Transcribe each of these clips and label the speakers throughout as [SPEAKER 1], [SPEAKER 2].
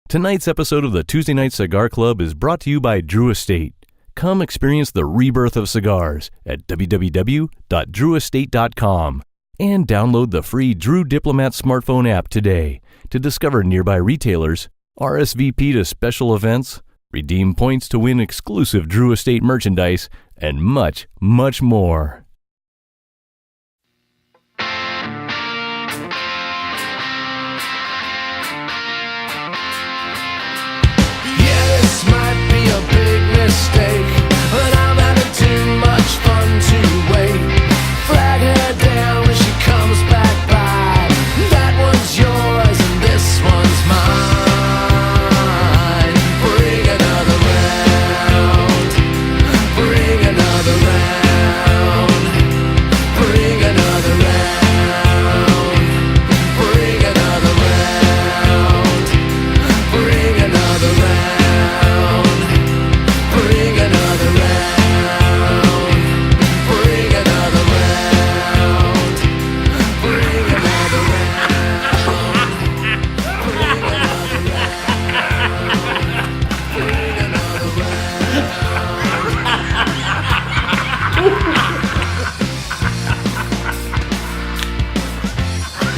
[SPEAKER 1] Tonight's episode of the Tuesday Night Cigar Club is brought to you by Drew Estate. Come experience the rebirth of cigars at www.drewestate.com and download the free Drew Diplomat smartphone app today to discover nearby retailers, RSVP to special events, redeem points to win exclusive Drew Estate merchandise, and much, much more.
[SPEAKER 2] This might be a big mistake, but I'm having too much fun to wait. Flag her down when she comes back by. That one's yours and this one's mine. Bring another round. Bring another round. Bring another round. Bring another round. Bring another round.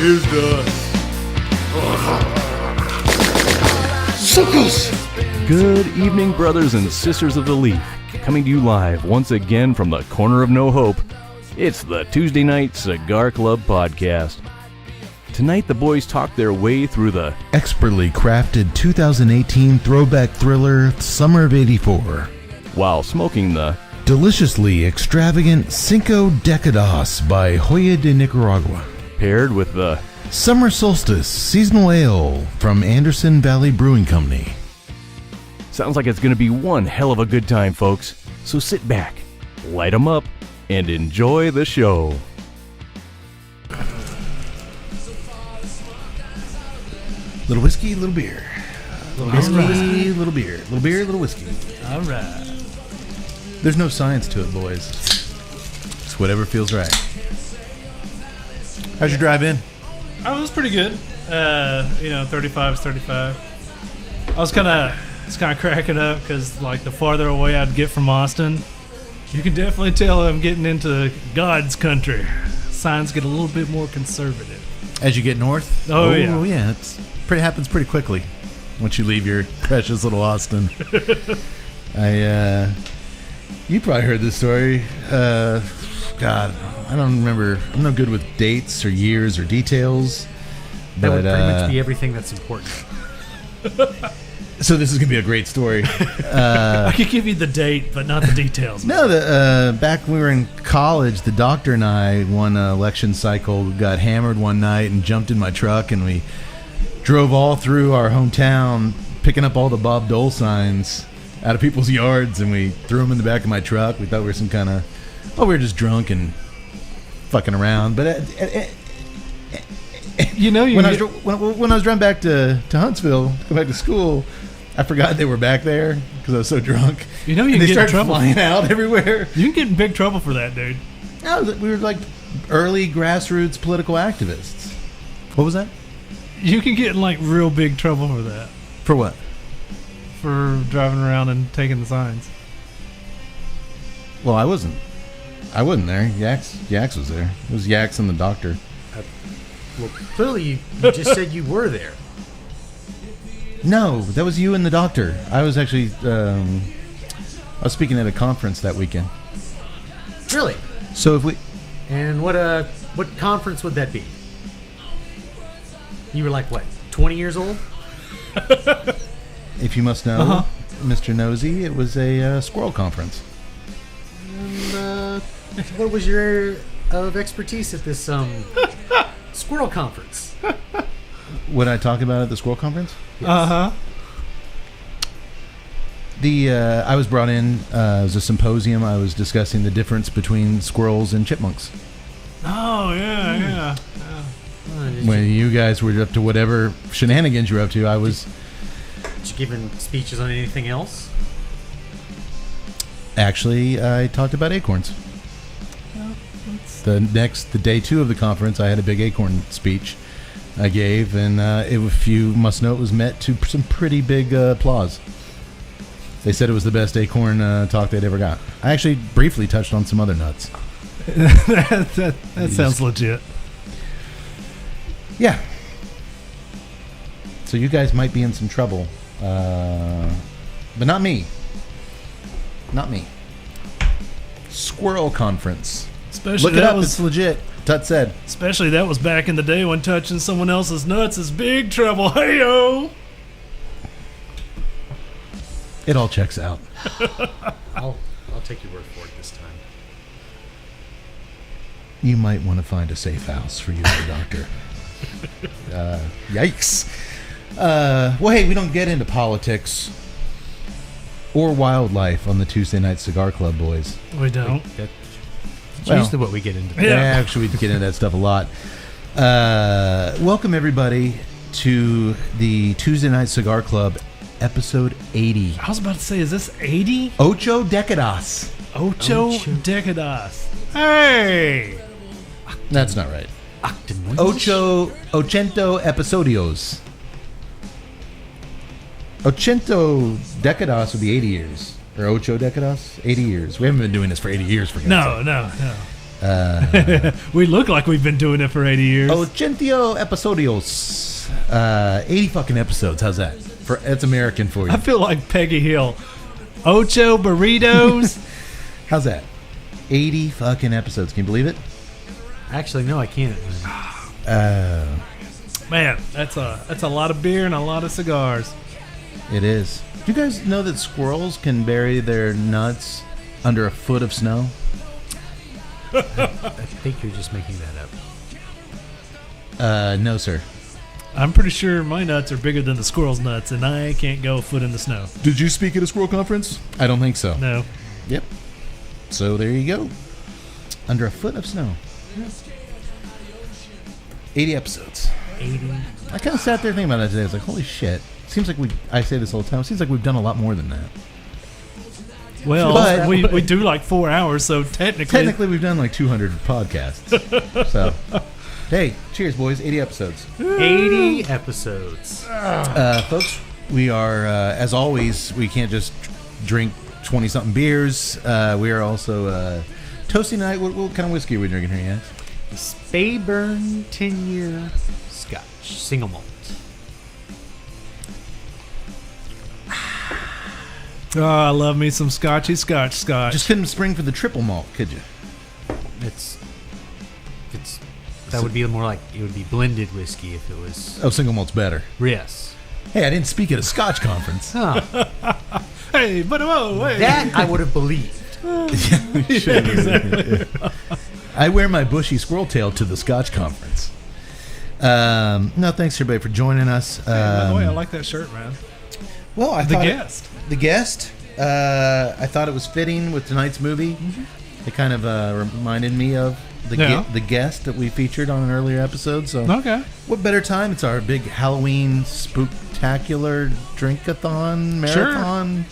[SPEAKER 3] Here's the Suckles.
[SPEAKER 1] Good evening, brothers and sisters of the Leaf. Coming to you live once again from the corner of no hope, it's the Tuesday Night Cigar Club podcast. Tonight the boys talk their way through the
[SPEAKER 3] expertly crafted 2018 throwback thriller Summer of '84
[SPEAKER 1] while smoking the
[SPEAKER 3] deliciously extravagant Cinco Décadas by Joya de Nicaragua,
[SPEAKER 1] paired with the
[SPEAKER 3] Summer Solstice Seasonal Ale from Anderson Valley Brewing Company.
[SPEAKER 1] Sounds like it's going to be one hell of a good time, folks. So sit back, light 'em up, and enjoy the show.
[SPEAKER 3] Little whiskey, little beer. Little whiskey,
[SPEAKER 4] Right.
[SPEAKER 3] little beer. Little beer, little whiskey.
[SPEAKER 4] All right.
[SPEAKER 3] There's no science to it, boys. It's whatever feels right. How's your drive in?
[SPEAKER 4] Oh, it was pretty good. 35 is 35. I was kind of cracking up because, like, the farther away I'd get from Austin, you can definitely tell I'm getting into God's country. Signs get a little bit more conservative.
[SPEAKER 3] As you get north?
[SPEAKER 4] Oh, yeah.
[SPEAKER 3] Oh, yeah. Happens pretty quickly once you leave your precious little Austin. You probably heard this story. God, I don't remember. I'm no good with dates or years or details.
[SPEAKER 5] That would pretty much be everything that's important.
[SPEAKER 3] So this is going to be a great story.
[SPEAKER 4] I could give you the date, but not the details.
[SPEAKER 3] No, back when we were in college, the doctor and I, one election cycle, got hammered one night and jumped in my truck, and we drove all through our hometown, picking up all the Bob Dole signs out of people's yards, and we threw them in the back of my truck. We thought we were some kind of, we were just drunk and fucking around. But when I was driving back to Huntsville, go back to school, I forgot they were back there because I was so drunk.
[SPEAKER 4] You can
[SPEAKER 3] they
[SPEAKER 4] get in
[SPEAKER 3] started
[SPEAKER 4] trouble.
[SPEAKER 3] flying out everywhere.
[SPEAKER 4] You can get in big trouble for that, dude.
[SPEAKER 3] No, we were like early grassroots political activists. What was that?
[SPEAKER 4] You can get in, like, real big trouble for that.
[SPEAKER 3] For what?
[SPEAKER 4] For driving around and taking the signs.
[SPEAKER 3] Well, I wasn't there. Yax was there. It was Yax and the doctor.
[SPEAKER 5] Well, clearly you just said you were there.
[SPEAKER 3] No, that was you and the doctor. I was actually I was speaking at a conference that weekend.
[SPEAKER 5] Really?
[SPEAKER 3] So if we
[SPEAKER 5] And what conference would that be? You were like, what, 20 years old?
[SPEAKER 3] if you must know, Mr. Nosy, it was a squirrel conference.
[SPEAKER 5] And what was your area of expertise at this squirrel conference?
[SPEAKER 3] What did I talk about at the squirrel conference?
[SPEAKER 4] Yes.
[SPEAKER 3] I was brought in as a symposium. I was discussing the difference between squirrels and chipmunks.
[SPEAKER 4] Oh, yeah.
[SPEAKER 3] When you guys were up to whatever shenanigans you were up to, I was...
[SPEAKER 5] Did you give speeches on anything else?
[SPEAKER 3] Actually, I talked about acorns. The day 2 of the conference, I had a big acorn speech. I gave, and if you must know, it was met to some pretty big applause. They said it was the best acorn talk they'd ever got. I actually briefly touched on some other nuts.
[SPEAKER 4] that sounds legit.
[SPEAKER 3] Yeah. So you guys might be in some trouble, but not me. Not me. Squirrel Conference.
[SPEAKER 4] Especially
[SPEAKER 3] Look it
[SPEAKER 4] that
[SPEAKER 3] up.
[SPEAKER 4] was
[SPEAKER 3] It's legit. Tut said.
[SPEAKER 4] especially that was back in the day when touching someone else's nuts is big trouble. Hey-o!
[SPEAKER 3] It all checks out.
[SPEAKER 5] I'll take your word for it this time.
[SPEAKER 3] You might want to find a safe house for you, the doctor. Yikes. Well, hey, we don't get into politics or wildlife on the Tuesday Night Cigar Club, boys.
[SPEAKER 4] We don't.
[SPEAKER 5] That's
[SPEAKER 3] Well,
[SPEAKER 5] usually what we get into.
[SPEAKER 4] Yeah.
[SPEAKER 3] Actually, we get into that stuff a lot. Welcome, everybody, to the Tuesday Night Cigar Club, episode 80.
[SPEAKER 4] I was about to say, is this 80?
[SPEAKER 3] Ocho Décadas.
[SPEAKER 4] Ocho Décadas. Hey!
[SPEAKER 3] That's not right. Ochento episodios. Ochento Décadas would be 80 years. Or Ocho Décadas? 80 years. We haven't been doing this for 80 years, for God's
[SPEAKER 4] No. We look like we've been doing it for 80 years.
[SPEAKER 3] Ochentio episodios. 80 fucking episodes. How's that? That's American for you.
[SPEAKER 4] I feel like Peggy Hill. Ocho burritos.
[SPEAKER 3] How's that? 80 fucking episodes. Can you believe it?
[SPEAKER 5] Actually, no, I can't.
[SPEAKER 4] Man, that's a lot of beer and a lot of cigars.
[SPEAKER 3] It is. Do you guys know that squirrels can bury their nuts under a foot of snow?
[SPEAKER 5] I think you're just making that up.
[SPEAKER 3] No, sir.
[SPEAKER 4] I'm pretty sure my nuts are bigger than the squirrel's nuts, and I can't go a foot in the snow.
[SPEAKER 3] Did you speak at a squirrel conference? I don't think so.
[SPEAKER 4] No.
[SPEAKER 3] Yep. So there you go. Under a foot of snow. 80 episodes.
[SPEAKER 5] 80.
[SPEAKER 3] I kind of sat there thinking about that today. I was like, holy shit. Seems like I say this all the time. It seems like we've done a lot more than that.
[SPEAKER 4] Well,
[SPEAKER 3] But-
[SPEAKER 4] we do like 4 hours, so
[SPEAKER 3] Technically, we've done like 200 podcasts. So, hey, cheers, boys. 80 episodes.
[SPEAKER 5] 80 episodes.
[SPEAKER 3] Folks, we are, as always, we can't just drink 20-something beers. We are also toasting tonight. What kind of whiskey are we drinking here, Yaz?
[SPEAKER 5] Speyburn 10-year Scotch. Single malt.
[SPEAKER 4] Oh, I love me some scotchy scotch.
[SPEAKER 3] Just couldn't spring for the triple malt, could you?
[SPEAKER 5] That would be more like it would be blended whiskey if it was.
[SPEAKER 3] Oh, single malt's better.
[SPEAKER 5] Yes.
[SPEAKER 3] Hey, I didn't speak at a Scotch conference.
[SPEAKER 5] Huh.
[SPEAKER 4] Hey, but whoa, hey.
[SPEAKER 5] That I would have believed.
[SPEAKER 3] I wear my bushy squirrel tail to the Scotch conference. No, thanks everybody for joining us.
[SPEAKER 4] By the way, I like that shirt, man.
[SPEAKER 3] Well, I
[SPEAKER 4] The
[SPEAKER 3] thought
[SPEAKER 4] guest.
[SPEAKER 3] The guest. I thought it was fitting with tonight's movie. It kind of reminded me of the guest that we featured on an earlier episode. So,
[SPEAKER 4] Okay.
[SPEAKER 3] what better time? It's our big Halloween spooktacular drink-a-thon marathon.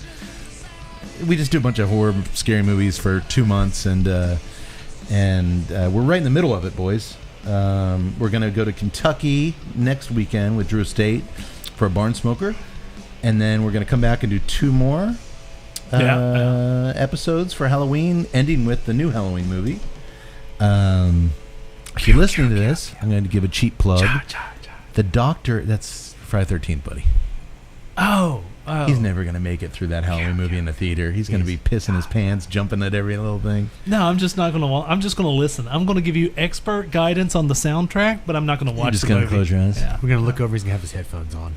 [SPEAKER 3] We just do a bunch of horror, scary movies for 2 months, and we're right in the middle of it, boys. We're gonna go to Kentucky next weekend with Drew Estate for a barn smoker, and then we're gonna come back and do 2 more episodes for Halloween, ending with the new Halloween movie. If you're listening to this, I'm going to give a cheap plug. The Doctor, that's Friday 13th, buddy.
[SPEAKER 4] Oh.
[SPEAKER 3] He's never going to make it through that Halloween movie in the theater. He's going to be pissing his pants, jumping at every little thing.
[SPEAKER 4] No, I'm just not gonna. I'm just gonna listen. I'm gonna give you expert guidance on the soundtrack, but I'm not gonna watch
[SPEAKER 3] You're just
[SPEAKER 4] the
[SPEAKER 3] going to
[SPEAKER 4] movie.
[SPEAKER 3] close your eyes?
[SPEAKER 4] Yeah.
[SPEAKER 5] We're gonna look over. He's gonna have his headphones on.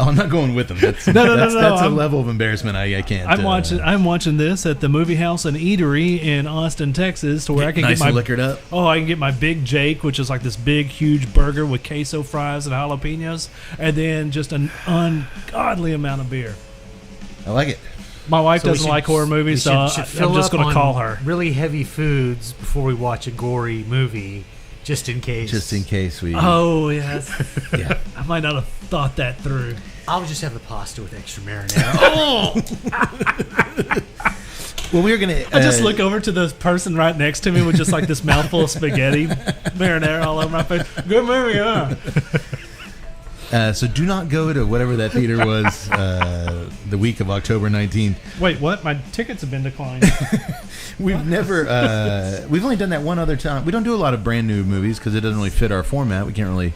[SPEAKER 3] Oh, I'm not going with him. That's,
[SPEAKER 4] No.
[SPEAKER 3] That's a
[SPEAKER 4] I'm-
[SPEAKER 3] level of embarrassment I can't.
[SPEAKER 4] I'm watching this at the movie house and eatery in Austin, Texas, to where I can
[SPEAKER 3] nice
[SPEAKER 4] get my
[SPEAKER 3] and liquored up.
[SPEAKER 4] I can get my Big Jake, which is like this big, huge burger with queso fries and jalapenos, and then just an ungodly amount of beer.
[SPEAKER 3] I like it.
[SPEAKER 4] My wife
[SPEAKER 5] So we
[SPEAKER 4] doesn't
[SPEAKER 5] should-
[SPEAKER 4] like horror movies, so
[SPEAKER 5] we should
[SPEAKER 4] I'm
[SPEAKER 5] fill
[SPEAKER 4] just
[SPEAKER 5] up
[SPEAKER 4] going to
[SPEAKER 5] on
[SPEAKER 4] call her.
[SPEAKER 5] really heavy foods before we watch a gory movie, just in case.
[SPEAKER 3] Just in case we.
[SPEAKER 4] Oh, yes.
[SPEAKER 3] Yeah.
[SPEAKER 4] I might not have thought that through.
[SPEAKER 5] I'll just have the pasta with extra marinara.
[SPEAKER 3] Well, we were gonna.
[SPEAKER 4] I just look over to the person right next to me with just like this mouthful of spaghetti marinara all over my face. Good movie, huh?
[SPEAKER 3] So do not go to whatever that theater was the week of October 19th.
[SPEAKER 4] Wait, what? My tickets have been declined.
[SPEAKER 3] We've never. We've only done that one other time. We don't do a lot of brand new movies because it doesn't really fit our format. We can't really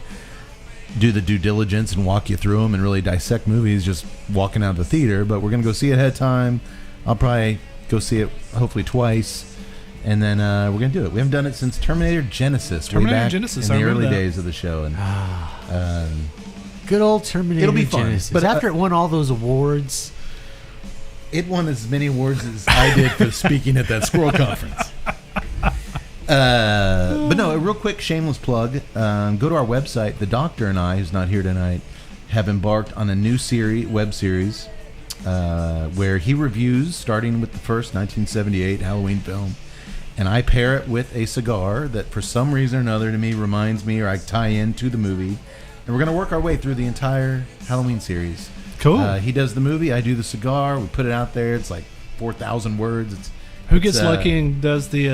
[SPEAKER 3] do the due diligence and walk you through them and really dissect movies just walking out of the theater. But we're gonna go see it ahead of time. I'll probably go see it hopefully twice, and then we're gonna do it. We haven't done it since Terminator Genesis.
[SPEAKER 4] Terminator
[SPEAKER 3] way back
[SPEAKER 4] Genesis,
[SPEAKER 3] in
[SPEAKER 4] I
[SPEAKER 3] the
[SPEAKER 4] remember
[SPEAKER 3] early
[SPEAKER 4] that.
[SPEAKER 3] days of the show, and
[SPEAKER 5] Good old Terminator.
[SPEAKER 3] It'll be fun.
[SPEAKER 5] Genesis.
[SPEAKER 3] But,
[SPEAKER 5] After it won all those awards,
[SPEAKER 3] it won as many awards as I did for speaking at that Squirrel Conference. But no, a real quick shameless plug. Go to our website. The Doctor and I, who's not here tonight, have embarked on a new web series, where he reviews, starting with the first 1978 Halloween film, and I pair it with a cigar that for some reason or another to me reminds me, or I tie in to the movie. And we're going to work our way through the entire Halloween series.
[SPEAKER 4] Cool.
[SPEAKER 3] He does the movie, I do the cigar. We put it out there. It's like 4,000 words.
[SPEAKER 4] Who gets lucky and does the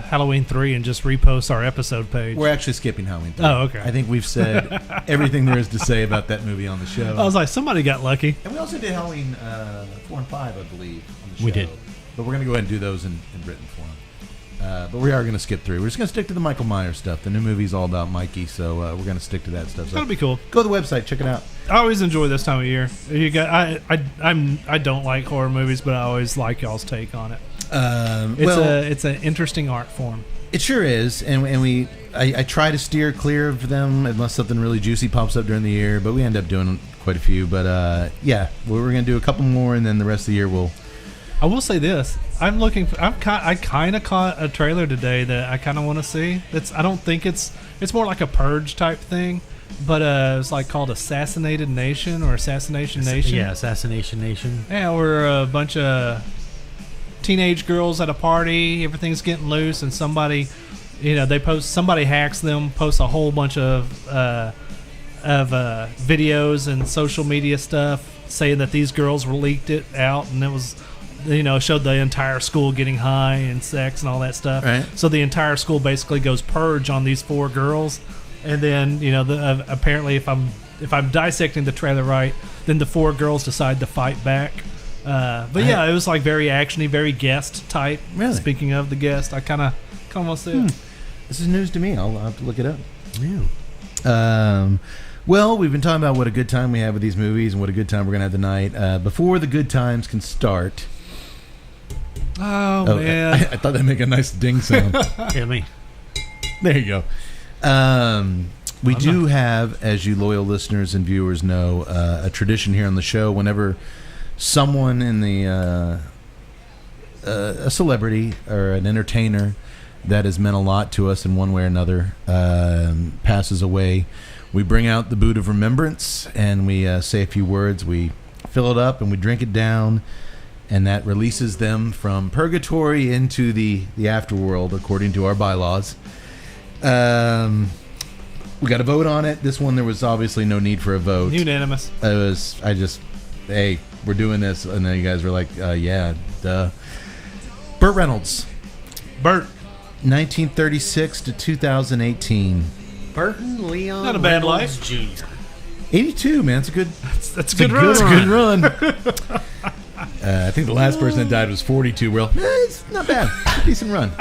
[SPEAKER 4] Halloween 3 and just reposts our episode page?
[SPEAKER 3] We're actually skipping Halloween 3.
[SPEAKER 4] Oh, okay.
[SPEAKER 3] I think we've said everything there is to say about that movie on the show.
[SPEAKER 4] I was like, somebody got lucky.
[SPEAKER 3] And we also did Halloween 4 and 5, I believe, on the show.
[SPEAKER 5] We did.
[SPEAKER 3] But we're going to go ahead and do those in written form. But we are going to skip through. We're just going to stick to the Michael Myers stuff. The new movie's all about Mikey, so we're going to stick to that stuff. So
[SPEAKER 4] That'll be cool.
[SPEAKER 3] go to the website, check it out.
[SPEAKER 4] I always enjoy this time of year. You got, I don't like horror movies, but I always like y'all's take on it. It's an interesting art form.
[SPEAKER 3] It sure is, and I try to steer clear of them unless something really juicy pops up during the year, but we end up doing quite a few. But yeah, we're going to do a couple more, and then the rest of the year we'll.
[SPEAKER 4] I will say this: I kind of caught a trailer today that I kind of want to see. I don't think it's more like a Purge type thing, but it's like called Assassinated Nation or Assassination Nation.
[SPEAKER 5] Yeah, Assassination Nation.
[SPEAKER 4] Yeah, we're a bunch of teenage girls at a party. Everything's getting loose, and somebody hacks them, posts a whole bunch of videos and social media stuff saying that these girls were leaked it out, and it was. Showed the entire school getting high and sex and all that stuff.
[SPEAKER 3] Right.
[SPEAKER 4] So the entire school basically goes purge on these 4 girls, and then apparently if I'm dissecting the trailer right, then the 4 girls decide to fight back. But yeah, it was like very actiony, very guest type.
[SPEAKER 3] Really?
[SPEAKER 4] Speaking of the guest, I kind of want to see it.
[SPEAKER 3] This is news to me. I'll have to look it up.
[SPEAKER 5] Yeah.
[SPEAKER 3] Well, we've been talking about what a good time we have with these movies and what a good time we're going to have tonight. Before the good times can start.
[SPEAKER 4] Oh man!
[SPEAKER 3] I thought that'd make a nice ding sound.
[SPEAKER 5] Yeah, me.
[SPEAKER 3] There you go. We do have, as you loyal listeners and viewers know, a tradition here on the show. Whenever someone in the a celebrity or an entertainer that has meant a lot to us in one way or another passes away, we bring out the boot of remembrance and we say a few words. We fill it up and we drink it down. And that releases them from purgatory into the afterworld, according to our bylaws. We got to vote on it. This one, there was obviously no need for a vote.
[SPEAKER 4] Unanimous.
[SPEAKER 3] Hey, we're doing this. And then you guys were like, yeah, duh. Burt Reynolds.
[SPEAKER 4] Burt.
[SPEAKER 3] 1936 to 2018.
[SPEAKER 5] Burton Leon
[SPEAKER 4] Not a bad
[SPEAKER 5] Reynolds
[SPEAKER 4] life.
[SPEAKER 5] Jr.
[SPEAKER 3] 82, man. It's a good.
[SPEAKER 4] That's a good run.
[SPEAKER 3] It's a good run. I think the last person that died was 42. Well, it's not bad. Decent run.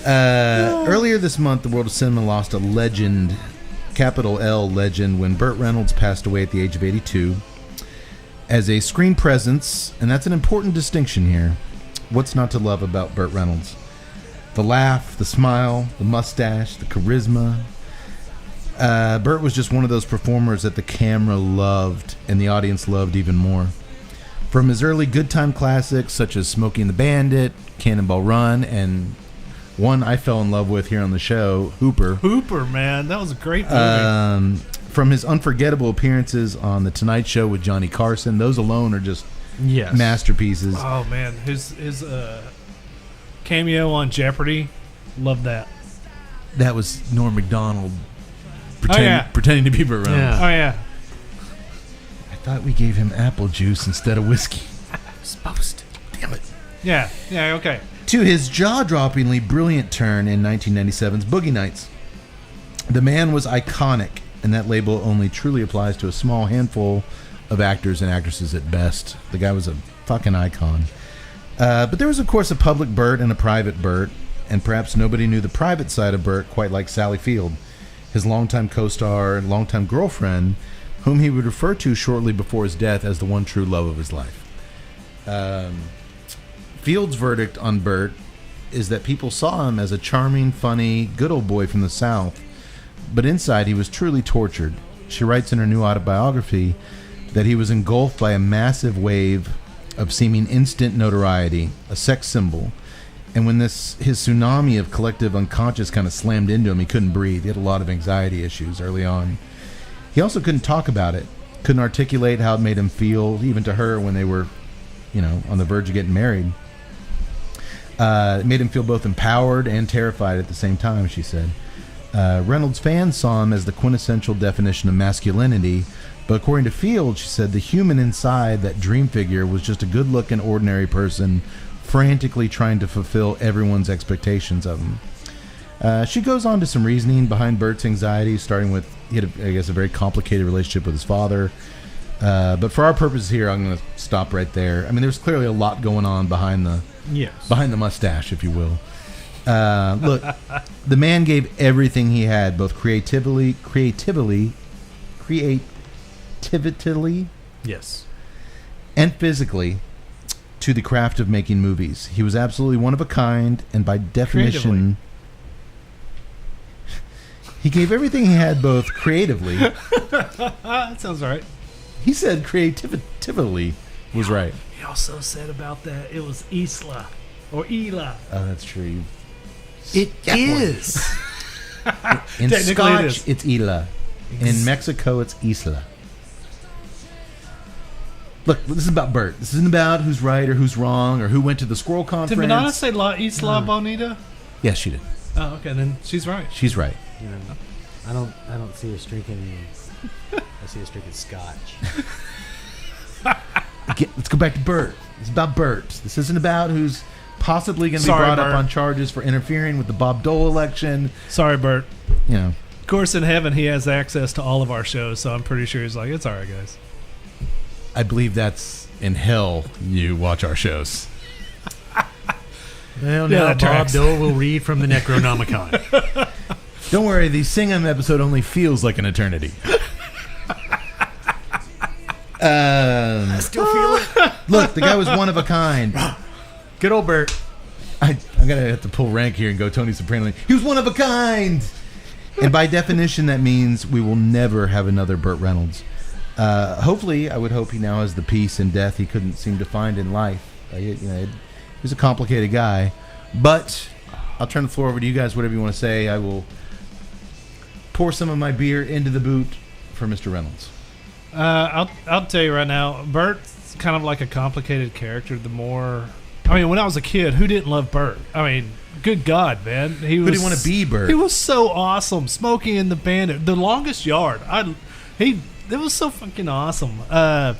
[SPEAKER 3] Earlier this month, the world of cinema lost a legend, capital L legend, when Burt Reynolds passed away at the age of 82. As a screen presence, and that's an important distinction here, what's not to love about Burt Reynolds? The laugh, the smile, the mustache, the charisma. Burt was just one of those performers that the camera loved and the audience loved even more. From his early good time classics such as Smokey and the Bandit, Cannonball Run, and one I fell in love with here on the show, Hooper.
[SPEAKER 4] Hooper, man, that was a great movie.
[SPEAKER 3] From his unforgettable appearances on The Tonight Show with Johnny Carson, those alone are just masterpieces.
[SPEAKER 4] Oh man, his cameo on Jeopardy, love that.
[SPEAKER 3] That was Norm Macdonald
[SPEAKER 4] yeah.
[SPEAKER 3] pretending to be Burt Reynolds.
[SPEAKER 5] Yeah.
[SPEAKER 4] Oh yeah.
[SPEAKER 3] I thought we gave him apple juice instead of whiskey.
[SPEAKER 5] Supposed to.
[SPEAKER 3] Damn it.
[SPEAKER 4] Yeah, okay.
[SPEAKER 3] To his jaw-droppingly brilliant turn in 1997's Boogie Nights. The man was iconic, and that label only truly applies to a small handful of actors and actresses at best. The guy was a fucking icon. But there was, of course, a public Burt and a private Burt, and perhaps nobody knew the private side of Burt quite like Sally Field, his longtime co-star and longtime girlfriend, whom he would refer to shortly before his death as the one true love of his life. Field's verdict on Burt is that people saw him as a charming, funny, good old boy from the South, but inside he was truly tortured. She writes in her new autobiography that he was engulfed by a massive wave of seeming instant notoriety, a sex symbol, and when his tsunami of collective unconscious kind of slammed into him, he couldn't breathe. He had a lot of anxiety issues early on. He also couldn't talk about it, couldn't articulate how it made him feel, even to her when they were, on the verge of getting married. It made him feel both empowered and terrified at the same time, she said. Reynolds' fans saw him as the quintessential definition of masculinity, but according to Field, she said the human inside that dream figure was just a good-looking, ordinary person frantically trying to fulfill everyone's expectations of him. She goes on to some reasoning behind Burt's anxiety, starting with, he had, a very complicated relationship with his father. But for our purposes here, I'm going to stop right there. I mean, there's clearly a lot going on behind the mustache, if you will. Look, the man gave everything he had, both creatively,
[SPEAKER 5] Yes.
[SPEAKER 3] and physically, to the craft of making movies. He was absolutely one of a kind, and by definition, he gave everything he had, both creatively.
[SPEAKER 4] That sounds right.
[SPEAKER 3] He said creatively was right.
[SPEAKER 4] He also said about that it was Isla or Ela.
[SPEAKER 3] Oh, that's true.
[SPEAKER 5] It is.
[SPEAKER 3] In
[SPEAKER 4] Technically
[SPEAKER 3] Scotch,
[SPEAKER 4] it
[SPEAKER 3] it's Isla. In Mexico, it's Isla. Look, this is about Burt. This isn't about who's right or who's wrong or who went to the squirrel conference.
[SPEAKER 4] Did Madonna say La Isla Bonita?
[SPEAKER 3] Yes, she did.
[SPEAKER 4] Oh, okay, then she's right.
[SPEAKER 3] She's right.
[SPEAKER 5] I don't see us drinking. I see us drinking Scotch.
[SPEAKER 3] Let's go back to Burt. It's about Burt. This isn't about who's possibly going to be brought up on charges for interfering with the Bob Dole election.
[SPEAKER 4] Sorry, Bert.
[SPEAKER 3] Of
[SPEAKER 4] course, in heaven, he has access to all of our shows, so I'm pretty sure he's like, it's all right, guys.
[SPEAKER 3] I believe that's in hell you watch our shows.
[SPEAKER 5] Well, now Bob Dole will read from the Necronomicon.
[SPEAKER 3] Don't worry, the Sing 'Em episode only feels like an eternity.
[SPEAKER 5] I still feel it.
[SPEAKER 3] Look, the guy was one of a kind.
[SPEAKER 5] Good old Bert.
[SPEAKER 3] I'm going to have to pull rank here and go Tony Soprano. He was one of a kind. And by definition, that means we will never have another Burt Reynolds. Hopefully, I would hope he now has the peace and death he couldn't seem to find in life. He was a complicated guy. But I'll turn the floor over to you guys, whatever you want to say. I will pour some of my beer into the boot for Mr. Reynolds.
[SPEAKER 4] I'll tell you right now, Bert's kind of like a complicated character. When I was a kid, who didn't love Bert? I mean, good God, man. Who
[SPEAKER 3] didn't want to be Bert?
[SPEAKER 4] He was so awesome. Smokey and the Bandit. The Longest Yard. It was so fucking awesome. That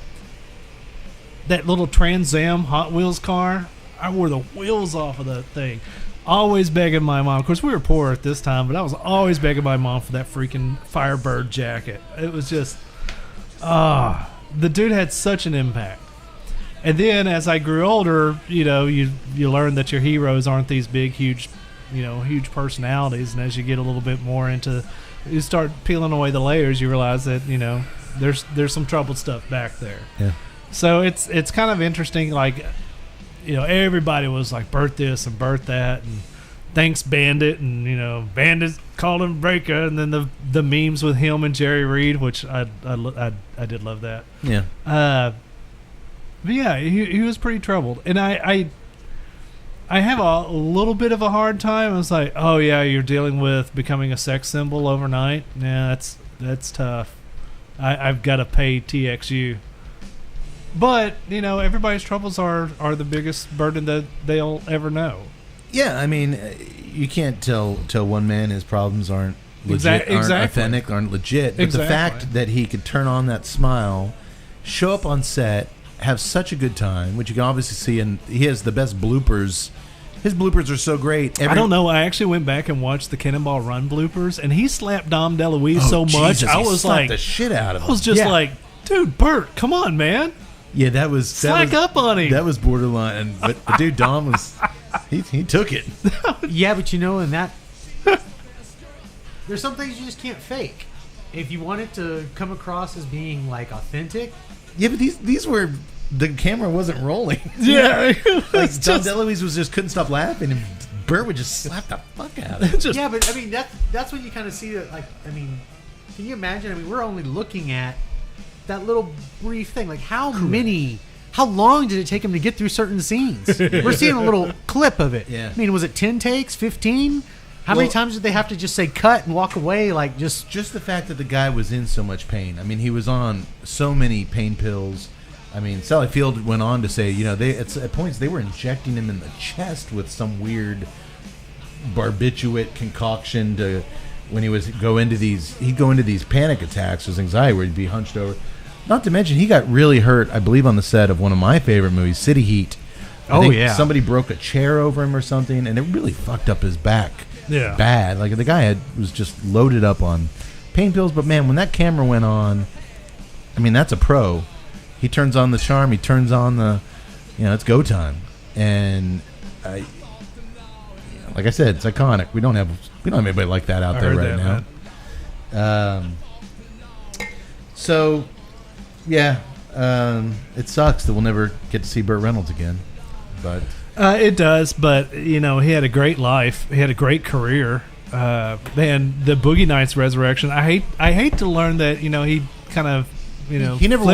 [SPEAKER 4] little Trans Am Hot Wheels car, I wore the wheels off of that thing. Always begging my mom. Of course, we were poor at this time, but I was always begging my mom for that freaking Firebird jacket. It was just... the dude had such an impact. And then as I grew older, you learn that your heroes aren't these big, huge personalities. And as you get a little bit more into, you start peeling away the layers, you realize that, there's some troubled stuff back there.
[SPEAKER 3] Yeah.
[SPEAKER 4] So it's kind of interesting. Like, everybody was like Bert this and Bert that, and thanks Bandit, and Bandit called him Breaker, and then the memes with him and Jerry Reed, which I did love that.
[SPEAKER 3] Yeah.
[SPEAKER 4] But yeah, he was pretty troubled, and I have a little bit of a hard time. I was like, oh yeah, you're dealing with becoming a sex symbol overnight. Yeah, that's tough. I've got to pay TXU. But everybody's troubles are the biggest burden that they'll ever know.
[SPEAKER 3] Yeah, I mean, you can't tell one man his problems aren't legit, aren't authentic, aren't legit. But the fact that he could turn on that smile, show up on set, have such a good time, which you can obviously see, and he has the best bloopers. His bloopers are so great.
[SPEAKER 4] I don't know. I actually went back and watched the Cannonball Run bloopers, and he slapped Dom DeLuise so much.
[SPEAKER 3] Jesus,
[SPEAKER 4] I
[SPEAKER 3] he
[SPEAKER 4] was
[SPEAKER 3] slapped
[SPEAKER 4] like,
[SPEAKER 3] the shit out of him.
[SPEAKER 4] I was just like, dude, Bert, come on, man.
[SPEAKER 3] Yeah, that was
[SPEAKER 4] Slack up on him.
[SPEAKER 3] That was borderline, but dude, Dom was he took it.
[SPEAKER 5] Yeah, but in that there's some things you just can't fake. If you want it to come across as being like authentic.
[SPEAKER 3] Yeah, but these were the camera wasn't rolling.
[SPEAKER 4] Yeah,
[SPEAKER 3] like Dom DeLuise couldn't stop laughing, and Bert would just slap the fuck out of him.
[SPEAKER 5] Yeah, but I mean that's when you kind of see that. Like, I mean, can you imagine? I mean, we're only looking at that little brief thing. Like, how long did it take him to get through certain scenes? We're seeing a little clip of it.
[SPEAKER 3] Yeah.
[SPEAKER 5] I mean, was it 10 takes, 15? How many times did they have to just say cut and walk away? Like, just
[SPEAKER 3] the fact that the guy was in so much pain. I mean, he was on so many pain pills. I mean, Sally Field went on to say, at points they were injecting him in the chest with some weird barbiturate concoction to when he'd go into these panic attacks or anxiety where he'd be hunched over. Not to mention, he got really hurt, I believe, on the set of one of my favorite movies, City Heat. I think somebody broke a chair over him or something, and it really fucked up his back.
[SPEAKER 4] Yeah.
[SPEAKER 3] Bad. Like, the guy was just loaded up on pain pills. But, man, when that camera went on, I mean, that's a pro. He turns on the charm. He turns on the, it's go time. And, like I said, it's iconic. We don't have anybody like that out there right now. So... yeah, it sucks that we'll never get to see Burt Reynolds again, but
[SPEAKER 4] it does. But he had a great life. He had a great career. And the Boogie Nights resurrection. I hate to learn that he kind of
[SPEAKER 3] he never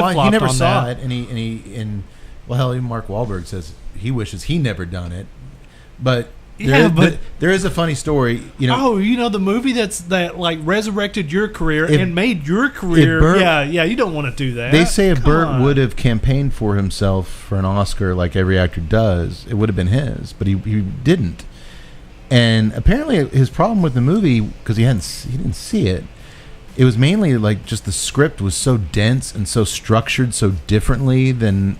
[SPEAKER 3] saw
[SPEAKER 4] that.
[SPEAKER 3] it, and hell, even Mark Wahlberg says he wishes he never done it, but. There is a funny story,
[SPEAKER 4] the movie that like resurrected your career and made your career. You don't want to do that.
[SPEAKER 3] They say if Burt would have campaigned for himself for an Oscar like every actor does, it would have been his, but he didn't. And apparently, his problem with the movie, because he didn't see it, it was mainly like just the script was so dense and so structured so differently than.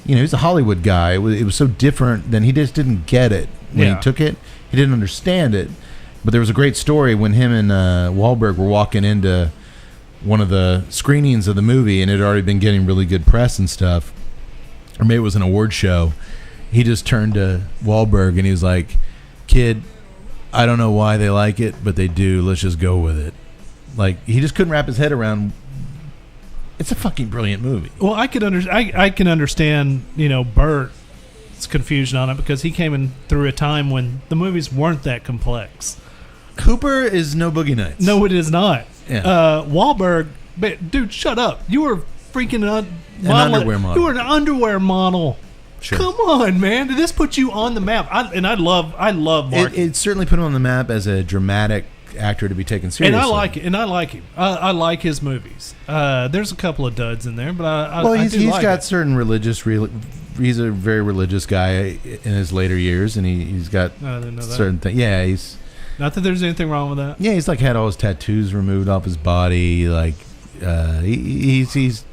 [SPEAKER 3] He's a Hollywood guy. It was so different than he just didn't get it. When he took it, he didn't understand it. But there was a great story when him and Wahlberg were walking into one of the screenings of the movie, and it had already been getting really good press and stuff. Or maybe it was an award show. He just turned to Wahlberg and he was like, "Kid, I don't know why they like it, but they do. Let's just go with it." Like, he just couldn't wrap his head around. It's a fucking brilliant movie.
[SPEAKER 4] Well, I can understand, Burt's confusion on it because he came in through a time when the movies weren't that complex.
[SPEAKER 3] Hooper is no Boogie Nights.
[SPEAKER 4] No, it is not.
[SPEAKER 3] Yeah.
[SPEAKER 4] Wahlberg, dude, shut up. You were freaking
[SPEAKER 3] an underwear model.
[SPEAKER 4] You were an underwear model.
[SPEAKER 3] Sure.
[SPEAKER 4] Come on, man. Did this put you on the map? I love Mark.
[SPEAKER 3] It certainly put him on the map as a dramatic actor to be taken seriously.
[SPEAKER 4] And I like it. And I like him. I like his movies. There's a couple of duds in there, but
[SPEAKER 3] he's got certain religious. He's a very religious guy in his later years, and he's got certain things. Yeah, he's
[SPEAKER 4] not that there's anything wrong with that.
[SPEAKER 3] Yeah, he's like had all his tattoos removed off his body. Like he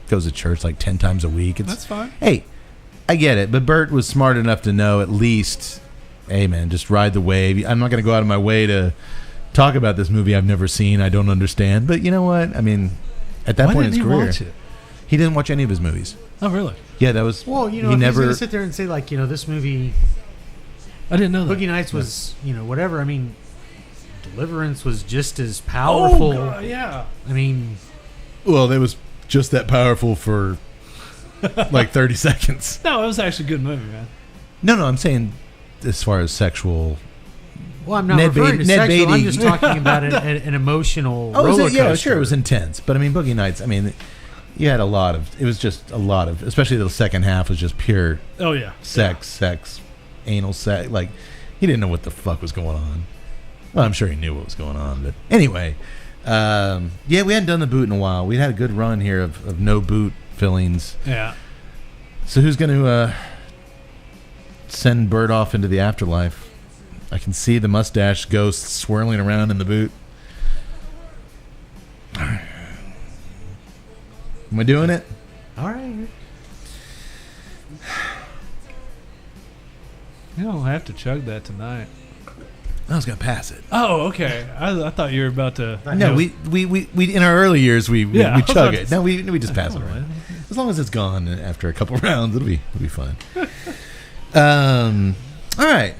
[SPEAKER 3] goes to church like 10 times a week.
[SPEAKER 4] That's fine.
[SPEAKER 3] Hey, I get it, but Burt was smart enough to know at least, hey man, just ride the wave. I'm not going to go out of my way to talk about this movie I've never seen, I don't understand. But you know what? I mean, at that point in his career, he didn't watch any of his movies.
[SPEAKER 4] Oh, really?
[SPEAKER 3] Yeah, that was.
[SPEAKER 5] Well, he never. He's going to sit there and say like, this movie.
[SPEAKER 4] I didn't know that.
[SPEAKER 5] Boogie Nights was, whatever. I mean, Deliverance was just as powerful.
[SPEAKER 4] Oh, God, yeah.
[SPEAKER 5] I mean,
[SPEAKER 3] well, it was just that powerful for like 30 seconds.
[SPEAKER 4] No, it was actually a good movie, man.
[SPEAKER 3] No, I'm saying as far as sexual.
[SPEAKER 5] Well, I'm not referring to sexual. I'm just talking about an emotional roller coaster.
[SPEAKER 3] Yeah, sure, it was intense. But I mean, Boogie Nights, I mean, you had it was just a lot of, especially the second half was just pure sex, anal sex. Like, he didn't know what the fuck was going on. Well, I'm sure he knew what was going on. But anyway, we hadn't done the boot in a while. We had a good run here of no boot fillings.
[SPEAKER 4] Yeah.
[SPEAKER 3] So who's going to send Bert off into the afterlife? I can see the mustache ghost swirling around in the boot. Am I doing it?
[SPEAKER 5] All right.
[SPEAKER 4] You don't have to chug that tonight.
[SPEAKER 3] I was gonna pass it.
[SPEAKER 4] Oh, okay. I thought you were about to.
[SPEAKER 3] No, we in our early years we chug it. No, we just pass it
[SPEAKER 4] Oh,
[SPEAKER 3] around. As long as it's gone after a couple rounds, it'll be fine. All right.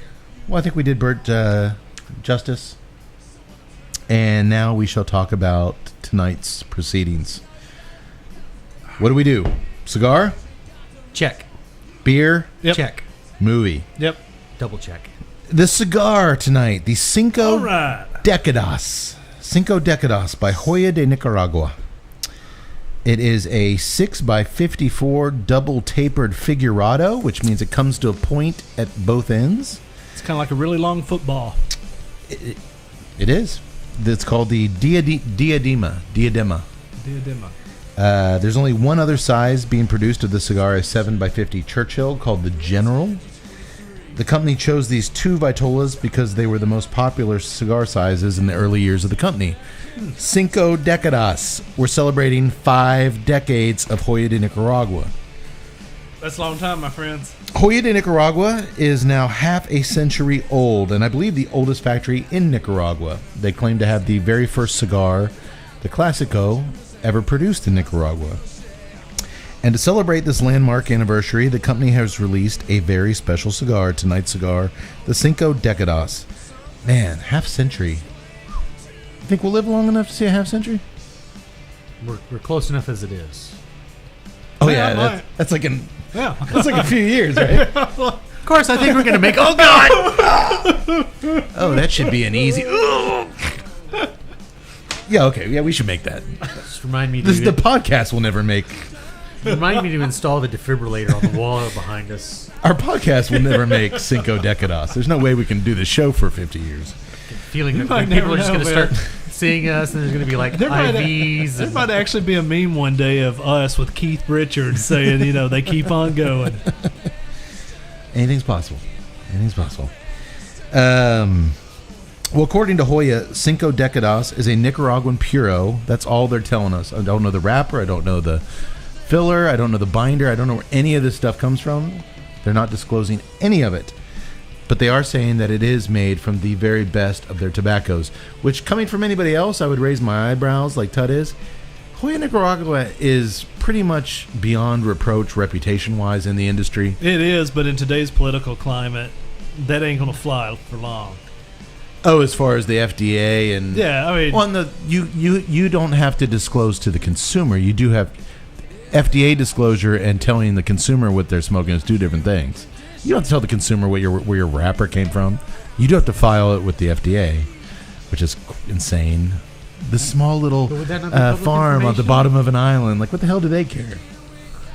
[SPEAKER 3] Well, I think we did Bert justice, and now we shall talk about tonight's proceedings. What do we do? Cigar,
[SPEAKER 5] Check.
[SPEAKER 3] beer,
[SPEAKER 4] Yep.
[SPEAKER 5] Check.
[SPEAKER 3] movie.
[SPEAKER 4] Yep.
[SPEAKER 5] Double check.
[SPEAKER 3] The cigar tonight, the Cinco
[SPEAKER 4] All right.
[SPEAKER 3] Décadas. Cinco Décadas by Joya de Nicaragua. It is a 6x54 double tapered figurado, which means it comes to a point at both ends.
[SPEAKER 4] It's kind of like a really long football.
[SPEAKER 3] It is. It's called the Diadema.
[SPEAKER 4] Diadema.
[SPEAKER 3] There's only one other size being produced of the cigar, a 7x50 Churchill called the General. The company chose these two Vitolas because they were the most popular cigar sizes in the early years of the company. Cinco Décadas. We're celebrating 5 decades of Joya de Nicaragua.
[SPEAKER 4] That's a long time, my friends.
[SPEAKER 3] Joya de Nicaragua is now half a century old, and I believe the oldest factory in Nicaragua. They claim to have the very first cigar, the Classico, ever produced in Nicaragua. And to celebrate this landmark anniversary, the company has released a very special cigar, tonight's cigar, the Cinco Décadas. Man, half century. You think we'll live long enough to see a half century?
[SPEAKER 5] We're close enough as it is.
[SPEAKER 3] Oh
[SPEAKER 4] Yeah,
[SPEAKER 3] yeah, that's like
[SPEAKER 4] Yeah.
[SPEAKER 3] that's like a few years, right?
[SPEAKER 5] Of course, I think we're gonna make. Oh God!
[SPEAKER 3] Oh, that should be an easy. Yeah, okay, yeah, we should make that.
[SPEAKER 5] Just remind me
[SPEAKER 3] The
[SPEAKER 5] to
[SPEAKER 3] podcast will never make.
[SPEAKER 5] remind me to install the defibrillator on the wall behind us.
[SPEAKER 3] Our podcast will never make Cinco Décadas. There's no way we can do the show for 50 years.
[SPEAKER 5] Feeling that
[SPEAKER 4] might
[SPEAKER 5] people
[SPEAKER 4] never
[SPEAKER 5] are just
[SPEAKER 4] know,
[SPEAKER 5] gonna
[SPEAKER 4] man.
[SPEAKER 5] start seeing us, and there's gonna be like
[SPEAKER 4] There might-
[SPEAKER 5] IVs.
[SPEAKER 4] There
[SPEAKER 5] and-
[SPEAKER 4] might actually be a meme one day of us with Keith Richards saying, they keep on going.
[SPEAKER 3] Anything's possible. Anything's possible. Well, according to Joya, Cinco Décadas is a Nicaraguan puro. That's all they're telling us. I don't know the wrapper. I don't know the filler. I don't know the binder. I don't know where any of this stuff comes from. They're not disclosing any of it. But they are saying that it is made from the very best of their tobaccos, which, coming from anybody else, I would raise my eyebrows like Tut is. Joya Nicaragua is pretty much beyond reproach reputation-wise in the industry.
[SPEAKER 4] It is, but in today's political climate, that ain't going to fly for long.
[SPEAKER 3] Oh, as far as the FDA and...
[SPEAKER 4] Yeah, I mean...
[SPEAKER 3] Well, you don't have to disclose to the consumer. You do have FDA disclosure, and telling the consumer what they're smoking is two different things. You don't have to tell the consumer where your wrapper came from. You do have to file it with the FDA, which is insane. The small little
[SPEAKER 5] But would that not be public
[SPEAKER 3] farm on the
[SPEAKER 5] information?
[SPEAKER 3] bottom of an island. Like, what the hell do they care?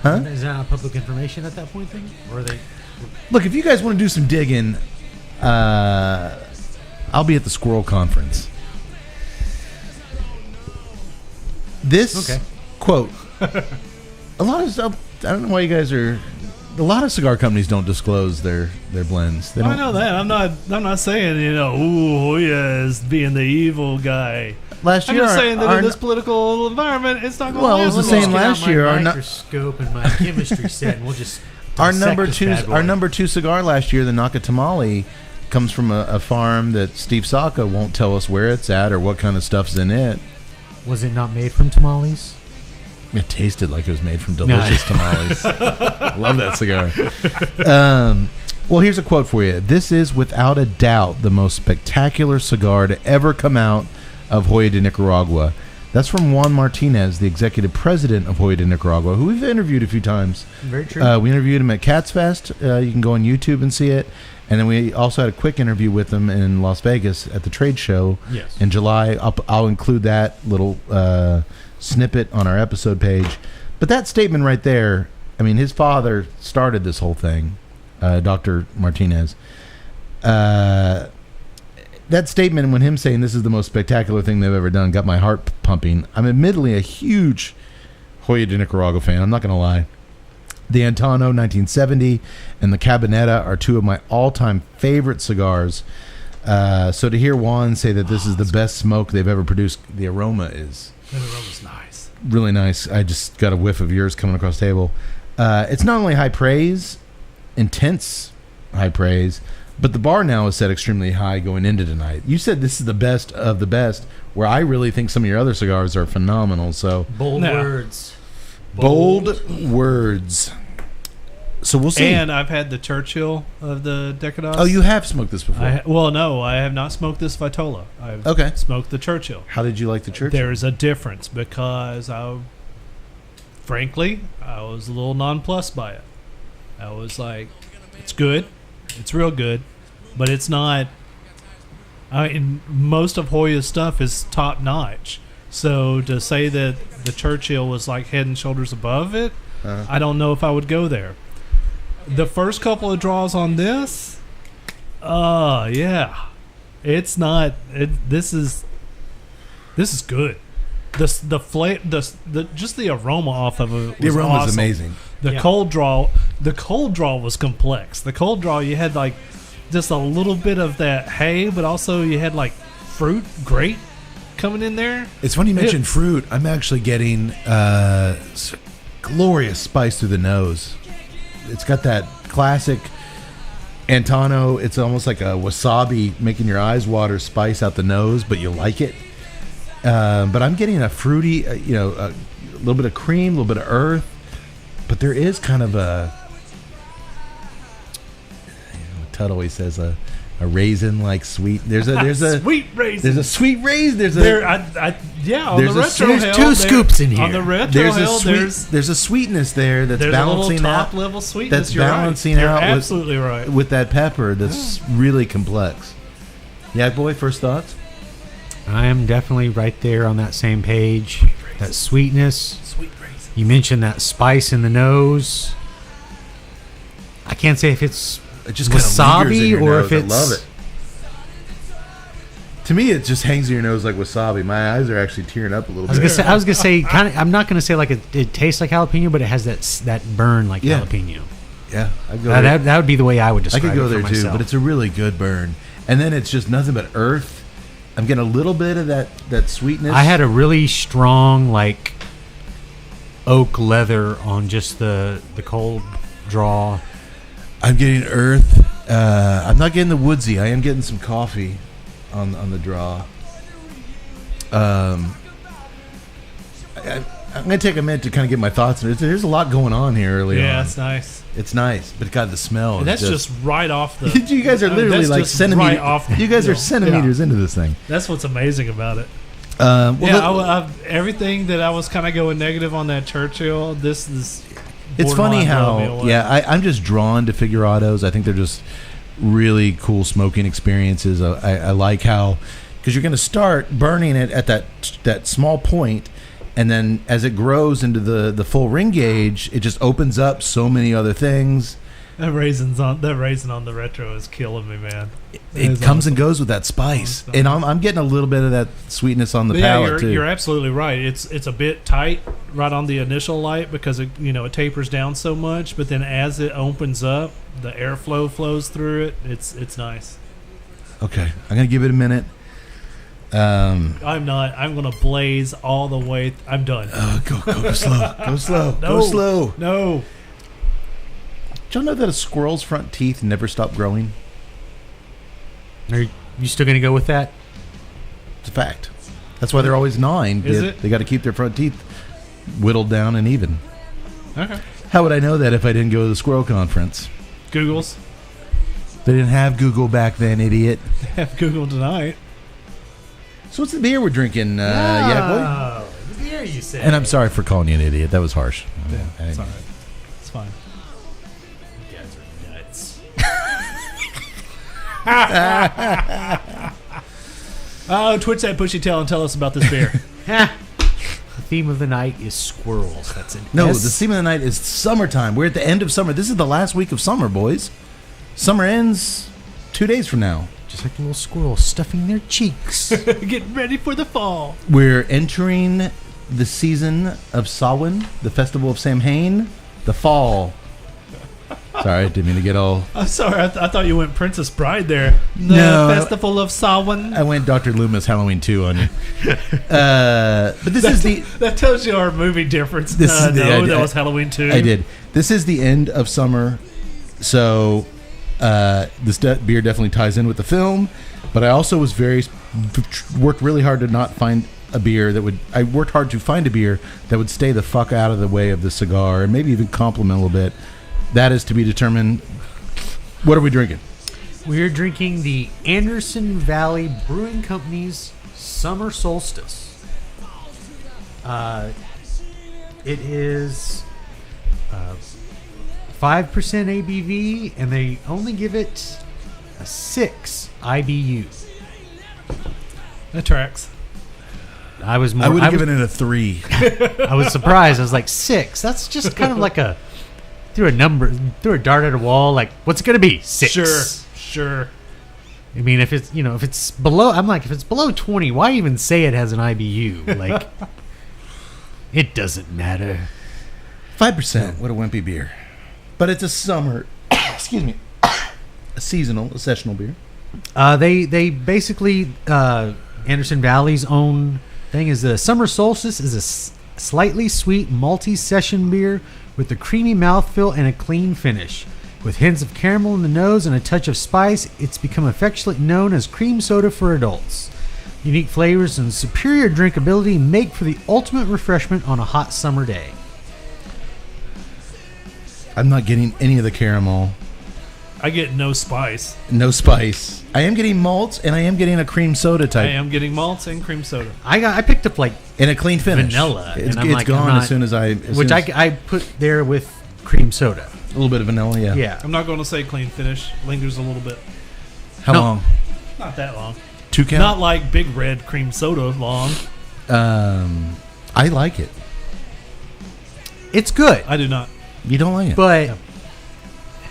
[SPEAKER 3] Huh?
[SPEAKER 5] Is that not public information at that point then? Or are they?
[SPEAKER 3] Look, if you guys want to do some digging, I'll be at the Squirrel Conference. This
[SPEAKER 5] Okay.
[SPEAKER 3] quote, a lot of stuff, I don't know why you guys are, a lot of cigar companies don't disclose their blends. They don't,
[SPEAKER 4] I know that. I'm not saying, ooh, yeah, is being the evil guy.
[SPEAKER 3] Last
[SPEAKER 4] I'm
[SPEAKER 3] year,
[SPEAKER 4] just saying that
[SPEAKER 3] our,
[SPEAKER 4] in this political environment, it's not going
[SPEAKER 3] Well,
[SPEAKER 4] to
[SPEAKER 3] it was
[SPEAKER 4] last
[SPEAKER 3] the same
[SPEAKER 4] long.
[SPEAKER 3] last year, our
[SPEAKER 5] Our
[SPEAKER 3] nu-
[SPEAKER 5] microscope and my chemistry set, and we'll just
[SPEAKER 3] our
[SPEAKER 5] dissect
[SPEAKER 3] number
[SPEAKER 5] this
[SPEAKER 3] two,
[SPEAKER 5] bad boy.
[SPEAKER 3] our number 2 cigar last year, the Naka Tamale, comes from a farm that Steve Saka won't tell us where it's at or what kind of stuff's in it.
[SPEAKER 5] Was it not made from tamales?
[SPEAKER 3] It tasted like it was made from delicious tamales. Love that cigar. Well, here's a quote for you. This is without a doubt the most spectacular cigar to ever come out of Joya de Nicaragua. That's from Juan Martinez, the executive president of Joya de Nicaragua, who we've interviewed a few times.
[SPEAKER 5] Very true.
[SPEAKER 3] We interviewed him at Cats Fest. You can go on YouTube and see it. And then we also had a quick interview with him in Las Vegas at the trade show
[SPEAKER 5] Yes.
[SPEAKER 3] in July. I'll include that little snippet on our episode page. But that statement right there, I mean, his father started this whole thing, Dr. Martinez. That statement, when him saying this is the most spectacular thing they've ever done, got my heart pumping. I'm admittedly a huge Joya de Nicaragua fan. I'm not going to lie. The Antano 1970 and the Cabinetta are two of my all-time favorite cigars. So to hear Juan say that this is the best smoke they've ever produced, the aroma is
[SPEAKER 4] That aroma's nice.
[SPEAKER 3] really nice. I just got a whiff of yours coming across the table. It's not only high praise, intense high praise, but the bar now is set extremely high going into tonight. You said this is the best of the best, where I really think some of your other cigars are phenomenal. So
[SPEAKER 5] Bold
[SPEAKER 4] No.
[SPEAKER 5] words.
[SPEAKER 3] bold words. So we'll see.
[SPEAKER 4] And I've had the Churchill of the Décadas.
[SPEAKER 3] Oh, you have smoked this before.
[SPEAKER 4] Well, no, I have not smoked this Vitola. I've
[SPEAKER 3] Okay.
[SPEAKER 4] smoked the Churchill.
[SPEAKER 3] How did you like the church?
[SPEAKER 4] There's a difference because frankly, I was a little nonplussed by it. I was like, it's good. It's real good, but it's not. Most of Hoya's stuff is top notch. So to say that the Churchill was like head and shoulders above it, I don't know if I would go there. The first couple of draws on this, yeah, it's not. This is good. Just the aroma off of it.
[SPEAKER 3] The
[SPEAKER 4] Was
[SPEAKER 3] aroma is
[SPEAKER 4] awesome.
[SPEAKER 3] amazing.
[SPEAKER 4] The cold draw was complex. The cold draw, you had like just a little bit of that hay, but also you had like fruit, grape coming in there.
[SPEAKER 3] It's funny you mentioned fruit. I'm actually getting glorious spice through the nose. It's got that classic Antano. It's almost like a wasabi, making your eyes water spice out the nose, but you like it. But I'm getting a fruity, a little bit of cream, a little bit of earth. But there is kind of Tut always says a raisin like sweet. There's a
[SPEAKER 4] Sweet raisin.
[SPEAKER 3] There's a sweet raisin. There's a
[SPEAKER 4] There, on
[SPEAKER 3] There's
[SPEAKER 4] the
[SPEAKER 3] a-
[SPEAKER 4] retro
[SPEAKER 3] there's
[SPEAKER 4] hill,
[SPEAKER 5] two scoops in here.
[SPEAKER 4] On the retro
[SPEAKER 3] there's a
[SPEAKER 4] hill,
[SPEAKER 3] sweet there's a sweetness there that's
[SPEAKER 4] there's a little
[SPEAKER 3] balancing
[SPEAKER 4] top
[SPEAKER 3] out
[SPEAKER 4] level sweetness.
[SPEAKER 3] that's
[SPEAKER 4] You're
[SPEAKER 3] balancing
[SPEAKER 4] right. You're
[SPEAKER 3] out
[SPEAKER 4] absolutely right.
[SPEAKER 3] with that pepper that's really complex. Yeah, boy, first thoughts?
[SPEAKER 5] I am definitely right there on that same page. That sweetness.
[SPEAKER 4] Sweet raisin.
[SPEAKER 5] You mentioned that spice in the nose. I can't say if it's
[SPEAKER 3] It just kind of lingers in
[SPEAKER 5] wasabi
[SPEAKER 3] your
[SPEAKER 5] or
[SPEAKER 3] nose.
[SPEAKER 5] if it's.
[SPEAKER 3] I love it. To me, it just hangs in your nose like wasabi. My eyes are actually tearing up a little bit.
[SPEAKER 5] I was gonna say kind of. I'm not gonna say like it tastes like jalapeno, but it has that burn like
[SPEAKER 3] Yeah.
[SPEAKER 5] jalapeno.
[SPEAKER 3] Yeah, I go. there.
[SPEAKER 5] That would be the way I would
[SPEAKER 3] I
[SPEAKER 5] describe it.
[SPEAKER 3] could go
[SPEAKER 5] for
[SPEAKER 3] there too,
[SPEAKER 5] myself.
[SPEAKER 3] but it's a really good burn. And then it's just nothing but earth. I'm getting a little bit of that sweetness.
[SPEAKER 5] I had a really strong like oak leather on just the cold draw.
[SPEAKER 3] I'm getting earth. I'm not getting the woodsy. I am getting some coffee on the draw. I'm going to take a minute to kind of get my thoughts. There's a lot going on here early
[SPEAKER 4] Yeah,
[SPEAKER 3] on.
[SPEAKER 4] it's nice.
[SPEAKER 3] It's nice, but God, the smell.
[SPEAKER 4] And
[SPEAKER 3] is
[SPEAKER 4] that's just right off the.
[SPEAKER 3] you guys are literally
[SPEAKER 4] that's
[SPEAKER 3] like
[SPEAKER 4] just
[SPEAKER 3] centimeters.
[SPEAKER 4] right off the
[SPEAKER 3] You guys are
[SPEAKER 4] hill.
[SPEAKER 3] centimeters into this thing.
[SPEAKER 4] That's what's amazing about it. Everything that I was kind of going negative on that Churchill. This is.
[SPEAKER 3] It's funny
[SPEAKER 4] borderline blowing me
[SPEAKER 3] how,
[SPEAKER 4] away.
[SPEAKER 3] yeah, I'm just drawn to figurados. I think they're just really cool smoking experiences. I like how, because you're going to start burning it at that small point, and then as it grows into the full ring gauge, it just opens up so many other things.
[SPEAKER 4] That raisin on the retro is killing me, man.
[SPEAKER 3] It comes and goes with that spice, and I'm getting a little bit of that sweetness on the
[SPEAKER 4] But
[SPEAKER 3] palate too.
[SPEAKER 4] You're absolutely right. It's a bit tight right on the initial light because it tapers down so much, but then as it opens up, the airflow flows through it. It's nice.
[SPEAKER 3] Okay, I'm gonna give it a minute.
[SPEAKER 4] I'm not. I'm gonna blaze all the way. I'm done.
[SPEAKER 3] Go slow, go slow,
[SPEAKER 4] No.
[SPEAKER 3] go slow.
[SPEAKER 4] No.
[SPEAKER 3] Did y'all know that a squirrel's front teeth never stop growing?
[SPEAKER 5] Are you still gonna go with that?
[SPEAKER 3] It's a fact. That's why they're always gnawing.
[SPEAKER 4] Is it?
[SPEAKER 3] They got to keep their front teeth whittled down and even.
[SPEAKER 4] Okay.
[SPEAKER 3] How would I know that if I didn't go to the squirrel conference?
[SPEAKER 4] Google's.
[SPEAKER 3] They didn't have Google back then, idiot.
[SPEAKER 4] Have Google tonight.
[SPEAKER 3] So what's the beer we're drinking? Yeah, boy.
[SPEAKER 5] The beer you said.
[SPEAKER 3] And I'm sorry for calling you an idiot. That was harsh.
[SPEAKER 4] It's all right. It's fine.
[SPEAKER 5] You guys are nuts.
[SPEAKER 4] Oh, twitch that bushy tail and tell us about this beer.
[SPEAKER 5] The theme of the night is squirrels. That's it.
[SPEAKER 3] No, the theme of the night is summertime. We're at the end of summer. This is the last week of summer, boys. Summer ends 2 days from now.
[SPEAKER 5] Just like a little squirrel stuffing their cheeks.
[SPEAKER 4] Get ready for the fall.
[SPEAKER 3] We're entering the season of Samhain, the festival of Samhain, the fall. Sorry, didn't mean to get all.
[SPEAKER 4] I'm sorry. I thought you went Princess Bride there. The
[SPEAKER 3] No.
[SPEAKER 4] Festival of Samhain.
[SPEAKER 3] I went Dr. Loomis Halloween 2 on you. But this is the.
[SPEAKER 4] That tells you our movie difference.
[SPEAKER 3] This is the-
[SPEAKER 4] no,
[SPEAKER 3] I-
[SPEAKER 4] that was Halloween 2.
[SPEAKER 3] I did. This is the end of summer, so this beer definitely ties in with the film. But I also was worked really hard to not find a beer that would. I worked hard to find a beer that would stay the fuck out of the way of the cigar and maybe even complement a little bit. That is to be determined. What are we drinking?
[SPEAKER 5] We're drinking the Anderson Valley Brewing Company's Summer Solstice. It is 5% ABV, and they only give it a 6 IBU.
[SPEAKER 4] That tracks.
[SPEAKER 5] I was more.
[SPEAKER 3] I would have
[SPEAKER 5] was-
[SPEAKER 3] given it a 3.
[SPEAKER 5] I was surprised. I was like 6. That's just kind of like a threw a dart at a wall. Like, what's it gonna be? 6.
[SPEAKER 4] Sure.
[SPEAKER 5] I mean, if it's below, I'm like, if it's below 20, why even say it has an IBU? Like, it doesn't matter.
[SPEAKER 3] 5%. What a wimpy beer. But it's a summer. Excuse me. A sessional beer.
[SPEAKER 5] They basically Anderson Valley's own thing is the Summer Solstice is a slightly sweet malty session beer with a creamy mouthfeel and a clean finish. With hints of caramel in the nose and a touch of spice, it's become affectionately known as cream soda for adults. Unique flavors and superior drinkability make for the ultimate refreshment on a hot summer day.
[SPEAKER 3] I'm not getting any of the caramel.
[SPEAKER 4] I get no spice.
[SPEAKER 3] No spice. I am getting malts and I am getting a cream soda
[SPEAKER 4] I
[SPEAKER 3] type
[SPEAKER 4] am getting malts and cream soda.
[SPEAKER 5] I picked up like
[SPEAKER 3] and a clean finish.
[SPEAKER 5] vanilla,
[SPEAKER 3] It's,
[SPEAKER 5] and I'm
[SPEAKER 3] it's
[SPEAKER 5] like,
[SPEAKER 3] gone
[SPEAKER 5] I'm not-
[SPEAKER 3] as soon as I.
[SPEAKER 5] I put there with cream soda.
[SPEAKER 3] a little bit of vanilla. Yeah.
[SPEAKER 5] Yeah.
[SPEAKER 4] I'm not going to say clean finish. Lingers a little bit.
[SPEAKER 3] How
[SPEAKER 5] No.
[SPEAKER 3] long?
[SPEAKER 4] Not that long.
[SPEAKER 3] 2 count.
[SPEAKER 4] Not like big red cream soda long.
[SPEAKER 3] I like it.
[SPEAKER 5] It's good,
[SPEAKER 4] I do not.
[SPEAKER 3] You don't like it?
[SPEAKER 5] but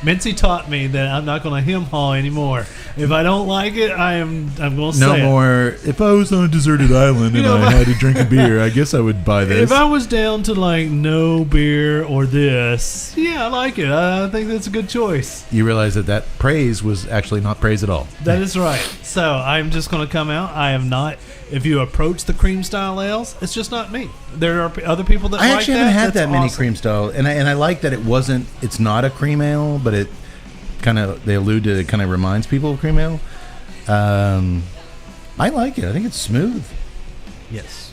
[SPEAKER 4] Mincy taught me that I'm not going to hem haw anymore. If I don't like it, I'm going to say
[SPEAKER 3] no
[SPEAKER 4] it.
[SPEAKER 3] more. If I was on a deserted island and
[SPEAKER 4] know,
[SPEAKER 3] I had to drink a beer, I guess I would buy this.
[SPEAKER 4] If I was down to like no beer or this, yeah, I like it. I think that's a good choice.
[SPEAKER 3] You realize that praise was actually not praise at all.
[SPEAKER 4] That is right. So I'm just going to come out. I am not. If you approach the cream style ales, it's just not me. There are other people that
[SPEAKER 3] I
[SPEAKER 4] like
[SPEAKER 3] actually
[SPEAKER 4] that.
[SPEAKER 3] haven't had
[SPEAKER 4] That's
[SPEAKER 3] that many
[SPEAKER 4] awesome.
[SPEAKER 3] cream style, and I like that it wasn't. It's not a cream ale, but it kind of they allude to it kind of reminds people of cream ale. I like it. I think it's smooth.
[SPEAKER 5] yes.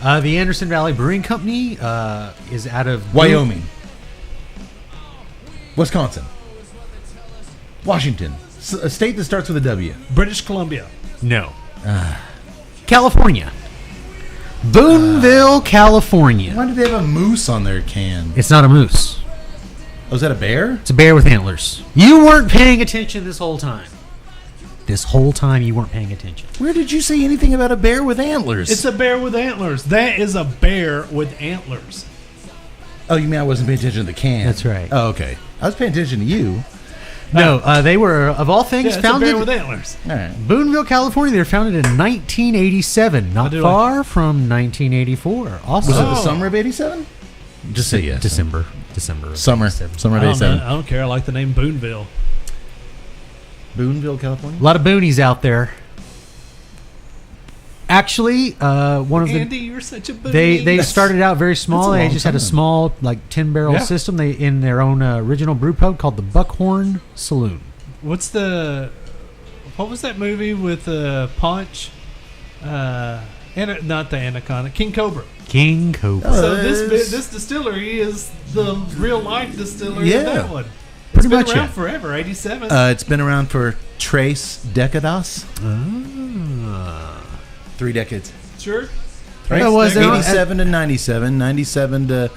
[SPEAKER 5] The Anderson Valley Brewing Company is out of
[SPEAKER 3] Wyoming, Wisconsin, Washington, a state that starts with a W.
[SPEAKER 4] British Columbia.
[SPEAKER 5] No. California. Boonville, California.
[SPEAKER 3] Why did they have a moose on their can?
[SPEAKER 5] It's not a moose.
[SPEAKER 3] Oh, is that a bear?
[SPEAKER 5] It's a bear with antlers. You weren't paying attention this whole time. This whole time you weren't paying attention.
[SPEAKER 3] Where did you say anything about a bear with antlers?
[SPEAKER 4] It's a bear with antlers. That is a bear with antlers.
[SPEAKER 3] Oh, you mean I wasn't paying attention to the can?
[SPEAKER 5] That's right.
[SPEAKER 3] Oh, okay. I was paying attention to you.
[SPEAKER 5] No, they were, of all things,
[SPEAKER 4] Yeah, it's a
[SPEAKER 5] founded
[SPEAKER 4] bear with antlers.
[SPEAKER 3] All right.
[SPEAKER 5] Boonville, California. They were founded in 1987, not
[SPEAKER 4] do
[SPEAKER 5] far from 1984. Also,
[SPEAKER 3] Was it the summer of '87? Just say yes.
[SPEAKER 5] December.
[SPEAKER 3] Summer of
[SPEAKER 4] I don't,
[SPEAKER 3] '87.
[SPEAKER 4] I don't care. I like the name Boonville.
[SPEAKER 3] Boonville, California.
[SPEAKER 5] A lot of boonies out there. Actually, one of the
[SPEAKER 4] Andy, you're such a boonie.
[SPEAKER 5] they started out very small.
[SPEAKER 3] That's a
[SPEAKER 5] They
[SPEAKER 3] long
[SPEAKER 5] just had a
[SPEAKER 3] time.
[SPEAKER 5] small like 10-barrel
[SPEAKER 4] Yeah.
[SPEAKER 5] system. They in their own original brew pub called the Buckhorn Saloon.
[SPEAKER 4] What was that movie with Punch? Not the Anaconda, King Cobra.
[SPEAKER 5] King Cobra.
[SPEAKER 3] Oh,
[SPEAKER 4] So
[SPEAKER 3] it's-
[SPEAKER 4] this distillery is the real life distillery
[SPEAKER 3] Yeah.
[SPEAKER 4] of that one.
[SPEAKER 5] Pretty
[SPEAKER 4] It's been
[SPEAKER 5] much,
[SPEAKER 4] around
[SPEAKER 5] yeah.
[SPEAKER 4] forever, 87.
[SPEAKER 3] It's been around for Trace Décadas. 3 decades.
[SPEAKER 4] Sure.
[SPEAKER 3] Right?
[SPEAKER 5] Yeah, it was,
[SPEAKER 3] 87 to 97, 97 to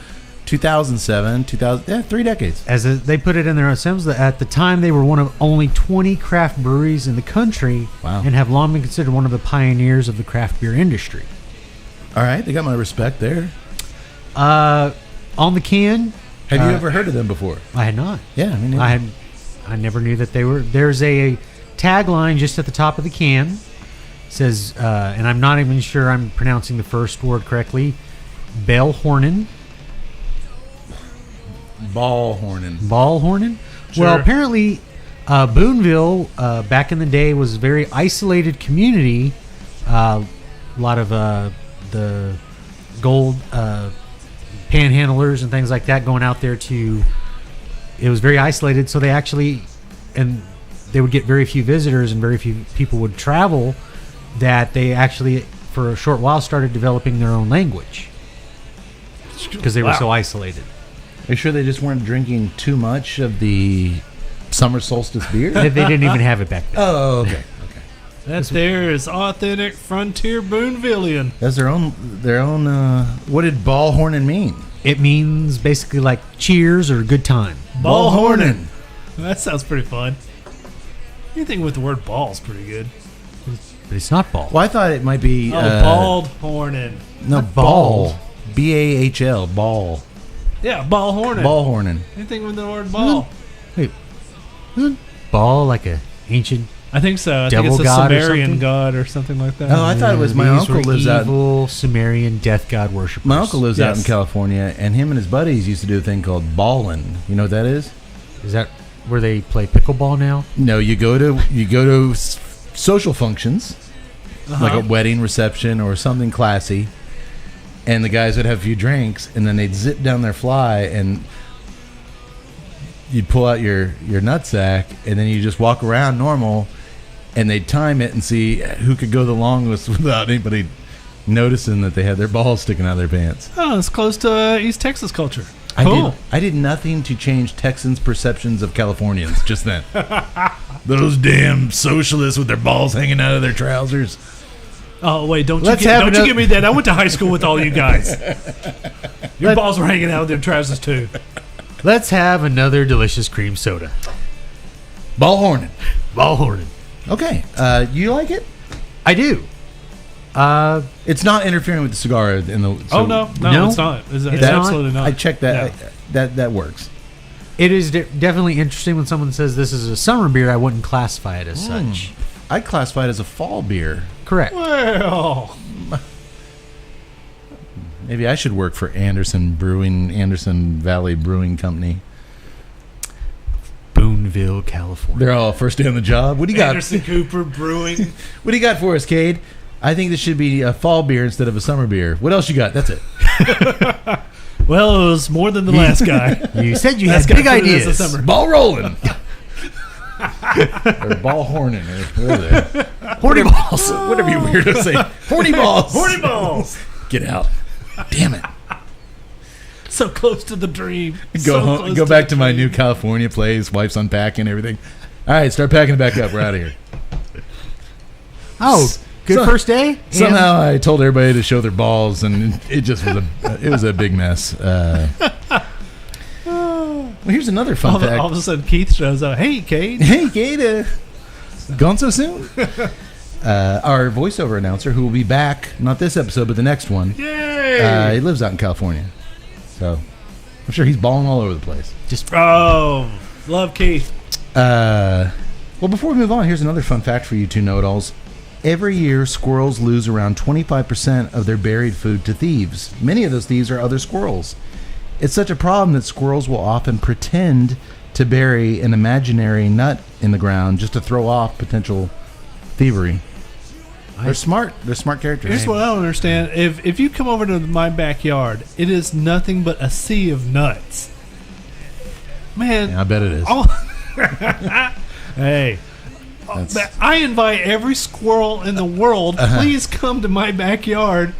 [SPEAKER 3] 2007, 2000. Yeah, 3 decades.
[SPEAKER 5] They put it in their own sentence, at the time they were one of only 20 craft breweries in the country,
[SPEAKER 3] Wow.
[SPEAKER 5] and have long been considered one of the pioneers of the craft beer industry.
[SPEAKER 3] All right, they got my respect there.
[SPEAKER 5] On the can,
[SPEAKER 3] Have you ever heard of them before?
[SPEAKER 5] I had not.
[SPEAKER 3] Yeah, I mean,
[SPEAKER 5] I never knew that they were. There's a tagline just at the top of the can. It says, and I'm not even sure I'm pronouncing the first word correctly. Bellhornen.
[SPEAKER 3] Ballhornin.
[SPEAKER 5] Ballhornen. Well,
[SPEAKER 4] Sure.
[SPEAKER 5] apparently, Boonville back in the day was a very isolated community. A lot of the gold panhandlers and things like that going out there to. It was very isolated, so they would get very few visitors and very few people would travel. That they actually, for a short while, started developing their own language because they were so isolated.
[SPEAKER 3] Are you sure they just weren't drinking too much of the summer solstice beer?
[SPEAKER 5] They didn't even have it back then.
[SPEAKER 3] Oh, okay.
[SPEAKER 4] That there is authentic frontier Boonvillian.
[SPEAKER 3] That's their own. What did ball horning mean?
[SPEAKER 5] It means basically like cheers or good time.
[SPEAKER 4] Ball horning. That sounds pretty fun. Anything with the word ball is pretty good.
[SPEAKER 5] But it's not ball.
[SPEAKER 3] Well, I thought it might be
[SPEAKER 4] Bald horning.
[SPEAKER 3] No, ball. BAHL. Ball.
[SPEAKER 4] Yeah, ball horning.
[SPEAKER 3] Ball horning.
[SPEAKER 4] Anything with the word ball.
[SPEAKER 5] Wait, isn't ball like a ancient?
[SPEAKER 4] I think so. I
[SPEAKER 5] Devil
[SPEAKER 4] think it's a
[SPEAKER 5] god or
[SPEAKER 4] Sumerian
[SPEAKER 5] something?
[SPEAKER 4] god or something like that.
[SPEAKER 3] Oh, I thought it was my
[SPEAKER 5] These
[SPEAKER 3] uncle
[SPEAKER 5] were
[SPEAKER 3] lives out.
[SPEAKER 5] evil Sumerian death god worshippers.
[SPEAKER 3] My uncle lives out in
[SPEAKER 4] Yes.
[SPEAKER 3] California, and him and his buddies used to do a thing called ballin'. You know what that is?
[SPEAKER 5] Is that where they play pickleball now?
[SPEAKER 3] No, you go to social functions, like a wedding reception or something classy, and the guys would have a few drinks, and then they'd zip down their fly, and you'd pull out your nutsack, and then you just walk around normal, and they'd time it and see who could go the longest without anybody noticing that they had their balls sticking out of their pants.
[SPEAKER 4] Oh, it's close to East Texas culture.
[SPEAKER 3] I
[SPEAKER 4] Cool.
[SPEAKER 3] did nothing to change Texans' perceptions of Californians just then. Those damn socialists with their balls hanging out of their trousers.
[SPEAKER 4] Oh wait, don't
[SPEAKER 5] Let's
[SPEAKER 4] you
[SPEAKER 5] have
[SPEAKER 4] don't you
[SPEAKER 5] another-
[SPEAKER 4] give me that? I went to high school with all you guys. Your balls were hanging out of their trousers too.
[SPEAKER 5] Let's have another delicious cream soda.
[SPEAKER 3] Ball horning.
[SPEAKER 5] Ball horning.
[SPEAKER 3] Okay. You like it?
[SPEAKER 5] I do.
[SPEAKER 3] It's not interfering with the cigar in the.
[SPEAKER 4] Oh no,
[SPEAKER 5] No?
[SPEAKER 4] it's not. It's
[SPEAKER 5] It's
[SPEAKER 4] absolutely not.
[SPEAKER 3] I checked that.
[SPEAKER 4] Yeah.
[SPEAKER 3] That works.
[SPEAKER 5] It is definitely interesting when someone says this is a summer beer. I wouldn't classify it as such.
[SPEAKER 3] I classify it as a fall beer.
[SPEAKER 5] Correct.
[SPEAKER 4] Well,
[SPEAKER 3] Maybe I should work for Anderson Valley Brewing Company.
[SPEAKER 5] Boonville, California.
[SPEAKER 3] They're all first day on the job. What do you got?
[SPEAKER 4] Anderson Cooper Brewing.
[SPEAKER 3] What do you got for us, Cade? I think this should be a fall beer instead of a summer beer. What else you got? That's it.
[SPEAKER 4] Well, it was more than the last guy.
[SPEAKER 5] You said you
[SPEAKER 4] Last
[SPEAKER 5] had
[SPEAKER 4] guy
[SPEAKER 5] big
[SPEAKER 4] put it as a
[SPEAKER 5] ideas.
[SPEAKER 4] summer.
[SPEAKER 3] Ball rolling. Or ball horning. Or whatever.
[SPEAKER 5] Horny balls.
[SPEAKER 3] Whatever you weirdos say. Horny balls.
[SPEAKER 4] Horny balls.
[SPEAKER 3] Get out. Damn it.
[SPEAKER 4] So close to the dream.
[SPEAKER 3] Go
[SPEAKER 4] So
[SPEAKER 3] home,
[SPEAKER 4] close
[SPEAKER 3] go
[SPEAKER 4] to
[SPEAKER 3] back
[SPEAKER 4] the
[SPEAKER 3] to my
[SPEAKER 4] dream.
[SPEAKER 3] new California place. Wife's unpacking everything. All right, start packing it back up. We're out of here.
[SPEAKER 5] Oh, good
[SPEAKER 3] So-
[SPEAKER 5] first day.
[SPEAKER 3] Somehow I told everybody to show their balls, and it just was a big mess. Well, here's another fun
[SPEAKER 4] All
[SPEAKER 3] fact.
[SPEAKER 4] of a sudden, Keith shows up. Hey, Cade.
[SPEAKER 3] Hey, Gata. Gone so soon? Our voiceover announcer, who will be back, not this episode, but the next one,
[SPEAKER 4] Yay!
[SPEAKER 3] he lives out in California. So I'm sure he's balling all over the place.
[SPEAKER 4] Oh, love Keith.
[SPEAKER 3] Well, before we move on, here's another fun fact for you two know-it-alls. Every year, squirrels lose around 25% of their buried food to thieves. Many of those thieves are other squirrels. It's such a problem that squirrels will often pretend to bury an imaginary nut in the ground just to throw off potential thievery. They're smart. They're smart characters.
[SPEAKER 4] Here's what I don't understand. If you come over to my backyard, it is nothing but a sea of nuts. Man,
[SPEAKER 3] Yeah, I bet it is.
[SPEAKER 4] hey.
[SPEAKER 3] That's-
[SPEAKER 4] I invite every squirrel in the world. Please come to my backyard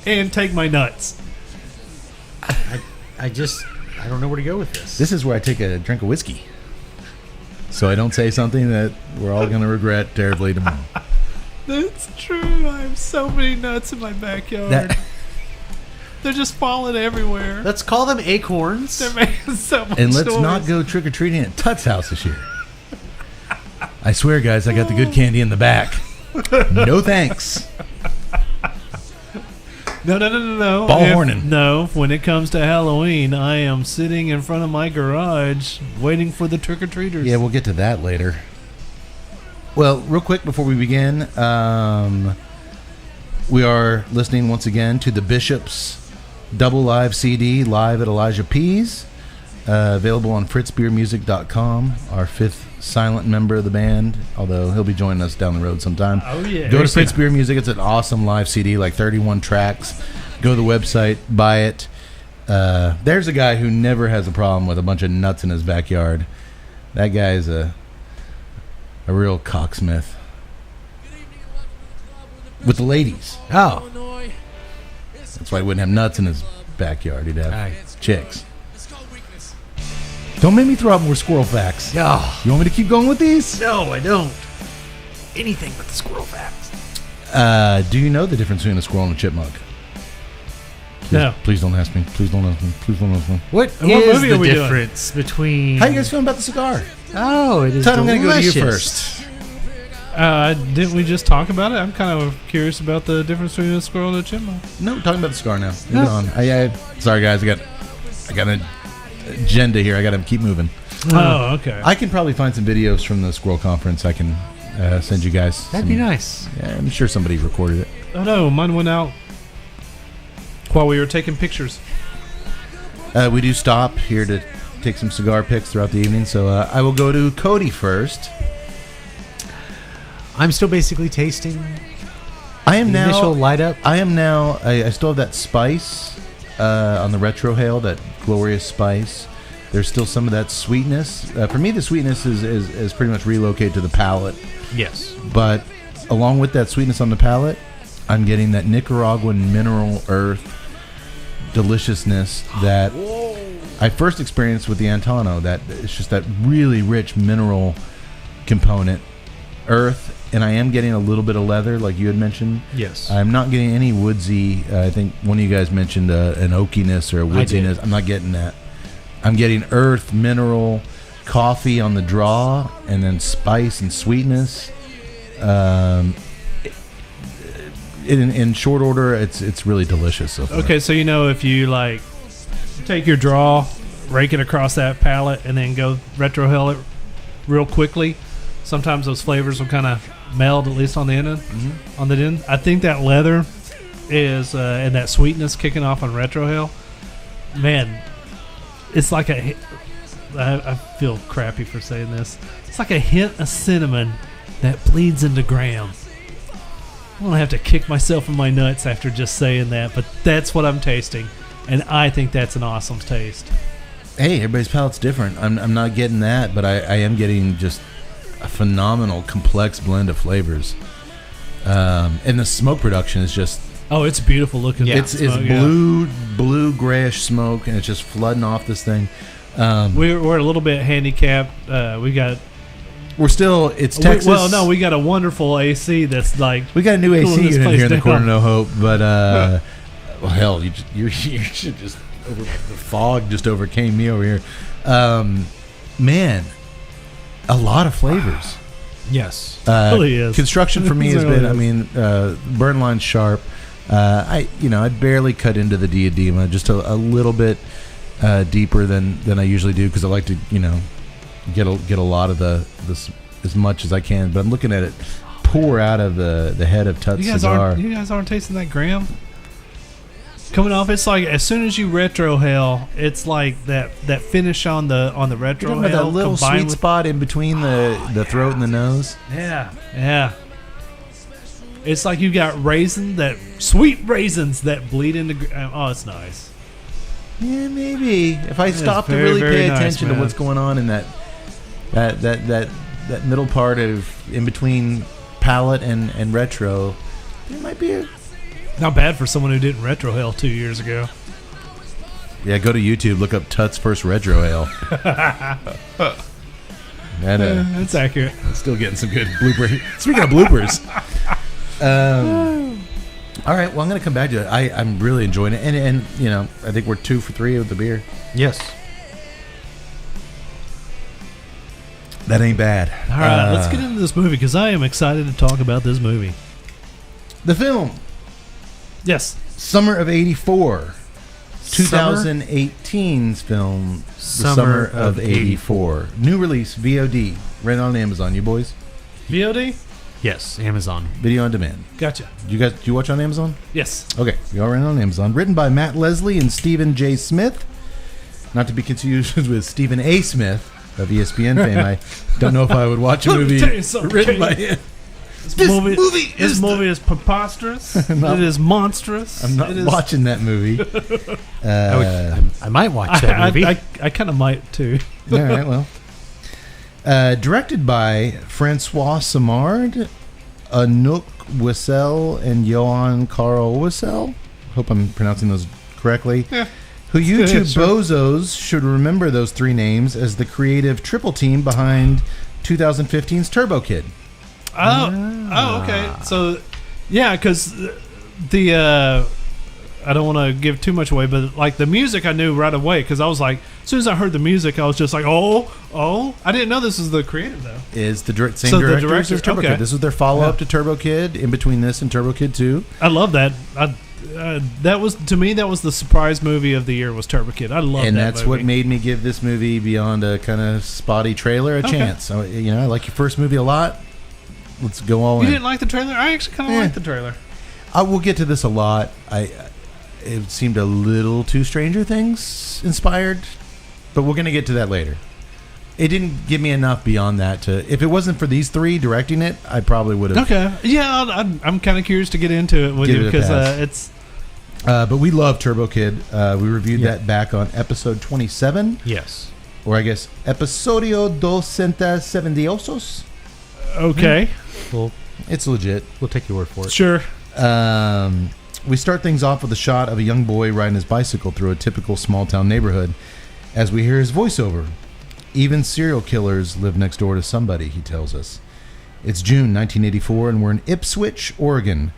[SPEAKER 4] and take my nuts.
[SPEAKER 5] I don't know where to go with this.
[SPEAKER 3] This is where I take a drink of whiskey, so I don't say something that we're all going to regret terribly tomorrow.
[SPEAKER 4] That's true. I have so many nuts in my backyard. They're just falling everywhere.
[SPEAKER 5] Let's call them acorns.
[SPEAKER 4] They're making so much
[SPEAKER 3] And let's
[SPEAKER 4] noise.
[SPEAKER 3] not go trick-or-treating at Tut's house this year. I swear, guys, I got the good candy in the back. No thanks.
[SPEAKER 4] No.
[SPEAKER 3] Ball horning.
[SPEAKER 4] No, when it comes to Halloween, I am sitting in front of my garage waiting for the trick-or-treaters.
[SPEAKER 3] Yeah, we'll get to that later. Well, real quick before we begin, we are listening once again to the Bishop's double live CD live at Elijah P's. available on fritzbeermusic.com. Our fifth silent member of the band, although he'll be joining us down the road sometime.
[SPEAKER 4] Oh, yeah.
[SPEAKER 3] Go to Fritz Beer Music. It's an awesome live CD, like 31 tracks. Go to the website, buy it. There's a guy who never has a problem with a bunch of nuts in his backyard. That guy is a real cocksmith. With the ladies.
[SPEAKER 5] Oh.
[SPEAKER 3] That's why he wouldn't have nuts in his backyard. He'd have
[SPEAKER 5] Nice.
[SPEAKER 3] chicks. Don't make me throw out more squirrel facts.
[SPEAKER 5] Oh.
[SPEAKER 3] You want me to keep going with these?
[SPEAKER 5] No, I don't. Anything but the squirrel facts.
[SPEAKER 3] Do you know the difference between a squirrel and a chipmunk?
[SPEAKER 4] No.
[SPEAKER 3] Please don't ask me. Please don't ask me. Please don't ask me.
[SPEAKER 5] What
[SPEAKER 4] What
[SPEAKER 5] is
[SPEAKER 4] movie
[SPEAKER 5] the
[SPEAKER 4] are we doing?
[SPEAKER 5] difference between...
[SPEAKER 3] How you guys feeling about the cigar?
[SPEAKER 5] Oh, it is
[SPEAKER 3] Todd, I'm going to go to you
[SPEAKER 5] delicious.
[SPEAKER 3] first.
[SPEAKER 4] Didn't we just talk about it? I'm kind of curious about the difference between a squirrel and a chipmunk.
[SPEAKER 3] No, talking about the cigar now. Move on. Sorry, guys. I got an agenda here. I got to keep moving.
[SPEAKER 4] Oh, okay.
[SPEAKER 3] I can probably find some videos from the squirrel conference. I can send you guys.
[SPEAKER 5] That'd be nice.
[SPEAKER 3] Yeah, I'm sure somebody recorded it.
[SPEAKER 4] Oh no, mine went out while we were taking pictures.
[SPEAKER 3] We do stop here to take some cigar picks throughout the evening. So I will go to Cody first.
[SPEAKER 5] I'm still basically tasting
[SPEAKER 3] I am
[SPEAKER 5] the
[SPEAKER 3] now.
[SPEAKER 5] initial light up.
[SPEAKER 3] I am now. I still have that spice on the retrohale, that glorious spice. There's still some of that sweetness. For me, the sweetness is pretty much relocated to the palate.
[SPEAKER 5] Yes.
[SPEAKER 3] But along with that sweetness on the palate, I'm getting that Nicaraguan mineral earth deliciousness that I first experienced with the Antano. That it's just that really rich mineral component, earth. And I am getting a little bit of leather, like you had mentioned.
[SPEAKER 5] Yes.
[SPEAKER 3] I'm not getting any woodsy. I think one of you guys mentioned an oakiness or a woodsiness. I'm not getting that. I'm getting earth, mineral, coffee on the draw, and then spice and sweetness. In short order, it's really delicious so far.
[SPEAKER 4] Okay, so if you like take your draw, rake it across that palette, and then go retrohale it real quickly, sometimes those flavors will kind of meld, at least on the end. On the end, I think that leather is and that sweetness kicking off on retrohale. Man, it's like I feel crappy for saying this. It's like a hint of cinnamon that bleeds into graham. I'm gonna have to kick myself in my nuts after just saying that, but that's what I'm tasting, and I think that's an awesome taste.
[SPEAKER 3] Hey, everybody's palate's different. I'm not getting that, but I am getting just a phenomenal, complex blend of flavors. And the smoke production is just...
[SPEAKER 4] Oh, it's beautiful looking.
[SPEAKER 3] It's
[SPEAKER 4] smoke,
[SPEAKER 3] blue grayish smoke, and it's just flooding off this thing.
[SPEAKER 4] We're a little bit handicapped.
[SPEAKER 3] We're still... It's Texas.
[SPEAKER 4] We got a wonderful AC that's like...
[SPEAKER 3] We got a new AC
[SPEAKER 4] cooling this
[SPEAKER 3] unit
[SPEAKER 4] place
[SPEAKER 3] here in the corner,
[SPEAKER 4] down.
[SPEAKER 3] no hope. But, well, hell, you should just... the fog just overcame me over here. Man, a lot of flavors.
[SPEAKER 5] Yes.
[SPEAKER 4] really is.
[SPEAKER 3] Construction for me has been, burn line sharp. I barely cut into the diadema, just a little bit deeper than I usually do, because I like to, get a lot of this as much as I can. But I'm looking at it pour out of the head of Tut's cigar.
[SPEAKER 4] You guys aren't tasting that graham coming off. It's like as soon as you retrohale, it's like that finish on the retrohale.
[SPEAKER 3] You're talking about that little sweet spot in between the throat and the nose.
[SPEAKER 4] Yeah. It's like you got sweet raisins that bleed into. Oh, it's nice.
[SPEAKER 3] Yeah, maybe if I stop to
[SPEAKER 4] very,
[SPEAKER 3] really
[SPEAKER 4] very
[SPEAKER 3] pay
[SPEAKER 4] nice,
[SPEAKER 3] attention to
[SPEAKER 4] man.
[SPEAKER 3] what's going on in that middle part of in between palate and retro, there might be
[SPEAKER 4] Not bad for someone who didn't retrohale 2 years ago.
[SPEAKER 3] Yeah, go to YouTube, look up Tut's first retro ale.
[SPEAKER 4] That's accurate.
[SPEAKER 3] Still getting some good bloopers. Speaking of bloopers. All right, well, I'm going to come back to it. I'm really enjoying it. And I think we're 2 for 3 with the beer.
[SPEAKER 5] Yes.
[SPEAKER 3] That ain't bad.
[SPEAKER 4] All right, let's get into this movie because I am excited to talk about this movie.
[SPEAKER 3] The film,
[SPEAKER 4] Yes.
[SPEAKER 3] Summer of 84. 2018's film, The Summer of 84. New release, VOD. Right on Amazon, you boys.
[SPEAKER 4] VOD?
[SPEAKER 5] Yes. Amazon.
[SPEAKER 3] Video on demand.
[SPEAKER 4] Gotcha.
[SPEAKER 3] Do you watch on Amazon?
[SPEAKER 4] Yes.
[SPEAKER 3] Okay, you all right on Amazon. Written by Matt Leslie and Stephen J. Smith. Not to be confused with Stephen A. Smith of ESPN fame. I don't know if I would watch a
[SPEAKER 4] Let me
[SPEAKER 3] movie
[SPEAKER 4] tell you something,
[SPEAKER 3] written
[SPEAKER 4] Kane.
[SPEAKER 3] by him.
[SPEAKER 4] This movie is preposterous.
[SPEAKER 3] No.
[SPEAKER 4] It is monstrous.
[SPEAKER 3] I'm not
[SPEAKER 4] It is-
[SPEAKER 3] watching that movie.
[SPEAKER 5] I might watch that movie.
[SPEAKER 4] I kind of might too.
[SPEAKER 3] All right, well. Directed by Francois Simard, Anouk Wissel, and Johan Carl Wissel. Hope I'm pronouncing those correctly.
[SPEAKER 4] Yeah.
[SPEAKER 3] Who you
[SPEAKER 4] Yeah,
[SPEAKER 3] two
[SPEAKER 4] sure.
[SPEAKER 3] bozos should remember those three names as the creative triple team behind 2015's Turbo Kid.
[SPEAKER 4] Oh, okay. So, yeah, because the I don't want to give too much away, but like the music I knew right away because I was like, as soon as I heard the music, I was just like, oh, I didn't know this was the creative though.
[SPEAKER 3] Is the same
[SPEAKER 4] So the
[SPEAKER 3] directors
[SPEAKER 4] director-
[SPEAKER 3] as Turbo
[SPEAKER 4] okay.
[SPEAKER 3] Kid. This was their follow-up
[SPEAKER 4] Yeah.
[SPEAKER 3] to Turbo Kid, in between this and Turbo Kid 2.
[SPEAKER 4] I love that. That was to me that was the surprise movie of the year was Turbo Kid. I love
[SPEAKER 3] And
[SPEAKER 4] that
[SPEAKER 3] that's
[SPEAKER 4] movie.
[SPEAKER 3] what made me give this movie, beyond a kind of spotty trailer, a
[SPEAKER 4] Okay.
[SPEAKER 3] chance. So, I like your first movie a lot. Let's go all
[SPEAKER 4] You
[SPEAKER 3] in.
[SPEAKER 4] didn't like the trailer? I actually kind of liked the trailer.
[SPEAKER 3] I will get to this a lot. It seemed a little too Stranger Things inspired, but we're going to get to that later. It didn't give me enough beyond that to. If it wasn't for these three directing it, I probably would have.
[SPEAKER 4] Okay, yeah, I'm kind of curious to get into it with
[SPEAKER 3] Give
[SPEAKER 4] you
[SPEAKER 3] it a
[SPEAKER 4] because
[SPEAKER 3] pass.
[SPEAKER 4] it's
[SPEAKER 3] But we love Turbo Kid. We reviewed that back on episode 27,
[SPEAKER 5] yes.
[SPEAKER 3] or I guess episodio 278.
[SPEAKER 4] okay.
[SPEAKER 3] It's legit.
[SPEAKER 5] We'll take your word for it.
[SPEAKER 4] Sure.
[SPEAKER 3] We start things off with a shot of a young boy riding his bicycle through a typical small town neighborhood as we hear his voiceover. Even serial killers live next door to somebody, he tells us. It's June 1984 and we're in Ipswich, Oregon.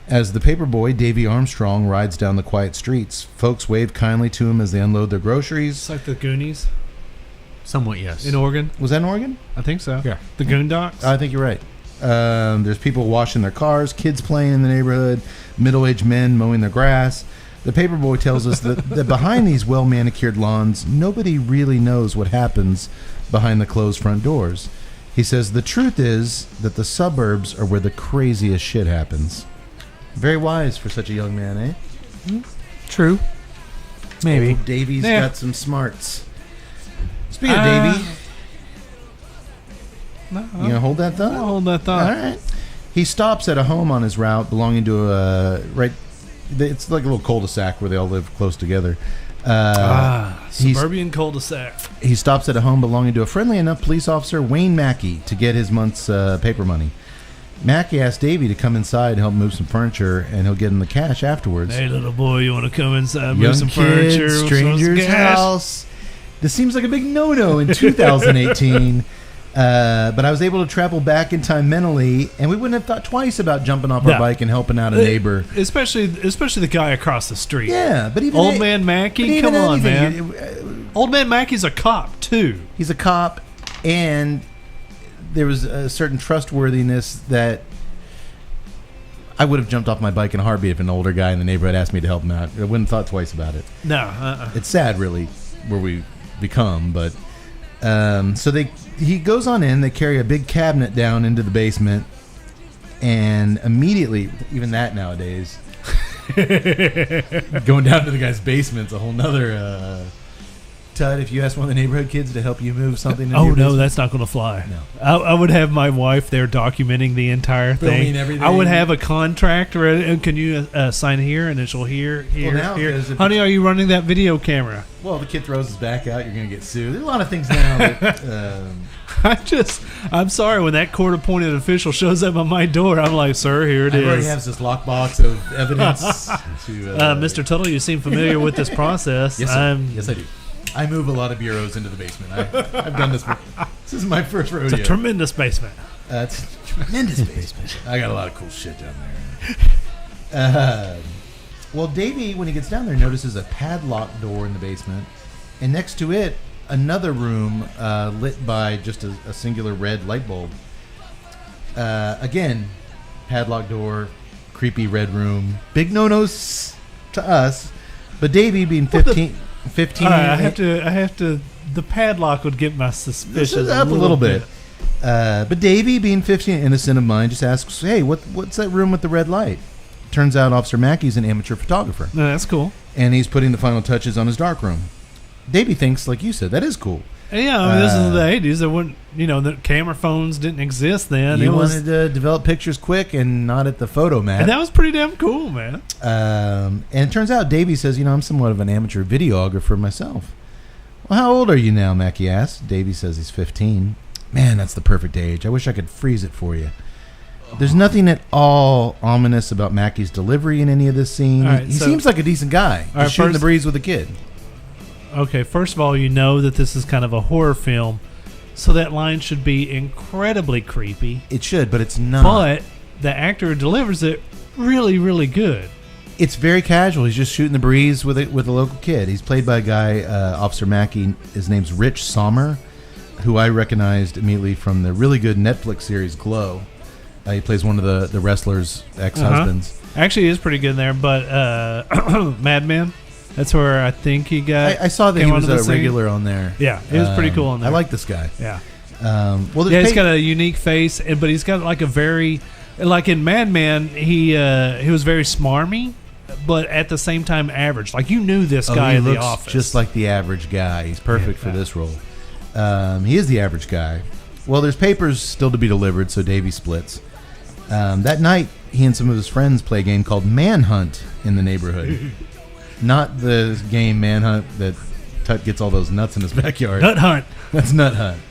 [SPEAKER 3] As the paperboy Davy Armstrong rides down the quiet streets, folks wave kindly to him as they unload their groceries.
[SPEAKER 4] It's like the Goonies
[SPEAKER 5] Somewhat, yes.
[SPEAKER 4] in Oregon.
[SPEAKER 3] Was that in Oregon?
[SPEAKER 4] I think so.
[SPEAKER 5] Yeah.
[SPEAKER 4] The Goondocks.
[SPEAKER 3] I think you're right. There's people washing their cars, kids playing in the neighborhood, middle-aged men mowing their grass. The paperboy tells us that behind these well-manicured lawns, nobody really knows what happens behind the closed front doors. He says the truth is that the suburbs are where the craziest shit happens. Very wise for such a young man, eh?
[SPEAKER 5] True. Maybe.
[SPEAKER 3] Old Davy's
[SPEAKER 4] Yeah.
[SPEAKER 3] got some smarts. Speaking of Davy,
[SPEAKER 4] No,
[SPEAKER 3] you gonna hold that thought?
[SPEAKER 4] I'll hold that thought.
[SPEAKER 3] All right. He stops at a home on his route belonging to it's like a little cul-de-sac where they all live close together.
[SPEAKER 4] Suburban cul-de-sac.
[SPEAKER 3] He stops at a home belonging to a friendly enough police officer, Wayne Mackey, to get his month's paper money. Mackey asks Davey to come inside and help move some furniture, and he'll get him the cash afterwards.
[SPEAKER 4] Hey, little boy, you want to come inside, move
[SPEAKER 3] Young
[SPEAKER 4] some
[SPEAKER 3] kid,
[SPEAKER 4] furniture, some
[SPEAKER 3] stranger's
[SPEAKER 4] cash?
[SPEAKER 3] house. This seems like a big no-no in 2018. But I was able to travel back in time mentally, and we wouldn't have thought twice about jumping off our
[SPEAKER 4] No.
[SPEAKER 3] bike and helping out a neighbor.
[SPEAKER 4] Especially the guy across the street.
[SPEAKER 3] Yeah, but even
[SPEAKER 4] Old
[SPEAKER 3] a-
[SPEAKER 4] man
[SPEAKER 3] but
[SPEAKER 4] Mackey,
[SPEAKER 3] even
[SPEAKER 4] come on,
[SPEAKER 3] anything,
[SPEAKER 4] man. Old man Mackey's a cop too.
[SPEAKER 3] He's a cop, and there was a certain trustworthiness that I would have jumped off my bike in a heartbeat if an older guy in the neighborhood asked me to help him out. I wouldn't have thought twice about it.
[SPEAKER 4] No,
[SPEAKER 3] It's sad, really, where we become, but he goes on in. They carry a big cabinet down into the basement, and immediately, even that nowadays, going down to the guy's basement's a whole nother. Tut, if you ask one of the neighborhood kids to help you move something, into
[SPEAKER 4] Oh
[SPEAKER 3] your
[SPEAKER 4] no,
[SPEAKER 3] basement-
[SPEAKER 4] that's not going to fly.
[SPEAKER 3] No.
[SPEAKER 4] I would have my wife there documenting the entire
[SPEAKER 3] Filming
[SPEAKER 4] thing.
[SPEAKER 3] everything.
[SPEAKER 4] I would have a contract ready. And can you sign here? And then she'll here.
[SPEAKER 3] now,
[SPEAKER 4] Here.
[SPEAKER 3] 'cause if-
[SPEAKER 4] Honey, are you running that video camera?
[SPEAKER 3] Well, the kid throws his back out, you're going to get sued. There's a lot of things now that.
[SPEAKER 4] I'm sorry when that court-appointed official shows up on my door. I'm like, sir, here it
[SPEAKER 3] I already
[SPEAKER 4] is.
[SPEAKER 3] have this lockbox of evidence.
[SPEAKER 4] Mr. Tuttle, you seem familiar with this process.
[SPEAKER 3] Yes, sir. Yes, I do. I move a lot of bureaus into the basement. I've done this. This is my first rodeo.
[SPEAKER 4] It's a tremendous basement.
[SPEAKER 3] It's a tremendous basement. I got a lot of cool shit down there. Well, Davey, when he gets down there, notices a padlocked door in the basement, and next to it, another room lit by just a singular red light bulb. Again, padlocked door, creepy red room. Big no-nos to us, but Davey, being 15,
[SPEAKER 4] All right, I have to. The padlock would get my
[SPEAKER 3] this
[SPEAKER 4] suspicion
[SPEAKER 3] is up a little bit. But Davey, being 15, innocent of mind, just asks, "Hey, what's that room with the red light?" Turns out Officer Mackey's an amateur photographer,
[SPEAKER 4] No, that's cool.
[SPEAKER 3] and he's putting the final touches on his dark room. Davey thinks, like you said, that is cool.
[SPEAKER 4] Yeah, I mean, this is the 80s. There wouldn't, the camera phones didn't exist then.
[SPEAKER 3] You wanted to develop pictures quick and not at the photo mat.
[SPEAKER 4] And that was pretty damn cool, man.
[SPEAKER 3] And it turns out Davey says, I'm somewhat of an amateur videographer myself. Well, how old are you now, Mackie asks. Davey says he's 15. Man, that's the perfect age. I wish I could freeze it for you. There's nothing at all ominous about Mackie's delivery in any of this scene. He seems like a decent guy. Just shooting the breeze with a kid.
[SPEAKER 4] Okay, first of all, that this is kind of a horror film, so that line should be incredibly creepy.
[SPEAKER 3] It should, but it's not.
[SPEAKER 4] But the actor who delivers it really, really good.
[SPEAKER 3] It's very casual. He's just shooting the breeze with a local kid. He's played by a guy, Officer Mackie. His name's Rich Sommer, who I recognized immediately from the really good Netflix series Glow. He plays one of the wrestler's ex-husbands.
[SPEAKER 4] Actually, he is pretty good in there, but Mad Men. That's where I think he got.
[SPEAKER 3] I saw that he was a regular on there.
[SPEAKER 4] Yeah, he was pretty cool on there.
[SPEAKER 3] I like this guy.
[SPEAKER 4] Yeah.
[SPEAKER 3] He's
[SPEAKER 4] got a unique face, but he's got like a very, like in Mad Men, he was very smarmy, but at the same time average. Like you knew this guy in the office,
[SPEAKER 3] just like the average guy. He's perfect for this role. He is the average guy. Well, there's papers still to be delivered, so Davey splits. That night, he and some of his friends play a game called Manhunt in the neighborhood. Not the game Manhunt that Tut gets all those nuts in his backyard.
[SPEAKER 4] Nut Hunt.
[SPEAKER 3] That's Nut Hunt.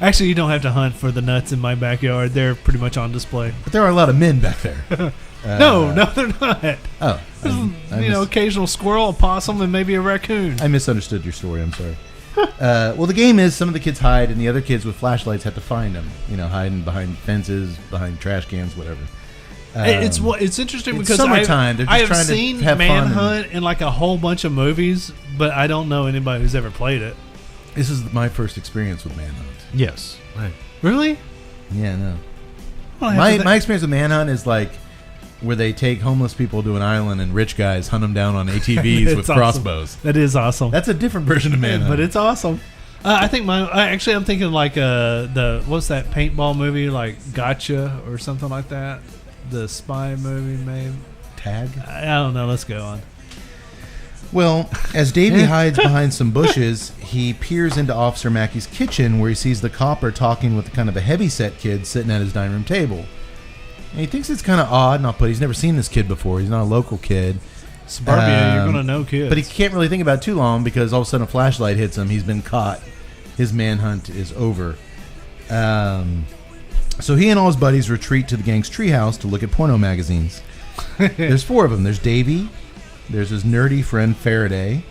[SPEAKER 4] Actually, you don't have to hunt for the nuts in my backyard. They're pretty much on display.
[SPEAKER 3] But there are a lot of men back there.
[SPEAKER 4] No, they're not.
[SPEAKER 3] Oh.
[SPEAKER 4] Occasional squirrel, a possum, and maybe a raccoon.
[SPEAKER 3] I misunderstood your story. I'm sorry. Well, the game is some of the kids hide, and the other kids with flashlights have to find them. Hiding behind fences, behind trash cans, whatever.
[SPEAKER 4] It's interesting because
[SPEAKER 3] summertime.
[SPEAKER 4] I have seen Manhunt in like a whole bunch of movies, but I don't know anybody who's ever played it.
[SPEAKER 3] This is my first experience with Manhunt.
[SPEAKER 5] Yes. Right.
[SPEAKER 4] Really?
[SPEAKER 3] Yeah, no. My experience with Manhunt is like where they take homeless people to an island and rich guys hunt them down on ATVs with crossbows.
[SPEAKER 4] That is awesome.
[SPEAKER 3] That's a different version of Manhunt.
[SPEAKER 4] But it's awesome. I think I'm thinking like what's that paintball movie, like Gotcha or something like that? The spy movie, maybe.
[SPEAKER 3] Tag?
[SPEAKER 4] I don't know. Let's go on.
[SPEAKER 3] Well, as Davey hides behind some bushes, he peers into Officer Mackie's kitchen where he sees the copper talking with kind of a heavyset kid sitting at his dining room table. And he thinks it's kind of odd, he's never seen this kid before. He's not a local kid.
[SPEAKER 4] Suburbia, you're going to know kids.
[SPEAKER 3] But he can't really think about it too long because all of a sudden a flashlight hits him. He's been caught. His manhunt is over. So he and all his buddies retreat to the gang's treehouse to look at porno magazines. There's 4 of them. There's Davey. There's his nerdy friend Faraday.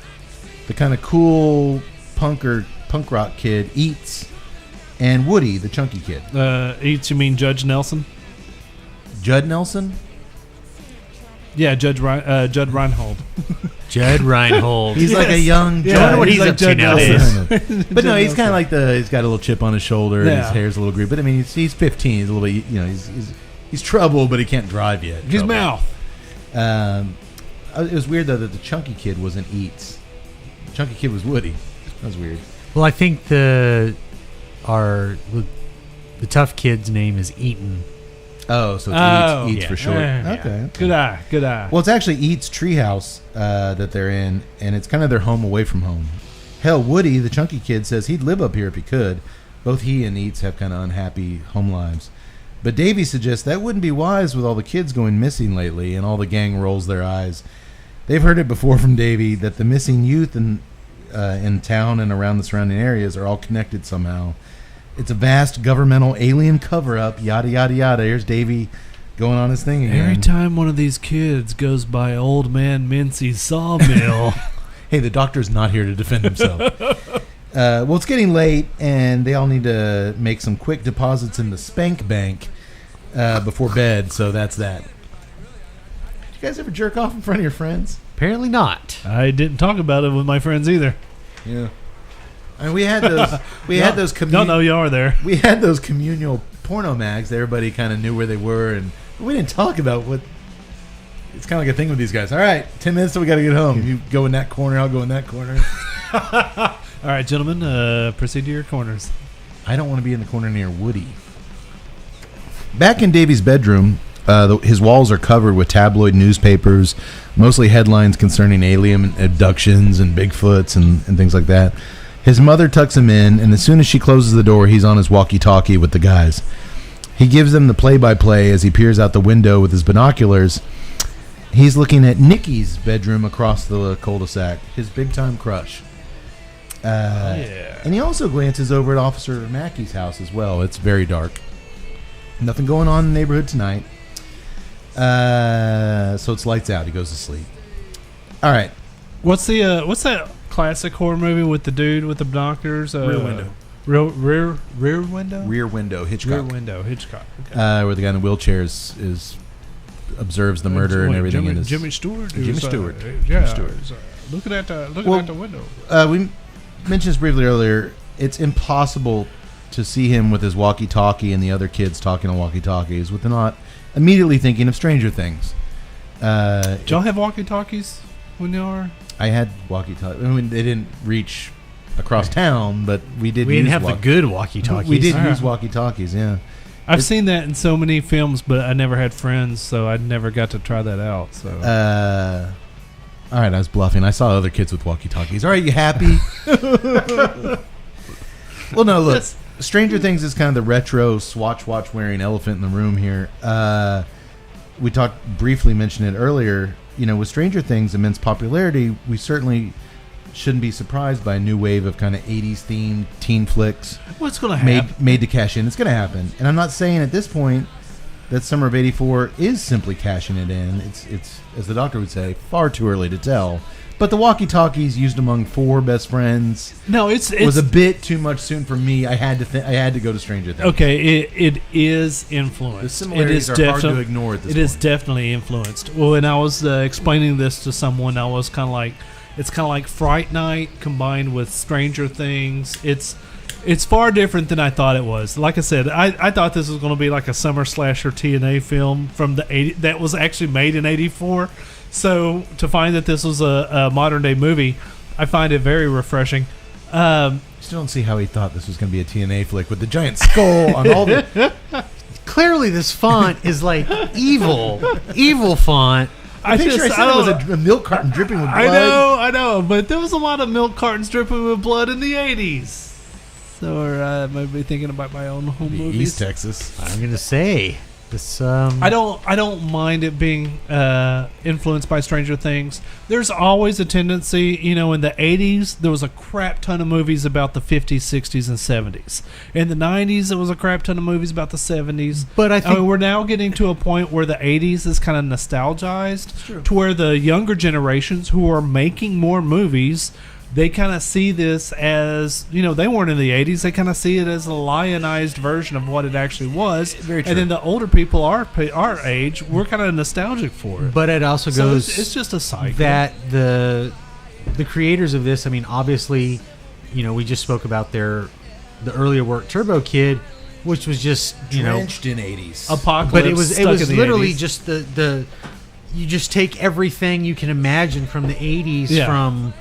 [SPEAKER 3] The kind of cool punk rock kid Eats. And Woody, the chunky kid.
[SPEAKER 4] Eats, you mean Judge Nelson?
[SPEAKER 3] Judd Nelson?
[SPEAKER 4] Yeah, Judd Reinhold.
[SPEAKER 5] Judd Reinhold.
[SPEAKER 3] He's like a young Judd.
[SPEAKER 5] I wonder what he's up to nowadays.
[SPEAKER 3] But no, he's kind of like he's got a little chip on his shoulder. And his hair's a little green. But I mean, he's 15. He's a little bit, he's trouble, but he can't drive yet.
[SPEAKER 4] His mouth.
[SPEAKER 3] It was weird though that the chunky kid wasn't Eats. The chunky kid was Woody. That was weird.
[SPEAKER 5] Well, I think the tough kid's name is Eaton.
[SPEAKER 3] Oh, so it's Eats for short.
[SPEAKER 4] Okay. Good eye.
[SPEAKER 3] Well, it's actually Eats' treehouse that they're in, and it's kind of their home away from home. Hell, Woody, the chunky kid, says he'd live up here if he could. Both he and Eats have kind of unhappy home lives. But Davey suggests that wouldn't be wise with all the kids going missing lately, and all the gang rolls their eyes. They've heard it before from Davey that the missing youth in town and around the surrounding areas are all connected somehow. It's a vast governmental alien cover-up, yada, yada, yada. Here's Davey going on his thing again.
[SPEAKER 4] Every time one of these kids goes by Old Man Mincy's sawmill.
[SPEAKER 3] Hey, the doctor's not here to defend himself. Well, it's getting late, and they all need to make some quick deposits in the Spank Bank before bed, so that's that. Did you guys ever jerk off in front of your friends?
[SPEAKER 5] Apparently not.
[SPEAKER 4] I didn't talk about it with my friends either.
[SPEAKER 3] Yeah. I mean, we had those.
[SPEAKER 4] No, you are there.
[SPEAKER 3] We had those communal porno mags. Everybody kind of knew where they were, and we didn't talk about what. It's kind of like a thing with these guys. All right, 10 minutes till we got to get home. You go in that corner. I'll go in that corner.
[SPEAKER 4] All right, gentlemen, proceed to your corners.
[SPEAKER 3] I don't want to be in the corner near Woody. Back in Davey's bedroom, His walls are covered with tabloid newspapers, mostly headlines concerning alien abductions and Bigfoots and things like that. His mother tucks him in, and as soon as she closes the door, he's on his walkie-talkie with the guys. He gives them the play-by-play as he peers out the window with his binoculars. He's looking at Nikki's bedroom across the cul-de-sac, his big-time crush. And he also glances over at Officer Mackey's house as well. It's very dark. Nothing going on in the neighborhood tonight. So it's lights out. He goes to sleep. All right.
[SPEAKER 4] What's that classic horror movie with the dude with the binoculars?
[SPEAKER 3] Rear Window.
[SPEAKER 4] Rear Window?
[SPEAKER 3] Rear Window, Hitchcock.
[SPEAKER 4] Rear Window, Hitchcock. Okay.
[SPEAKER 3] Where the guy in the wheelchair observes the murder and everything.
[SPEAKER 4] Jimmy Stewart?
[SPEAKER 3] Jimmy Stewart.
[SPEAKER 4] Yeah.
[SPEAKER 3] Stewart.
[SPEAKER 4] Looking at the window.
[SPEAKER 3] We mentioned this briefly earlier. It's impossible to see him with his walkie-talkie and the other kids talking on walkie-talkies without immediately thinking of Stranger Things.
[SPEAKER 4] Did y'all have walkie-talkies when you were?
[SPEAKER 3] I had walkie-talkies. I mean, they didn't reach across town, but we did.
[SPEAKER 5] We didn't have the good walkie-talkies.
[SPEAKER 3] We did use walkie-talkies. Yeah,
[SPEAKER 4] I've seen that in so many films, but I never had friends, so I never got to try that out. So,
[SPEAKER 3] all right, I was bluffing. I saw other kids with walkie-talkies. All right, you happy? Well, no, look. Stranger Things is kind of the retro Swatch watch wearing elephant in the room here. We briefly mentioned it earlier. You know, with Stranger Things' immense popularity, we certainly shouldn't be surprised by a new wave of kind of 80s themed teen flicks.
[SPEAKER 4] What's going to happen?
[SPEAKER 3] Made to cash in. It's going to happen. And I'm not saying at this point that summer of '84 is simply cashing it in. It's as the doctor would say, far too early to tell. But the walkie-talkies used among four best friends was a bit too much soon for me. I had to go to Stranger Things.
[SPEAKER 4] Okay, it is influenced.
[SPEAKER 3] The similarities are hard to ignore at this point.
[SPEAKER 4] It is definitely influenced. Well, when I was explaining this to someone, I was kind of like, it's kind of like Fright Night combined with Stranger Things. It's far different than I thought it was. Like I said, I thought this was going to be like a summer slasher TNA film from the 80s that was actually made in '84. So to find that this was a modern day movie, I find it very refreshing.
[SPEAKER 3] Still don't see how he thought this was going to be a TNA flick with the giant skull on all the.
[SPEAKER 5] Clearly, this font is like evil font.
[SPEAKER 3] I said it was a milk carton dripping with blood.
[SPEAKER 4] I know, but there was a lot of milk cartons dripping with blood in the '80s. So I might be thinking about my own home movies.
[SPEAKER 3] East Texas.
[SPEAKER 5] I'm gonna say this.
[SPEAKER 4] I don't mind it being influenced by Stranger Things. There's always a tendency, in the 80s, there was a crap ton of movies about the 50s, 60s, and 70s. In the 90s, there was a crap ton of movies about the 70s.
[SPEAKER 5] But I think
[SPEAKER 4] we're now getting to a point where the 80s is kind of nostalgized to where the younger generations who are making more movies, they kind of see this as, they weren't in the 80s. They kind of see it as a lionized version of what it actually was.
[SPEAKER 3] Very true.
[SPEAKER 4] And then the older people, our age, we're kind of nostalgic for it.
[SPEAKER 5] But it also goes...
[SPEAKER 4] It's just a cycle.
[SPEAKER 5] That the creators of this, obviously, we just spoke about the earlier work, Turbo Kid, which was just,
[SPEAKER 3] drenched in 80s.
[SPEAKER 4] Apocalypse.
[SPEAKER 5] But it was literally
[SPEAKER 4] 80s.
[SPEAKER 5] just the... You just take everything you can imagine from the 80s, from...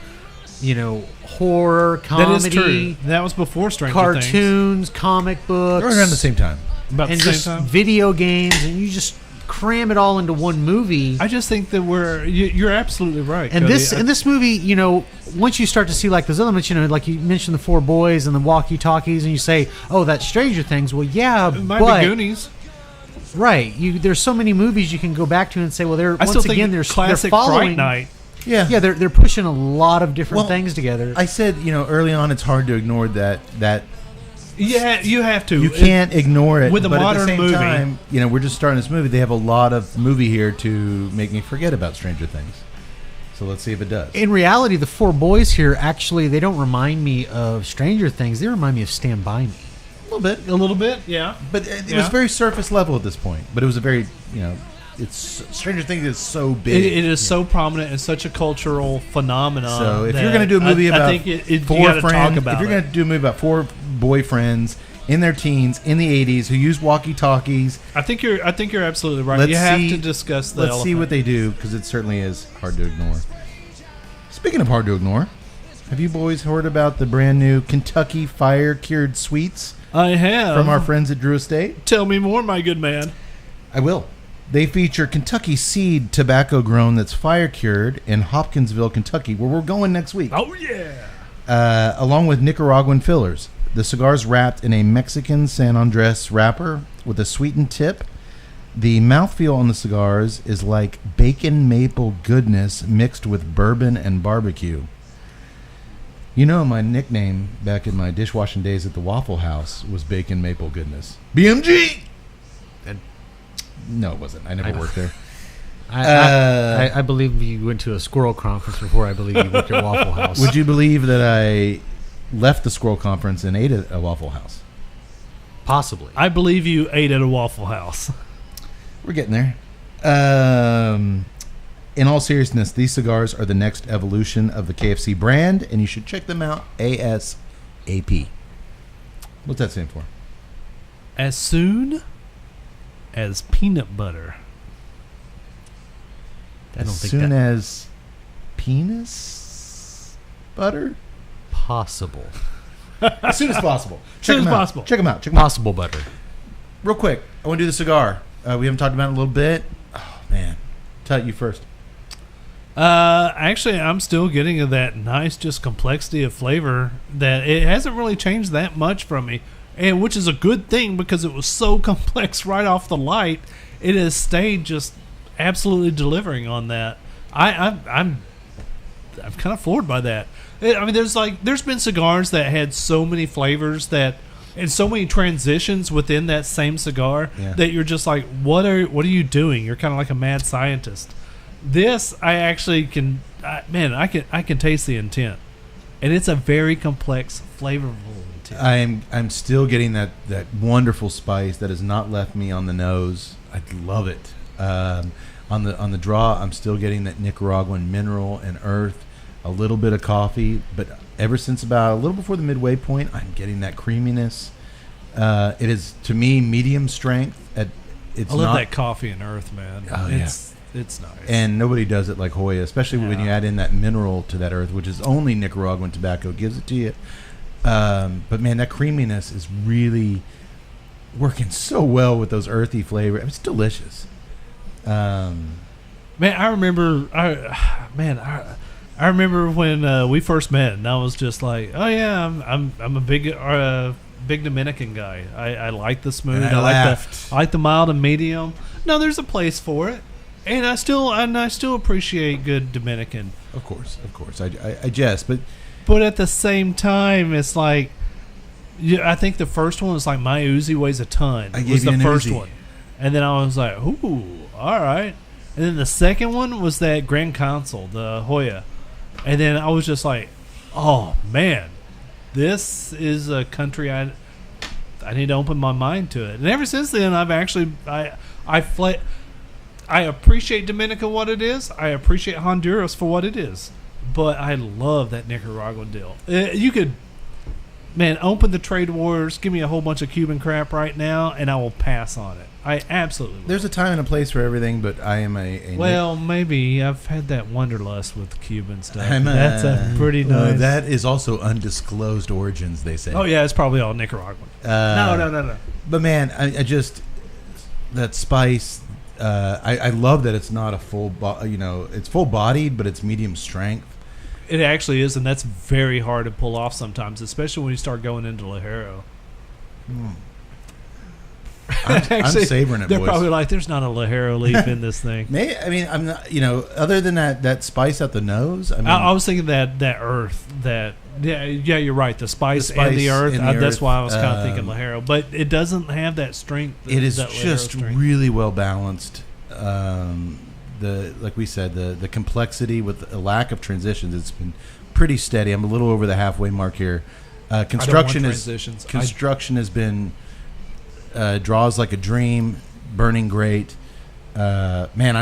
[SPEAKER 5] horror, comedy.
[SPEAKER 4] That is true. That was before Stranger Things.
[SPEAKER 5] Cartoons, comic books.
[SPEAKER 3] Right around the same time.
[SPEAKER 4] About
[SPEAKER 5] and
[SPEAKER 4] the same
[SPEAKER 5] just
[SPEAKER 4] time.
[SPEAKER 5] video games, and you just cram it all into one movie.
[SPEAKER 4] I just think that you're absolutely right.
[SPEAKER 5] And
[SPEAKER 4] Cody.
[SPEAKER 5] this movie, once you start to see like those elements, like you mentioned the four boys and the walkie-talkies, and you say, "Oh, that's Stranger Things." Well, yeah,
[SPEAKER 4] it might be Goonies.
[SPEAKER 5] Right. There's so many movies you can go back to and say, well, they're
[SPEAKER 4] classic
[SPEAKER 5] following.
[SPEAKER 4] Fright Night.
[SPEAKER 3] Yeah,
[SPEAKER 5] they're pushing a lot of different things together.
[SPEAKER 3] I said, early on, it's hard to ignore that.
[SPEAKER 4] Yeah, you have to.
[SPEAKER 3] You can't ignore it.
[SPEAKER 4] With a modern
[SPEAKER 3] at the same
[SPEAKER 4] movie.
[SPEAKER 3] time, we're just starting this movie. They have a lot of movie here to make me forget about Stranger Things. So let's see if it does.
[SPEAKER 5] In reality, the four boys here, actually, they don't remind me of Stranger Things. They remind me of Stand By Me.
[SPEAKER 3] A little bit,
[SPEAKER 4] yeah.
[SPEAKER 3] But it was very surface level at this point. But it was a very, it's Stranger Things is so big.
[SPEAKER 4] It is so prominent and such a cultural phenomenon.
[SPEAKER 5] So
[SPEAKER 3] if you're going to do a movie about
[SPEAKER 4] four friends,
[SPEAKER 3] if you're going to do a movie about four boyfriends in their teens in the 80s who use walkie-talkies,
[SPEAKER 4] I think you're absolutely right. You have to discuss the
[SPEAKER 3] Let's see what they do, because it certainly is hard to ignore. Speaking of hard to ignore, have you boys heard about the brand new Kentucky fire-cured sweets?
[SPEAKER 4] I have.
[SPEAKER 3] From our friends at Drew Estate?
[SPEAKER 4] Tell me more, my good man.
[SPEAKER 3] I will. They feature Kentucky seed tobacco grown that's fire cured in Hopkinsville, Kentucky, where we're going next week.
[SPEAKER 4] Oh, yeah.
[SPEAKER 3] Along with Nicaraguan fillers. The cigar's wrapped in a Mexican San Andres wrapper with a sweetened tip. The mouthfeel on the cigars is like bacon maple goodness mixed with bourbon and barbecue. You know, my nickname back in my dishwashing days at the Waffle House was Bacon Maple Goodness. BMG! No, it wasn't. I never worked there.
[SPEAKER 5] I believe you went to a squirrel conference before I believe you worked at Waffle House.
[SPEAKER 3] Would you believe that I left the squirrel conference and ate at a Waffle House?
[SPEAKER 5] Possibly.
[SPEAKER 4] I believe you ate at a Waffle House.
[SPEAKER 3] We're getting there. In all seriousness, these cigars are the next evolution of the KFC brand, and you should check them out ASAP. What's that stand for?
[SPEAKER 4] As soon as peanut butter.
[SPEAKER 3] As soon as penis butter?
[SPEAKER 5] Possible.
[SPEAKER 3] As soon as possible.
[SPEAKER 4] Soon as possible.
[SPEAKER 3] Check them out.
[SPEAKER 5] Possible butter.
[SPEAKER 3] Real quick, I want to do the cigar. We haven't talked about it in a little bit. Oh, man. Tell you first.
[SPEAKER 4] Actually, I'm still getting that nice just complexity of flavor that it hasn't really changed that much from me, and which is a good thing because it was so complex right off the light. It has stayed just absolutely delivering on that. I'm kind of floored by that. I mean, there's been cigars that had so many flavors that and so many transitions within that same cigar that you're just like, what are you doing? You're kind of like a mad scientist. This, I actually can, I can taste the intent, and it's a very complex, flavorful intent.
[SPEAKER 3] I'm still getting that wonderful spice that has not left me on the nose. I love it. On the draw, I'm still getting that Nicaraguan mineral and earth, a little bit of coffee, but ever since about a little before the midway point, I'm getting that creaminess. It is, to me, medium strength. I
[SPEAKER 4] love that coffee and earth, man.
[SPEAKER 3] Oh,
[SPEAKER 4] It's nice.
[SPEAKER 3] And nobody does it like Hoya, especially when you add in that mineral to that earth, which is only Nicaraguan tobacco gives it to you. But, man, that creaminess is really working so well with those earthy flavors. It's delicious.
[SPEAKER 4] Man, I remember I remember when we first met, and I was just like, "Oh yeah, I'm a big Dominican guy. I like the smooth. I like the mild and medium. No, there's a place for it, and I still appreciate good Dominican.
[SPEAKER 3] Of course, I jest,
[SPEAKER 4] but at the same time, it's like, I think the first one was like My Uzi Weighs a Ton.
[SPEAKER 3] I gave you
[SPEAKER 4] the
[SPEAKER 3] an
[SPEAKER 4] first
[SPEAKER 3] Uzi.
[SPEAKER 4] one, and then I was like, ooh, all right. And then the second one was that Grand Consul, the Hoya. And then I was just like, oh, man, this is a country I need to open my mind to it. And ever since then, I've actually, I appreciate Dominica what it is. I appreciate Honduras for what it is. But I love that Nicaraguan deal. You could, man, open the trade wars, give me a whole bunch of Cuban crap right now, and I will pass on it. I absolutely will.
[SPEAKER 3] There's a time and a place for everything, but I am
[SPEAKER 4] maybe I've had that wanderlust with Cuban stuff. That's a pretty nice.
[SPEAKER 3] That is also undisclosed origins, they say.
[SPEAKER 4] Oh yeah, it's probably all Nicaraguan. No.
[SPEAKER 3] But man, I just that spice. I love that it's not a full, it's full bodied, but it's medium strength.
[SPEAKER 4] It actually is, and that's very hard to pull off sometimes, especially when you start going into Ligero.
[SPEAKER 3] I'm savoring it,
[SPEAKER 4] they're
[SPEAKER 3] boys.
[SPEAKER 4] Probably like, there's not a Ligero leaf in this thing.
[SPEAKER 3] I'm not, other than that spice at the nose.
[SPEAKER 4] I was thinking that earth, you're right, the spice and the earth. That's why I was kind of thinking Ligero, but it doesn't have that strength.
[SPEAKER 3] It is just really well balanced. Like we said, the complexity with a lack of transitions. It's been pretty steady. I'm a little over the halfway mark here. Construction has been. Draws like a dream, burning great. Man,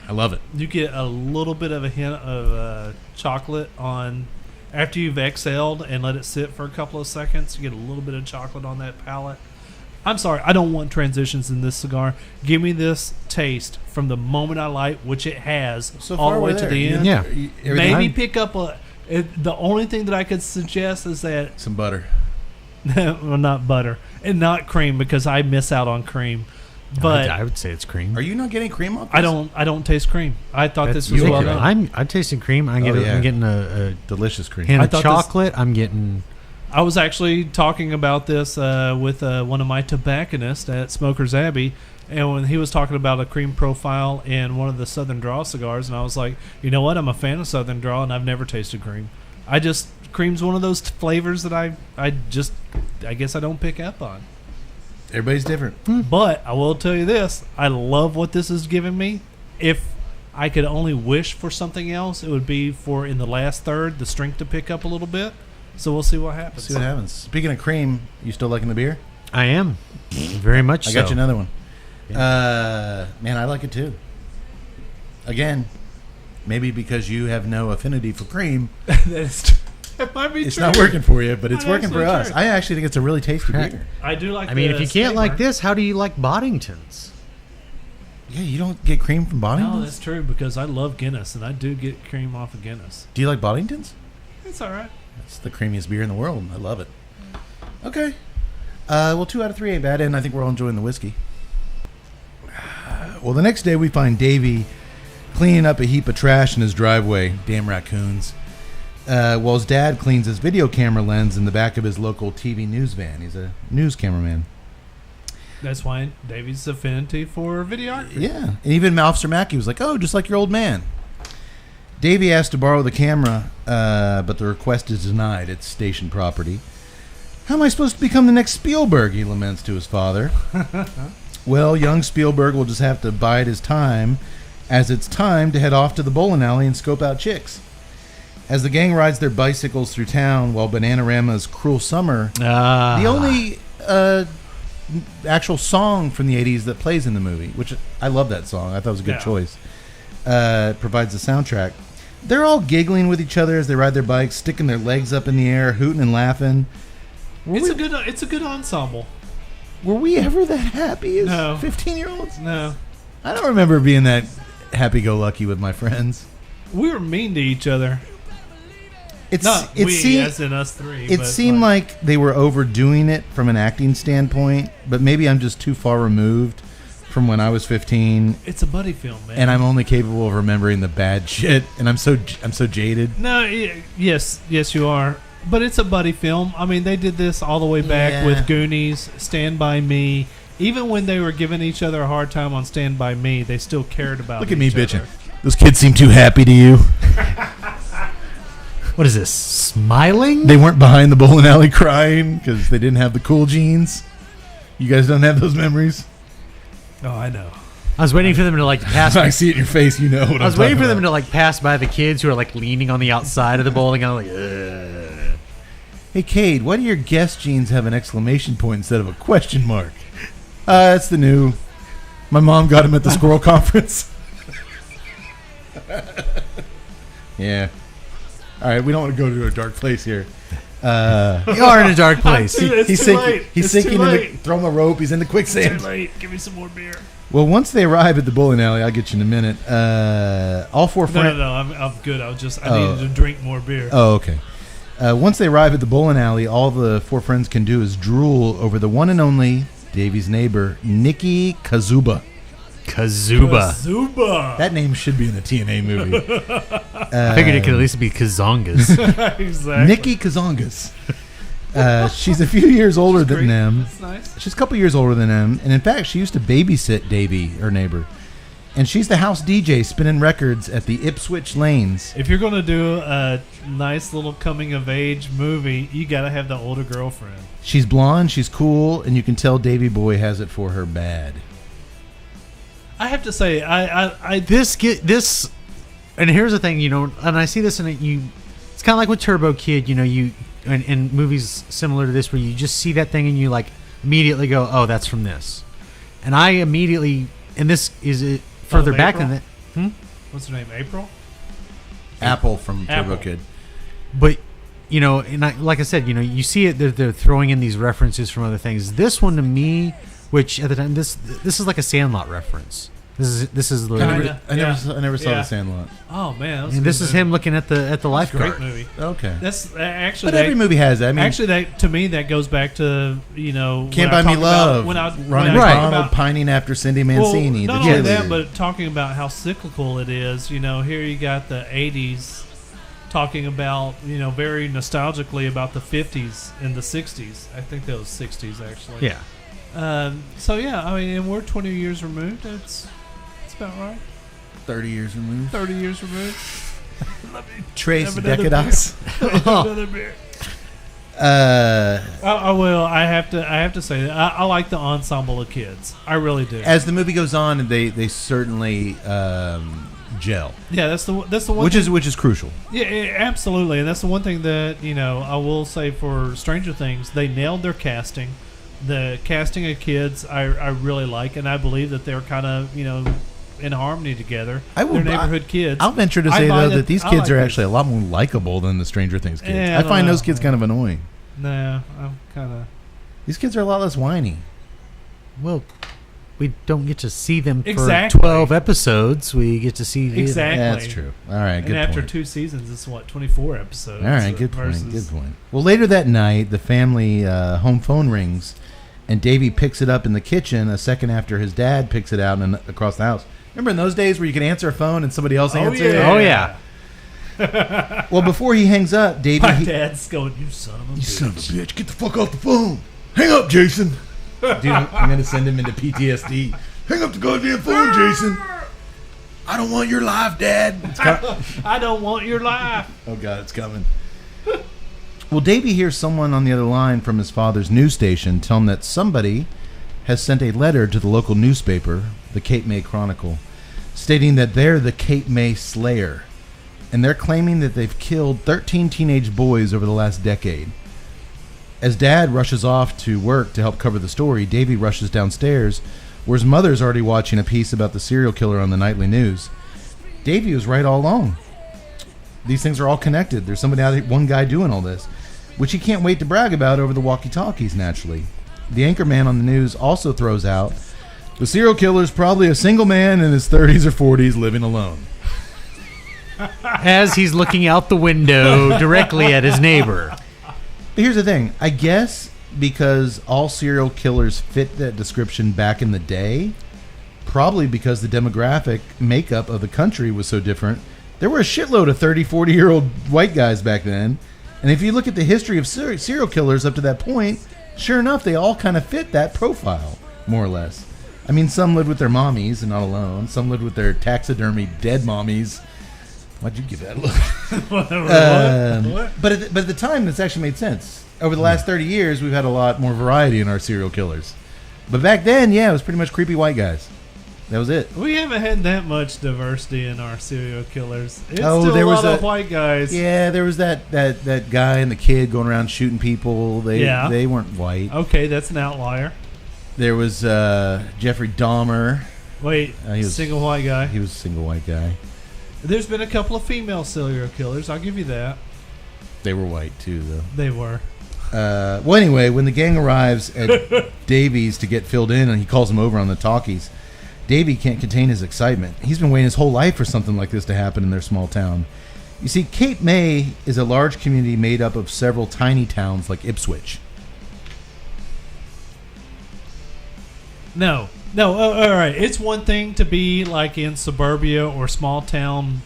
[SPEAKER 3] I love it.
[SPEAKER 4] You get a little bit of a hint of chocolate on after you've exhaled and let it sit for a couple of seconds. You get a little bit of chocolate on that palate. I'm sorry, I don't want transitions in this cigar. Give me this taste from the moment I light, which it has, all the way to the end.
[SPEAKER 5] Yeah,
[SPEAKER 4] maybe pick up the only thing that I could suggest is that
[SPEAKER 3] some butter.
[SPEAKER 4] Well, not butter and not cream, because I miss out on cream. But
[SPEAKER 5] I would say it's cream.
[SPEAKER 3] Are you not getting cream off this?
[SPEAKER 4] I don't taste cream. I thought
[SPEAKER 5] That's
[SPEAKER 4] this was well
[SPEAKER 5] ridiculous.
[SPEAKER 4] done.
[SPEAKER 5] I'm tasting cream. I'm
[SPEAKER 3] Oh, yeah.
[SPEAKER 5] getting a
[SPEAKER 3] Delicious cream.
[SPEAKER 5] hint
[SPEAKER 4] I
[SPEAKER 5] of
[SPEAKER 4] thought this-
[SPEAKER 5] chocolate. I'm getting.
[SPEAKER 4] I was actually talking about this with one of my tobacconists at Smoker's Abbey, and when he was talking about a cream profile in one of the Southern Draw cigars, and I was like, you know what? I'm a fan of Southern Draw, and I've never tasted cream. Cream's one of those flavors that I guess I don't pick up on.
[SPEAKER 3] Everybody's different.
[SPEAKER 4] But I will tell you this: I love what this is giving me. If I could only wish for something else, it would be for in the last third the strength to pick up a little bit. So we'll see what happens.
[SPEAKER 3] See what happens. Speaking of cream, you still liking the beer?
[SPEAKER 5] I am very much.
[SPEAKER 3] I got
[SPEAKER 5] so.
[SPEAKER 3] you another one. Man, I like it too. Again, maybe because you have no affinity for cream,
[SPEAKER 4] That might be
[SPEAKER 3] it's
[SPEAKER 4] true.
[SPEAKER 3] not working for you, but it's
[SPEAKER 4] Might
[SPEAKER 3] working for
[SPEAKER 4] actually
[SPEAKER 3] us.
[SPEAKER 4] true.
[SPEAKER 3] I actually think it's a really tasty beer.
[SPEAKER 4] I do like.
[SPEAKER 5] I mean,
[SPEAKER 4] the
[SPEAKER 5] if you can't like
[SPEAKER 4] flavor.
[SPEAKER 5] this, how do you like Boddington's?
[SPEAKER 3] Yeah, you don't get cream from Boddington's?
[SPEAKER 4] No, that's true because I love Guinness and I do get cream off of Guinness.
[SPEAKER 3] Do you like Boddington's?
[SPEAKER 4] It's all right.
[SPEAKER 3] It's the creamiest beer in the world. I love it. Okay. Well, 2 out of 3 ain't bad, and I think we're all enjoying the whiskey. Well, the next day we find Davey cleaning up a heap of trash in his driveway. Damn raccoons. While his dad cleans his video camera lens in the back of his local TV news van. He's a news cameraman.
[SPEAKER 4] That's why Davy's affinity for videography.
[SPEAKER 3] Yeah. And even Officer Mackey was like, oh, just like your old man. Davey asked to borrow the camera, but the request is denied. It's station property. How am I supposed to become the next Spielberg, he laments to his father. Well, young Spielberg will just have to bide his time, as it's time to head off to the bowling alley and scope out chicks. As the gang rides their bicycles through town while Bananarama's Cruel Summer, the only actual song from the 80s that plays in the movie, which I love that song. I thought it was a good choice, provides the soundtrack. They're all giggling with each other as they ride their bikes, sticking their legs up in the air, hooting and laughing.
[SPEAKER 4] It's a good ensemble.
[SPEAKER 3] Were we ever that happy as
[SPEAKER 4] No.
[SPEAKER 3] 15-year-olds?
[SPEAKER 4] No,
[SPEAKER 3] I don't remember being that happy-go-lucky with my friends.
[SPEAKER 4] we were mean to each other.
[SPEAKER 3] It
[SPEAKER 4] We,
[SPEAKER 3] seemed,
[SPEAKER 4] as in us three.
[SPEAKER 3] it
[SPEAKER 4] but
[SPEAKER 3] seemed like they were overdoing it from an acting standpoint, but maybe I'm just too far removed from when I was 15,
[SPEAKER 4] it's a buddy film, man.
[SPEAKER 3] and I'm only capable of remembering the bad shit, and I'm so jaded.
[SPEAKER 4] No, yes, you are. But it's a buddy film. I mean, they did this all the way back
[SPEAKER 3] Yeah.
[SPEAKER 4] with Goonies, Stand By Me. Even when they were giving each other a hard time on Stand By Me, they still cared about
[SPEAKER 3] Look at me
[SPEAKER 4] each
[SPEAKER 3] bitching.
[SPEAKER 4] other.
[SPEAKER 3] Those kids seem too happy to you.
[SPEAKER 5] What is this? Smiling?
[SPEAKER 3] They weren't behind the bowling alley crying because they didn't have the cool jeans. You guys don't have those memories?
[SPEAKER 4] Oh, I know.
[SPEAKER 5] I was waiting for them to like pass.
[SPEAKER 3] I see it in your face. You know what
[SPEAKER 5] I was waiting for them to like pass by the kids who are like leaning on the outside of the bowling alley. Like, ugh.
[SPEAKER 3] Hey, Cade, why do your guest jeans have an exclamation point instead of a question mark? That's the new. My mom got him at the squirrel conference. Yeah. All right, we don't want to go to a dark place here.
[SPEAKER 5] You are in a dark place.
[SPEAKER 4] It's
[SPEAKER 3] he's
[SPEAKER 4] too
[SPEAKER 3] sinking.
[SPEAKER 4] late.
[SPEAKER 3] He's
[SPEAKER 4] It's too
[SPEAKER 3] sinking in the.
[SPEAKER 4] late.
[SPEAKER 3] Throw him a rope. He's in the
[SPEAKER 4] Too
[SPEAKER 3] quicksand.
[SPEAKER 4] late. Give me some more beer.
[SPEAKER 3] Well, once they arrive at the bowling alley, I'll get you in a minute. All four friends.
[SPEAKER 4] No. I'm good. I
[SPEAKER 3] Oh.
[SPEAKER 4] needed to drink more beer.
[SPEAKER 3] Oh, okay. Once they arrive at the bowling alley, all the four friends can do is drool over the one and only Davy's neighbor, Nikki Kazuba.
[SPEAKER 5] Kazuba.
[SPEAKER 3] That name should be in the TNA movie.
[SPEAKER 5] I figured it could at least be Kazongas.
[SPEAKER 4] Exactly.
[SPEAKER 3] Nikki Kazongas. She's a few years older than
[SPEAKER 4] Great.
[SPEAKER 3] them.
[SPEAKER 4] That's nice.
[SPEAKER 3] She's a couple years older than them. And in fact, she used to babysit Davy, her neighbor. And she's the house DJ spinning records at the Ipswich Lanes.
[SPEAKER 4] If you're going to do a nice little coming of age movie, you got to have the older girlfriend.
[SPEAKER 3] She's blonde, she's cool, and you can tell Davy Boy has it for her bad.
[SPEAKER 4] I have to say,
[SPEAKER 5] this, and here's the thing, and I see this it's kind of like with Turbo Kid, in movies similar to this, where you just see that thing and you like immediately go, oh, that's from this. And I immediately, and this is it further back
[SPEAKER 4] April?
[SPEAKER 5] than that.
[SPEAKER 4] What's her name? April?
[SPEAKER 3] Apple from Turbo
[SPEAKER 4] Apple.
[SPEAKER 3] Kid.
[SPEAKER 5] But like I said, you see it. They're throwing in these references from other things. This one to me, which at the time this is like a Sandlot reference. This is the.
[SPEAKER 4] Kinda.
[SPEAKER 3] I never saw
[SPEAKER 4] Yeah.
[SPEAKER 3] The Sandlot.
[SPEAKER 4] Oh man,
[SPEAKER 5] And this is him looking at the
[SPEAKER 4] Great
[SPEAKER 5] lifeguard.
[SPEAKER 4] movie.
[SPEAKER 3] Okay.
[SPEAKER 4] That's actually
[SPEAKER 3] But every movie has that. I mean,
[SPEAKER 4] actually that to me that goes back to
[SPEAKER 3] Can't
[SPEAKER 4] when I
[SPEAKER 3] Buy Me
[SPEAKER 4] talk about-
[SPEAKER 3] Love.
[SPEAKER 4] when I
[SPEAKER 3] Ronnie
[SPEAKER 5] Right.
[SPEAKER 3] McDonald
[SPEAKER 4] about,
[SPEAKER 3] pining after Cindy
[SPEAKER 4] well,
[SPEAKER 3] Mancini.
[SPEAKER 4] not
[SPEAKER 3] the
[SPEAKER 4] only that,
[SPEAKER 3] cheerleader.
[SPEAKER 4] but talking about how cyclical it is. Here you got the '80s talking about very nostalgically about the '50s and the '60s. I think that was '60s actually.
[SPEAKER 5] Yeah.
[SPEAKER 4] So yeah, I mean, and we're 20 years removed. That's about right.
[SPEAKER 3] 30 years removed.
[SPEAKER 4] 30 years removed.
[SPEAKER 3] Trace
[SPEAKER 4] Have another
[SPEAKER 3] Décadas.
[SPEAKER 4] Another beer. I will. I have to say that I like the ensemble of kids. I really do.
[SPEAKER 3] As the movie goes on, they certainly gel,
[SPEAKER 4] Yeah, that's the one.
[SPEAKER 3] which is crucial.
[SPEAKER 4] Yeah, absolutely, and that's the one thing that I will say for Stranger Things. They nailed their casting. The casting of kids, I really like, and I believe that they're kind of in harmony together. They're neighborhood kids.
[SPEAKER 3] I'll venture to
[SPEAKER 4] I
[SPEAKER 3] say
[SPEAKER 4] buy
[SPEAKER 3] though that these
[SPEAKER 4] I
[SPEAKER 3] kids
[SPEAKER 4] like
[SPEAKER 3] are
[SPEAKER 4] these.
[SPEAKER 3] actually a lot more likable than the Stranger Things kids.
[SPEAKER 4] Yeah,
[SPEAKER 3] I
[SPEAKER 4] I don't
[SPEAKER 3] find
[SPEAKER 4] know.
[SPEAKER 3] those kids kind of annoying.
[SPEAKER 4] No, I'm kind of.
[SPEAKER 3] These kids are a lot less whiny.
[SPEAKER 5] Well, we don't get to see them for
[SPEAKER 4] Exactly.
[SPEAKER 5] 12 episodes. We get to see
[SPEAKER 4] Exactly.
[SPEAKER 3] Yeah, that's true. All right,
[SPEAKER 4] And
[SPEAKER 3] good
[SPEAKER 4] after
[SPEAKER 3] point.
[SPEAKER 4] 2 seasons, it's 24 episodes.
[SPEAKER 3] All right, good
[SPEAKER 4] versus-
[SPEAKER 3] point. Good point. Well, later that night, the family home phone rings, and Davey picks it up in the kitchen a second after his dad picks it out and across the house. Remember in those days where you could answer a phone and somebody else answered?
[SPEAKER 5] Oh, yeah.
[SPEAKER 3] Well, before he hangs up, Davey...
[SPEAKER 4] My dad's going, "You son of a
[SPEAKER 3] You
[SPEAKER 4] bitch."
[SPEAKER 3] son of a bitch, get the fuck off the phone. Hang up, Jason. Dude, I'm going to send him into PTSD. Hang up the goddamn phone, Jason. I don't want your life, Dad.
[SPEAKER 4] I don't want your life.
[SPEAKER 3] Oh, God, it's coming. Well, Davey hears someone on the other line from his father's news station tell him that somebody has sent a letter to the local newspaper, the Cape May Chronicle, stating that they're the Cape May Slayer. And they're claiming that they've killed 13 teenage boys over the last decade. As Dad rushes off to work to help cover the story, Davey rushes downstairs, where his mother's already watching a piece about the serial killer on the nightly news. Davey was right all along. These things are all connected. There's somebody out there, one guy doing all this, which he can't wait to brag about over the walkie-talkies, naturally. The anchor man on the news also throws out, the serial killer's probably a single man in his 30s or 40s living alone.
[SPEAKER 5] As he's looking out the window directly at his neighbor.
[SPEAKER 3] But here's the thing. I guess because all serial killers fit that description back in the day, probably because the demographic makeup of the country was so different, there were a shitload of 30, 40-year-old white guys back then. And if you look at the history of serial killers up to that point, sure enough, they all kind of fit that profile, more or less. I mean, some lived with their mommies and not alone. Some lived with their taxidermy dead mommies. Why'd you give that a look?
[SPEAKER 4] What?
[SPEAKER 3] But at the time, this actually made sense. Over the last 30 years, we've had a lot more variety in our serial killers. But back then, yeah, it was pretty much creepy white guys. That was it.
[SPEAKER 4] We haven't had that much diversity in our serial killers. It's
[SPEAKER 3] Oh,
[SPEAKER 4] still
[SPEAKER 3] there
[SPEAKER 4] a
[SPEAKER 3] was
[SPEAKER 4] lot of
[SPEAKER 3] a-
[SPEAKER 4] white guys.
[SPEAKER 3] Yeah, there was that guy and the kid going around shooting people. They weren't white.
[SPEAKER 4] Okay, that's an outlier.
[SPEAKER 3] There was Jeffrey Dahmer.
[SPEAKER 4] Wait,
[SPEAKER 3] he was-
[SPEAKER 4] single white guy.
[SPEAKER 3] He was a single white guy.
[SPEAKER 4] There's been a couple of female serial killers. I'll give you that.
[SPEAKER 3] They were white, too, though.
[SPEAKER 4] They were.
[SPEAKER 3] Well, anyway, when the gang arrives at Davies to get filled in and he calls him over on the talkies, Davey can't contain his excitement. He's been waiting his whole life for something like this to happen in their small town. You see, Cape May is a large community made up of several tiny towns like Ipswich.
[SPEAKER 4] No, all right. It's one thing to be like in suburbia or small town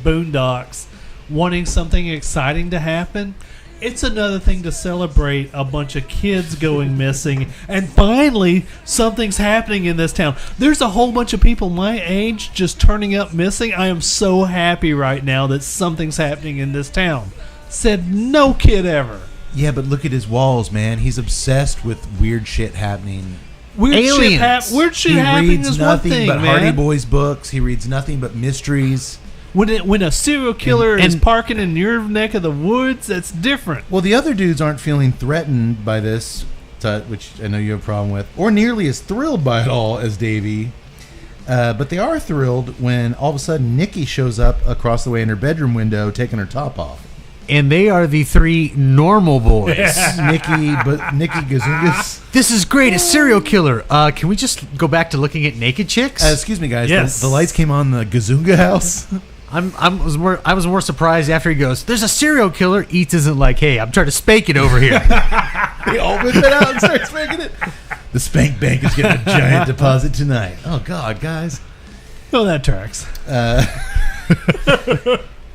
[SPEAKER 4] boondocks wanting something exciting to happen. It's another thing to celebrate a bunch of kids going missing and finally something's happening in this town. There's a whole bunch of people my age just turning up missing. I am so happy right now that something's happening in this town. Said no kid ever.
[SPEAKER 3] Yeah, but look at his walls, man. He's obsessed with weird shit happening.
[SPEAKER 4] Weird
[SPEAKER 5] Aliens.
[SPEAKER 4] Weird shit
[SPEAKER 3] He
[SPEAKER 4] happening
[SPEAKER 3] reads
[SPEAKER 4] is one
[SPEAKER 3] nothing
[SPEAKER 4] thing,
[SPEAKER 3] but
[SPEAKER 4] man.
[SPEAKER 3] Hardy Boys books. He reads nothing but mysteries.
[SPEAKER 4] When a serial killer is
[SPEAKER 5] And-
[SPEAKER 4] parking in your neck of the woods, that's different.
[SPEAKER 3] Well, the other dudes aren't feeling threatened by this, which I know you have a problem with, or nearly as thrilled by it all as Davey. But they are thrilled when all of a sudden Nikki shows up across the way in her bedroom window taking her top off.
[SPEAKER 5] And they are the three normal boys.
[SPEAKER 3] Nikki Gazungas.
[SPEAKER 5] This is great. A serial killer. Can we just go back to looking at naked chicks?
[SPEAKER 3] Excuse me, guys.
[SPEAKER 4] Yes.
[SPEAKER 3] The lights came on the Gazunga house.
[SPEAKER 5] I was more surprised after he goes, there's a serial killer. Eats isn't like, hey, I'm trying to spank it over here.
[SPEAKER 3] They all whip it out and start spanking it. The spank bank is getting a giant deposit tonight. Oh, God, guys.
[SPEAKER 4] Oh, that tracks.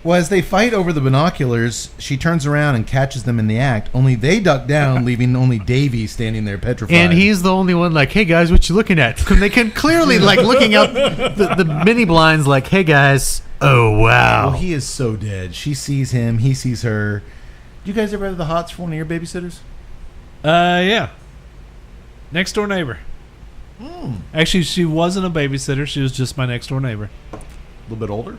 [SPEAKER 3] Well, as they fight over the binoculars, she turns around and catches them in the act. Only they duck down, leaving only Davy standing there petrified.
[SPEAKER 5] And he's the only one like, hey, guys, what you looking at? Because they can clearly, like, looking out the mini blinds like, hey, guys, oh, wow.
[SPEAKER 3] Well, he is so dead. She sees him. He sees her. Do you guys ever have the hots for one of your babysitters?
[SPEAKER 4] Yeah. Next door neighbor. Actually, she wasn't a babysitter. She was just my next door neighbor.
[SPEAKER 3] A little bit older?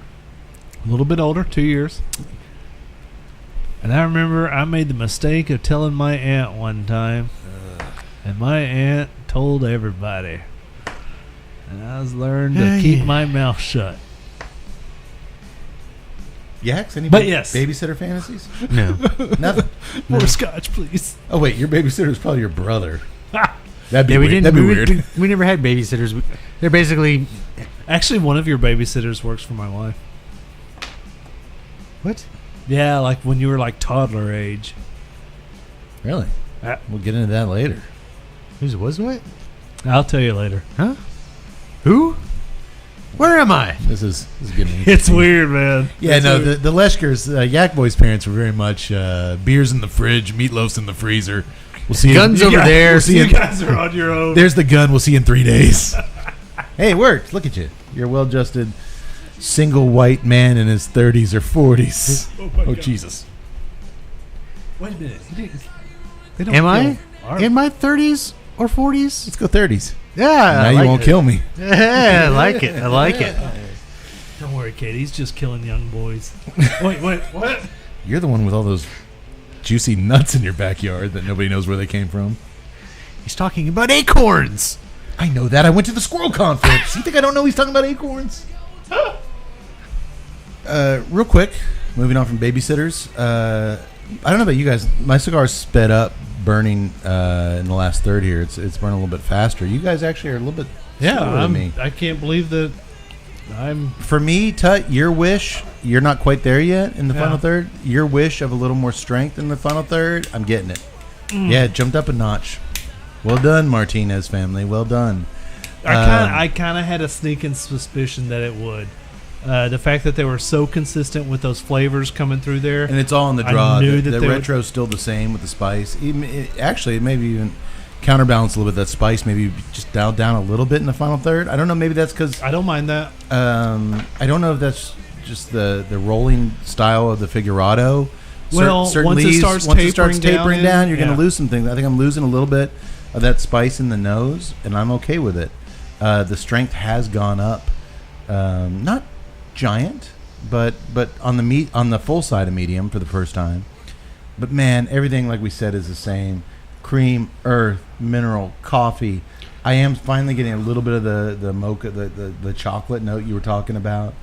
[SPEAKER 4] A little bit older, 2 years. And I remember I made the mistake of telling my aunt one time. And my aunt told everybody. And I was learned to keep my mouth shut.
[SPEAKER 3] Yaks? Any
[SPEAKER 4] But yes.
[SPEAKER 3] babysitter fantasies?
[SPEAKER 5] No.
[SPEAKER 3] Nothing.
[SPEAKER 4] More scotch, please.
[SPEAKER 3] Oh, wait. Your babysitter is probably your brother. That'd be
[SPEAKER 5] Yeah, we
[SPEAKER 3] weird.
[SPEAKER 5] didn't.
[SPEAKER 3] That'd be
[SPEAKER 5] we,
[SPEAKER 3] weird.
[SPEAKER 5] we never had babysitters. They're basically
[SPEAKER 4] Actually, one of your babysitters works for my wife.
[SPEAKER 5] what?
[SPEAKER 4] Yeah, like when you were like toddler age.
[SPEAKER 3] Really?
[SPEAKER 4] Uh,
[SPEAKER 3] We'll get into that later.
[SPEAKER 5] Who's was what?
[SPEAKER 4] I'll tell you later.
[SPEAKER 5] Huh? Who? Where am I?
[SPEAKER 3] This is getting
[SPEAKER 4] It's weird, man.
[SPEAKER 3] Yeah,
[SPEAKER 4] It's
[SPEAKER 3] no,
[SPEAKER 4] weird.
[SPEAKER 3] the Leshkers, Yak Boy's parents were very much beers in the fridge, meatloafs in the freezer. We'll see.
[SPEAKER 5] Guns over there.
[SPEAKER 3] We'll see
[SPEAKER 4] You
[SPEAKER 3] in,
[SPEAKER 4] guys are on your own.
[SPEAKER 3] there's the gun. We'll see you in 3 days. Hey, it worked. Look at you. You're a well-adjusted single white man in his 30s or 40s.
[SPEAKER 4] my
[SPEAKER 3] Oh,
[SPEAKER 4] God.
[SPEAKER 3] Jesus.
[SPEAKER 4] Wait a minute. They don't
[SPEAKER 5] Am I
[SPEAKER 4] kill our-
[SPEAKER 5] in my 30s or 40s?
[SPEAKER 3] Let's go 30s.
[SPEAKER 5] Yeah.
[SPEAKER 3] Now
[SPEAKER 5] I
[SPEAKER 3] you
[SPEAKER 5] like
[SPEAKER 3] won't
[SPEAKER 5] it.
[SPEAKER 3] kill me.
[SPEAKER 5] Yeah, I like it. I like it.
[SPEAKER 4] Don't worry, Kate. He's just killing young boys. Wait, what?
[SPEAKER 3] You're the one with all those juicy nuts in your backyard that nobody knows where they came from.
[SPEAKER 5] He's talking about acorns.
[SPEAKER 3] I know that. I went to the squirrel conference. You think I don't know he's talking about acorns? Real quick, moving on from babysitters. I don't know about you guys. My cigar's sped up burning in the last third here. It's burning a little bit faster. You guys actually are a little bit slower than me.
[SPEAKER 4] I can't believe that I'm.
[SPEAKER 3] For me, Tut, your wish, you're not quite there yet in the final third. Your wish of a little more strength in the final third, I'm getting it. Yeah, it jumped up a notch. Well done, Martinez family. Well done.
[SPEAKER 4] I kind of had a sneaking suspicion that it would. The fact that they were so consistent with those flavors coming through there.
[SPEAKER 3] And it's all in the
[SPEAKER 4] I
[SPEAKER 3] draw.
[SPEAKER 4] knew
[SPEAKER 3] The
[SPEAKER 4] that they
[SPEAKER 3] retro's still the same with the spice. Actually, maybe even counterbalance a little bit that spice. Maybe just dial down a little bit in the final third. I don't know. Maybe that's because
[SPEAKER 4] I don't mind that.
[SPEAKER 3] I don't know if that's just the rolling style of the figurado.
[SPEAKER 4] Well, once it starts tapering
[SPEAKER 3] down,
[SPEAKER 4] in,
[SPEAKER 3] you're going
[SPEAKER 4] yeah.
[SPEAKER 3] to lose some things. I think I'm losing a little bit of that spice in the nose, and I'm okay with it. The strength has gone up, not giant, but on the full side of medium for the first time. But man, everything like we said is the same: cream, earth, mineral, coffee. I am finally getting a little bit of the mocha, the chocolate note you were talking about.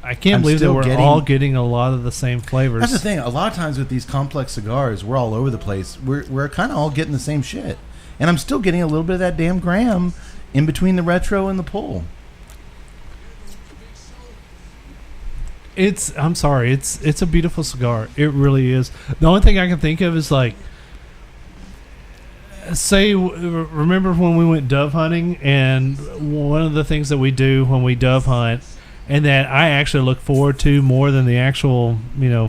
[SPEAKER 4] I can't
[SPEAKER 3] I'm
[SPEAKER 4] believe that
[SPEAKER 3] still
[SPEAKER 4] we're
[SPEAKER 3] getting-
[SPEAKER 4] all getting a lot of the same flavors.
[SPEAKER 3] That's the thing. A lot of times with these complex cigars, we're all over the place. We're kind of all getting the same shit, and I'm still getting a little bit of that damn gram in between the retro and the pull.
[SPEAKER 4] I'm sorry. It's a beautiful cigar. It really is. The only thing I can think of is like, remember when we went dove hunting, and one of the things that we do when we dove hunt, and that I actually look forward to more than the actual,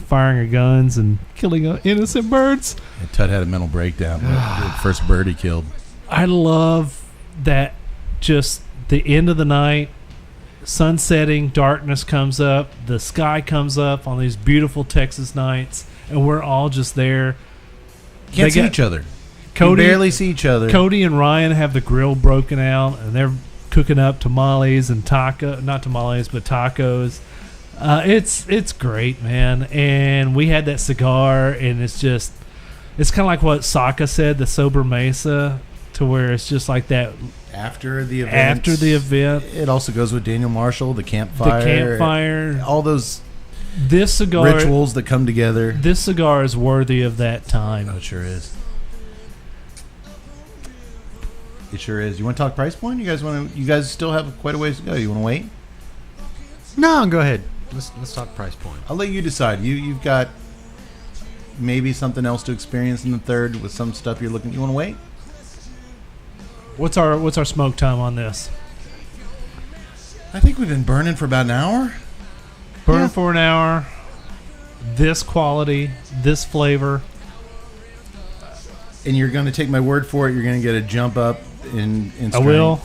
[SPEAKER 4] firing of guns and killing innocent birds.
[SPEAKER 3] And Tut had a mental breakdown. The first bird he killed.
[SPEAKER 4] I love that. Just the end of the night, sun setting, darkness comes up, the sky comes up on these beautiful Texas nights, and we're all just there.
[SPEAKER 3] Can't
[SPEAKER 4] They
[SPEAKER 3] see
[SPEAKER 4] got-
[SPEAKER 3] each other.
[SPEAKER 4] Cody,
[SPEAKER 3] You barely see each other.
[SPEAKER 4] Cody and Ryan have the grill broken out, and they're cooking up tamales and not tamales, but tacos. It's great, man. And we had that cigar, and it's kind of like what Saka said, the sober mesa, to where it's just like that
[SPEAKER 3] After the event.
[SPEAKER 4] after the event.
[SPEAKER 3] It also goes with Daniel Marshall, the campfire.
[SPEAKER 4] The campfire.
[SPEAKER 3] All those.
[SPEAKER 4] This cigar,
[SPEAKER 3] rituals that come together.
[SPEAKER 4] This cigar is worthy of that time.
[SPEAKER 3] Oh, it sure is. It sure is. You want to talk price point? You guys still have quite a ways to go. You want to wait?
[SPEAKER 5] No, go ahead. Let's talk price point.
[SPEAKER 3] I'll let you decide. You've got maybe something else to experience in the third with some stuff you're looking. You want to wait?
[SPEAKER 4] What's our smoke time on this?
[SPEAKER 3] I think we've been burning for about an hour.
[SPEAKER 4] Burn for an hour. This quality, this flavor.
[SPEAKER 3] And you're going to take my word for it. You're going to get a jump up in strength.
[SPEAKER 4] I will.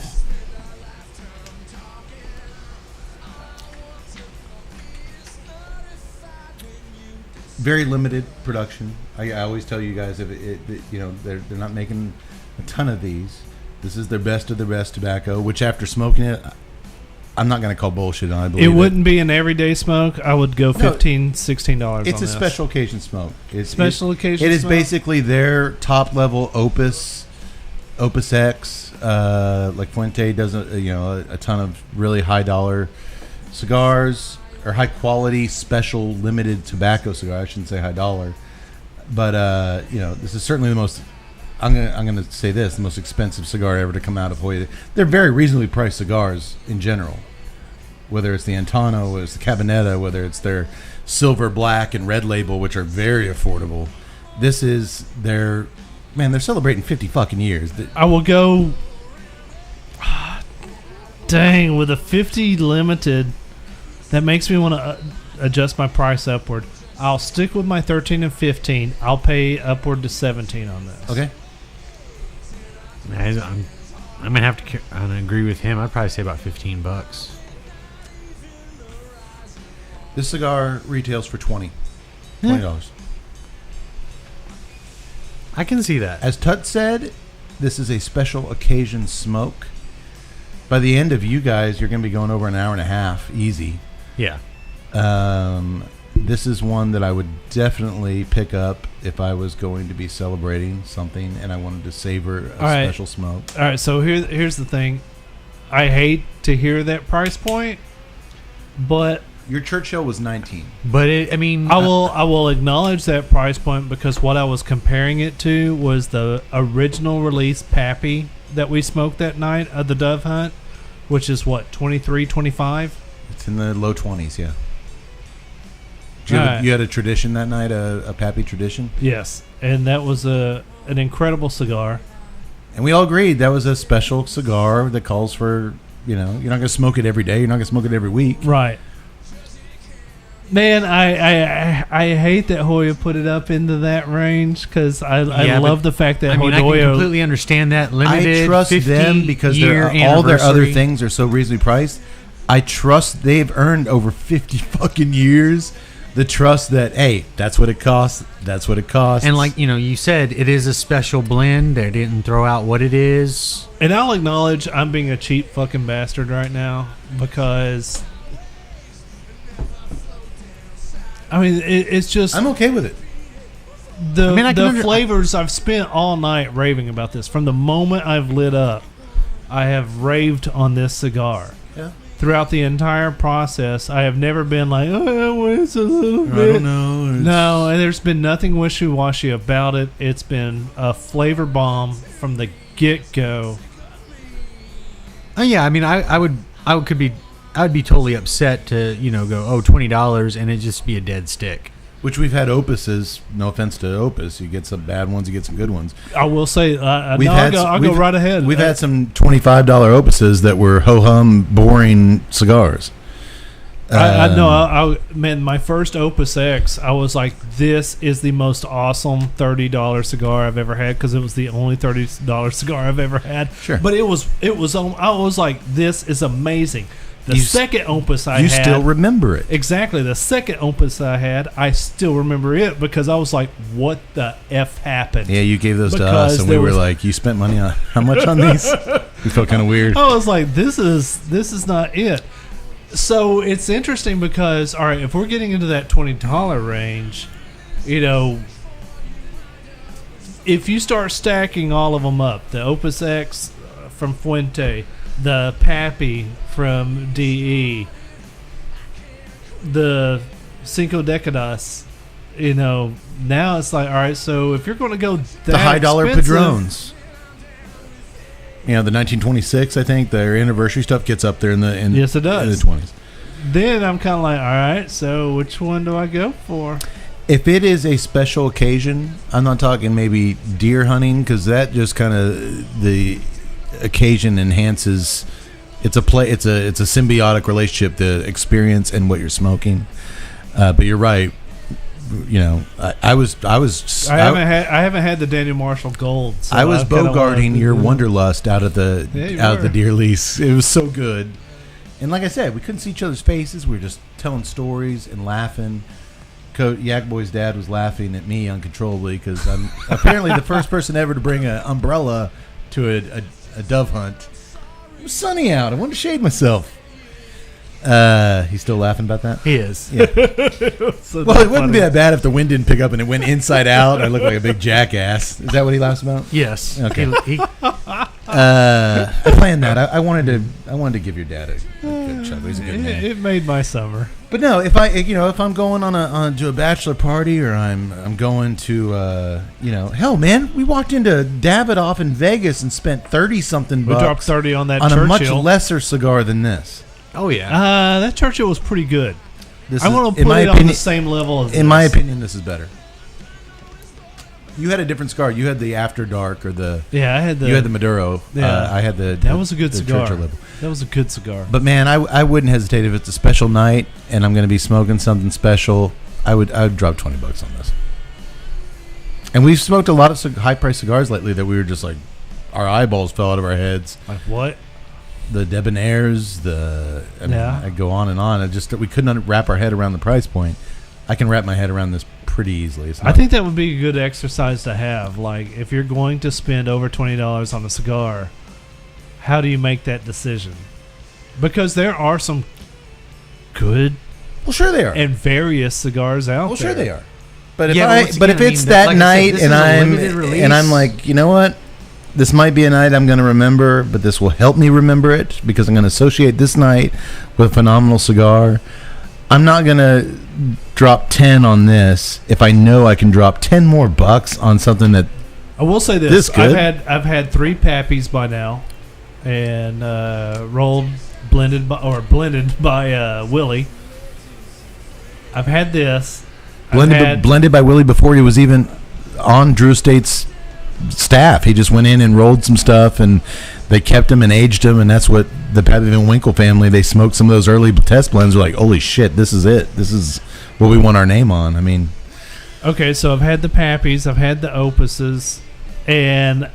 [SPEAKER 3] Very limited production. I always tell you guys, if they're not making a ton of these. This is their best of the best tobacco. Which after smoking it, I'm not going to call bullshit on. I believe
[SPEAKER 4] it wouldn't be an everyday smoke. I would go $15, $16.
[SPEAKER 3] It's a special occasion smoke.
[SPEAKER 4] Special occasion.
[SPEAKER 3] It is
[SPEAKER 4] smoke?
[SPEAKER 3] basically their top level Opus X. Like Fuente does a ton of really high dollar cigars or high quality special limited tobacco cigar. I shouldn't say high dollar, but this is certainly the most. I'm gonna say this: the most expensive cigar ever to come out of Hoya. They're very reasonably priced cigars in general, whether it's the Antano, whether it's the Cabanetta, whether it's their silver, black, and red label, which are very affordable. This is their they're celebrating 50 fucking years.
[SPEAKER 4] I will go. Dang, with a 50 limited, that makes me want to adjust my price upward. I'll stick with my 13 and 15. I'll pay upward to 17 on this.
[SPEAKER 3] Okay.
[SPEAKER 5] I'm gonna have to agree with him. I'd probably say about $15.
[SPEAKER 3] This cigar retails for $20.
[SPEAKER 5] I can see that.
[SPEAKER 3] As Tut said, this is a special occasion smoke. By the end of you guys, you're going to be going over an hour and a half, easy.
[SPEAKER 5] Yeah.
[SPEAKER 3] This is one that I would definitely pick up if I was going to be celebrating something and I wanted to savor a special smoke.
[SPEAKER 4] All right, so here's the thing. I hate to hear that price point, but
[SPEAKER 3] your Churchill was 19.
[SPEAKER 5] But I
[SPEAKER 4] will acknowledge that price point because what I was comparing it to was the original release Pappy that we smoked that night of the Dove Hunt, which is what, 23, 25?
[SPEAKER 3] It's in the low 20s, yeah. You had a tradition that night, a Pappy tradition?
[SPEAKER 4] Yes, and that was an incredible cigar.
[SPEAKER 3] And we all agreed that was a special cigar that calls for, you're not going to smoke it every day. You're not going to smoke it every week.
[SPEAKER 4] Right. Man, I hate that Hoya put it up into that range because I love the fact that Hoya.
[SPEAKER 5] I can completely understand that. Limited,
[SPEAKER 3] I trust them because all their other things are so reasonably priced. I trust they've earned over 50 fucking years the trust that, hey, that's what it costs. That's what it costs.
[SPEAKER 5] And like you said, it is a special blend. They didn't throw out what it is.
[SPEAKER 4] And I'll acknowledge I'm being a cheap fucking bastard right now because. I mean, it's just...
[SPEAKER 3] I'm okay with it.
[SPEAKER 4] The flavors, I've spent all night raving about this. From the moment I've lit up, I have raved on this cigar.
[SPEAKER 3] Yeah.
[SPEAKER 4] Throughout the entire process, I have never been like, oh, it's a little bit.
[SPEAKER 3] I don't know.
[SPEAKER 4] No, and there's been nothing wishy-washy about it. It's been a flavor bomb from the get-go.
[SPEAKER 5] Oh, yeah. I mean, I would be totally upset to, go, $20 and it just be a dead stick.
[SPEAKER 3] Which we've had Opuses. No offense to Opus. You get some bad ones, you get some good ones.
[SPEAKER 4] I will say, I'll go right ahead.
[SPEAKER 3] We've had some $25 Opuses that were ho-hum, boring cigars.
[SPEAKER 4] Man, my first Opus X, I was like, this is the most awesome $30 cigar I've ever had because it was the only $30 cigar I've ever had.
[SPEAKER 3] Sure.
[SPEAKER 4] But I was like, this is amazing. The second Opus I had...
[SPEAKER 3] You still remember it.
[SPEAKER 4] Exactly. The second Opus I had, I still remember it because I was like, what the F happened?
[SPEAKER 3] Yeah, you gave those to us and we were like, you spent money on... How much on these? We felt kind of weird.
[SPEAKER 4] I was like, this is not it. So it's interesting because, all right, if we're getting into that $20 range, if you start stacking all of them up, the Opus X from Fuente, the Pappy from DE, the Cinco Décadas, now it's like, all right, so if you're going to go
[SPEAKER 3] The high dollar Padrones. The 1926, I think, their anniversary stuff gets up there
[SPEAKER 4] yes, it does.
[SPEAKER 3] In the 20s.
[SPEAKER 4] Then I'm kind of like, all right, so which one do I go for?
[SPEAKER 3] If it is a special occasion, I'm not talking maybe deer hunting, because that just kind of the occasion enhances. It's a symbiotic relationship, the experience and what you're smoking. But you're right. I
[SPEAKER 4] haven't had the Daniel Marshall Gold. So
[SPEAKER 3] I was bogarting your Wanderlust out of the deer lease. It was so good. And like I said, we couldn't see each other's faces. We were just telling stories and laughing. Yak Boy's dad was laughing at me uncontrollably because I'm apparently the first person ever to bring an umbrella to a dove hunt. It was sunny out. I wanted to shade myself. He's still laughing about that?
[SPEAKER 5] He is.
[SPEAKER 3] Yeah. Well, it wouldn't be that bad if the wind didn't pick up and it went inside out. I look like a big jackass. Is that what he laughs about?
[SPEAKER 5] Yes.
[SPEAKER 3] Okay. I planned that. I wanted to give your dad a good chuckle. He's a good man.
[SPEAKER 4] It made my summer.
[SPEAKER 3] But no, if I'm going to a bachelor party or I'm going to hell, man, we walked into Davidoff in Vegas and spent 30-something bucks.
[SPEAKER 4] We dropped 30 on that
[SPEAKER 3] on
[SPEAKER 4] Churchill.
[SPEAKER 3] a much lesser cigar than this.
[SPEAKER 5] Oh yeah.
[SPEAKER 4] That Churchill was pretty good.
[SPEAKER 3] This
[SPEAKER 4] I want to put it on the same level as this.
[SPEAKER 3] In my opinion, this is better. You had a different cigar. You had the After Dark or the...
[SPEAKER 4] Yeah, I had the...
[SPEAKER 3] You had the Maduro.
[SPEAKER 4] Yeah.
[SPEAKER 3] I had the...
[SPEAKER 4] That was a good cigar.
[SPEAKER 3] Churchill label.
[SPEAKER 4] That was a good cigar.
[SPEAKER 3] But man, I wouldn't hesitate if it's a special night and I'm going to be smoking something special. I would drop $20 on this. And we've smoked a lot of high-priced cigars lately that we were just like... Our eyeballs fell out of our heads.
[SPEAKER 4] Like what?
[SPEAKER 3] The Debonaires, I go on and on. We couldn't wrap our head around the price point. I can wrap my head around this pretty easily.
[SPEAKER 4] I think that would be a good exercise to have. Like, if you're going to spend over $20 on a cigar, how do you make that decision? Because there are some good,
[SPEAKER 3] well, sure they are,
[SPEAKER 4] and various cigars out there.
[SPEAKER 3] Well, sure they are. But if
[SPEAKER 5] yeah,
[SPEAKER 3] if it's that night and I'm like, you know what? This might be a night I'm going to remember, but this will help me remember it because I'm going to associate this night with a phenomenal cigar. I'm not going to drop 10 on this if I know I can drop 10 more bucks on something that...
[SPEAKER 4] I will say this. I've had 3 Pappies by now, and blended by Willie. I've had this.
[SPEAKER 3] Blended by Willie before he was even on Drew Estate's staff. He just went in and rolled some stuff, and they kept him and aged him, and that's what the Pappy Van Winkle family, they smoked some of those early test blends. Were like, holy shit, this is it. This is what we want our name on. I mean,
[SPEAKER 4] okay, so I've had the Pappies, I've had the Opuses, and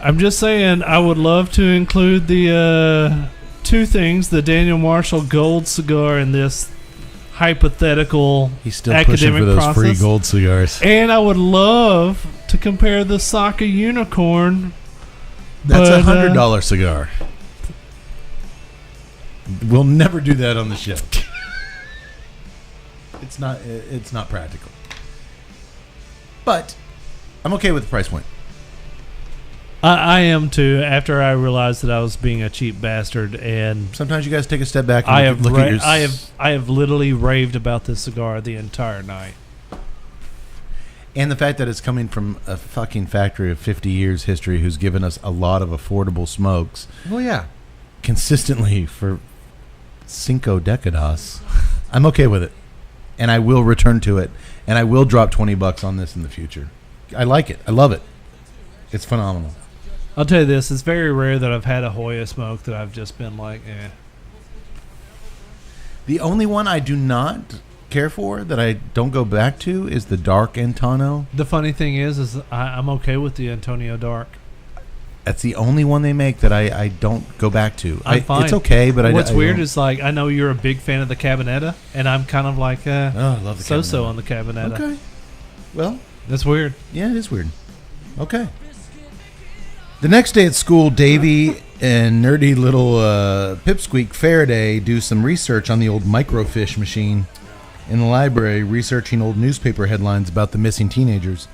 [SPEAKER 4] I'm just saying I would love to include the 2 things, the Daniel Marshall Gold cigar and this hypothetical
[SPEAKER 3] he's still
[SPEAKER 4] academic
[SPEAKER 3] pushing for those
[SPEAKER 4] process.
[SPEAKER 3] free gold cigars.
[SPEAKER 4] And I would love to compare the Saka Unicorn.
[SPEAKER 3] That's a $100 cigar. We'll never do that on the show. It's not practical. But I'm okay with the price point.
[SPEAKER 4] I am too. After I realized that I was being a cheap bastard, and
[SPEAKER 3] sometimes you guys take a step back. And
[SPEAKER 4] I have literally raved about this cigar the entire night.
[SPEAKER 3] And the fact that it's coming from a fucking factory of 50 years history who's given us a lot of affordable smokes.
[SPEAKER 5] Well, yeah.
[SPEAKER 3] Consistently for Cinco Décadas. I'm okay with it. And I will return to it. And I will drop $20 on this in the future. I like it. I love it. It's phenomenal.
[SPEAKER 4] I'll tell you this. It's very rare that I've had a Hoya smoke that I've just been like, eh.
[SPEAKER 3] The only one I do not care for that I don't go back to is the Dark Antano.
[SPEAKER 4] The funny thing is I'm okay with the Antonio Dark.
[SPEAKER 3] That's the only one they make that I don't go back to.
[SPEAKER 4] I'm fine.
[SPEAKER 3] It's okay, but
[SPEAKER 4] what's
[SPEAKER 3] I
[SPEAKER 4] weird
[SPEAKER 3] don't.
[SPEAKER 4] is like I know you're a big fan of the Cabinetta, and I'm kind of like
[SPEAKER 3] I love the
[SPEAKER 4] so
[SPEAKER 3] Cabinetta.
[SPEAKER 4] on the Cabinetta.
[SPEAKER 3] Okay, well,
[SPEAKER 4] that's weird.
[SPEAKER 3] Yeah, it is weird. Okay. The next day at school, Davey and nerdy little Pipsqueak Faraday do some research on the old microfiche machine in the library, researching old newspaper headlines about the missing teenagers.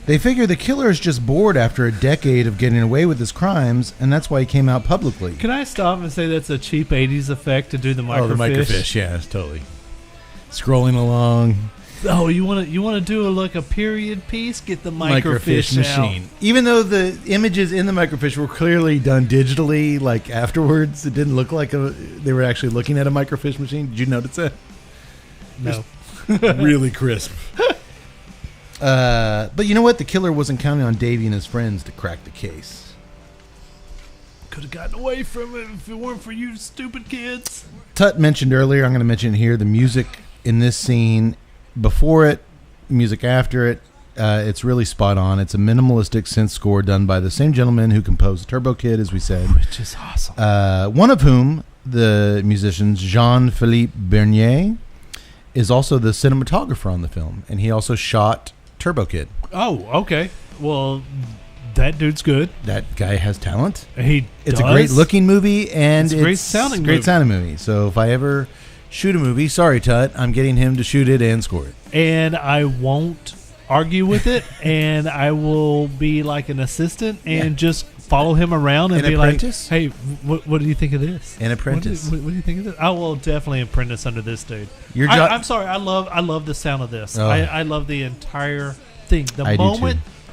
[SPEAKER 3] They figure the killer is just bored after a decade of getting away with his crimes, and that's why he came out publicly.
[SPEAKER 4] Can I stop and say that's a cheap 80s effect to do the microfiche?
[SPEAKER 3] Oh, the microfiche, yeah, totally. scrolling along.
[SPEAKER 4] Oh, you want to do a period piece? Get the microfiche
[SPEAKER 3] machine. Even though the images in the microfiche were clearly done digitally, like afterwards, it didn't look like they were actually looking at a microfiche machine. Did you notice that?
[SPEAKER 4] No.
[SPEAKER 3] Really crisp. But you know what? The killer wasn't counting on Davey and his friends to crack the case.
[SPEAKER 4] Could have gotten away from it if it weren't for you stupid kids.
[SPEAKER 3] Tut mentioned earlier, I'm going to mention it here, the music in this scene, before it, music after it, it's really spot on. It's a minimalistic synth score done by the same gentleman who composed Turbo Kid, as we said.
[SPEAKER 4] Which is awesome.
[SPEAKER 3] One of whom, the musician Jean-Philippe Bernier, is also the cinematographer on the film, and he also shot Turbo Kid.
[SPEAKER 4] Oh, okay. Well, that dude's good.
[SPEAKER 3] That guy has talent.
[SPEAKER 4] It's
[SPEAKER 3] a great looking movie, and
[SPEAKER 4] it's a great sounding
[SPEAKER 3] movie. So if I ever shoot a movie, sorry Tut, I'm getting him to shoot it and score it.
[SPEAKER 4] And I won't argue with it, and I will be like an assistant and just follow him around and
[SPEAKER 3] An
[SPEAKER 4] be
[SPEAKER 3] apprentice?
[SPEAKER 4] like, hey, what do you think of this?
[SPEAKER 3] An apprentice.
[SPEAKER 4] What do you think of this? I will definitely apprentice under this dude. I'm sorry. I love the sound of this.
[SPEAKER 3] Oh.
[SPEAKER 4] I love the entire thing.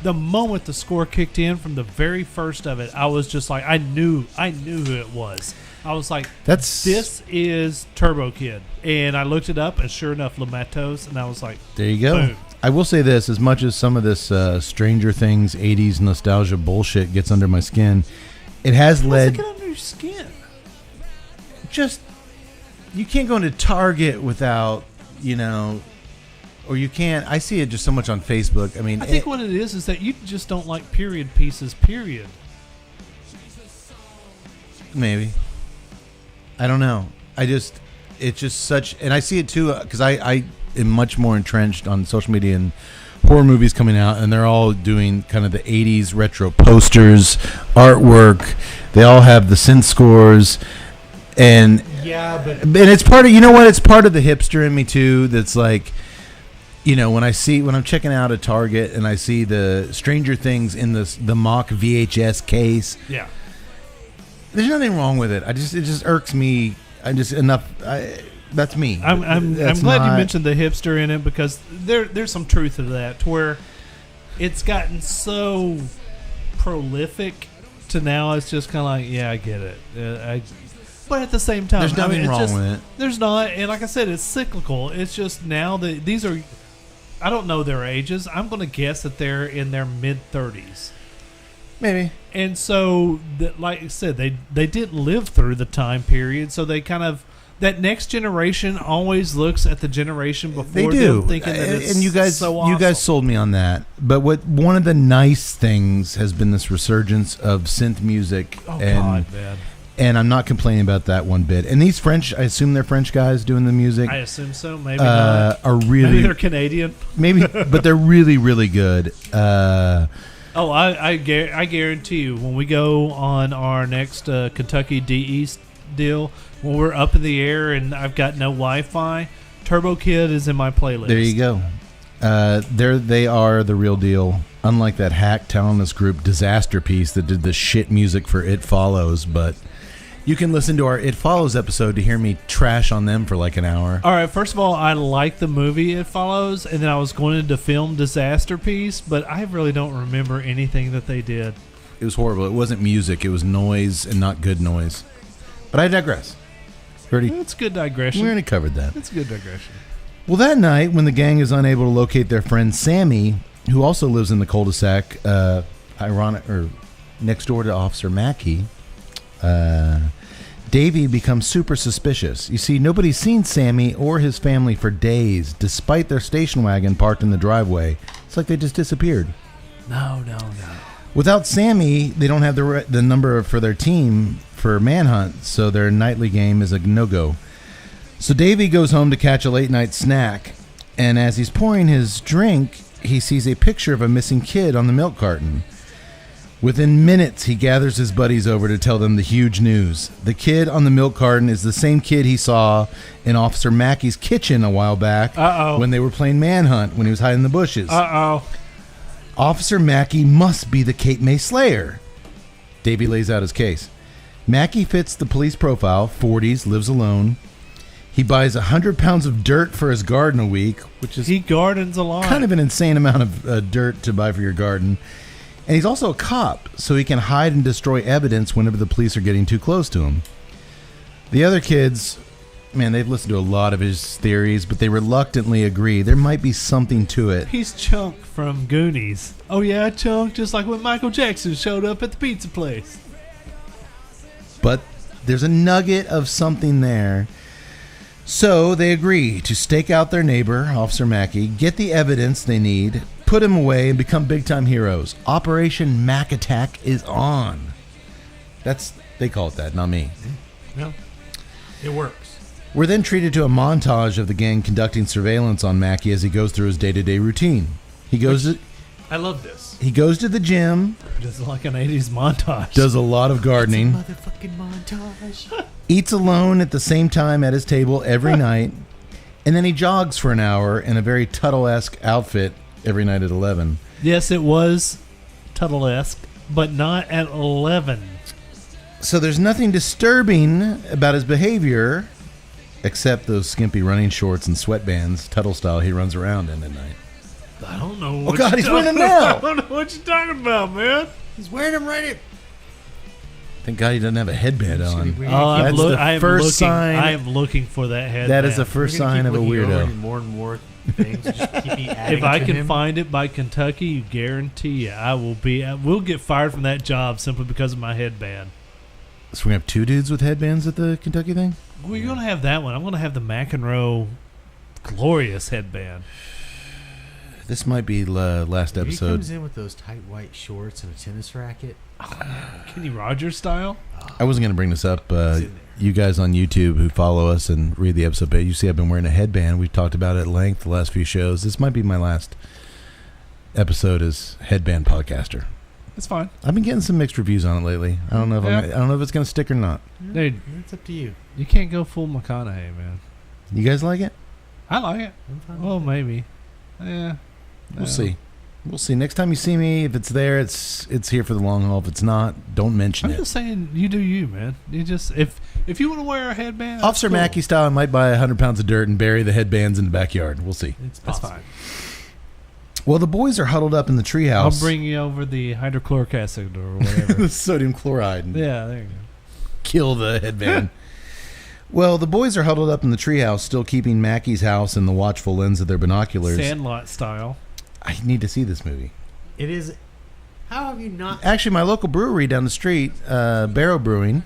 [SPEAKER 4] The moment the score kicked in from the very first of it, I was just like, I knew who it was. I was like, this is Turbo Kid. And I looked it up, and sure enough, LeMatos, and I was like,
[SPEAKER 3] there you go.
[SPEAKER 4] Boom.
[SPEAKER 3] I will say this, as much as some of this Stranger Things 80s nostalgia bullshit gets under my skin, it has led...
[SPEAKER 4] How does it get under your skin?
[SPEAKER 3] Just, you can't go into Target without, or you can't... I see it just so much on Facebook. I mean...
[SPEAKER 4] I think what it is that you just don't like period pieces, period.
[SPEAKER 3] Maybe. I don't know. It's just such... And I see it too, because I am much more entrenched on social media and horror movies coming out, and they're all doing kind of the 80s retro posters, artwork. They all have the synth scores, and it's part of, it's part of the hipster in me too. That's like, when I'm checking out a Target and I see the Stranger Things in the mock VHS case.
[SPEAKER 4] Yeah,
[SPEAKER 3] there's nothing wrong with it. It just irks me. That's me.
[SPEAKER 4] I'm glad you mentioned the hipster in it, because there's some truth to that, to where it's gotten so prolific to now it's just kind of like, yeah, I get it. But at the same time,
[SPEAKER 3] there's nothing wrong with it.
[SPEAKER 4] There's not, and like I said, it's cyclical. It's just now that these are, I don't know their ages. I'm going to guess that they're in their mid-30s.
[SPEAKER 3] Maybe.
[SPEAKER 4] And so, like I said, they didn't live through the time period, so they kind of... That next generation always looks at the generation before
[SPEAKER 3] they do.
[SPEAKER 4] Them thinking that it's
[SPEAKER 3] and you guys,
[SPEAKER 4] so awesome.
[SPEAKER 3] You guys sold me on that. But one of the nice things has been this resurgence of synth music.
[SPEAKER 4] Oh, God, man.
[SPEAKER 3] And I'm not complaining about that one bit. And these French, I assume they're French guys doing the music.
[SPEAKER 4] I assume so. Maybe not.
[SPEAKER 3] Are really,
[SPEAKER 4] maybe they're Canadian.
[SPEAKER 3] Maybe, but they're really, really good.
[SPEAKER 4] I guarantee you, when we go on our next Kentucky D East deal, when we're up in the air and I've got no Wi-Fi, Turbo Kid is in my playlist.
[SPEAKER 3] There you go. They are the real deal. Unlike that hack talentless group Disaster Piece that did the shit music for It Follows, but you can listen to our It Follows episode to hear me trash on them for like an hour.
[SPEAKER 4] All right, first of all, I like the movie It Follows, and then I was going to film Disaster Piece, but I really don't remember anything that they did.
[SPEAKER 3] It was horrible. It wasn't music. It was noise, and not good noise. But I digress.
[SPEAKER 4] It's good digression.
[SPEAKER 3] We already covered that.
[SPEAKER 4] It's good digression.
[SPEAKER 3] Well, that night, when the gang is unable to locate their friend Sammy, who also lives in the cul-de-sac, next door to Officer Mackey, Davey becomes super suspicious. You see, nobody's seen Sammy or his family for days, despite their station wagon parked in the driveway. It's like they just disappeared.
[SPEAKER 4] No.
[SPEAKER 3] Without Sammy, they don't have the number for their team for manhunt, so their nightly game is a no-go. So Davey goes home to catch a late-night snack, and as he's pouring his drink, he sees a picture of a missing kid on the milk carton. Within minutes, he gathers his buddies over to tell them the huge news. The kid on the milk carton is the same kid he saw in Officer Mackey's kitchen a while back when they were playing manhunt, when he was hiding in the bushes. Officer Mackey must be the Cape May Slayer. Davey lays out his case. Mackey fits the police profile, 40s, lives alone. He buys 100 pounds of dirt for his garden a week, which is
[SPEAKER 4] He gardens a lot.
[SPEAKER 3] kind of an insane amount of dirt to buy for your garden. And he's also a cop, so he can hide and destroy evidence whenever the police are getting too close to him. The other kids, man, they've listened to a lot of his theories, but they reluctantly agree. There might be something to it.
[SPEAKER 4] He's Chunk from Goonies. Oh yeah, Chunk, just like when Michael Jackson showed up at the pizza place.
[SPEAKER 3] But there's a nugget of something there. So they agree to stake out their neighbor, Officer Mackey, get the evidence they need, put him away, and become big-time heroes. Operation Mac Attack is on. They call it that, not me.
[SPEAKER 5] No, it works.
[SPEAKER 3] We're then treated to a montage of the gang conducting surveillance on Mackey as he goes through his day-to-day routine.
[SPEAKER 5] I love this.
[SPEAKER 3] He goes to the gym,
[SPEAKER 4] Just like an 80s montage.
[SPEAKER 3] does a lot of gardening,
[SPEAKER 5] Motherfucking montage.
[SPEAKER 3] eats alone at the same time at his table every night, and then he jogs for an hour in a very Tuttle-esque outfit every night at 11.
[SPEAKER 4] Yes, it was Tuttle-esque, but not at 11.
[SPEAKER 3] So there's nothing disturbing about his behavior, except those skimpy running shorts and sweatbands, Tuttle style, he runs around in at night.
[SPEAKER 4] I don't know.
[SPEAKER 3] Oh, God, he's winning now.
[SPEAKER 4] I don't know what you're talking about, man.
[SPEAKER 5] He's wearing them right at.
[SPEAKER 3] Thank God he doesn't have a headband on.
[SPEAKER 4] Oh,
[SPEAKER 3] That's the first sign.
[SPEAKER 4] I am looking for that headband.
[SPEAKER 3] That is the first sign of a weirdo.
[SPEAKER 5] More and more things. Just keep adding
[SPEAKER 4] If I
[SPEAKER 5] to
[SPEAKER 4] can
[SPEAKER 5] him.
[SPEAKER 4] find it by Kentucky, you guarantee you I will get fired from that job simply because of my headband.
[SPEAKER 3] So we're going to have two dudes with headbands at the Kentucky thing?
[SPEAKER 4] Well, you're going to have that one. I'm going to have the McEnroe glorious headband.
[SPEAKER 3] This might be the last
[SPEAKER 5] He
[SPEAKER 3] episode.
[SPEAKER 5] comes in with those tight white shorts and a tennis racket.
[SPEAKER 4] Kenny Rogers style?
[SPEAKER 3] I wasn't going to bring this up. You guys on YouTube who follow us and read the episode page, you see I've been wearing a headband. We've talked about it at length the last few shows. This might be my last episode as headband podcaster.
[SPEAKER 4] It's fine.
[SPEAKER 3] I've been getting some mixed reviews on it lately. I don't know if I don't know if it's going to stick or not.
[SPEAKER 4] Dude,
[SPEAKER 5] It's up to you.
[SPEAKER 4] you can't go full McConaughey, man.
[SPEAKER 3] You guys like it?
[SPEAKER 4] I like it.
[SPEAKER 5] I'm fine
[SPEAKER 4] Well,
[SPEAKER 5] with
[SPEAKER 4] maybe. Yeah.
[SPEAKER 3] We'll see. We'll see. Next time you see me, if it's there, it's here for the long haul. If it's not, don't mention
[SPEAKER 4] I'm
[SPEAKER 3] it.
[SPEAKER 4] just saying, you do you, man. You just if you want to wear a headband,
[SPEAKER 3] Officer
[SPEAKER 4] that's cool.
[SPEAKER 3] Mackey style, I might buy 100 pounds of dirt and bury the headbands in the backyard. We'll see.
[SPEAKER 5] It's
[SPEAKER 4] That's
[SPEAKER 5] possible.
[SPEAKER 4] fine.
[SPEAKER 3] Well, the boys are huddled up in the treehouse.
[SPEAKER 4] I'll bring you over the hydrochloric acid or whatever.
[SPEAKER 3] sodium chloride and
[SPEAKER 4] Yeah, there you go.
[SPEAKER 3] kill the headband. Well, the boys are huddled up in the treehouse, still keeping Mackey's house in the watchful lens of their binoculars.
[SPEAKER 4] Sandlot style.
[SPEAKER 3] I need to see this movie.
[SPEAKER 5] It is. How have you not?
[SPEAKER 3] Actually, my local brewery down the street, Barrow Brewing,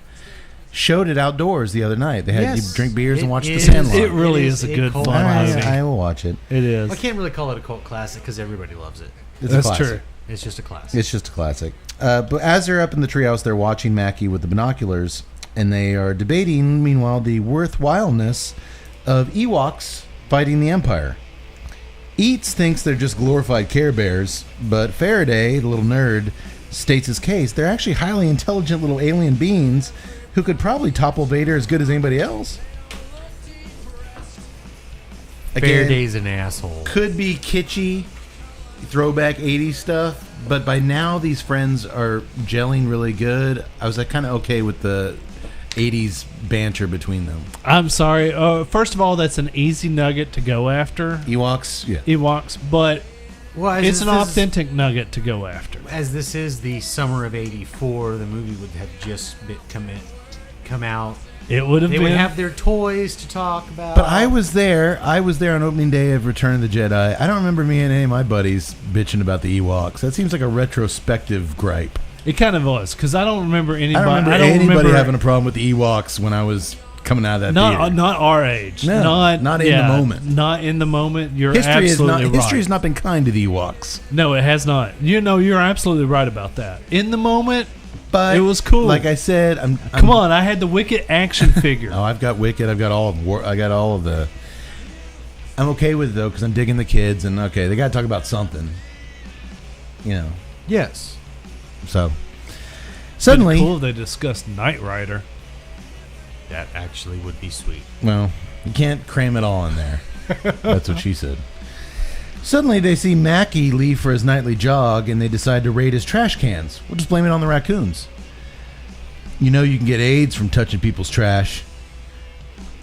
[SPEAKER 3] showed it outdoors the other night. They had you drink beers and watch The Sandlot.
[SPEAKER 4] It really is a good
[SPEAKER 5] cult
[SPEAKER 4] fun
[SPEAKER 5] classic.
[SPEAKER 4] movie.
[SPEAKER 3] I will watch it.
[SPEAKER 4] It is.
[SPEAKER 5] I can't really call it a cult classic because everybody loves it.
[SPEAKER 3] It's a
[SPEAKER 4] That's
[SPEAKER 3] classic.
[SPEAKER 4] true.
[SPEAKER 5] It's just a classic.
[SPEAKER 3] It's just a classic. But as they're up in the treehouse, they're watching Mackey with the binoculars, and they are debating, meanwhile, the worthwhileness of Ewoks fighting the Empire. Eats thinks they're just glorified Care Bears, but Faraday, the little nerd, states his case. They're actually highly intelligent little alien beings who could probably topple Vader as good as anybody else. Again,
[SPEAKER 5] Faraday's an asshole.
[SPEAKER 3] could be kitschy, throwback 80s stuff, but by now these friends are gelling really good. I was kind of okay with the 80s banter between them.
[SPEAKER 4] I'm sorry. First of all, that's an easy nugget to go after.
[SPEAKER 3] Ewoks, yeah.
[SPEAKER 4] Ewoks, but
[SPEAKER 5] Well,
[SPEAKER 4] it's an authentic nugget to go after.
[SPEAKER 5] As this is the summer of '84, the movie would have just come out.
[SPEAKER 4] It would have
[SPEAKER 5] They
[SPEAKER 4] been.
[SPEAKER 5] would have their toys to talk about.
[SPEAKER 3] But I was there on opening day of Return of the Jedi. I don't remember me and any of my buddies bitching about the Ewoks. That seems like a retrospective gripe.
[SPEAKER 4] It kind of was because I don't remember anybody.
[SPEAKER 3] I don't remember anybody having a problem with the Ewoks when I was coming out of that theater.
[SPEAKER 4] Not our age.
[SPEAKER 3] No, not in the moment.
[SPEAKER 4] Not in the moment. You're
[SPEAKER 3] History
[SPEAKER 4] absolutely right.
[SPEAKER 3] History has not been kind to the Ewoks.
[SPEAKER 4] No, it has not. You're absolutely right about that. In the moment,
[SPEAKER 3] But
[SPEAKER 4] it was cool.
[SPEAKER 3] Like I said,
[SPEAKER 4] Come on, I had the Wicket action figure.
[SPEAKER 3] Oh, I've got Wicked. I've got all of the. I'm okay with it though because I'm digging the kids and okay, they got to talk about something. You know.
[SPEAKER 5] yes,
[SPEAKER 3] So suddenly,
[SPEAKER 4] Cool if they discussed Knight Rider.
[SPEAKER 5] that actually would be sweet.
[SPEAKER 3] well, you can't cram it all in there. That's what she said. Suddenly, they see Mackey leave for his nightly jog, and they decide to raid his trash cans. We'll just blame it on the raccoons. You know you can get AIDS from touching people's trash.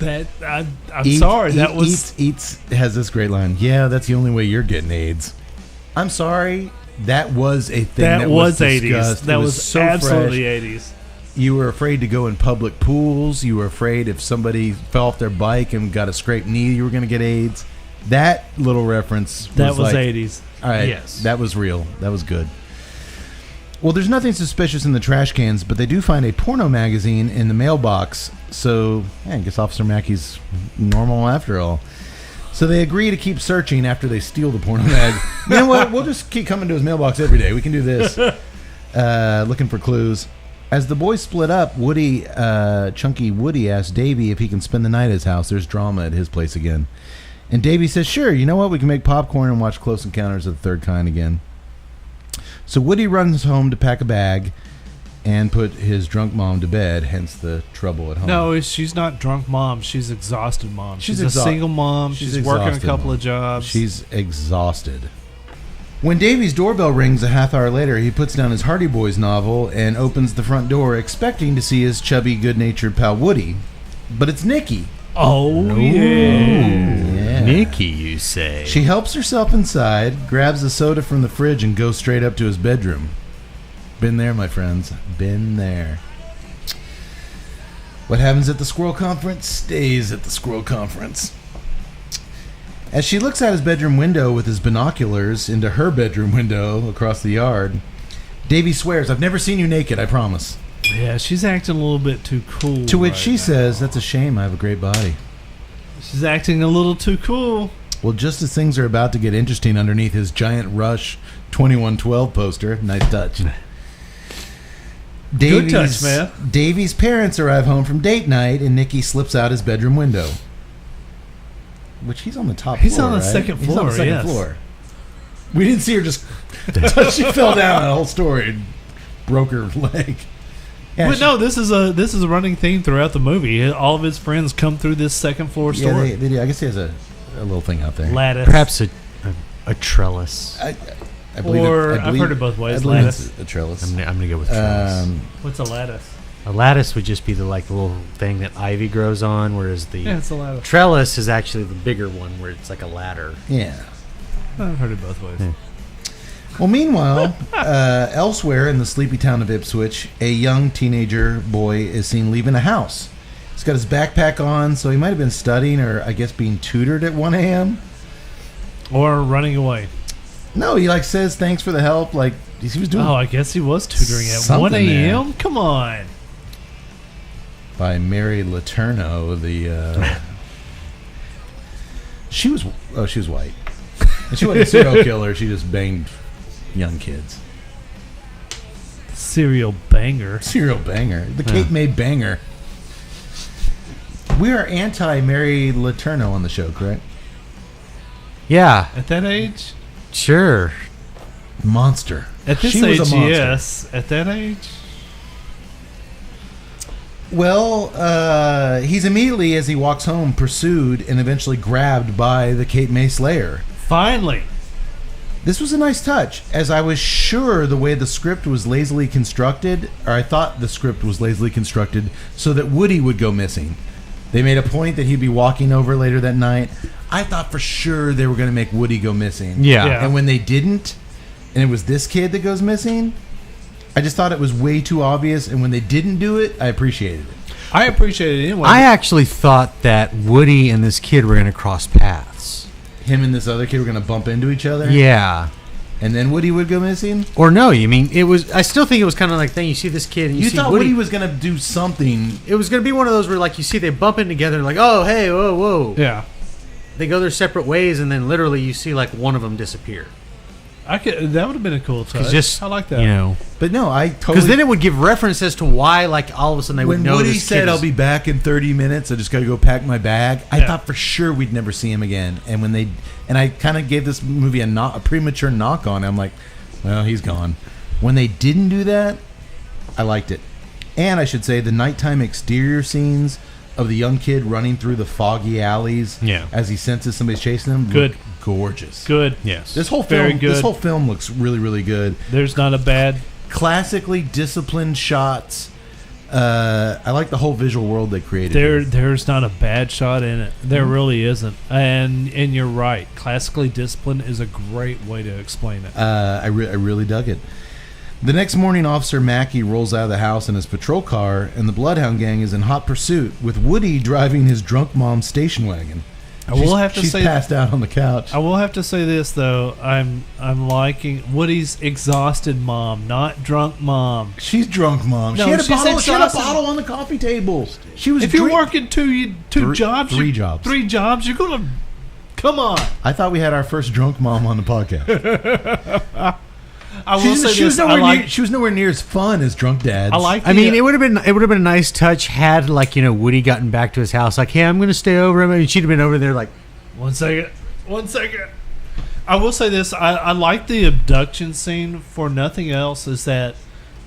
[SPEAKER 4] I'm sorry. That was
[SPEAKER 3] Eats has this great line. Yeah, that's the only way you're getting AIDS. I'm sorry. That was a thing that was
[SPEAKER 4] 80s.
[SPEAKER 3] discussed.
[SPEAKER 4] That
[SPEAKER 3] It
[SPEAKER 4] was
[SPEAKER 3] so
[SPEAKER 4] absolutely
[SPEAKER 3] fresh.
[SPEAKER 4] 80s.
[SPEAKER 3] You were afraid to go in public pools. You were afraid if somebody fell off their bike and got a scraped knee, you were going to get AIDS. That little reference
[SPEAKER 4] That was
[SPEAKER 3] like,
[SPEAKER 4] 80s.
[SPEAKER 3] All right,
[SPEAKER 4] Yes.
[SPEAKER 3] that was real. That was good. Well, there's nothing suspicious in the trash cans, but they do find a porno magazine in the mailbox. So, I guess Officer Mackey's normal after all. So they agree to keep searching after they steal the porno mag. You know what? We'll just keep coming to his mailbox every day. We can do this. Looking for clues. As the boys split up, Chunky Woody asks Davey if he can spend the night at his house. There's drama at his place again. And Davey says, sure, you know what? We can make popcorn and watch Close Encounters of the Third Kind again. So Woody runs home to pack a bag and put his drunk mom to bed, hence the trouble at home.
[SPEAKER 4] No, she's not drunk mom. She's exhausted mom. She's a
[SPEAKER 3] exha-
[SPEAKER 4] single mom. She's working a
[SPEAKER 3] exhausted
[SPEAKER 4] couple
[SPEAKER 3] mom.
[SPEAKER 4] of jobs.
[SPEAKER 3] She's exhausted. When Davey's doorbell rings a half hour later, he puts down his Hardy Boys novel and opens the front door, expecting to see his chubby, good-natured pal Woody. But it's Nikki.
[SPEAKER 4] Oh, yeah.
[SPEAKER 3] Yeah.
[SPEAKER 6] Nikki, you say?
[SPEAKER 3] She helps herself inside, grabs a soda from the fridge, and goes straight up to his bedroom. Been there, my friends. Been there. What happens at the Squirrel Conference stays at the Squirrel Conference. As she looks out his bedroom window with his binoculars into her bedroom window across the yard, Davey swears, I've never seen you naked, I promise.
[SPEAKER 4] Yeah, she's acting a little bit too cool.
[SPEAKER 3] To which
[SPEAKER 4] right
[SPEAKER 3] she
[SPEAKER 4] now.
[SPEAKER 3] says, that's a shame, I have a great body.
[SPEAKER 4] She's acting a little too cool.
[SPEAKER 3] Well, just as things are about to get interesting underneath his giant Rush 2112 poster, nice touch.
[SPEAKER 4] Good touch, man.
[SPEAKER 3] Davey's parents arrive home from date night, and Nikki slips out his bedroom window. Which he's on the top
[SPEAKER 4] He's
[SPEAKER 3] floor,
[SPEAKER 4] on the
[SPEAKER 3] right?
[SPEAKER 4] second
[SPEAKER 3] He's on
[SPEAKER 4] floor,
[SPEAKER 3] the second
[SPEAKER 4] yes.
[SPEAKER 3] floor. We didn't see her just... she fell down that whole story and broke her leg. Yeah,
[SPEAKER 4] But no, this is a running theme throughout the movie. All of his friends come through this second floor
[SPEAKER 3] Yeah,
[SPEAKER 4] story.
[SPEAKER 3] they do. I guess he has a little thing out there.
[SPEAKER 4] Lattice.
[SPEAKER 6] Perhaps a trellis.
[SPEAKER 3] I believe
[SPEAKER 4] Or
[SPEAKER 3] I've
[SPEAKER 4] heard it both ways,
[SPEAKER 3] I believe
[SPEAKER 4] lattice.
[SPEAKER 3] it's a trellis.
[SPEAKER 6] I'm gonna go with trellis.
[SPEAKER 4] What's a lattice?
[SPEAKER 6] A lattice would just be the little thing that ivy grows on, whereas the
[SPEAKER 4] Yeah, it's a lattice.
[SPEAKER 6] trellis is actually the bigger one, where it's like a ladder.
[SPEAKER 3] Yeah.
[SPEAKER 4] I've heard it both ways.
[SPEAKER 6] Yeah.
[SPEAKER 3] Well, meanwhile, elsewhere in the sleepy town of Ipswich, a young teenager boy is seen leaving a house. He's got his backpack on, so he might have been studying or, I guess, being tutored at 1 a.m.
[SPEAKER 4] Or running away.
[SPEAKER 3] No, he says thanks for the help. Like he was doing
[SPEAKER 4] Oh, I guess he was tutoring at
[SPEAKER 3] Something
[SPEAKER 4] 1
[SPEAKER 3] there.
[SPEAKER 4] a.m.? Come on.
[SPEAKER 3] by Mary Letourneau. She was white. And she wasn't a serial killer. She just banged young kids.
[SPEAKER 4] Serial banger.
[SPEAKER 3] Serial banger. The Cape May banger. We are anti-Mary Letourneau on the show, correct?
[SPEAKER 6] Yeah,
[SPEAKER 4] At that age?
[SPEAKER 6] sure.
[SPEAKER 3] Monster.
[SPEAKER 4] At this
[SPEAKER 3] She was
[SPEAKER 4] age,
[SPEAKER 3] a monster.
[SPEAKER 4] yes. At that age?
[SPEAKER 3] Well, he's immediately, as he walks home, pursued and eventually grabbed by the Cape May Slayer.
[SPEAKER 4] Finally.
[SPEAKER 3] This was a nice touch, as I was sure the way the script was lazily constructed, or I thought the script was lazily constructed, so that Woody would go missing. They made a point that he'd be walking over later that night. I thought for sure they were going to make Woody go missing.
[SPEAKER 6] Yeah.
[SPEAKER 4] Yeah.
[SPEAKER 3] And when they didn't, and it was this kid that goes missing, I just thought it was way too obvious, and when they didn't do it, I appreciated it.
[SPEAKER 4] I appreciate it anyway.
[SPEAKER 6] I actually thought that Woody and this kid were going to cross paths.
[SPEAKER 3] Him and this other kid were going to bump into each other?
[SPEAKER 6] Yeah.
[SPEAKER 3] And then Woody would go missing?
[SPEAKER 6] Or no, you mean it was? I still think it was kind of like thing. You see this kid, and you,
[SPEAKER 3] You
[SPEAKER 6] see
[SPEAKER 3] thought
[SPEAKER 6] Woody.
[SPEAKER 3] Woody was going to do something.
[SPEAKER 6] It was going to be one of those where, like, you see they bump in together, like, oh, hey, whoa, whoa.
[SPEAKER 4] Yeah.
[SPEAKER 6] They go their separate ways, and then literally you see like one of them disappear.
[SPEAKER 4] That would have been a cool touch.
[SPEAKER 6] Just
[SPEAKER 4] I like that.
[SPEAKER 6] You know,
[SPEAKER 3] But no, I totally...
[SPEAKER 6] because then it would give reference as to why, like, all of a sudden they would
[SPEAKER 3] When
[SPEAKER 6] know
[SPEAKER 3] Woody
[SPEAKER 6] this
[SPEAKER 3] said,
[SPEAKER 6] kid
[SPEAKER 3] I'll
[SPEAKER 6] is-
[SPEAKER 3] be back in 30 minutes, I just got to go pack my bag, I
[SPEAKER 4] Yeah.
[SPEAKER 3] thought for sure we'd never see him again. And when they... And I kind of gave this movie a premature knock on it. I'm like, well, he's gone. When they didn't do that, I liked it. And I should say, the nighttime exterior scenes of the young kid running through the foggy alleys
[SPEAKER 6] Yeah.
[SPEAKER 3] as he senses somebody's chasing him,
[SPEAKER 4] Good.
[SPEAKER 3] look gorgeous.
[SPEAKER 4] Good.
[SPEAKER 6] Yes.
[SPEAKER 3] This whole
[SPEAKER 4] Very
[SPEAKER 3] film,
[SPEAKER 4] good.
[SPEAKER 3] This whole film looks really, really good.
[SPEAKER 4] There's not a bad.
[SPEAKER 3] Classically disciplined shots. I like the whole visual world they created.
[SPEAKER 4] There's not a bad shot in it. There really isn't. And you're right. Classically disciplined is a great way to explain it.
[SPEAKER 3] I really dug it. The next morning, Officer Mackey rolls out of the house in his patrol car, and the Bloodhound Gang is in hot pursuit, with Woody driving his drunk mom's station wagon. She's passed out on the couch.
[SPEAKER 4] I will have to say this though. I'm liking Woody's exhausted mom, not drunk mom.
[SPEAKER 3] She's drunk mom.
[SPEAKER 4] No,
[SPEAKER 3] she had a
[SPEAKER 4] she's
[SPEAKER 3] bottle on the coffee table. She was.
[SPEAKER 4] If you're working two jobs,
[SPEAKER 3] three jobs,
[SPEAKER 4] you're gonna come on.
[SPEAKER 3] I thought we had our first drunk mom on the podcast.
[SPEAKER 4] I will say
[SPEAKER 3] she
[SPEAKER 4] this.
[SPEAKER 3] She was nowhere near as fun as drunk dads.
[SPEAKER 6] I mean, it would have been a nice touch had Woody gotten back to his house like, hey, I'm going to stay over. I mean, she'd have been over there like,
[SPEAKER 4] one second. I will say this. I like the abduction scene for nothing else. Is that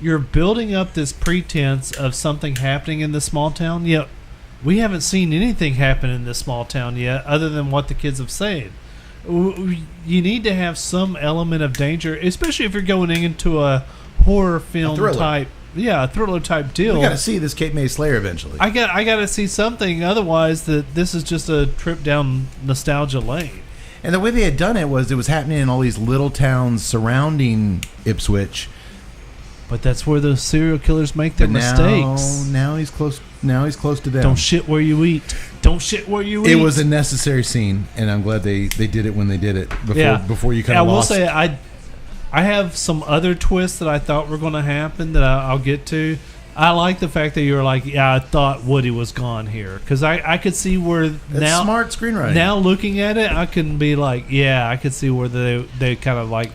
[SPEAKER 4] you're building up this pretense of something happening in this small town. Yet we haven't seen anything happen in this small town yet, other than what the kids have said. You need to have some element of danger, especially if you're going into a horror film type, a thriller type deal.
[SPEAKER 3] We got to see this Cape May Slayer eventually.
[SPEAKER 4] I got to see something, otherwise that this is just a trip down nostalgia lane.
[SPEAKER 3] And the way they had done it was happening in all these little towns surrounding Ipswich.
[SPEAKER 4] But that's where the serial killers make their mistakes.
[SPEAKER 3] Now he's close. Now he's close to them.
[SPEAKER 4] Don't shit where you eat.
[SPEAKER 3] It was a necessary scene, and I'm glad they did it when they did it. Before you kind of lost.
[SPEAKER 4] I will say I have some other twists that I thought were going to happen that I'll get to. I like the fact that you were like, I thought Woody was gone here, because I could see where
[SPEAKER 3] That's smart screenwriting.
[SPEAKER 4] Now looking at it, I can be like, I could see where they kind of like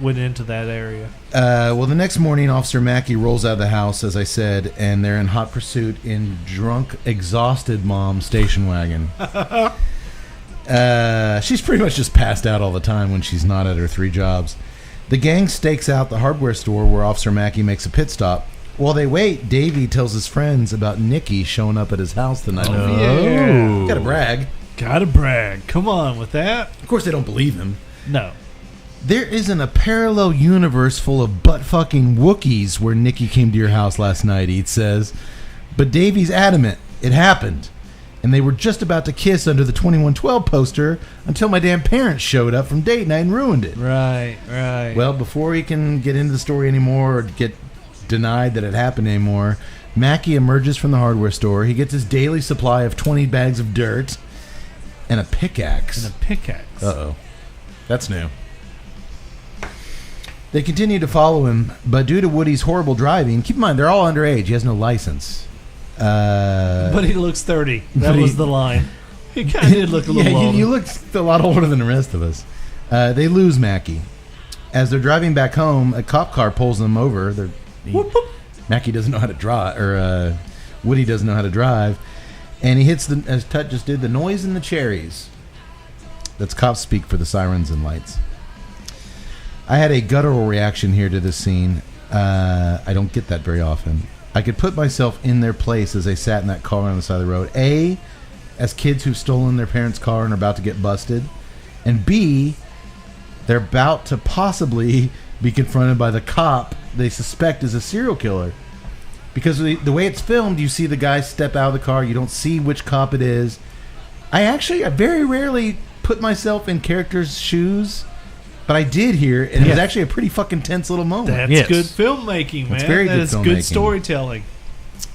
[SPEAKER 4] went into that area.
[SPEAKER 3] Well, the next morning, Officer Mackey rolls out of the house, as I said, and they're in hot pursuit in drunk, exhausted mom's station wagon. She's pretty much just passed out all the time when she's not at her 3 jobs. The gang stakes out the hardware store where Officer Mackey makes a pit stop. While they wait, Davey tells his friends about Nikki showing up at his house the night before.
[SPEAKER 4] Yeah.
[SPEAKER 3] Gotta brag.
[SPEAKER 4] Come on with that.
[SPEAKER 3] Of course, they don't believe him.
[SPEAKER 4] No.
[SPEAKER 3] There isn't a parallel universe full of butt-fucking Wookiees where Nikki came to your house last night, he says. But Davey's adamant. It happened. And they were just about to kiss under the 2112 poster until my damn parents showed up from date night and ruined it.
[SPEAKER 4] Right.
[SPEAKER 3] Well, before he can get into the story anymore or get denied that it happened anymore, Mackey emerges from the hardware store. He gets his daily supply of 20 bags of dirt and a pickaxe. Uh-oh. That's new. They continue to follow him, but due to Woody's horrible driving, keep in mind, they're all underage. He has no license.
[SPEAKER 4] But he looks 30. That was the line. He kind of did look a little older.
[SPEAKER 3] You look a lot older than the rest of us. They lose Mackey. As they're driving back home, a cop car pulls them over. Mackey doesn't know how to drive, or Woody doesn't know how to drive, and he hits, as Tut just did, the noise in the cherries. That's cops speak for the sirens and lights. I had a guttural reaction here to this scene. I don't get that very often. I could put myself in their place as they sat in that car on the side of the road. A, as kids who've stolen their parents' car and are about to get busted. And B, they're about to possibly be confronted by the cop they suspect is a serial killer. Because the way it's filmed, you see the guy step out of the car. You don't see which cop it is. I very rarely put myself in characters' shoes. But I did here, and it was actually a pretty fucking tense little moment.
[SPEAKER 4] That's good filmmaking, man.
[SPEAKER 3] That's very good filmmaking.
[SPEAKER 4] Good storytelling.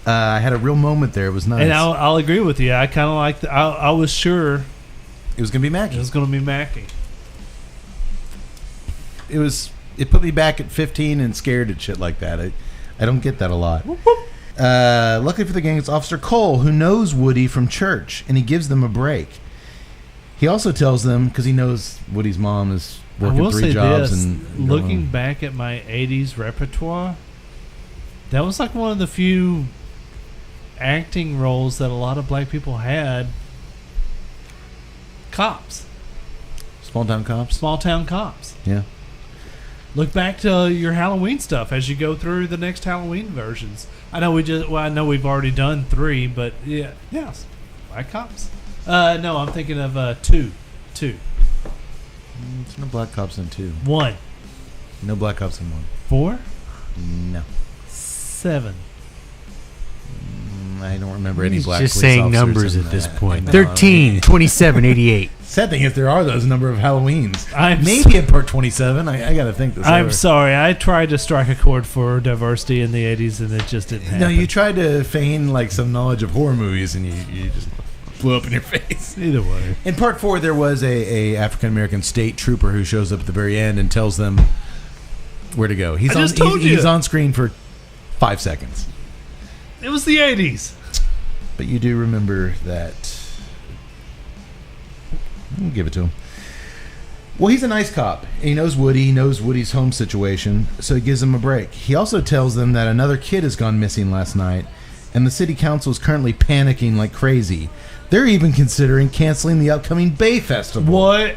[SPEAKER 3] I had a real moment there. It was nice.
[SPEAKER 4] And I'll agree with you. I kind of like I was sure
[SPEAKER 3] it was going to be Mackey. It put me back at 15 and scared at shit like that. I don't get that a lot. Whoop, whoop. Luckily for the gang, it's Officer Cole, who knows Woody from church, and he gives them a break. He also tells them, because he knows Woody's mom is working 3 jobs. And
[SPEAKER 4] looking back at my 80s repertoire, that was like one of the few acting roles that a lot of black people had. Cops.
[SPEAKER 3] Small town cops. Yeah.
[SPEAKER 4] Look back to your Halloween stuff as you go through the next Halloween versions. I know we've already done 3, but yes, black cops. No, I'm thinking of 2.
[SPEAKER 3] There's no black cops in 2.
[SPEAKER 4] 1.
[SPEAKER 3] No black cops in 1.
[SPEAKER 4] 4.
[SPEAKER 3] No.
[SPEAKER 4] 7.
[SPEAKER 3] I don't remember any
[SPEAKER 6] He's
[SPEAKER 3] black
[SPEAKER 6] just
[SPEAKER 3] police
[SPEAKER 6] saying
[SPEAKER 3] officers
[SPEAKER 6] numbers
[SPEAKER 3] in
[SPEAKER 6] at this
[SPEAKER 3] that.
[SPEAKER 6] point.
[SPEAKER 3] No,
[SPEAKER 6] 13, 27, 88.
[SPEAKER 3] Sad thing is there are those number of Halloweens.
[SPEAKER 4] I'm
[SPEAKER 3] Maybe at part 27. I got to think this
[SPEAKER 4] I'm
[SPEAKER 3] over.
[SPEAKER 4] sorry. I tried to strike a chord for diversity in the 80s, and it just didn't happen.
[SPEAKER 3] No, you tried to feign like some knowledge of horror movies, and you just blew up in your face.
[SPEAKER 4] Either way.
[SPEAKER 3] In part 4, there was a African American state trooper who shows up at the very end and tells them where to go. He's
[SPEAKER 4] I just told you.
[SPEAKER 3] He's on screen for 5 seconds.
[SPEAKER 4] It was the 80s.
[SPEAKER 3] But you do remember that. We'll give it to him. Well, he's a nice cop. He knows Woody. He knows Woody's home situation, so he gives him a break. He also tells them that another kid has gone missing last night, and the city council is currently panicking like crazy. They're even considering canceling the upcoming Bay Festival.
[SPEAKER 4] What?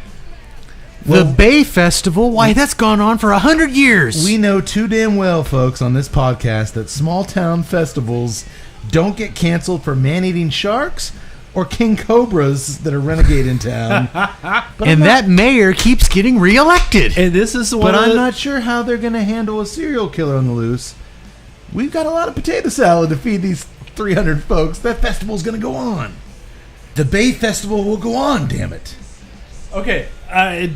[SPEAKER 6] The Bay Festival? Why, that's gone on for 100 years.
[SPEAKER 3] We know too damn well, folks, on this podcast that small town festivals don't get canceled for man-eating sharks or king cobras that are renegade in town.
[SPEAKER 6] And that mayor keeps getting reelected.
[SPEAKER 4] And this is one
[SPEAKER 3] But
[SPEAKER 4] of
[SPEAKER 3] I'm
[SPEAKER 4] the-
[SPEAKER 3] not sure how they're going to handle a serial killer on the loose. We've got a lot of potato salad to feed these 300 folks. That festival's going to go on. The Bay Festival will go on, damn it.
[SPEAKER 4] Okay, I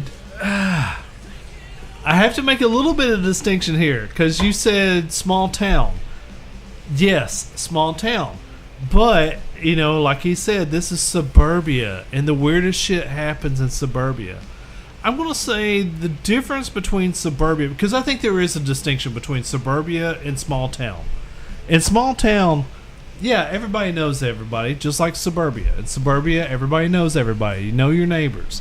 [SPEAKER 4] have to make a little bit of distinction here because you said small town. Yes, small town. But, you know, like he said, this is suburbia, and the weirdest shit happens in suburbia. I'm going to say the difference between suburbia, because I think there is a distinction between suburbia and small town. In small town, yeah, everybody knows everybody, just like suburbia. In suburbia, everybody knows everybody. You know your neighbors.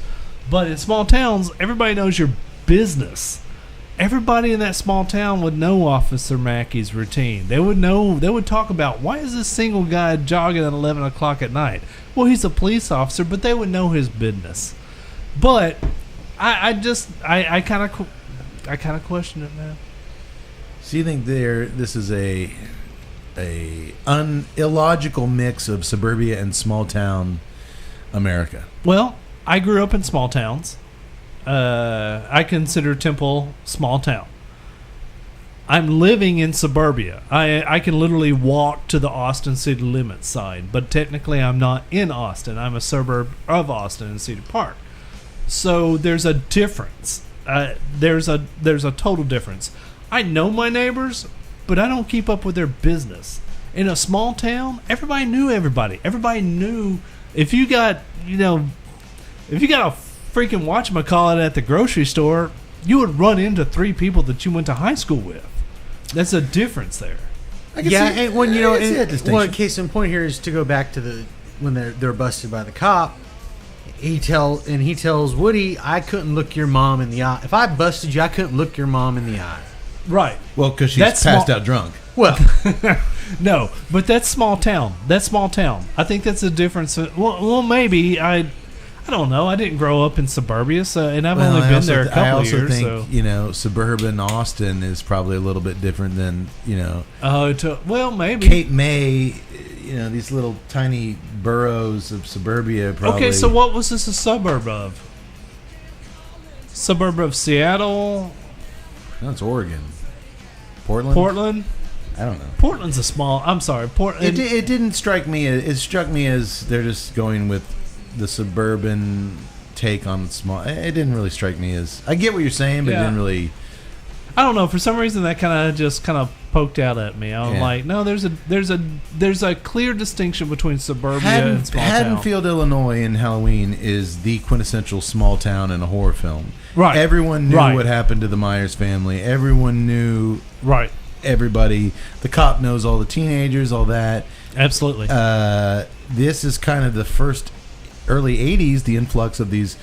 [SPEAKER 4] But in small towns, everybody knows your business. Everybody in that small town would know Officer Mackey's routine. They would know. They would talk about, why is this single guy jogging at 11 o'clock at night? Well, he's a police officer, but they would know his business. But I kind of question it, man.
[SPEAKER 3] So you think this is a illogical mix of suburbia and small town America?
[SPEAKER 4] Well, I grew up in small towns. I consider Temple small town. I'm living in suburbia. I can literally walk to the Austin city limits sign, but technically I'm not in Austin. I'm a suburb of Austin in Cedar Park. So there's a difference. There's a total difference. I know my neighbors, but I don't keep up with their business. In a small town, everybody knew everybody. Everybody knew if you got a freaking whatchamacallit at the grocery store, you would run into 3 people that you went to high school with. That's a difference there.
[SPEAKER 6] Yeah, and when
[SPEAKER 3] I can see that distinction.
[SPEAKER 6] one case in point here is to go back to when they're busted by the cop. He tells Woody, I couldn't look your mom in the eye. If I busted you, I couldn't look your mom in the eye.
[SPEAKER 4] Right.
[SPEAKER 3] Well, because she's
[SPEAKER 4] That's
[SPEAKER 3] passed
[SPEAKER 4] small-
[SPEAKER 3] out drunk.
[SPEAKER 6] Well,
[SPEAKER 4] No, but that's small town. That's small town. I think that's a difference. Well, maybe I don't know. I didn't grow up in suburbia, so, and I've only been there a couple
[SPEAKER 3] I also
[SPEAKER 4] years.
[SPEAKER 3] think
[SPEAKER 4] So,
[SPEAKER 3] suburban Austin is probably a little bit different than
[SPEAKER 4] well, maybe.
[SPEAKER 3] Cape May. These little tiny boroughs of suburbia. Probably.
[SPEAKER 4] Okay, so what was this a suburb of? Suburb of Seattle,
[SPEAKER 3] No, it's Oregon. Portland.
[SPEAKER 4] Portland.
[SPEAKER 3] I don't know.
[SPEAKER 4] Portland's a small. I'm sorry, Portland.
[SPEAKER 3] It didn't strike me. It struck me as they're just going with the suburban take on small. It didn't really strike me as. I get what you're saying, but it
[SPEAKER 4] Yeah.
[SPEAKER 3] didn't really.
[SPEAKER 4] I don't know. For some reason, that kind of poked out at me. I'm
[SPEAKER 3] Yeah.
[SPEAKER 4] like, no, there's a clear distinction between suburbia and small town.
[SPEAKER 3] Haddonfield, Illinois, in Halloween is the quintessential small town in a horror film.
[SPEAKER 4] Right.
[SPEAKER 3] Everyone knew
[SPEAKER 4] Right.
[SPEAKER 3] what happened to the Myers family. Everyone knew
[SPEAKER 4] Right.
[SPEAKER 3] everybody. The cop knows all the teenagers, all that.
[SPEAKER 4] Absolutely.
[SPEAKER 3] This is kind of the first early 80s, the influx of these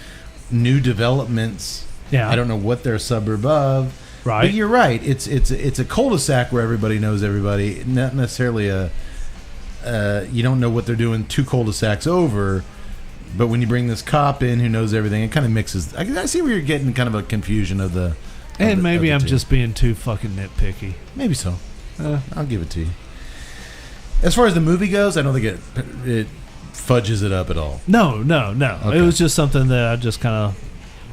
[SPEAKER 3] new developments.
[SPEAKER 4] Yeah.
[SPEAKER 3] I don't know what they're a suburb of.
[SPEAKER 4] Right.
[SPEAKER 3] But you're right. It's a cul-de-sac where everybody knows everybody. Not necessarily you don't know what they're doing 2 cul-de-sacs over. But when you bring this cop in who knows everything, it kind of mixes. I see where you're getting kind of a confusion of the.
[SPEAKER 4] And maybe
[SPEAKER 3] of
[SPEAKER 4] I'm
[SPEAKER 3] the two.
[SPEAKER 4] just being too fucking nitpicky.
[SPEAKER 3] Maybe so. I'll give it to you. As far as the movie goes, I don't think it fudges it up at all.
[SPEAKER 4] No.
[SPEAKER 3] Okay.
[SPEAKER 4] It was just something that I just kind of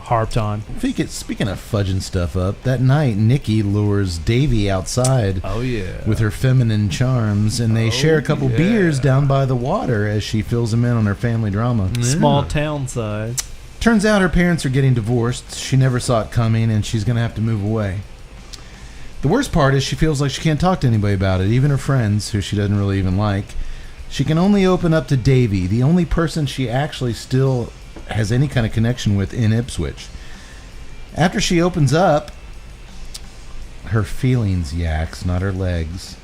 [SPEAKER 4] harped on.
[SPEAKER 3] Speaking of fudging stuff up, that night Nikki lures Davy outside
[SPEAKER 1] Oh, yeah.
[SPEAKER 3] with her feminine charms, and they share a couple beers down by the water as she fills him in on her family drama.
[SPEAKER 4] Small town side.
[SPEAKER 3] Turns out her parents are getting divorced. She never saw it coming, and she's going to have to move away. The worst part is she feels like she can't talk to anybody about it, even her friends, who she doesn't really even like. She can only open up to Davy, the only person she actually still has any kind of connection with in Ipswich. After she opens up, her feelings yaks, not her legs.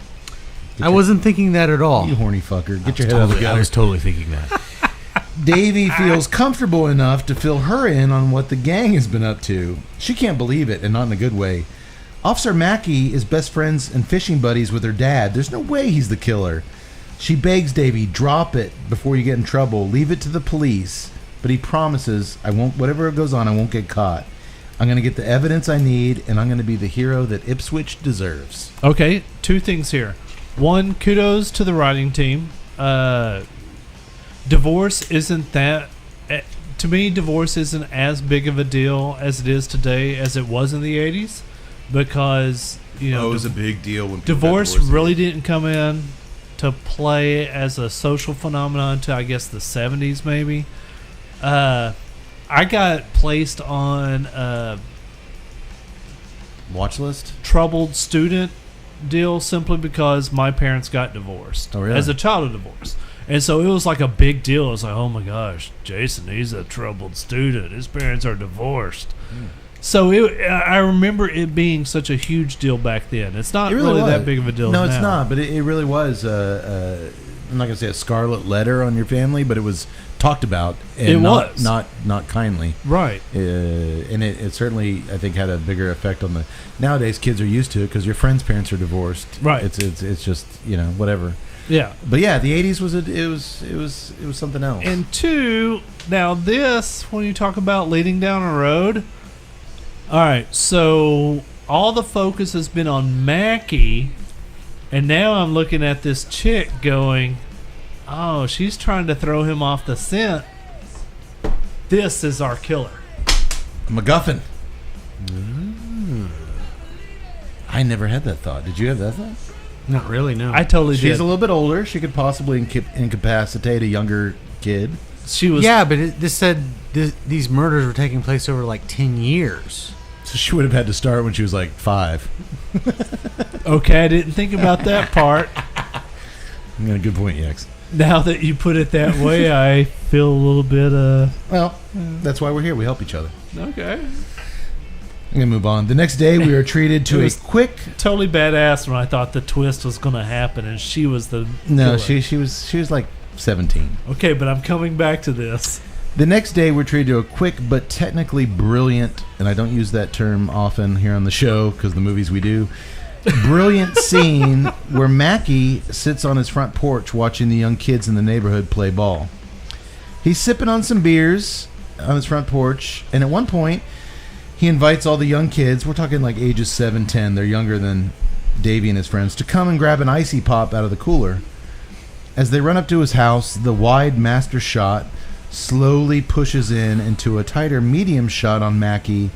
[SPEAKER 6] I wasn't thinking that at all.
[SPEAKER 3] You horny fucker. Get your head out of the gutter.
[SPEAKER 6] I was totally thinking that.
[SPEAKER 3] Davy feels comfortable enough to fill her in on what the gang has been up to. She can't believe it, and not in a good way. Officer Mackey is best friends and fishing buddies with her dad. There's no way he's the killer. She begs Davy, drop it before you get in trouble. Leave it to the police. But he promises, I won't. Whatever goes on, I won't get caught. I'm going to get the evidence I need, and I'm going to be the hero that Ipswich deserves.
[SPEAKER 4] Okay, two things here. One, kudos to the writing team. Divorce isn't that... to me, divorce isn't as big of a deal as it is today as it was in the 80s. Because, you know...
[SPEAKER 3] it was a big deal when people got
[SPEAKER 4] divorce
[SPEAKER 3] divorced.
[SPEAKER 4] really didn't come in to play as a social phenomenon until, I guess, the 70s, maybe. I got placed on a
[SPEAKER 3] Watch list?
[SPEAKER 4] troubled student deal simply because my parents got divorced.
[SPEAKER 3] Oh, really?
[SPEAKER 4] As a child of divorce. And so it was like a big deal. It was like, oh my gosh, Jason, he's a troubled student. His parents are divorced. So I remember it being such a huge deal back then. It's not
[SPEAKER 3] It
[SPEAKER 4] really
[SPEAKER 3] was.
[SPEAKER 4] that big of a deal
[SPEAKER 3] No,
[SPEAKER 4] now.
[SPEAKER 3] it's not, but it really was. I'm not going to say a scarlet letter on your family, but it was talked about. And
[SPEAKER 4] It
[SPEAKER 3] not,
[SPEAKER 4] was.
[SPEAKER 3] Not kindly.
[SPEAKER 4] Right.
[SPEAKER 3] And it certainly, I think, had a bigger effect on the... Nowadays, kids are used to it because your friends' parents are divorced.
[SPEAKER 4] Right.
[SPEAKER 3] It's just, whatever.
[SPEAKER 4] Yeah.
[SPEAKER 3] But yeah, the 80s was something else.
[SPEAKER 4] And two, now this, when you talk about leading down a road, all right, so all the focus has been on Mackie, and now I'm looking at this chick going, oh, she's trying to throw him off the scent. This is our killer.
[SPEAKER 3] MacGuffin. I never had that thought. Did you have that thought?
[SPEAKER 6] Not really, no.
[SPEAKER 4] I totally
[SPEAKER 3] She's
[SPEAKER 4] did.
[SPEAKER 3] a little bit older. She could possibly incapacitate a younger kid.
[SPEAKER 4] She was...
[SPEAKER 6] Yeah, but this said these murders were taking place over like 10 years.
[SPEAKER 3] So she would have had to start when she was like 5.
[SPEAKER 4] Okay, I didn't think about that part.
[SPEAKER 3] Yeah, good point, Yax.
[SPEAKER 4] Now that you put it that way, I feel a little bit,
[SPEAKER 3] Well, that's why we're here. We help each other.
[SPEAKER 4] okay.
[SPEAKER 3] I'm going to move on. The next day, we are treated to
[SPEAKER 4] It
[SPEAKER 3] a
[SPEAKER 4] was
[SPEAKER 3] quick...
[SPEAKER 4] Totally badass when I thought the twist was going to happen, and she was the
[SPEAKER 3] No,
[SPEAKER 4] killer.
[SPEAKER 3] she was like 17.
[SPEAKER 4] Okay, but I'm coming back to this.
[SPEAKER 3] The next day, we're treated to a quick but technically brilliant, and I don't use that term often here on the show because the movies we do, brilliant scene where Mackie sits on his front porch watching the young kids in the neighborhood play ball. He's sipping on some beers on his front porch, and at one point, he invites all the young kids, we're talking like ages 7, 10, they're younger than Davey and his friends, to come and grab an icy pop out of the cooler. As they run up to his house, the wide master shot slowly pushes into a tighter medium shot on Mackie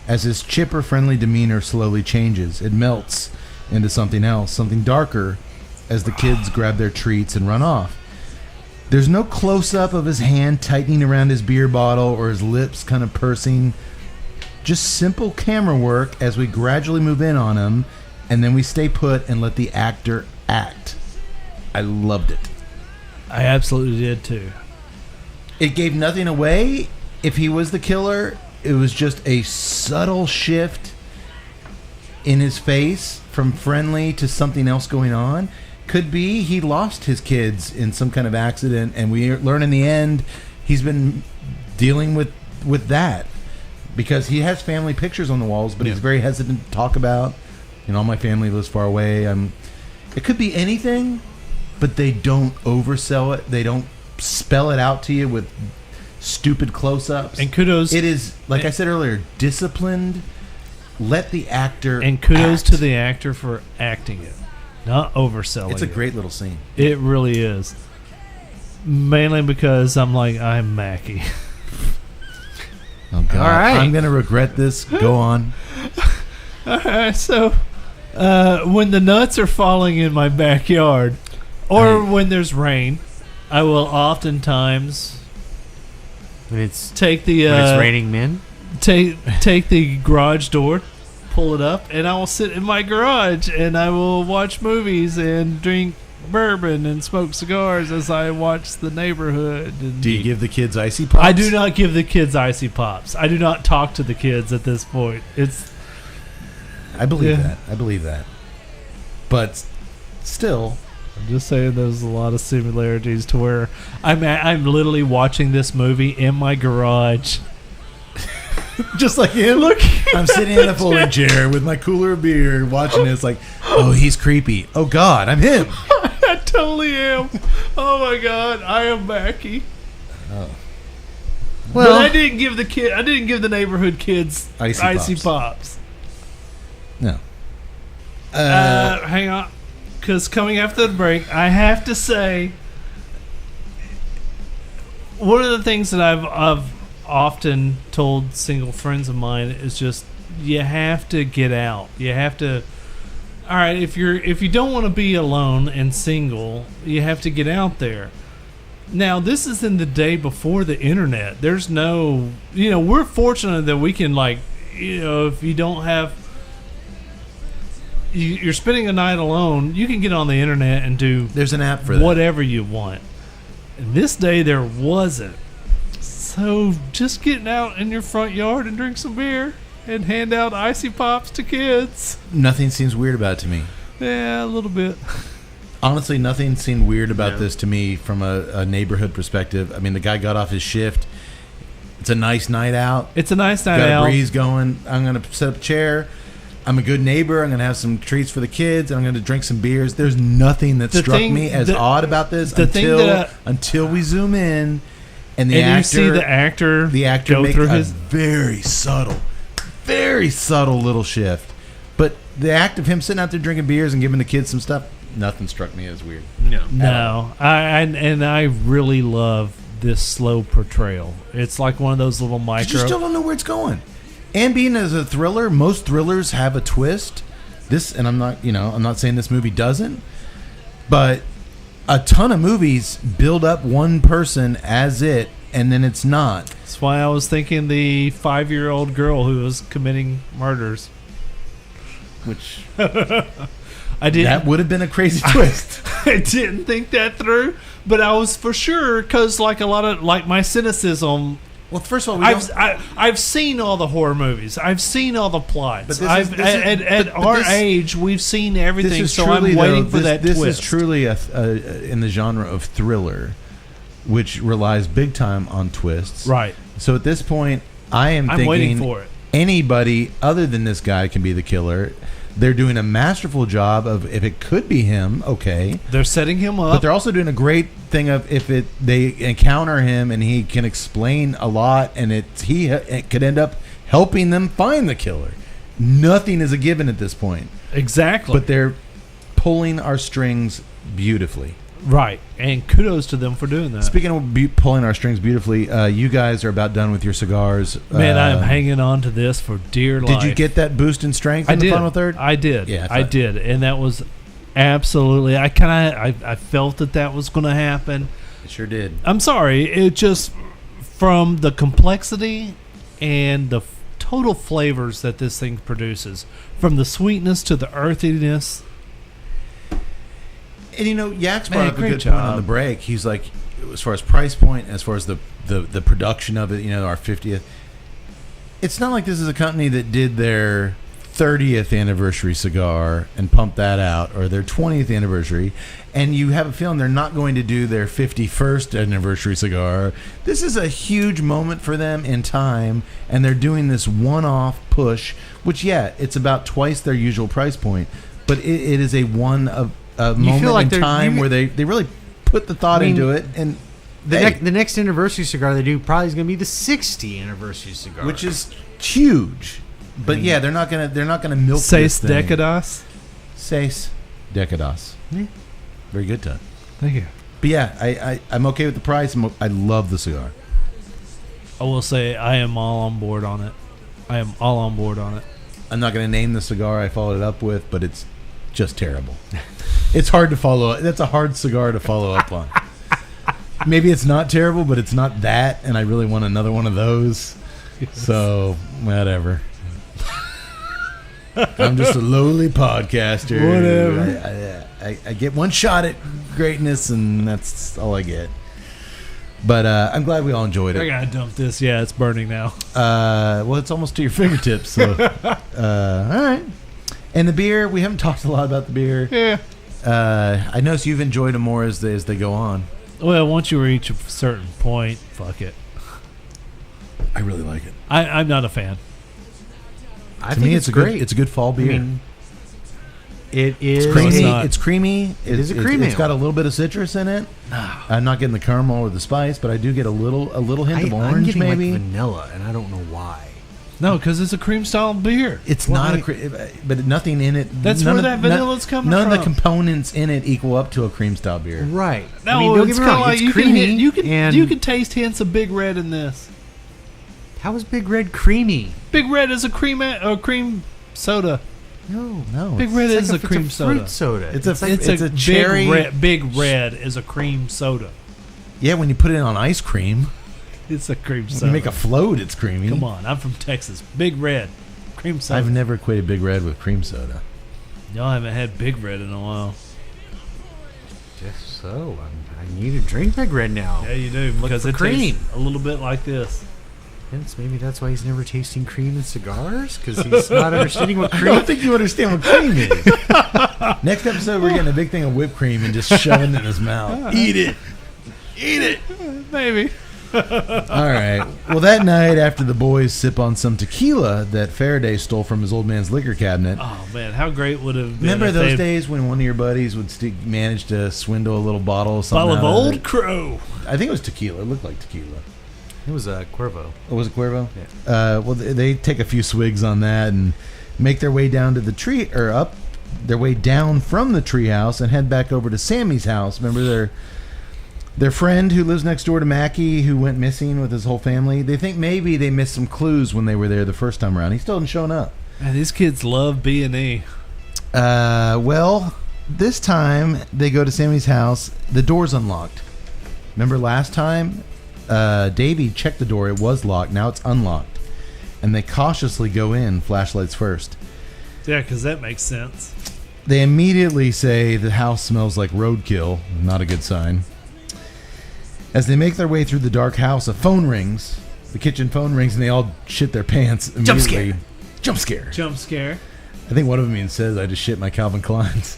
[SPEAKER 3] as his chipper friendly demeanor slowly changes. It melts into something else, something darker, as the kids grab their treats and run off. There's no close-up of his hand tightening around his beer bottle or his lips kind of pursing. Just simple camera work as we gradually move in on him, and then we stay put and let the actor act. I loved it.
[SPEAKER 4] I absolutely did too.
[SPEAKER 3] It gave nothing away if he was the killer. It was just a subtle shift in his face from friendly to something else going on. Could be he lost his kids in some kind of accident, and we learn in the end he's been dealing with that because he has family pictures on the walls, but he's very hesitant to talk about. All my family lives far away. It could be anything, but they don't oversell it. They don't spell it out to you with stupid close-ups.
[SPEAKER 4] And kudos.
[SPEAKER 3] It is, like I said earlier, disciplined. Let the actor
[SPEAKER 4] And kudos
[SPEAKER 3] act.
[SPEAKER 4] to the actor for acting it, not overselling
[SPEAKER 3] It's a
[SPEAKER 4] it.
[SPEAKER 3] great little scene.
[SPEAKER 4] It really is. Mainly because I'm Mackie.
[SPEAKER 3] Oh God!
[SPEAKER 5] All right.
[SPEAKER 3] I'm gonna regret this. Go on.
[SPEAKER 4] All right, so when the nuts are falling in my backyard, or when there's rain, I will oftentimes
[SPEAKER 5] When it's
[SPEAKER 4] take the
[SPEAKER 5] raining men.
[SPEAKER 4] take the garage door, pull it up, and I will sit in my garage and I will watch movies and drink bourbon and smoke cigars as I watch the neighborhood. And
[SPEAKER 3] Do you give the kids icy pops?
[SPEAKER 4] I do not give the kids icy pops. I do not talk to the kids at this point.
[SPEAKER 3] I believe
[SPEAKER 4] Yeah.
[SPEAKER 3] that. I believe that. But still,
[SPEAKER 4] I'm just saying there's a lot of similarities to where I'm literally watching this movie in my garage.
[SPEAKER 3] just like him.
[SPEAKER 4] Look,
[SPEAKER 3] I'm sitting in a folding chair with my cooler of beer, watching this. Like, oh, he's creepy. Oh God, I'm him.
[SPEAKER 4] I totally am. Oh my God, I am Mackie.
[SPEAKER 3] Oh.
[SPEAKER 4] But I didn't give the neighborhood kids
[SPEAKER 3] Icy
[SPEAKER 4] pops.
[SPEAKER 3] No.
[SPEAKER 4] Hang on, because coming after the break, I have to say one of the things that I've often told single friends of mine is just you have to get out. You have to. All right, if you don't want to be alone and single, you have to get out there. Now, this is in the day before the internet. There's no, we're fortunate that we can, if you don't have, you're spending a night alone, you can get on the internet and do
[SPEAKER 3] There's an app for that.
[SPEAKER 4] whatever you want. In this day, there wasn't. So just getting out in your front yard and drink some beer and hand out icy pops to kids.
[SPEAKER 3] Nothing seems weird about it to me.
[SPEAKER 4] Yeah, a little bit.
[SPEAKER 3] Honestly, nothing seemed weird about this to me from a neighborhood perspective. I mean, the guy got off his shift. It's a nice night out.
[SPEAKER 4] It's a nice night
[SPEAKER 3] Got
[SPEAKER 4] out.
[SPEAKER 3] a breeze going. I'm going to set up a chair. I'm a good neighbor. I'm going to have some treats for the kids. I'm going to drink some beers. There's nothing that struck me as odd about this until we zoom in and
[SPEAKER 4] you see the actor go
[SPEAKER 3] make
[SPEAKER 4] through
[SPEAKER 3] a
[SPEAKER 4] his
[SPEAKER 3] very subtle little shift. But the act of him sitting out there drinking beers and giving the kids some stuff, nothing struck me as weird.
[SPEAKER 4] No, I really love this slow portrayal. It's like one of those little micro.
[SPEAKER 3] You still don't know where it's going. And being as a thriller, most thrillers have a twist. And I'm not saying this movie doesn't, but a ton of movies build up one person as it, and then it's not.
[SPEAKER 4] That's why I was thinking the 5-year-old girl who was committing murders.
[SPEAKER 3] Which
[SPEAKER 4] I didn't.
[SPEAKER 3] that would have been a crazy twist.
[SPEAKER 4] I didn't think that through, but I was for sure because my cynicism.
[SPEAKER 3] Well, first of all,
[SPEAKER 4] I've seen all the horror movies. I've seen all the plots.
[SPEAKER 3] But
[SPEAKER 4] At our age, we've seen everything. So I'm waiting for that twist.
[SPEAKER 3] This is truly in the genre of thriller, which relies big time on twists.
[SPEAKER 4] Right.
[SPEAKER 3] So at this point, I'm thinking
[SPEAKER 4] waiting for it.
[SPEAKER 3] Anybody other than this guy can be the killer. They're doing a masterful job of if it could be him, okay.
[SPEAKER 4] They're setting him up.
[SPEAKER 3] But they're also doing a great thing of if they encounter him and he can explain a lot and it could end up helping them find the killer. Nothing is a given at this point.
[SPEAKER 4] Exactly.
[SPEAKER 3] But they're pulling our strings beautifully.
[SPEAKER 4] Right. And kudos to them for doing that.
[SPEAKER 3] Speaking of pulling our strings beautifully, you guys are about done with your cigars.
[SPEAKER 4] Man, I'm hanging on to this for dear life.
[SPEAKER 3] Did you get that boost in strength in the final third?
[SPEAKER 4] I did.
[SPEAKER 3] Yeah,
[SPEAKER 4] I did. And that was absolutely, I felt that was going to happen.
[SPEAKER 3] It sure did.
[SPEAKER 4] I'm sorry. It just, from the complexity and the total flavors that this thing produces, from the sweetness to the earthiness.
[SPEAKER 3] And Yak's brought up a good
[SPEAKER 4] job
[SPEAKER 3] point on the break. He's like, as far as price point, as far as the production of it, our 50th. It's not like this is a company that did their 30th anniversary cigar and pumped that out, or their 20th anniversary, and you have a feeling they're not going to do their 51st anniversary cigar. This is a huge moment for them in time, and they're doing this one-off push, which, it's about twice their usual price point, but it is a moment in time where they really put the thought into it, and
[SPEAKER 5] the next anniversary cigar they do probably is going to be the 60th anniversary cigar,
[SPEAKER 3] which is huge. But they're not gonna milk
[SPEAKER 4] Seis
[SPEAKER 3] this thing.
[SPEAKER 4] Décadas.
[SPEAKER 3] Seis Décadas.
[SPEAKER 5] Yeah.
[SPEAKER 3] Very good, Todd.
[SPEAKER 4] Thank you.
[SPEAKER 3] But I'm okay with the price. I love the cigar.
[SPEAKER 4] I will say I am all on board on it. I am all on board on it.
[SPEAKER 3] I'm not going to name the cigar I followed it up with, but it's just terrible. It's hard to follow. That's a hard cigar to follow up on. Maybe it's not terrible, but it's not that, and I really want another one of those. So, whatever. I'm just a lowly podcaster.
[SPEAKER 4] Whatever.
[SPEAKER 3] I get one shot at greatness, and that's all I get. But I'm glad we all enjoyed
[SPEAKER 4] I
[SPEAKER 3] it.
[SPEAKER 4] gotta dump this. Yeah, it's burning now.
[SPEAKER 3] Well, it's almost to your fingertips. So, all right. And the beer, we haven't talked a lot about the beer.
[SPEAKER 4] Yeah.
[SPEAKER 3] I notice you've enjoyed them more as they go on.
[SPEAKER 4] Well, once you reach a certain point, fuck it.
[SPEAKER 3] I really like it.
[SPEAKER 4] I'm not a fan.
[SPEAKER 5] I
[SPEAKER 3] To
[SPEAKER 5] think
[SPEAKER 3] me,
[SPEAKER 5] it's
[SPEAKER 3] it's a
[SPEAKER 5] great.
[SPEAKER 3] good. It's a good fall beer.
[SPEAKER 5] I mean, it is.
[SPEAKER 3] it's creamy.
[SPEAKER 4] not.
[SPEAKER 3] It's creamy.
[SPEAKER 5] It is a creamy
[SPEAKER 3] It's got a
[SPEAKER 5] ale.
[SPEAKER 3] little bit of citrus in it. I'm not getting the caramel or the spice, but I do get a little hint of
[SPEAKER 5] I'm
[SPEAKER 3] orange,
[SPEAKER 5] getting
[SPEAKER 3] maybe.
[SPEAKER 5] like vanilla, and I don't know why.
[SPEAKER 4] No, because it's a cream style beer.
[SPEAKER 3] It's
[SPEAKER 5] Well,
[SPEAKER 3] not but nothing in it.
[SPEAKER 4] That's
[SPEAKER 3] none
[SPEAKER 4] where
[SPEAKER 3] of-
[SPEAKER 4] that vanilla's coming
[SPEAKER 3] None of the
[SPEAKER 4] from.
[SPEAKER 3] components in it equal up to a cream style beer.
[SPEAKER 5] Right.
[SPEAKER 4] No,
[SPEAKER 5] I mean, don't
[SPEAKER 4] it's
[SPEAKER 5] get me
[SPEAKER 4] kind of
[SPEAKER 5] wrong.
[SPEAKER 4] like
[SPEAKER 5] It's
[SPEAKER 4] you
[SPEAKER 5] creamy.
[SPEAKER 4] can you can taste hints of Big Red in this.
[SPEAKER 5] How is Big Red creamy?
[SPEAKER 4] Big Red is a cream soda.
[SPEAKER 5] No.
[SPEAKER 4] Big Red
[SPEAKER 5] It's
[SPEAKER 4] is
[SPEAKER 5] like
[SPEAKER 4] a cream soda.
[SPEAKER 5] fruit soda.
[SPEAKER 3] It's
[SPEAKER 4] It's
[SPEAKER 3] a cherry.
[SPEAKER 4] Big Red is a cream soda.
[SPEAKER 3] Yeah, when you put it on ice cream,
[SPEAKER 4] It's a cream
[SPEAKER 3] when
[SPEAKER 4] soda.
[SPEAKER 3] you make a float, it's creamy.
[SPEAKER 4] Come on, I'm from Texas. Big Red, cream soda.
[SPEAKER 3] I've never equated Big Red with cream soda.
[SPEAKER 4] Y'all haven't had Big Red in a while.
[SPEAKER 5] Just so. I need to drink Big Red now.
[SPEAKER 4] Yeah, you do because
[SPEAKER 5] for
[SPEAKER 4] it
[SPEAKER 5] cream.
[SPEAKER 4] tastes a little bit like this.
[SPEAKER 5] Hence, maybe that's why he's never tasting cream in cigars, because he's not understanding what
[SPEAKER 3] I
[SPEAKER 5] cream.
[SPEAKER 3] don't think you understand what cream is. Next episode, we're getting a big thing of whipped cream and just shoving it in his mouth. Eat it. Eat it.
[SPEAKER 4] Maybe.
[SPEAKER 3] All right. Well, that night, after the boys sip on some tequila that Faraday stole from his old man's liquor cabinet.
[SPEAKER 4] Oh man, how great would it have been?
[SPEAKER 3] Remember
[SPEAKER 4] if
[SPEAKER 3] those
[SPEAKER 4] they-
[SPEAKER 3] days when one of your buddies would manage to swindle a little bottle of something?
[SPEAKER 4] Bottle of
[SPEAKER 3] out
[SPEAKER 4] Old
[SPEAKER 3] it?
[SPEAKER 4] Crow.
[SPEAKER 3] I think it was tequila. It looked like tequila.
[SPEAKER 5] It was Cuervo.
[SPEAKER 3] Oh, was it Cuervo? Yeah. Well, they take a few swigs on that and make their way down to the tree, or up their way down from the treehouse and head back over to Sammy's house. Remember their friend who lives next door to Mackie, who went missing with his whole family. They think maybe they missed some clues when they were there the first time around. He still hadn't shown up.
[SPEAKER 4] Man, these kids love B&E.
[SPEAKER 3] Well, this time they go to Sammy's house. The door's unlocked. Remember last time? Davey checked the door. It was locked. Now it's unlocked. And they cautiously go in, flashlights first.
[SPEAKER 4] Yeah, because that makes sense.
[SPEAKER 3] They immediately say the house smells like roadkill. Not a good sign. As they make their way through the dark house, a phone rings. The kitchen phone rings, and they all shit their pants immediately. Jump scare.
[SPEAKER 4] Jump scare.
[SPEAKER 3] I think one of them even says, I just shit my Calvin Klein's.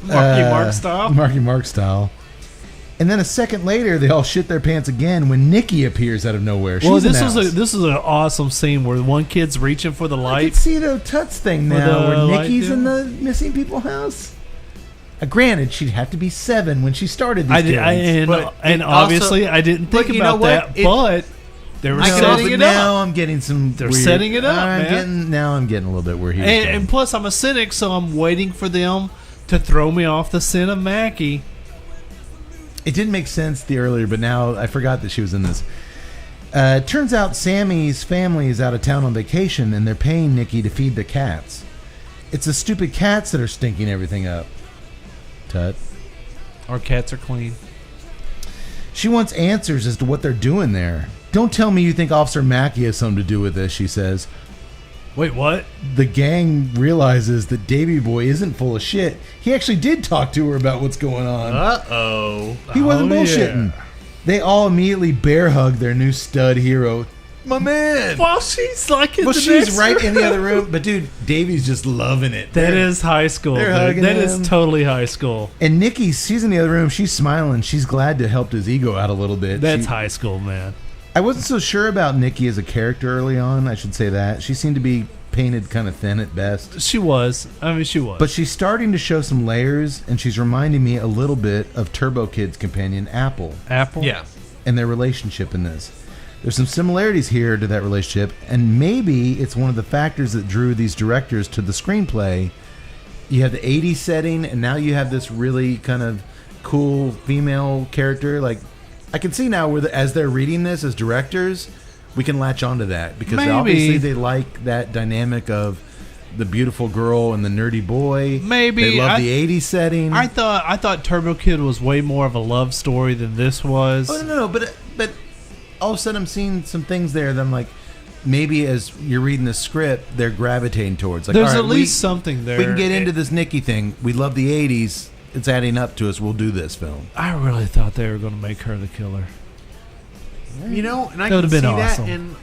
[SPEAKER 4] Marky Mark style.
[SPEAKER 3] Marky Mark style. And then a second later, they all shit their pants again when Nikki appears out of nowhere.
[SPEAKER 4] Well,
[SPEAKER 3] She's
[SPEAKER 4] this is an awesome scene where one kid's reaching for the
[SPEAKER 3] I can
[SPEAKER 4] light.
[SPEAKER 3] see the Tuts thing
[SPEAKER 4] With
[SPEAKER 3] now,
[SPEAKER 4] the
[SPEAKER 3] where
[SPEAKER 4] light
[SPEAKER 3] Nikki's in
[SPEAKER 4] deal?
[SPEAKER 3] the missing people house. Granted, she'd have to be 7 when she started these kids.
[SPEAKER 5] But
[SPEAKER 4] and
[SPEAKER 5] it
[SPEAKER 4] obviously,
[SPEAKER 5] also-
[SPEAKER 4] I didn't think
[SPEAKER 5] but you know
[SPEAKER 4] about
[SPEAKER 5] what?
[SPEAKER 4] that. But they were
[SPEAKER 5] I can
[SPEAKER 4] setting
[SPEAKER 5] also-
[SPEAKER 4] it
[SPEAKER 3] now
[SPEAKER 4] up.
[SPEAKER 3] I'm getting some.
[SPEAKER 4] They're
[SPEAKER 3] weird-
[SPEAKER 4] setting it up, man.
[SPEAKER 3] I'm getting a little bit where he's
[SPEAKER 4] And plus, I'm a cynic, so I'm waiting for them to throw me off the scent of Mackie.
[SPEAKER 3] It didn't make sense the earlier, but now I forgot that she was in this. Turns out Sammy's family is out of town on vacation, and they're paying Nikki to feed the cats. It's the stupid cats that are stinking everything up. Tut.
[SPEAKER 4] Our cats are clean.
[SPEAKER 3] She wants answers as to what they're doing there. Don't tell me you think Officer Mackey has something to do with this, she says.
[SPEAKER 4] Wait, what?
[SPEAKER 3] The gang realizes that Davy Boy isn't full of shit. He actually did talk to her about what's going on.
[SPEAKER 5] Uh-oh.
[SPEAKER 3] He wasn't
[SPEAKER 4] Oh,
[SPEAKER 3] bullshitting.
[SPEAKER 4] yeah.
[SPEAKER 3] They all immediately bear hug their new stud hero. My man!
[SPEAKER 4] Well, she's like in
[SPEAKER 3] Well,
[SPEAKER 4] the
[SPEAKER 3] she's
[SPEAKER 4] next
[SPEAKER 3] right
[SPEAKER 4] room.
[SPEAKER 3] in the other room. But, dude, Davy's just loving it.
[SPEAKER 4] That is high school.
[SPEAKER 3] they're
[SPEAKER 4] Dude.
[SPEAKER 3] hugging
[SPEAKER 4] That
[SPEAKER 3] him.
[SPEAKER 4] is totally high school.
[SPEAKER 3] And Nikki, she's in the other room. She's smiling. She's glad to help his ego out a little bit.
[SPEAKER 4] That's
[SPEAKER 3] She-
[SPEAKER 4] high school, man.
[SPEAKER 3] I wasn't so sure about Nikki as a character early on. I should say that. She seemed to be painted kind of thin at best.
[SPEAKER 4] She was. I mean, she was.
[SPEAKER 3] But she's starting to show some layers, and she's reminding me a little bit of Turbo Kid's companion, Apple,
[SPEAKER 4] Apple?
[SPEAKER 5] Yeah.
[SPEAKER 3] and their relationship in this. There's some similarities here to that relationship, and maybe it's one of the factors that drew these directors to the screenplay. You have the 80s setting, and now you have this really kind of cool female character. Like, I can see now where as they're reading this as directors, we can latch onto that because
[SPEAKER 4] Maybe.
[SPEAKER 3] obviously they like that dynamic of the beautiful girl and the nerdy boy.
[SPEAKER 4] Maybe.
[SPEAKER 3] They love the 80s setting.
[SPEAKER 4] I thought Turbo Kid was way more of a love story than this was.
[SPEAKER 3] Oh, no, but all of a sudden I'm seeing some things there that I'm like, maybe as you're reading the script, they're gravitating towards. Like,
[SPEAKER 4] There's
[SPEAKER 3] all right,
[SPEAKER 4] at least something there.
[SPEAKER 3] We can get into this Nikki thing. We love the 80s. It's adding up to us. We'll do this film.
[SPEAKER 4] I really thought they were going to make her the killer.
[SPEAKER 5] You know, and I
[SPEAKER 4] That
[SPEAKER 5] can
[SPEAKER 4] would've
[SPEAKER 5] see
[SPEAKER 4] been
[SPEAKER 5] that.
[SPEAKER 4] awesome.
[SPEAKER 5] And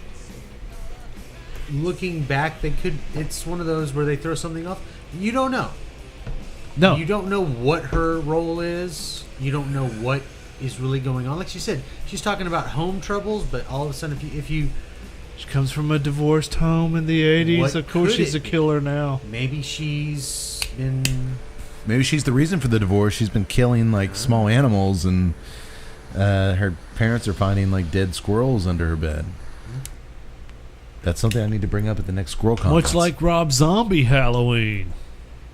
[SPEAKER 5] looking back, they could. It's one of those where they throw something off. You don't know.
[SPEAKER 4] No.
[SPEAKER 5] You don't know what her role is. You don't know what is really going on. Like she said, she's talking about home troubles, but all of a sudden, if you
[SPEAKER 4] She comes from a divorced home in the 80s.
[SPEAKER 5] What
[SPEAKER 4] Of course
[SPEAKER 5] could
[SPEAKER 4] she's
[SPEAKER 5] it
[SPEAKER 4] a
[SPEAKER 5] be?
[SPEAKER 4] killer now.
[SPEAKER 5] maybe she's been.
[SPEAKER 3] Maybe she's the reason for the divorce. She's been killing like small animals, and her parents are finding like dead squirrels under her bed. That's something I need to bring up at the next squirrel conference.
[SPEAKER 4] Much like Rob Zombie Halloween.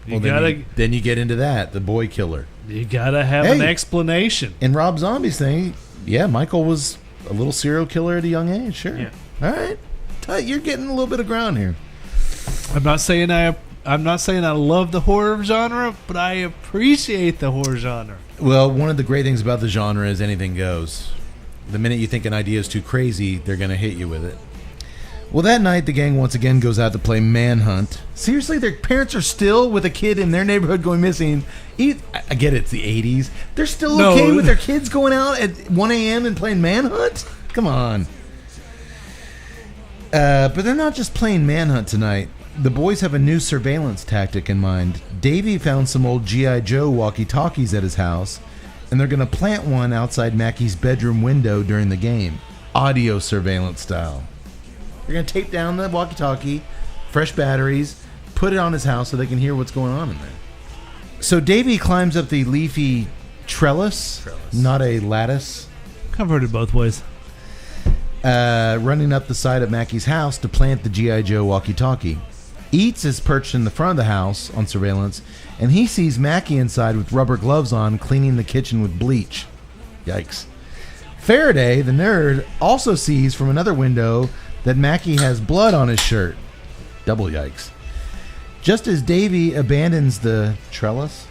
[SPEAKER 4] You
[SPEAKER 3] Well,
[SPEAKER 4] gotta
[SPEAKER 3] then you get into that, the boy killer.
[SPEAKER 4] you gotta have an
[SPEAKER 3] Hey.
[SPEAKER 4] explanation.
[SPEAKER 3] In Rob Zombie's thing, yeah, Michael was a little serial killer at a young age. Sure.
[SPEAKER 5] Yeah.
[SPEAKER 3] All right. You're getting a little bit of ground here.
[SPEAKER 4] I'm not saying I love the horror genre, but I appreciate the horror genre.
[SPEAKER 3] Well, one of the great things about the genre is anything goes. The minute you think an idea is too crazy, they're going to hit you with it. Well, that night, the gang once again goes out to play Manhunt. Seriously, their parents are still with a kid in their neighborhood going missing. I get it, it's the 80s. They're still okay with their kids going out at 1 a.m. and playing Manhunt? Come on. But they're not just playing Manhunt tonight. The boys have a new surveillance tactic in mind. Davey found some old G.I. Joe walkie-talkies at his house, and they're going to plant one outside Mackey's bedroom window during the game. Audio surveillance style. They're going to tape down the walkie-talkie, fresh batteries, put it on his house so they can hear what's going on in there. So Davey climbs up the leafy trellis. Not a lattice.
[SPEAKER 4] I've heard it both ways.
[SPEAKER 3] Running up the side of Mackey's house to plant the G.I. Joe walkie-talkie. Eats is perched in the front of the house on surveillance, and he sees Mackey inside with rubber gloves on, cleaning the kitchen with bleach. Yikes. Faraday, the nerd, also sees from another window that Mackey has blood on his shirt. Double yikes. Just as Davey abandons the trellis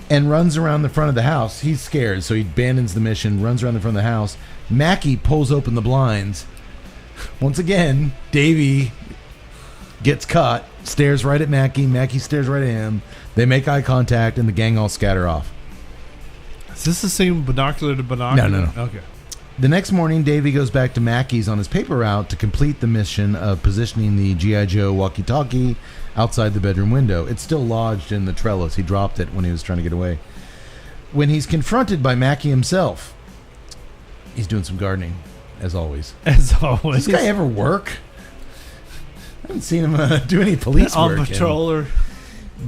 [SPEAKER 3] and runs around the front of the house, he's scared, so he abandons the mission, runs around the front of the house. Mackey pulls open the blinds. Once again, Davey gets caught, stares right at Mackey. Mackey stares right at him. They make eye contact, and the gang all scatter off.
[SPEAKER 4] Is this the same binocular to binocular?
[SPEAKER 3] No.
[SPEAKER 4] Okay.
[SPEAKER 3] The next morning, Davey goes back to Mackey's on his paper route to complete the mission of positioning the G.I. Joe walkie-talkie outside the bedroom window. It's still lodged in the trellis. He dropped it when he was trying to get away. When he's confronted by Mackey himself, he's doing some gardening, as always.
[SPEAKER 4] As always.
[SPEAKER 3] Does this guy ever work? I haven't seen him do any police
[SPEAKER 4] on
[SPEAKER 3] work.
[SPEAKER 4] patrol or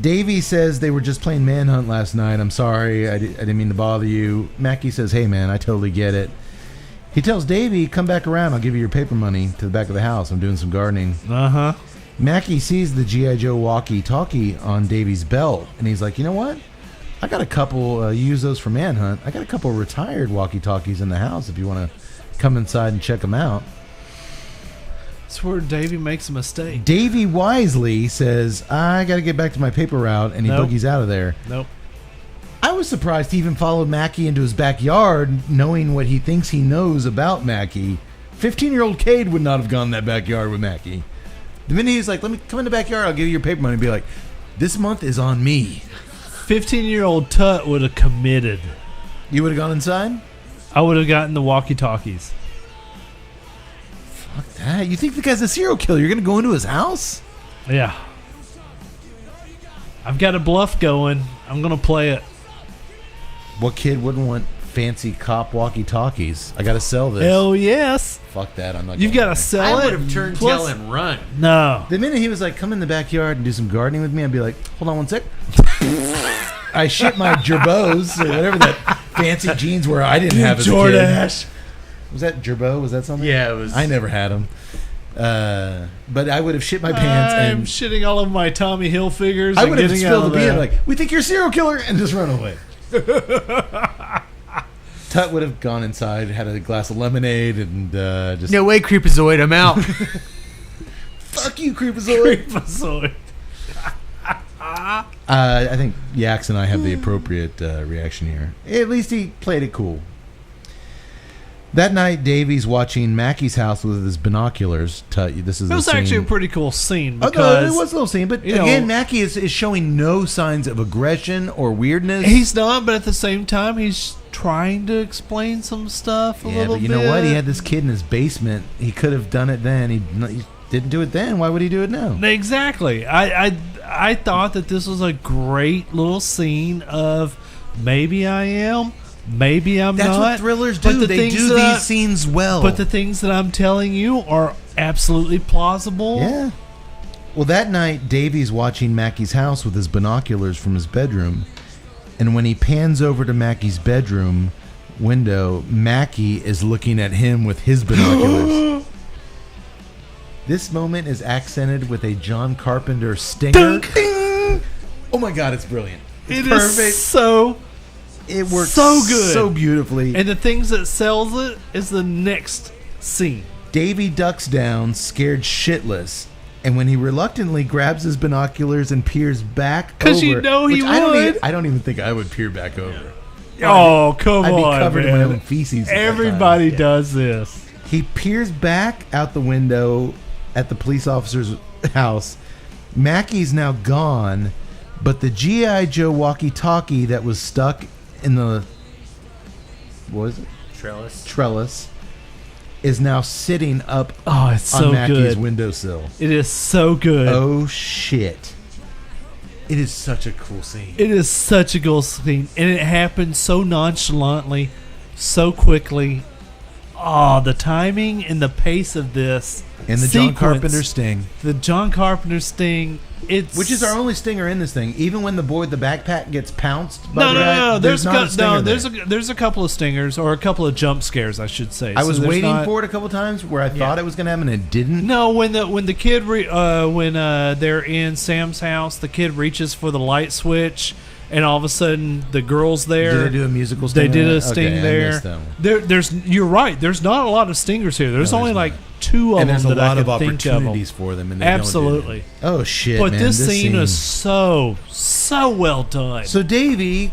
[SPEAKER 3] Davey says they were just playing Manhunt last night. I'm sorry. I didn't mean to bother you. Mackey says, hey, man, I totally get it. He tells Davey, come back around. I'll give you your paper money to the back of the house. I'm doing some gardening.
[SPEAKER 4] Uh-huh.
[SPEAKER 3] Mackey sees the G.I. Joe walkie-talkie on Davey's belt, and he's like, you know what? I got a couple, you use those for Manhunt. I got a couple retired walkie-talkies in the house if you want to come inside and check them out.
[SPEAKER 4] That's where Davey makes a mistake.
[SPEAKER 3] Davey wisely says, I got to get back to my paper route, and he
[SPEAKER 4] Nope.
[SPEAKER 3] boogies out of there.
[SPEAKER 4] Nope.
[SPEAKER 3] I was surprised he even followed Mackey into his backyard, knowing what he thinks he knows about Mackey. 15-year-old Cade would not have gone in that backyard with Mackey. The minute he's like, let me come in the backyard, I'll give you your paper money, and be like, this month is on me.
[SPEAKER 4] 15-year-old Tut would have committed.
[SPEAKER 3] You would have gone inside?
[SPEAKER 4] I would have gotten the walkie-talkies.
[SPEAKER 3] Fuck that. You think the guy's a serial killer? You're going to go into his house?
[SPEAKER 4] Yeah. I've got a bluff going. I'm going to play it.
[SPEAKER 3] What kid wouldn't want fancy cop walkie-talkies? I got to sell this.
[SPEAKER 4] Hell yes.
[SPEAKER 3] Fuck that. I'm not
[SPEAKER 4] You've
[SPEAKER 3] going
[SPEAKER 4] got to
[SPEAKER 3] there.
[SPEAKER 4] sell
[SPEAKER 5] I
[SPEAKER 4] it.
[SPEAKER 5] would have turned
[SPEAKER 4] Plus-
[SPEAKER 5] tail and run.
[SPEAKER 4] No.
[SPEAKER 3] The minute he was like, come in the backyard and do some gardening with me, I'd be like, hold on one sec. I shit my gerbos or whatever that fancy jeans were I didn't have as a kid.
[SPEAKER 4] Jordache.
[SPEAKER 3] Was that gerbo? Was that something?
[SPEAKER 5] Yeah, it was.
[SPEAKER 3] I never had them. But I would have shit my pants
[SPEAKER 4] I'm
[SPEAKER 3] and
[SPEAKER 4] shitting all of my Tommy Hilfigers
[SPEAKER 3] I
[SPEAKER 4] and
[SPEAKER 3] would have
[SPEAKER 4] getting
[SPEAKER 3] spilled
[SPEAKER 4] out
[SPEAKER 3] the
[SPEAKER 4] of
[SPEAKER 3] beer
[SPEAKER 4] there.
[SPEAKER 3] like, we think you're a serial killer, and just run away. Tut would have gone inside, had a glass of lemonade, and just
[SPEAKER 6] No way, Creepazoid, I'm out.
[SPEAKER 3] fuck you, Creepazoid.
[SPEAKER 4] Creepazoid.
[SPEAKER 3] I think Yax and I have the appropriate reaction here. At least he played it cool. That night, Davy's watching Mackie's house with his binoculars. This is
[SPEAKER 4] It was
[SPEAKER 3] a scene.
[SPEAKER 4] actually a pretty cool scene
[SPEAKER 3] Oh,
[SPEAKER 4] because
[SPEAKER 3] no, it was a little scene, but
[SPEAKER 4] you know,
[SPEAKER 3] again, Mackie is showing no signs of aggression or weirdness.
[SPEAKER 4] he's not, but at the same time, he's trying to explain some stuff a
[SPEAKER 3] yeah,
[SPEAKER 4] little
[SPEAKER 3] but you
[SPEAKER 4] bit.
[SPEAKER 3] know what? He had this kid in his basement. He could have done it then. He didn't do it then. Why would he do it now?
[SPEAKER 4] Exactly. I thought that this was a great little scene of maybe I am, maybe I'm
[SPEAKER 3] That's
[SPEAKER 4] not.
[SPEAKER 3] what thrillers
[SPEAKER 4] but
[SPEAKER 3] do.
[SPEAKER 4] the
[SPEAKER 3] They
[SPEAKER 4] things
[SPEAKER 3] do
[SPEAKER 4] that
[SPEAKER 3] these
[SPEAKER 4] I-
[SPEAKER 3] scenes well.
[SPEAKER 4] But the things that I'm telling you are absolutely plausible.
[SPEAKER 3] Yeah. Well, that night, Davy's watching Mackie's house with his binoculars from his bedroom. And when he pans over to Mackie's bedroom window, Mackie is looking at him with his binoculars. This moment is accented with a John Carpenter stinger. Ding! Oh my God, it's brilliant. It's
[SPEAKER 4] It
[SPEAKER 3] perfect.
[SPEAKER 4] is so.
[SPEAKER 3] It works
[SPEAKER 4] so good.
[SPEAKER 3] so beautifully.
[SPEAKER 4] And the things that sells it is the next scene.
[SPEAKER 3] Davy ducks down, scared shitless. And when he reluctantly grabs his binoculars and peers back
[SPEAKER 4] 'Cause
[SPEAKER 3] over,
[SPEAKER 4] you know he
[SPEAKER 3] which I don't
[SPEAKER 4] would.
[SPEAKER 3] even- I don't even think I would peer back over.
[SPEAKER 4] Oh, come
[SPEAKER 3] I'd be
[SPEAKER 4] on,
[SPEAKER 3] covered
[SPEAKER 4] man.
[SPEAKER 3] in my own feces. at that
[SPEAKER 4] Everybody
[SPEAKER 3] time.
[SPEAKER 4] does this.
[SPEAKER 3] He peers back out the window at the police officer's house. Mackie's now gone, but the G.I. Joe walkie-talkie that was stuck in the what was it? Trellis is now sitting up
[SPEAKER 4] Oh, it's
[SPEAKER 3] on
[SPEAKER 4] so
[SPEAKER 3] Mackie's
[SPEAKER 4] good.
[SPEAKER 3] windowsill.
[SPEAKER 4] It is so good.
[SPEAKER 3] Oh shit! It is such a cool scene.
[SPEAKER 4] It is such a cool scene, and it happens so nonchalantly, so quickly. Oh, the timing and the pace of this.
[SPEAKER 3] And the John
[SPEAKER 4] sequence,
[SPEAKER 3] Carpenter sting,
[SPEAKER 4] The John Carpenter sting. It's
[SPEAKER 3] which is our only stinger in this thing. Even when the boy with the backpack gets pounced by
[SPEAKER 4] no,
[SPEAKER 3] the
[SPEAKER 4] no,
[SPEAKER 3] guy,
[SPEAKER 4] no. There's
[SPEAKER 3] not a stinger
[SPEAKER 4] there's a couple of stingers or a couple of jump scares, I should say.
[SPEAKER 3] I was
[SPEAKER 4] So there's
[SPEAKER 3] waiting
[SPEAKER 4] not-
[SPEAKER 3] for it a couple times where I thought it was going to happen and it didn't.
[SPEAKER 4] No, when the kid when they're in Sam's house, the kid reaches for the light switch, and all of a sudden the girl's there.
[SPEAKER 3] Did they do a musical sting?
[SPEAKER 4] They did a
[SPEAKER 3] Okay,
[SPEAKER 4] sting
[SPEAKER 3] I
[SPEAKER 4] there.
[SPEAKER 3] missed that one.
[SPEAKER 4] There's you're right. There's not a lot of stingers here. There's
[SPEAKER 3] No,
[SPEAKER 4] only
[SPEAKER 3] there's
[SPEAKER 4] like
[SPEAKER 3] not.
[SPEAKER 4] two of
[SPEAKER 3] And
[SPEAKER 4] them
[SPEAKER 3] there's a
[SPEAKER 4] that
[SPEAKER 3] lot
[SPEAKER 4] I
[SPEAKER 3] of
[SPEAKER 4] can think of.
[SPEAKER 3] opportunities for them. And they don't do
[SPEAKER 4] Absolutely.
[SPEAKER 3] it. Oh shit!
[SPEAKER 4] But
[SPEAKER 3] man,
[SPEAKER 4] this scene
[SPEAKER 3] scene
[SPEAKER 4] is so well done.
[SPEAKER 3] So Davey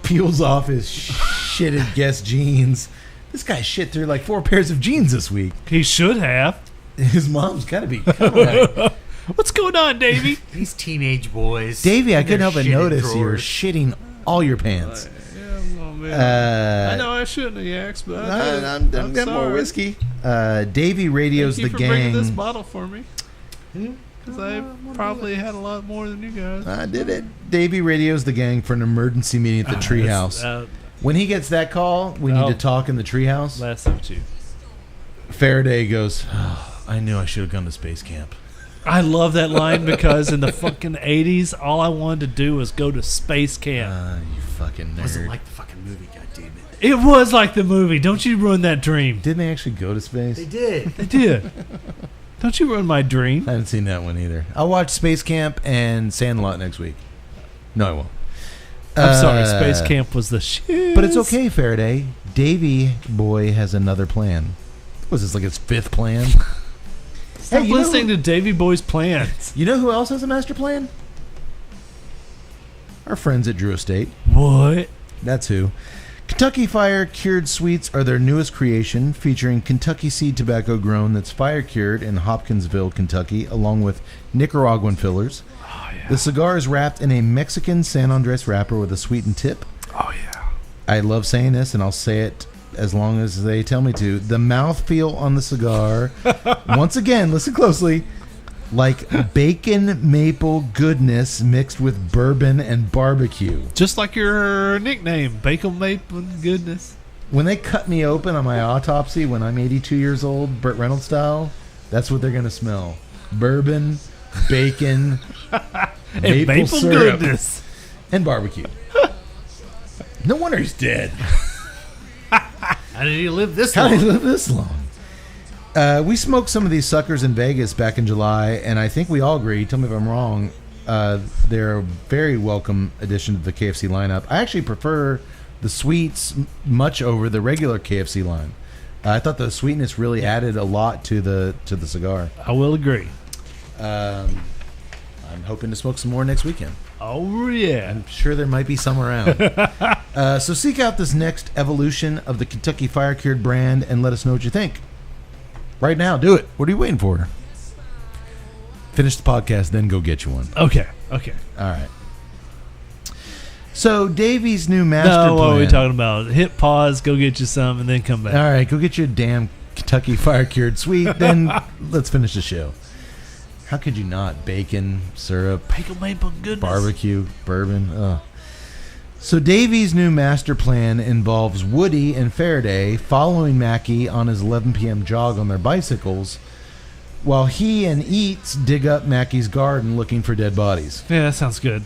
[SPEAKER 3] peels off his shitted Guess jeans. This guy shit through like 4 pairs of jeans this week.
[SPEAKER 4] He should have.
[SPEAKER 3] His mom's got to be right.
[SPEAKER 4] What's going on, Davey?
[SPEAKER 6] These teenage boys.
[SPEAKER 3] Davey, I
[SPEAKER 6] in their
[SPEAKER 3] couldn't help but
[SPEAKER 6] shitty
[SPEAKER 3] notice you were
[SPEAKER 6] drawers.
[SPEAKER 3] shitting all your pants.
[SPEAKER 4] Oh, man. I
[SPEAKER 3] Uh,
[SPEAKER 4] know I shouldn't have yacked, but I did.
[SPEAKER 3] I'm got
[SPEAKER 4] sorry.
[SPEAKER 3] more whiskey. Davey radios
[SPEAKER 4] Thank you
[SPEAKER 3] the
[SPEAKER 4] for bringing this
[SPEAKER 3] gang.
[SPEAKER 4] bottle for me. Because I probably had a lot more than you guys.
[SPEAKER 3] I did it. Davey radios the gang for an emergency meeting at the treehouse. When he gets that call, we need
[SPEAKER 4] Oh.
[SPEAKER 3] to talk in the treehouse.
[SPEAKER 4] Last of two.
[SPEAKER 3] Faraday goes, "Oh, I knew I should have gone to space camp."
[SPEAKER 4] I love that line because in the fucking 80s, all I wanted to do was go to space camp.
[SPEAKER 3] You fucking nerd.
[SPEAKER 6] Wasn't like the fucking movie, goddammit.
[SPEAKER 4] It was like the movie. Don't you ruin that dream.
[SPEAKER 3] Didn't they actually go to space?
[SPEAKER 6] They did.
[SPEAKER 4] I did. Don't you ruin my dream.
[SPEAKER 3] I haven't seen that one either. I'll watch Space Camp and Sandlot next week. No, I won't.
[SPEAKER 4] I'm sorry, Space Camp was the shit.
[SPEAKER 3] But it's okay, Faraday. Davey boy has another plan. Was this like his 5th plan?
[SPEAKER 4] Stop
[SPEAKER 3] you know
[SPEAKER 4] listening
[SPEAKER 3] who-
[SPEAKER 4] to Davy Boy's plans.
[SPEAKER 3] You know who else has a master plan? Our friends at Drew Estate.
[SPEAKER 4] What?
[SPEAKER 3] That's who. Kentucky Fire Cured Sweets are their newest creation, featuring Kentucky seed tobacco grown that's fire cured in Hopkinsville, Kentucky, along with Nicaraguan fillers.
[SPEAKER 4] Oh, yeah.
[SPEAKER 3] The cigar is wrapped in a Mexican San Andres wrapper with a sweetened tip.
[SPEAKER 4] Oh, yeah.
[SPEAKER 3] I love saying this, and I'll say it as long as they tell me to. The mouthfeel on the cigar, once again, listen closely, like bacon maple goodness mixed with bourbon and barbecue.
[SPEAKER 4] Just like your nickname, Bacon Maple Goodness.
[SPEAKER 3] When they cut me open on my autopsy when I'm 82 years old, Burt Reynolds style, that's what they're going to smell. Bourbon, bacon,
[SPEAKER 4] And maple
[SPEAKER 3] syrup,
[SPEAKER 4] goodness.
[SPEAKER 3] and barbecue. No wonder he's dead.
[SPEAKER 6] How did he live this
[SPEAKER 3] How
[SPEAKER 6] long?
[SPEAKER 3] did he live this long? We smoked some of these suckers in Vegas back in July, and I think we all agree, tell me if I'm wrong, they're a very welcome addition to the KFC lineup. I actually prefer the sweets much over the regular KFC line. I thought the sweetness really added a lot to the cigar.
[SPEAKER 4] I will agree.
[SPEAKER 3] I'm hoping to smoke some more next weekend.
[SPEAKER 4] Oh, yeah.
[SPEAKER 3] I'm sure there might be some around. So seek out this next evolution of the Kentucky Fire Cured brand and let us know what you think. Right now, do it. What are you waiting for? Finish the podcast, then go get you one.
[SPEAKER 4] Okay.
[SPEAKER 3] All right. So Davy's new master plan.
[SPEAKER 4] What are we talking about? Hit pause, go get you some, and then come back.
[SPEAKER 3] All right, go get your damn Kentucky Fire Cured sweet. Then let's finish the show. How could you not? Bacon, syrup,
[SPEAKER 4] Pickle maple goodness.
[SPEAKER 3] barbecue, bourbon. Ugh. So Davy's new master plan involves Woody and Faraday following Mackie on his 11 p.m. jog on their bicycles, while he and Eats dig up Mackie's garden looking for dead bodies.
[SPEAKER 4] Yeah, that sounds good.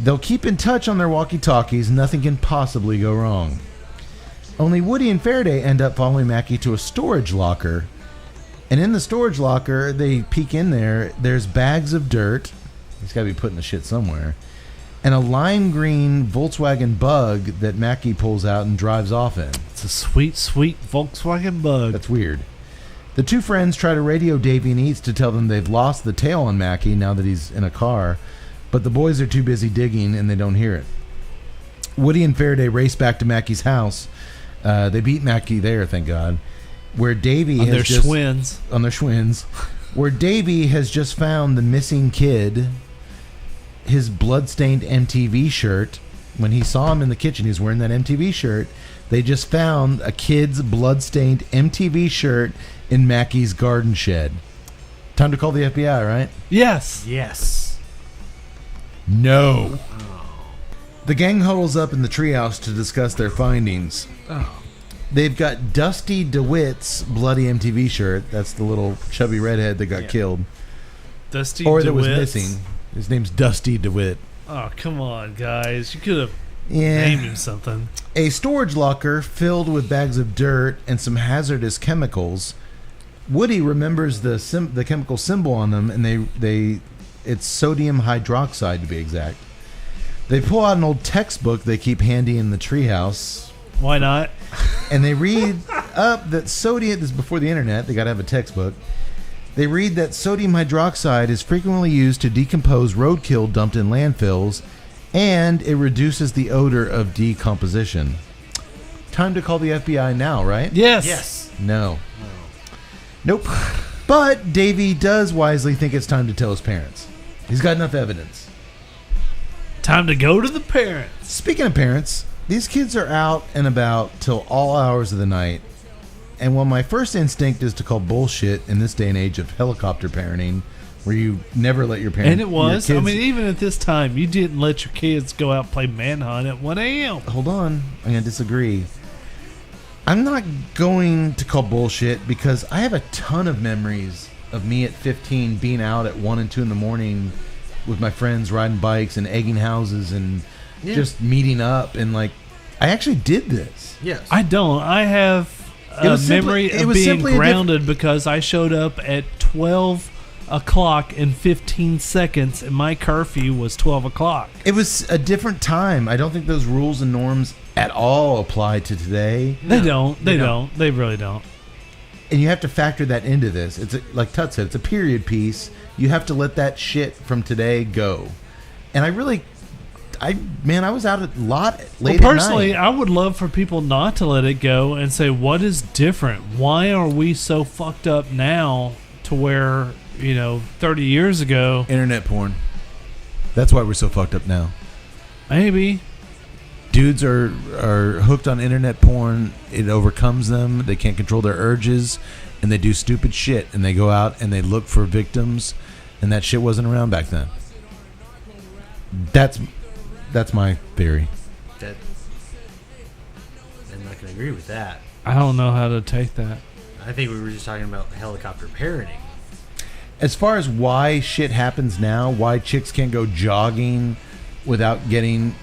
[SPEAKER 3] They'll keep in touch on their walkie-talkies. Nothing can possibly go wrong. Only Woody and Faraday end up following Mackie to a storage locker. And in the storage locker, they peek in there. There's bags of dirt. He's got to be putting the shit somewhere. And a lime green Volkswagen Bug that Mackie pulls out and drives off in.
[SPEAKER 4] It's a sweet, sweet Volkswagen Bug.
[SPEAKER 3] That's weird. The two friends try to radio Davy and Eats to tell them they've lost the tail on Mackie now that he's in a car. But the boys are too busy digging and they don't hear it. Woody and Faraday race back to Mackie's house. They beat Mackie there, thank God. Where Davy
[SPEAKER 4] on
[SPEAKER 3] has
[SPEAKER 4] their
[SPEAKER 3] just,
[SPEAKER 4] Schwins.
[SPEAKER 3] On their Schwins. Where Davy has just found the missing kid, his bloodstained MTV shirt. When he saw him in the kitchen, he was wearing that MTV shirt. They just found a kid's bloodstained MTV shirt in Mackie's garden shed. Time to call the FBI, right?
[SPEAKER 4] Yes.
[SPEAKER 3] No. The gang huddles up in the treehouse to discuss their findings. They've got Dusty DeWitt's bloody MTV shirt. That's the little chubby redhead that got killed.
[SPEAKER 4] Dusty
[SPEAKER 3] Or that
[SPEAKER 4] DeWitt's.
[SPEAKER 3] was missing. His name's Dusty DeWitt.
[SPEAKER 4] Oh, come on, guys. You could have
[SPEAKER 3] Yeah.
[SPEAKER 4] named him something.
[SPEAKER 3] A storage locker filled with bags of dirt and some hazardous chemicals. Woody remembers the chemical symbol on them, and it's sodium hydroxide to be exact. They pull out an old textbook they keep handy in the treehouse.
[SPEAKER 4] Why not?
[SPEAKER 3] And they read up that sodium, this is before the internet, they got to have a textbook. They read that sodium hydroxide is frequently used to decompose roadkill dumped in landfills, and it reduces the odor of decomposition. Time to call the FBI now, right?
[SPEAKER 4] Yes.
[SPEAKER 3] No. Nope. But Davey does wisely think it's time to tell his parents. He's got enough evidence.
[SPEAKER 4] Time to go to the parents.
[SPEAKER 3] Speaking of parents, these kids are out and about till all hours of the night. And while my first instinct is to call bullshit in this day and age of helicopter parenting, where you never let your parents...
[SPEAKER 4] And it was.
[SPEAKER 3] your
[SPEAKER 4] I
[SPEAKER 3] kids-
[SPEAKER 4] mean, even at this time, you didn't let your kids go out and play manhunt at 1 a.m.
[SPEAKER 3] Hold on. I'm going to disagree. I'm not going to call bullshit because I have a ton of memories of me at 15 being out at 1 and 2 in the morning with my friends riding bikes and egging houses and just meeting up. And, like, I actually did this.
[SPEAKER 6] Yes.
[SPEAKER 4] I don't. I have a memory of being grounded because I showed up at 12 o'clock in 15 seconds and my curfew was 12 o'clock.
[SPEAKER 3] It was a different time. I don't think those rules and norms at all apply to today.
[SPEAKER 4] They don't. They don't. They really don't.
[SPEAKER 3] And you have to factor that into this. It's like Tut said, it's a period piece. You have to let that shit from today go. And I was out a lot late
[SPEAKER 4] Well, personally,
[SPEAKER 3] at night.
[SPEAKER 4] I would love for people not to let it go and say, what is different? Why are we so fucked up now to where, 30 years ago,
[SPEAKER 3] Internet porn. That's why we're so fucked up now.
[SPEAKER 4] maybe.
[SPEAKER 3] Dudes are hooked on internet porn. It overcomes them. They can't control their urges, and they do stupid shit. And they go out and they look for victims, and that shit wasn't around back then. That's my theory.
[SPEAKER 6] I'm not going to agree with that.
[SPEAKER 4] I don't know how to take that.
[SPEAKER 6] I think we were just talking about helicopter parenting.
[SPEAKER 3] As far as why shit happens now, why chicks can't go jogging without getting,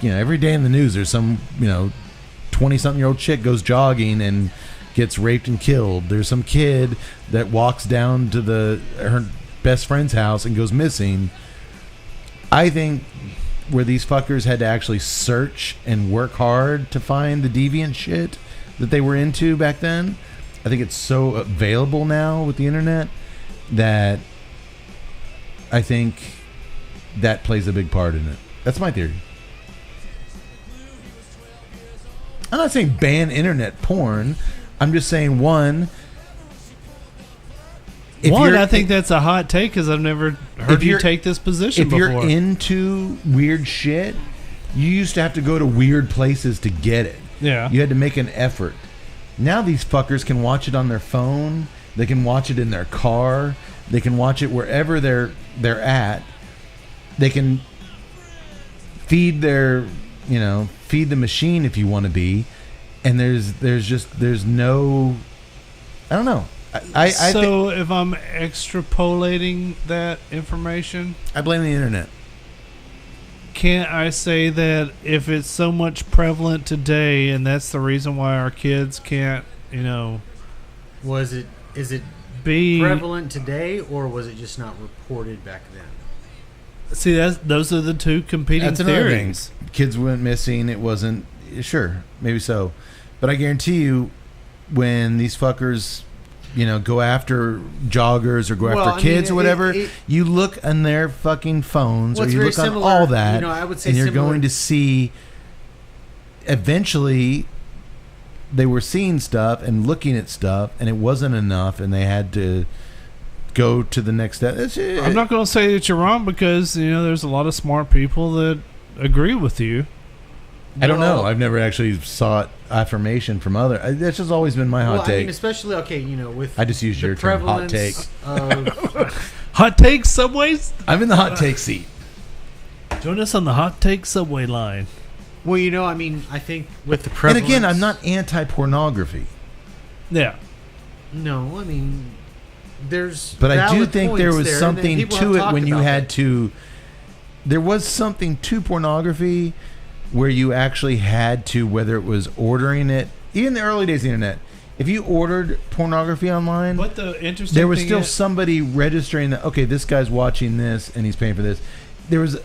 [SPEAKER 3] every day in the news there's some, 20-something-year-old chick goes jogging and gets raped and killed. There's some kid that walks down to her best friend's house and goes missing. I think where these fuckers had to actually search and work hard to find the deviant shit that they were into back then. I think it's so available now with the internet that I think that plays a big part in it. That's my theory. I'm not saying ban internet porn. I'm just saying
[SPEAKER 4] I think that's a hot take because I've never heard you take this position before.
[SPEAKER 3] If you're into weird shit, you used to have to go to weird places to get it.
[SPEAKER 4] Yeah.
[SPEAKER 3] You had to make an effort. Now these fuckers can watch it on their phone. They can watch it in their car. They can watch it wherever they're at. They can feed the machine if you want to be. And there's no, I don't know.
[SPEAKER 4] So if I'm extrapolating that information,
[SPEAKER 3] I blame the internet.
[SPEAKER 4] Can't I say that if it's so much prevalent today, and that's the reason why our kids can't,
[SPEAKER 6] is it
[SPEAKER 4] be
[SPEAKER 6] prevalent today, or was it just not reported back then?
[SPEAKER 4] See, those are the two competing theories.
[SPEAKER 3] Kids went missing. It wasn't. Sure, maybe so, but I guarantee you, when these fuckers, go after joggers or after kids or whatever, you look on their fucking phones or you look on all that,
[SPEAKER 6] I would say
[SPEAKER 3] and you're going to see. Eventually, they were seeing stuff and looking at stuff, and it wasn't enough, and they had to go to the next step.
[SPEAKER 4] I'm not going to say that you're wrong because there's a lot of smart people that agree with you.
[SPEAKER 3] I don't know. I've never actually sought affirmation from other. That's just always been my hot take.
[SPEAKER 6] I mean, especially with
[SPEAKER 3] I just used your term, hot take.
[SPEAKER 4] Hot take subways.
[SPEAKER 3] I'm in the hot take seat.
[SPEAKER 4] Join us on the hot take subway line.
[SPEAKER 6] Well, I think with the prevalence.
[SPEAKER 3] And again, I'm not anti-pornography.
[SPEAKER 4] Yeah.
[SPEAKER 6] No, I mean, there's.
[SPEAKER 3] But I do think there was something to it when you had to. There was something to pornography where you actually had to, whether it was ordering it, even in the early days of the internet, if you ordered pornography online,
[SPEAKER 4] what the interesting
[SPEAKER 3] there was
[SPEAKER 4] thing
[SPEAKER 3] still
[SPEAKER 4] is,
[SPEAKER 3] somebody registering that, okay, this guy's watching this and he's paying for this. There was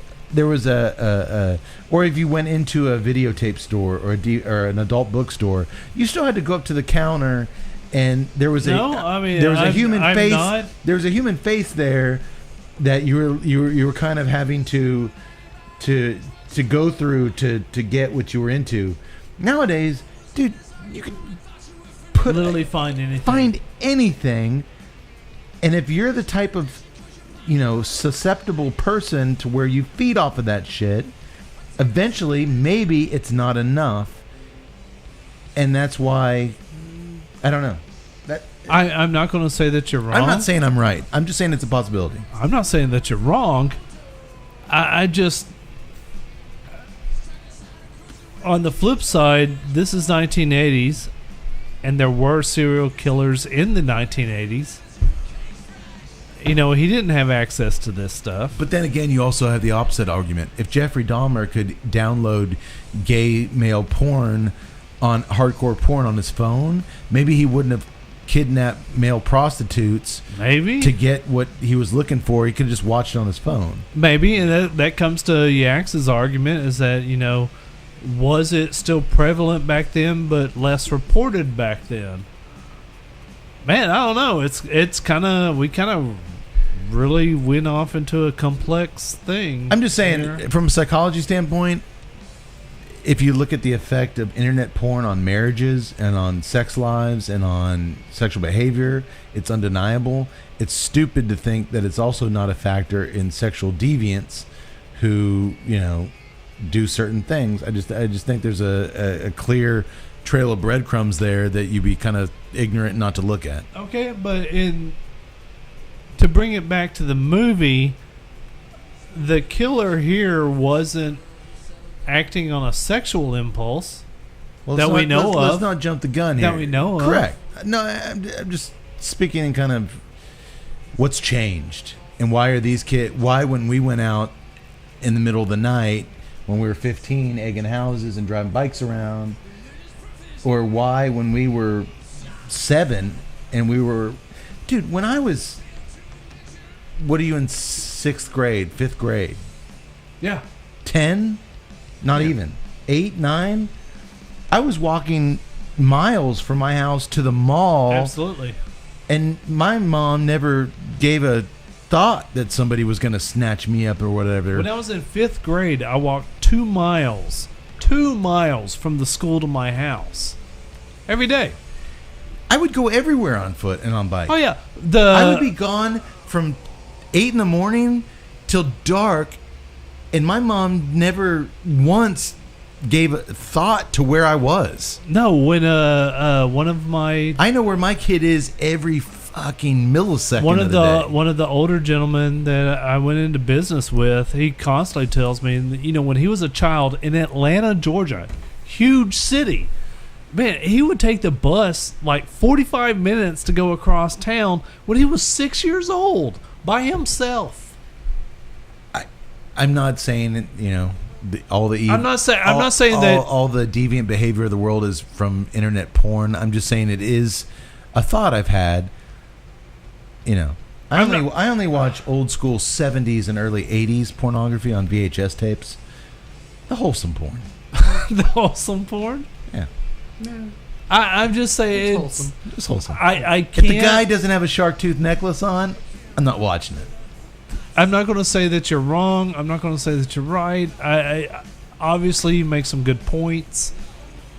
[SPEAKER 3] a or if you went into a videotape store or an adult bookstore, you still had to go up to the counter and there was a human face. There was a human face there that you were kind of having to go through to get what you were into. Nowadays, dude, you can
[SPEAKER 4] literally find
[SPEAKER 3] anything, and if you're the type of susceptible person to where you feed off of that shit, eventually maybe it's not enough, and that's why I don't know.
[SPEAKER 4] I'm not going to say that you're wrong.
[SPEAKER 3] I'm not saying I'm right. I'm just saying it's a possibility.
[SPEAKER 4] I'm not saying that you're wrong. I just, on the flip side, this is 1980s, and there were serial killers in the 1980s. He didn't have access to this stuff.
[SPEAKER 3] But then again, you also have the opposite argument. If Jeffrey Dahmer could download gay male porn hardcore porn on his phone, maybe he wouldn't have kidnapped male prostitutes.
[SPEAKER 4] Maybe
[SPEAKER 3] to get what he was looking for, he could have just watched it on his phone.
[SPEAKER 4] Maybe, and that comes to Yax's argument is that was it still prevalent back then, but less reported back then? Man, I don't know. It's kind of we really went off into a complex thing.
[SPEAKER 3] I'm just saying, from a psychology standpoint, if you look at the effect of internet porn on marriages and on sex lives and on sexual behavior, it's undeniable. It's stupid to think that it's also not a factor in sexual deviants who, do certain things. I just think there's a clear trail of breadcrumbs there that you'd be kind of ignorant not to look at.
[SPEAKER 4] Okay, but to bring it back to the movie, the killer here wasn't acting on a sexual impulse we know of.
[SPEAKER 3] Let's not jump the gun here.
[SPEAKER 4] That we know of.
[SPEAKER 3] Correct. No, I'm just speaking in kind of what's changed and why are these kids? Why when we went out in the middle of the night when we were 15, egging houses and driving bikes around, or why when we were 7 and we were, dude, when I was, what are you in 6th grade, 5th grade?
[SPEAKER 4] Yeah.
[SPEAKER 3] 10, not even 8, 9, I was walking miles from my house to the mall.
[SPEAKER 4] Absolutely.
[SPEAKER 3] And my mom never gave a thought that somebody was going to snatch me up or whatever.
[SPEAKER 4] When I was in 5th grade, I walked 2 miles from the school to my house every day.
[SPEAKER 3] I would go everywhere on foot and on bike.
[SPEAKER 4] Oh yeah,
[SPEAKER 3] I would be gone from 8 in the morning till dark, and my mom never once gave a thought to where I was.
[SPEAKER 4] No, when one of my
[SPEAKER 3] I know where my kid is every fucking millisecond
[SPEAKER 4] one
[SPEAKER 3] of the day.
[SPEAKER 4] one of the older gentlemen that I went into business with, he constantly tells me, you know, when he was a child in Atlanta, Georgia, huge city, man, he would take the bus like 45 minutes to go across town when he was 6 years old by himself.
[SPEAKER 3] I'm not saying that, you know, all the
[SPEAKER 4] I'm not saying that
[SPEAKER 3] all the deviant behavior of the world is from internet porn. I'm just saying it is a thought I've had. You know, I only watch old school 70s and early 80s pornography on VHS tapes. The wholesome porn.
[SPEAKER 4] the wholesome porn.
[SPEAKER 3] Yeah.
[SPEAKER 4] I'm just saying
[SPEAKER 5] It's wholesome.
[SPEAKER 3] Just wholesome.
[SPEAKER 4] I
[SPEAKER 3] If
[SPEAKER 4] can't.
[SPEAKER 3] the guy doesn't have a shark tooth necklace on, I'm not watching it.
[SPEAKER 4] I'm not going to say that you're wrong. I'm not going to say that you're right. I obviously you make some good points.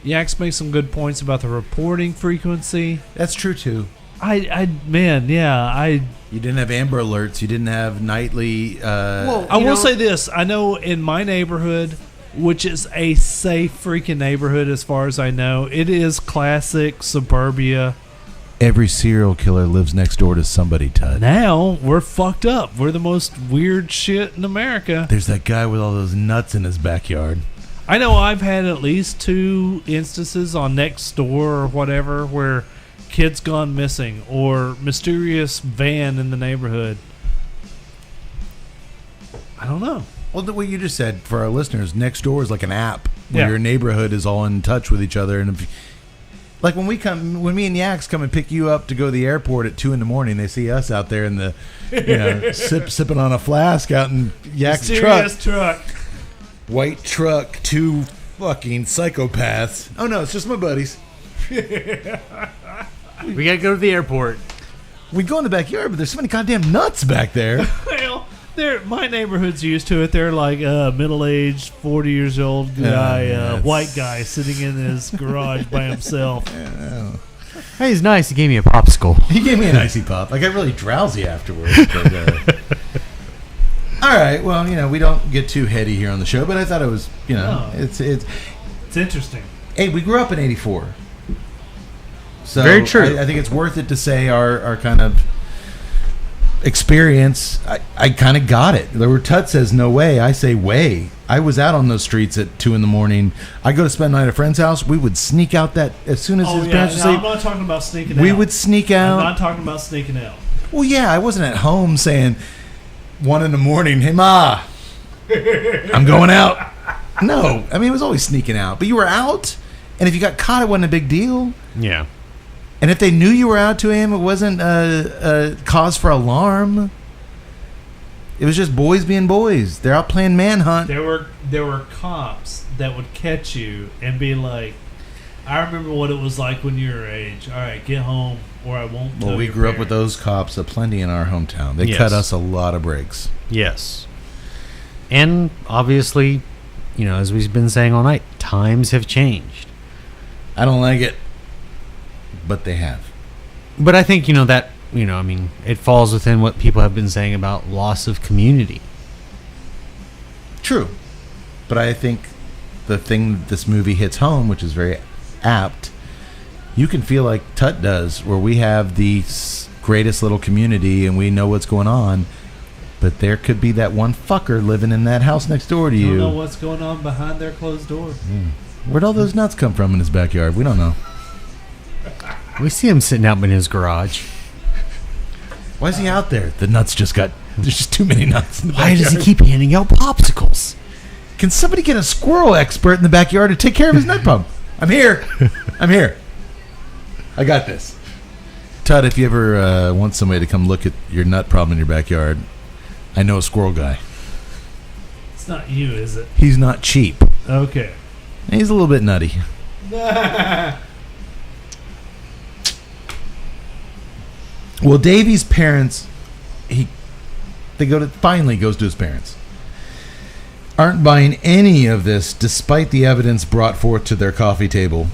[SPEAKER 4] Yaks makes some good points about the reporting frequency.
[SPEAKER 3] That's true too.
[SPEAKER 4] Man, yeah,
[SPEAKER 3] You didn't have Amber Alerts. You didn't have nightly.
[SPEAKER 4] I will say this. I know in my neighborhood, which is a safe freaking neighborhood as far as I know, it is classic suburbia.
[SPEAKER 3] Every serial killer lives next door to somebody, Todd.
[SPEAKER 4] Now we're fucked up. We're the most weird shit in America.
[SPEAKER 3] There's that guy with all those nuts in his backyard.
[SPEAKER 4] I know I've had at least 2 instances on Nextdoor or whatever where kids gone missing or mysterious van in the neighborhood. I don't know.
[SPEAKER 3] Well, what you just said for our listeners, Nextdoor is like an app where
[SPEAKER 4] Yeah.
[SPEAKER 3] your neighborhood is all in touch with each other. And like when me and Yaks come and pick you up to go to the airport at 2 a.m, they see us out there in the, sipping on a flask out in Yaks'
[SPEAKER 4] Mysterious
[SPEAKER 3] truck.
[SPEAKER 4] truck.
[SPEAKER 3] White truck, 2 fucking psychopaths. Oh no, it's just my buddies.
[SPEAKER 6] We gotta go to the airport.
[SPEAKER 3] We go in the backyard, but there's so many goddamn nuts back there.
[SPEAKER 4] Well, my neighborhood's used to it. They're like middle-aged, 40 years old guy, white guy sitting in his garage by himself.
[SPEAKER 6] Hey, he's nice. He gave me a popsicle.
[SPEAKER 3] He gave me an icy pop. I got really drowsy afterwards. But, all right, well, we don't get too heady here on the show, but I thought it was,
[SPEAKER 4] No.
[SPEAKER 3] it's
[SPEAKER 4] interesting.
[SPEAKER 3] Hey, we grew up in '84, so
[SPEAKER 6] Very true.
[SPEAKER 3] I think it's worth it to say our kind of experience. I kind of got it. Where Tut says no way, I say way. I was out on those streets at 2 a.m. I go to spend the night at a friend's house. We would sneak out that as soon as his parents would
[SPEAKER 4] I'm
[SPEAKER 3] sleep.
[SPEAKER 4] not talking about sneaking out.
[SPEAKER 3] We would sneak out.
[SPEAKER 4] I'm not talking about sneaking out.
[SPEAKER 3] Well, yeah, I wasn't at home saying 1 a.m, hey ma, I'm going out. No, I mean it was always sneaking out, but you were out, and if you got caught, it wasn't a big deal.
[SPEAKER 6] Yeah.
[SPEAKER 3] And if they knew you were out 2 a.m, it wasn't a cause for alarm. It was just boys being boys. They're out playing manhunt.
[SPEAKER 4] There were cops that would catch you and be like, I remember what it was like when you were age. All right, get home or I won't tell
[SPEAKER 3] Well, we
[SPEAKER 4] your
[SPEAKER 3] grew up with
[SPEAKER 4] parents."
[SPEAKER 3] those cops aplenty in our hometown. They
[SPEAKER 6] Yes.
[SPEAKER 3] cut us a lot of breaks.
[SPEAKER 6] Yes. And obviously, as we've been saying all night, times have changed.
[SPEAKER 3] I don't like it, but they have.
[SPEAKER 6] But I think, it falls within what people have been saying about loss of community.
[SPEAKER 3] True. But I think the thing that this movie hits home, which is very apt, you can feel like Tut does, where we have the greatest little community and we know what's going on, but there could be that one fucker living in that house next door to
[SPEAKER 4] You
[SPEAKER 3] you.
[SPEAKER 4] don't know what's going on behind their closed door.
[SPEAKER 3] Where'd all those nuts come from in his backyard? We don't know.
[SPEAKER 6] We see him sitting out in his garage.
[SPEAKER 3] Why is he out there? The nuts there's just too many nuts in the
[SPEAKER 6] Why
[SPEAKER 3] backyard.
[SPEAKER 6] does he keep handing out popsicles?
[SPEAKER 3] Can somebody get a squirrel expert in the backyard to take care of his nut problem? I'm here. I got this. Todd, if you ever want somebody to come look at your nut problem in your backyard, I know a squirrel guy.
[SPEAKER 4] not you, is it?
[SPEAKER 3] He's not cheap.
[SPEAKER 4] Okay.
[SPEAKER 3] He's a little bit nutty. Well, Davy's parents, finally goes to his parents. Aren't buying any of this despite the evidence brought forth to their coffee table.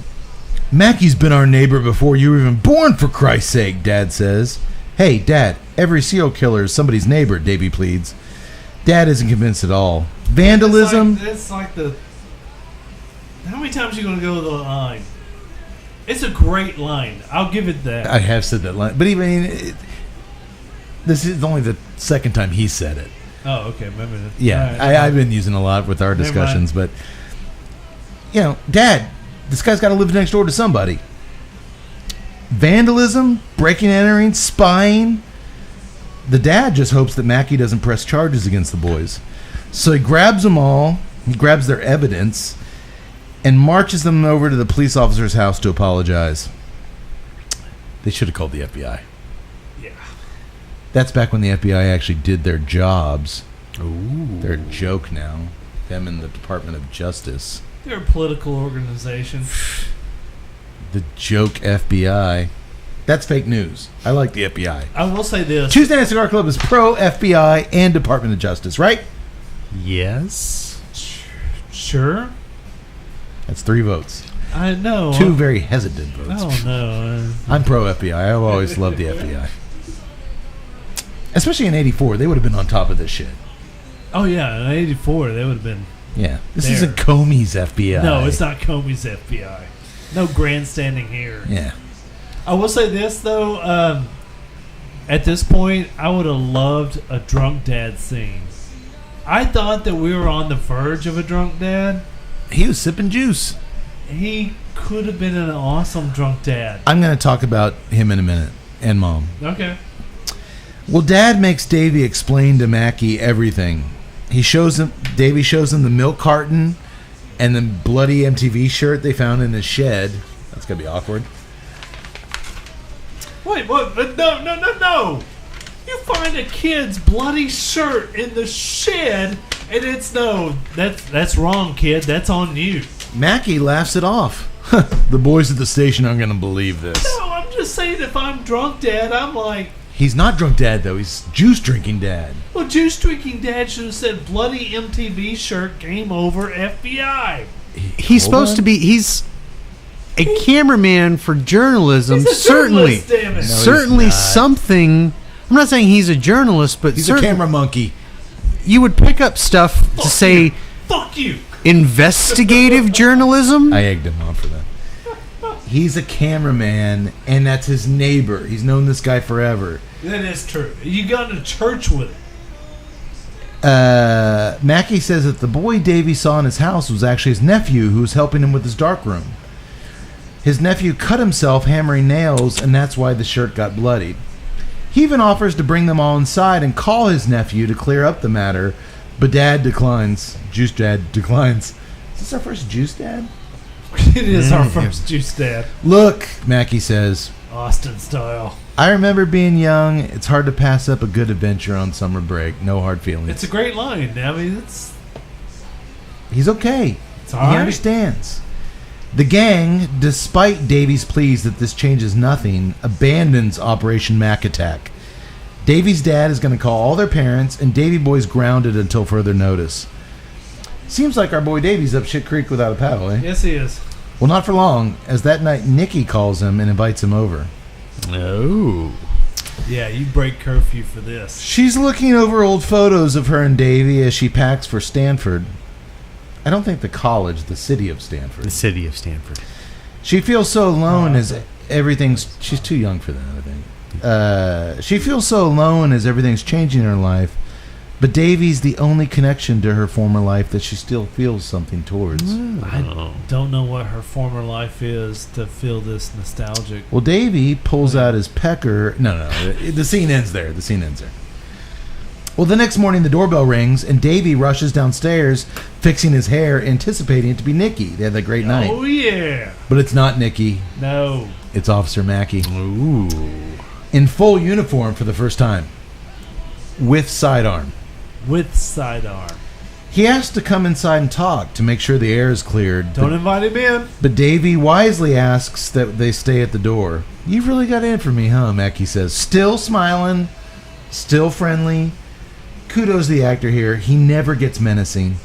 [SPEAKER 3] Mackey's been our neighbor before you were even born, for Christ's sake, Dad says. Hey, Dad, every serial killer is somebody's neighbor, Davy pleads. Dad isn't convinced at all. Vandalism?
[SPEAKER 4] It's like the... How many times are you going to go to the line? It's a great line. I'll give it that.
[SPEAKER 3] I have said that line. But even... this is only the second time he said it.
[SPEAKER 4] Oh, okay. Maybe.
[SPEAKER 3] Yeah,
[SPEAKER 4] Right.
[SPEAKER 3] I've been using a lot with our
[SPEAKER 4] Never
[SPEAKER 3] discussions, but... Dad, this guy's got to live next door to somebody. Vandalism, breaking and entering, spying. The dad just hopes that Mackey doesn't press charges against the boys. So he grabs them all, he grabs their evidence, and marches them over to the police officer's house to apologize. They should have called the FBI.
[SPEAKER 4] Yeah.
[SPEAKER 3] That's back when the FBI actually did their jobs.
[SPEAKER 6] Ooh.
[SPEAKER 3] They're a joke now. Them and the Department of Justice.
[SPEAKER 4] They're a political organization.
[SPEAKER 3] The joke FBI. That's fake news. I like the FBI.
[SPEAKER 4] I will say this.
[SPEAKER 3] Tuesday Night Cigar Club is pro FBI and Department of Justice, right?
[SPEAKER 6] Yes.
[SPEAKER 4] Sure.
[SPEAKER 3] That's 3 votes.
[SPEAKER 4] I know.
[SPEAKER 3] 2 very hesitant votes.
[SPEAKER 4] Oh, no.
[SPEAKER 3] I'm pro FBI. I've always loved the FBI. Especially in 84. They would have been on top of this shit.
[SPEAKER 4] Oh, yeah. In 84, they would have been...
[SPEAKER 3] Yeah. This
[SPEAKER 4] There.
[SPEAKER 3] isn't Comey's FBI.
[SPEAKER 4] No, it's not Comey's FBI. No grandstanding here.
[SPEAKER 3] Yeah.
[SPEAKER 4] I will say this, though. At this point, I would have loved a drunk dad scene. I thought that we were on the verge of a drunk dad.
[SPEAKER 3] He was sipping juice.
[SPEAKER 4] He could have been an awesome drunk dad.
[SPEAKER 3] I'm going to talk about him in a minute. And Mom.
[SPEAKER 4] Okay.
[SPEAKER 3] Well, Dad makes Davy explain to Mackey everything. Davy shows him the milk carton and the bloody MTV shirt they found in his shed. That's going to be awkward.
[SPEAKER 4] Wait, what? No. You find a kid's bloody shirt in the shed, and it's that's wrong, kid. That's on you.
[SPEAKER 3] Mackey laughs it off. The boys at the station aren't going to believe this.
[SPEAKER 4] No, I'm just saying if I'm drunk, Dad, I'm like,
[SPEAKER 3] He's not drunk dad, though. He's juice drinking dad.
[SPEAKER 4] well, juice drinking dad should have said bloody MTV shirt, game over, FBI.
[SPEAKER 6] He's supposed to be. He's a cameraman for journalism.
[SPEAKER 4] He's a
[SPEAKER 6] certainly,
[SPEAKER 4] journalist, damn it.
[SPEAKER 3] No,
[SPEAKER 6] certainly
[SPEAKER 3] he's not.
[SPEAKER 6] something. I'm not saying he's a journalist, but
[SPEAKER 3] He's a camera monkey.
[SPEAKER 6] You would pick up stuff to say
[SPEAKER 4] Fuck you.
[SPEAKER 6] investigative journalism.
[SPEAKER 3] I egged him on for that. He's a cameraman, and that's his neighbor. He's known this guy forever.
[SPEAKER 4] That is true. You got to church with it.
[SPEAKER 3] Mackey says that the boy Davy saw in his house was actually his nephew who was helping him with his darkroom. His nephew cut himself hammering nails, and that's why the shirt got bloodied. He even offers to bring them all inside and call his nephew to clear up the matter, but Dad declines. Juice Dad declines. Is this our first Juice Dad?
[SPEAKER 4] It is our first juice dad.
[SPEAKER 3] Look, Mackey says,
[SPEAKER 4] Austin style.
[SPEAKER 3] I remember being young. It's hard to pass up a good adventure on summer break. No hard feelings.
[SPEAKER 4] It's a great line. I mean,
[SPEAKER 3] He's okay.
[SPEAKER 4] it's
[SPEAKER 3] He
[SPEAKER 4] all right.
[SPEAKER 3] understands. The gang, despite Davy's pleas that this changes nothing, abandons Operation Mac Attack. Davy's dad is going to call all their parents, and Davy Boy's grounded until further notice. Seems like our boy Davy's up shit creek without a paddle, eh?
[SPEAKER 4] Yes, he is.
[SPEAKER 3] Well, not for long, as that night Nikki calls him and invites him over.
[SPEAKER 6] Oh.
[SPEAKER 4] Yeah, you break curfew for this.
[SPEAKER 3] She's looking over old photos of her and Davy as she packs for Stanford. I don't think the college, the city of Stanford.
[SPEAKER 6] The city of Stanford.
[SPEAKER 3] She feels so alone as everything's... She's too young for that, I think. She feels so alone as everything's changing in her life, but Davy's the only connection to her former life that she still feels something towards.
[SPEAKER 4] I don't know what her former life is to feel this nostalgic.
[SPEAKER 3] Well, Davy pulls out his pecker. No. The scene ends there. Well, the next morning, the doorbell rings, and Davy rushes downstairs, fixing his hair, anticipating it to be Nikki. They had that great night.
[SPEAKER 4] Oh, yeah.
[SPEAKER 3] But it's not Nikki.
[SPEAKER 4] No.
[SPEAKER 3] It's Officer Mackey.
[SPEAKER 6] Ooh.
[SPEAKER 3] In full uniform for the first time. With sidearm.
[SPEAKER 4] With sidearm.
[SPEAKER 3] He asks to come inside and talk to make sure the air is cleared.
[SPEAKER 4] Don't invite him in.
[SPEAKER 3] But Davy wisely asks that they stay at the door. "You've really got in for me, huh?" Mackie says. Still smiling, still friendly. Kudos to the actor here. He never gets menacing.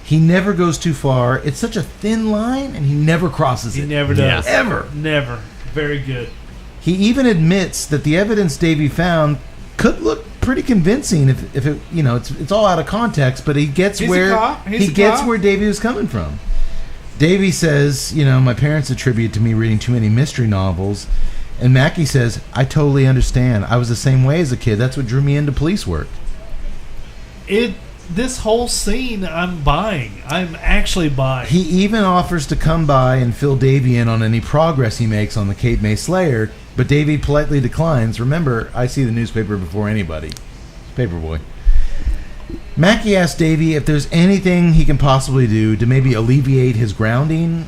[SPEAKER 3] He never goes too far. It's such a thin line, and he never crosses it.
[SPEAKER 4] He never does.
[SPEAKER 3] Ever.
[SPEAKER 4] Never. Very good.
[SPEAKER 3] He even admits that the evidence Davy found could look pretty convincing if it, it's all out of context, but he gets
[SPEAKER 4] He's
[SPEAKER 3] where
[SPEAKER 4] a cop.
[SPEAKER 3] he gets where Davy was coming from. Davy says, "My parents attribute to me reading too many mystery novels," and Mackie says, "I totally understand. I was the same way as a kid. That's what drew me into police work."
[SPEAKER 4] This whole scene, I'm buying. I'm actually buying.
[SPEAKER 3] He even offers to come by and fill Davy in on any progress he makes on the Cape May Slayer, but Davy politely declines. Remember, I see the newspaper before anybody. Paperboy. Mackie asks Davy if there's anything he can possibly do to maybe alleviate his grounding,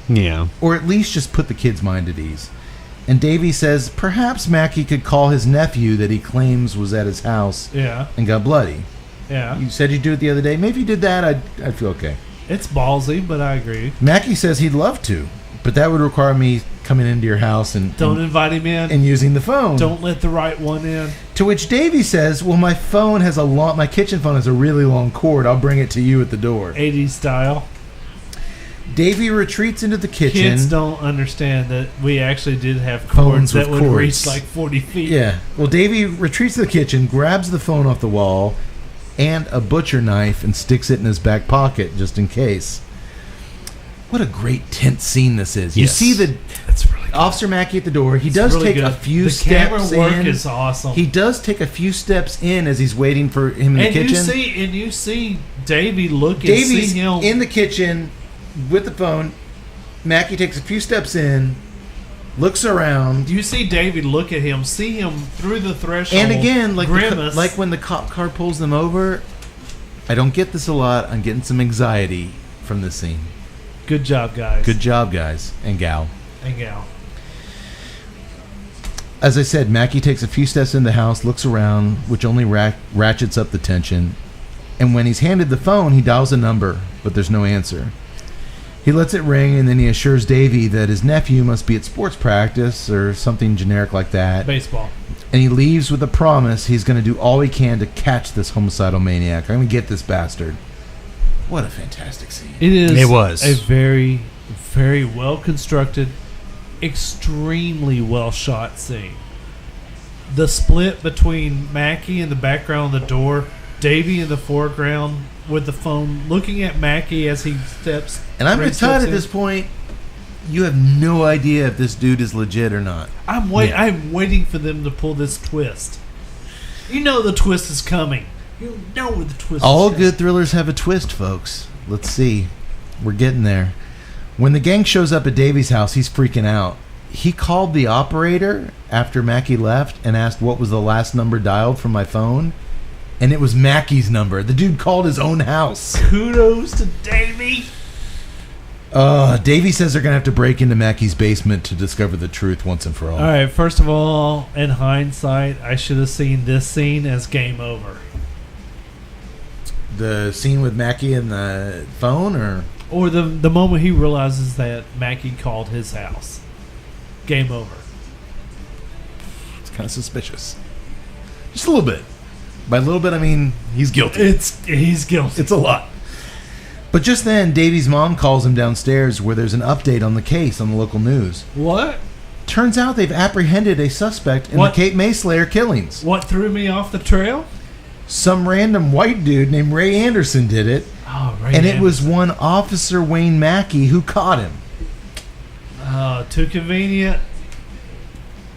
[SPEAKER 3] or at least just put the kid's mind at ease. And Davy says perhaps Mackie could call his nephew that he claims was at his house and got bloody.
[SPEAKER 4] Yeah.
[SPEAKER 3] You said you'd do it the other day. Maybe if you did that, I'd feel okay.
[SPEAKER 4] It's ballsy, but I agree.
[SPEAKER 3] Mackie says he'd love to, but that would require me coming into your house and
[SPEAKER 4] Don't invite him in.
[SPEAKER 3] and using the phone.
[SPEAKER 4] Don't let the right one in.
[SPEAKER 3] To which Davy says, "Well, my kitchen phone has a really long cord. I'll bring it to you at the door."
[SPEAKER 4] 80s style.
[SPEAKER 3] Davy retreats into the kitchen.
[SPEAKER 4] Kids don't understand that we actually did have
[SPEAKER 3] Phones
[SPEAKER 4] cords that
[SPEAKER 3] with
[SPEAKER 4] would
[SPEAKER 3] cords.
[SPEAKER 4] reach like 40 feet.
[SPEAKER 3] Yeah. Well, Davy retreats to the kitchen, grabs the phone off the wall and a butcher knife and sticks it in his back pocket just in case. What a great tense scene this is. You see
[SPEAKER 4] That's really good.
[SPEAKER 3] Officer Mackie at the door. He
[SPEAKER 4] It's
[SPEAKER 3] does
[SPEAKER 4] really
[SPEAKER 3] take
[SPEAKER 4] good.
[SPEAKER 3] a few
[SPEAKER 4] the
[SPEAKER 3] steps
[SPEAKER 4] camera work
[SPEAKER 3] in.
[SPEAKER 4] is awesome.
[SPEAKER 3] He does take a few steps in as he's waiting for him in the kitchen.
[SPEAKER 4] You see Davy look and
[SPEAKER 3] Davy's
[SPEAKER 4] see him
[SPEAKER 3] in the kitchen with the phone. Mackie takes a few steps in, looks around,
[SPEAKER 4] You see Davy look at him, see him through the threshold.
[SPEAKER 3] and again,
[SPEAKER 4] grimace.
[SPEAKER 3] like when the cop car pulls them over. I don't get this a lot. I'm getting some anxiety from this scene.
[SPEAKER 4] Good job, guys.
[SPEAKER 3] Good job, guys and gal.
[SPEAKER 4] And gal.
[SPEAKER 3] As I said, Mackie takes a few steps in the house, looks around, which only ratchets up the tension. And when he's handed the phone, he dials a number, but there's no answer. He lets it ring, and then he assures Davy that his nephew must be at sports practice or something generic like that.
[SPEAKER 4] Baseball.
[SPEAKER 3] And he leaves with a promise he's going to do all he can to catch this homicidal maniac. I'm going to get this bastard. What a fantastic scene.
[SPEAKER 4] It
[SPEAKER 6] was
[SPEAKER 4] a very, very well constructed, extremely well shot scene. The split between Mackie in the background of the door, Davy in the foreground with the phone, looking at Mackie as he steps.
[SPEAKER 3] And I'm
[SPEAKER 4] three
[SPEAKER 3] going to tell you
[SPEAKER 4] steps
[SPEAKER 3] at
[SPEAKER 4] in.
[SPEAKER 3] this point, you have no idea if this dude is legit or not.
[SPEAKER 4] I'm waiting for them to pull this twist. You know the twist is coming. You know the twist
[SPEAKER 3] All
[SPEAKER 4] is coming.
[SPEAKER 3] good thrillers have a twist, folks. Let's see. We're getting there. When the gang shows up at Davy's house, he's freaking out. He called the operator after Mackie left and asked what was the last number dialed from my phone. And it was Mackie's number. The dude called his own house.
[SPEAKER 4] Kudos to Davy.
[SPEAKER 3] Davy says they're going to have to break into Mackie's basement to discover the truth once and for all.
[SPEAKER 4] All right, first of all, in hindsight, I should have seen this scene as game over.
[SPEAKER 3] The scene with Mackie and the phone,
[SPEAKER 4] Or the moment he realizes that Mackie called his house. Game over.
[SPEAKER 3] it's kind of suspicious. Just a little bit. By a little bit, I mean he's guilty.
[SPEAKER 4] He's guilty.
[SPEAKER 3] It's a lot. But just then, Davy's mom calls him downstairs where there's an update on the case on the local news.
[SPEAKER 4] What?
[SPEAKER 3] Turns out they've apprehended a suspect in
[SPEAKER 4] What?
[SPEAKER 3] the Cape May Slayer killings.
[SPEAKER 4] What threw me off the trail?
[SPEAKER 3] Some random white dude named Ray Anderson did it,
[SPEAKER 4] Oh, right.
[SPEAKER 3] and it was one Officer Wayne Mackey who caught him.
[SPEAKER 4] Oh, too convenient.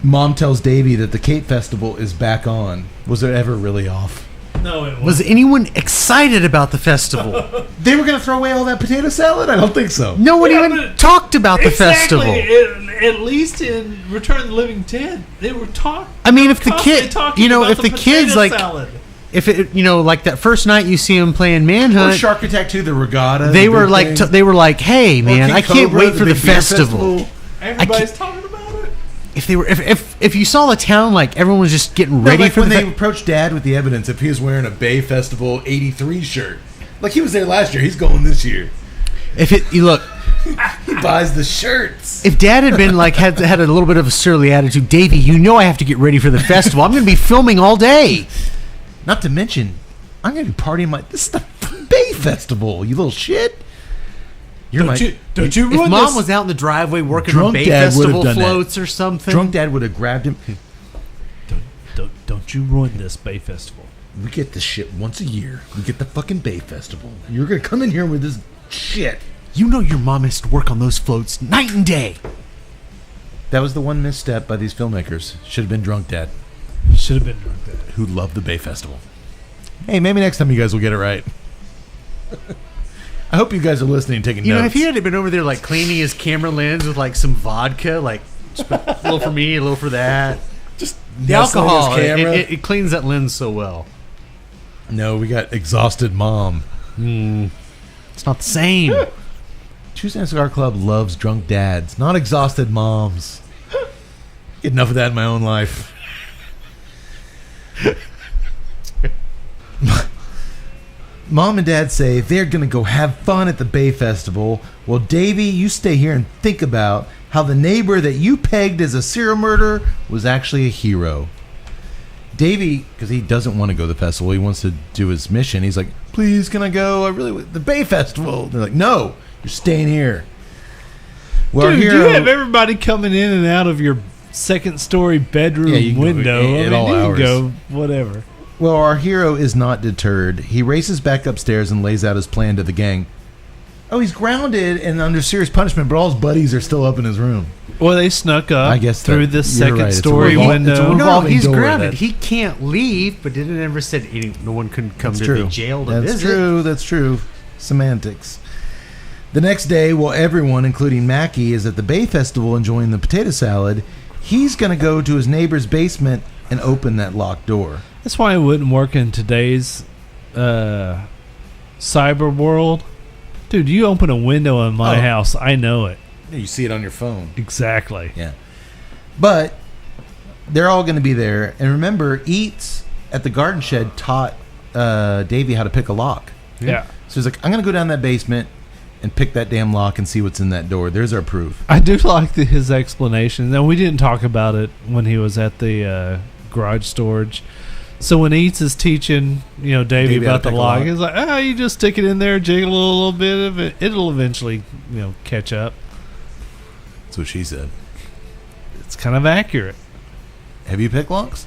[SPEAKER 3] Mom tells Davy that the Cape Festival is back on. Was it ever really off?
[SPEAKER 4] No, it wasn't.
[SPEAKER 6] Was anyone excited about the festival?
[SPEAKER 3] They were going to throw away all that potato salad? I don't think so.
[SPEAKER 6] No one
[SPEAKER 4] Yeah,
[SPEAKER 6] even
[SPEAKER 4] but-
[SPEAKER 6] talked about the
[SPEAKER 4] Exactly.
[SPEAKER 6] festival.
[SPEAKER 4] At least in Return of the Living Dead, they were talking.
[SPEAKER 6] I mean, if the
[SPEAKER 4] constantly
[SPEAKER 6] kid,
[SPEAKER 4] talking
[SPEAKER 6] you know,
[SPEAKER 4] about
[SPEAKER 6] if the kids
[SPEAKER 4] potato
[SPEAKER 6] like,
[SPEAKER 4] salad.
[SPEAKER 6] if it, you know, like that first night you see them playing
[SPEAKER 3] Or
[SPEAKER 6] Manhunt,
[SPEAKER 3] Shark Attack 2, the regatta.
[SPEAKER 6] they
[SPEAKER 3] the
[SPEAKER 6] were
[SPEAKER 3] big
[SPEAKER 6] like,
[SPEAKER 3] thing.
[SPEAKER 6] they were like, hey
[SPEAKER 3] Or
[SPEAKER 6] man,
[SPEAKER 3] King
[SPEAKER 6] I can't
[SPEAKER 3] Cobra,
[SPEAKER 6] wait for the
[SPEAKER 3] big beer
[SPEAKER 6] festival.
[SPEAKER 4] Everybody's talking about it.
[SPEAKER 6] If they were, if you saw the town, like everyone was just getting
[SPEAKER 3] No,
[SPEAKER 6] ready
[SPEAKER 3] like
[SPEAKER 6] for
[SPEAKER 3] when
[SPEAKER 6] the
[SPEAKER 3] they approached Dad with the evidence, if he was wearing a Bay Festival '83 shirt, Like he was there last year. He's going this year.
[SPEAKER 6] You look,
[SPEAKER 3] He buys the shirts.
[SPEAKER 6] if Dad had been like had a little bit of a surly attitude, Davey, you know I have to get ready for the festival. I'm going to be filming all day.
[SPEAKER 3] Not to mention, I'm going to be partying this is the Bay Festival, you little shit.
[SPEAKER 4] Don't you
[SPEAKER 6] If
[SPEAKER 4] ruin
[SPEAKER 6] Mom
[SPEAKER 4] this?
[SPEAKER 6] was out in the driveway working
[SPEAKER 3] Drunk
[SPEAKER 6] on Bay
[SPEAKER 3] Dad would've
[SPEAKER 6] Festival
[SPEAKER 3] done that.
[SPEAKER 6] floats or something.
[SPEAKER 3] Drunk Dad would have grabbed him.
[SPEAKER 4] Don't you ruin this Bay Festival?
[SPEAKER 3] We get this shit once a year. We get the fucking Bay Festival. You're going to come in here with this shit.
[SPEAKER 6] You know your mom has to work on those floats night and day.
[SPEAKER 3] That was the one misstep by these filmmakers. Should have been Drunk Dad,
[SPEAKER 4] Should have been drunk that.
[SPEAKER 3] who loved the Bay Festival. Hey, maybe next time you guys will get it right. I hope you guys are listening and taking
[SPEAKER 6] You
[SPEAKER 3] notes.
[SPEAKER 6] know, if he had been over there like cleaning his camera lens with like some vodka, like just a little for me, a little for that.
[SPEAKER 3] Just
[SPEAKER 6] The
[SPEAKER 3] nestling his
[SPEAKER 6] alcohol,
[SPEAKER 3] camera.
[SPEAKER 6] it cleans that lens so well.
[SPEAKER 3] No, we got Exhausted Mom.
[SPEAKER 6] It's not the same.
[SPEAKER 3] Tuesday Night Cigar Club loves drunk dads, not exhausted moms. Get enough of that in my own life. Mom and Dad say they're going to go have fun at the Bay Festival. Well, Davey, you stay here and think about how the neighbor that you pegged as a serial murderer was actually a hero. Davey, because he doesn't want to go to the festival, he wants to do his mission. He's like, please, can I go? I really the Bay Festival. They're like, no, you're staying here. Well,
[SPEAKER 4] Dude,
[SPEAKER 3] here
[SPEAKER 4] you have everybody coming in and out of your second-story bedroom
[SPEAKER 3] Yeah, you can go
[SPEAKER 4] window.
[SPEAKER 3] at
[SPEAKER 4] I mean,
[SPEAKER 3] all
[SPEAKER 4] you can
[SPEAKER 3] hours.
[SPEAKER 4] go whatever.
[SPEAKER 3] Well, our hero is not deterred. He races back upstairs and lays out his plan to the gang. Oh, he's grounded and under serious punishment, but all his buddies are still up in his room.
[SPEAKER 4] Well, they snuck up
[SPEAKER 3] I guess
[SPEAKER 4] through
[SPEAKER 3] that-
[SPEAKER 4] this
[SPEAKER 3] you're right. It's a
[SPEAKER 4] second-story
[SPEAKER 3] revol-
[SPEAKER 4] window.
[SPEAKER 3] it's a revol-
[SPEAKER 6] No,
[SPEAKER 3] revolving
[SPEAKER 6] he's
[SPEAKER 3] door
[SPEAKER 6] grounded.
[SPEAKER 3] that-
[SPEAKER 6] He can't leave, but didn't ever said no one can come
[SPEAKER 3] That's
[SPEAKER 6] to
[SPEAKER 3] true.
[SPEAKER 6] the jail to
[SPEAKER 3] That's
[SPEAKER 6] visit.
[SPEAKER 3] true. That's true. Semantics. The next day, while everyone, including Mackie, is at the Bay Festival enjoying the potato salad, he's going to go to his neighbor's basement and open that locked door.
[SPEAKER 4] That's why it wouldn't work in today's cyber world. Dude, you open a window in my house, I know it.
[SPEAKER 3] You see it on your phone.
[SPEAKER 4] Exactly.
[SPEAKER 3] Yeah. But they're all going to be there. And remember, Eats at the garden shed taught Davey how to pick a lock.
[SPEAKER 4] Yeah.
[SPEAKER 3] So he's like, I'm going to go down that basement and pick that damn lock and see what's in that door. There's our proof.
[SPEAKER 4] I do like his explanation. Now, we didn't talk about it when he was at the garage storage. So when Eats is teaching, Davey
[SPEAKER 3] Davey how
[SPEAKER 4] about
[SPEAKER 3] to
[SPEAKER 4] the
[SPEAKER 3] pick a
[SPEAKER 4] lock,
[SPEAKER 3] lock.
[SPEAKER 4] he's like, you just stick it in there, jiggle a little bit of it. It'll eventually, catch up.
[SPEAKER 3] That's what she said.
[SPEAKER 4] It's kind of accurate.
[SPEAKER 3] Have you picked locks?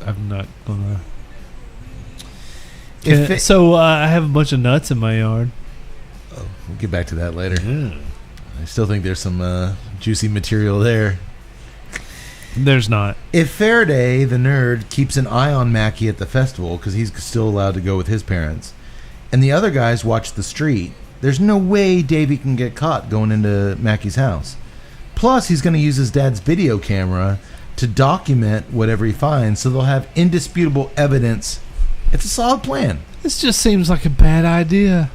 [SPEAKER 4] I'm not gonna.
[SPEAKER 3] If it-
[SPEAKER 4] So I have a bunch of nuts in my yard.
[SPEAKER 3] We'll get back to that later. I still think there's some juicy material there.
[SPEAKER 4] There's not.
[SPEAKER 3] If Faraday, the nerd, keeps an eye on Mackie at the festival because he's still allowed to go with his parents, and the other guys watch the street, there's no way Davey can get caught going into Mackie's house. Plus, he's going to use his dad's video camera to document whatever he finds, so they'll have indisputable evidence. It's a solid plan.
[SPEAKER 4] This just seems like a bad idea.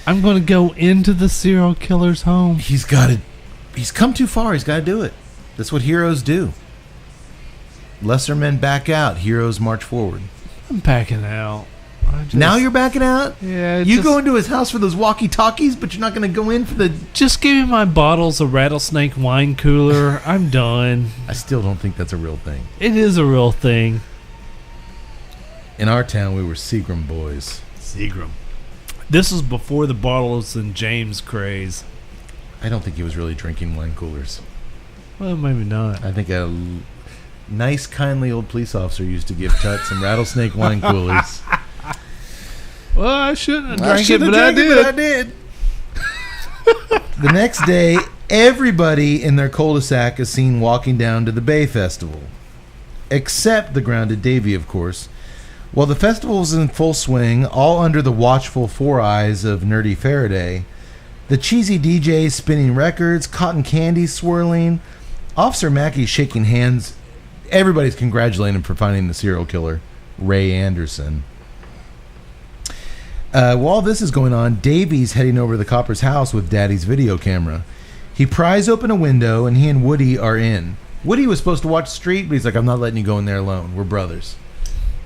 [SPEAKER 4] I'm going to go into the serial killer's home.
[SPEAKER 3] He's got to. He's come too far. He's got to do it. That's what heroes do. Lesser men back out. Heroes march forward.
[SPEAKER 4] I'm backing out.
[SPEAKER 3] Now you're backing out?
[SPEAKER 4] Yeah.
[SPEAKER 3] You go into his house for those walkie-talkies, but you're not going to go in for the...
[SPEAKER 4] Just give me my bottles of rattlesnake wine cooler. I'm done.
[SPEAKER 3] I still don't think that's a real thing.
[SPEAKER 4] It is a real thing.
[SPEAKER 3] In our town, we were Seagram boys.
[SPEAKER 4] Seagram. This was before the bottles and James craze.
[SPEAKER 3] I don't think he was really drinking wine coolers.
[SPEAKER 4] Well, maybe not.
[SPEAKER 3] I think a nice, kindly old police officer used to give Tut some rattlesnake wine coolers.
[SPEAKER 4] Well, I shouldn't have
[SPEAKER 3] I
[SPEAKER 4] drank it,
[SPEAKER 3] shouldn't
[SPEAKER 4] but I
[SPEAKER 3] have drank
[SPEAKER 4] did.
[SPEAKER 3] it, but I did. The next day, everybody in their cul-de-sac is seen walking down to the Bay Festival. Except the grounded Davy, of course. While the festival is in full swing, all under the watchful four eyes of nerdy Faraday, the cheesy DJs spinning records, cotton candy swirling, Officer Mackey's shaking hands. Everybody's congratulating him for finding the serial killer, Ray Anderson. While this is going on, Davy's heading over to the copper's house with Daddy's video camera. He pries open a window, and he and Woody are in. Woody was supposed to watch the street, but he's like, I'm not letting you go in there alone. We're brothers.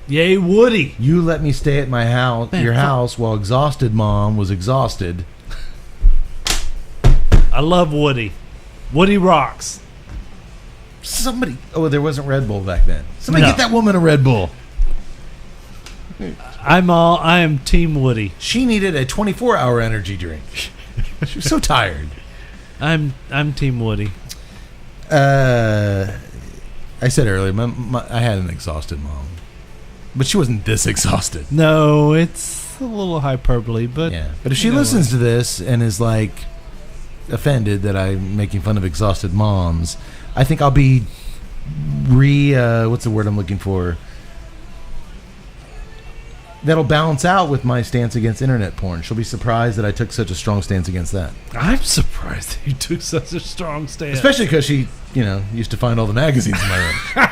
[SPEAKER 4] Yay, Woody.
[SPEAKER 3] You let me stay at my house,
[SPEAKER 4] Man,
[SPEAKER 3] your
[SPEAKER 4] fuck.
[SPEAKER 3] house, while exhausted mom was exhausted.
[SPEAKER 4] I love Woody. Woody rocks.
[SPEAKER 3] Somebody, there wasn't Red Bull back then. Somebody
[SPEAKER 4] No.
[SPEAKER 3] get that woman a Red Bull.
[SPEAKER 4] I am Team Woody.
[SPEAKER 3] She needed a 24-hour energy drink. She was so tired.
[SPEAKER 4] I'm Team Woody.
[SPEAKER 3] I said earlier, I had an exhausted mom, but she wasn't this exhausted.
[SPEAKER 4] No, it's a little hyperbole, but
[SPEAKER 3] Yeah, but if she
[SPEAKER 4] you know
[SPEAKER 3] listens to this and is like offended that I'm making fun of exhausted moms, I think I'll be what's the word I'm looking for? That'll balance out with my stance against internet porn. She'll be surprised that I took such a strong stance against that.
[SPEAKER 4] I'm surprised that you took such a strong stand.
[SPEAKER 3] Especially because she, used to find all the magazines in my room.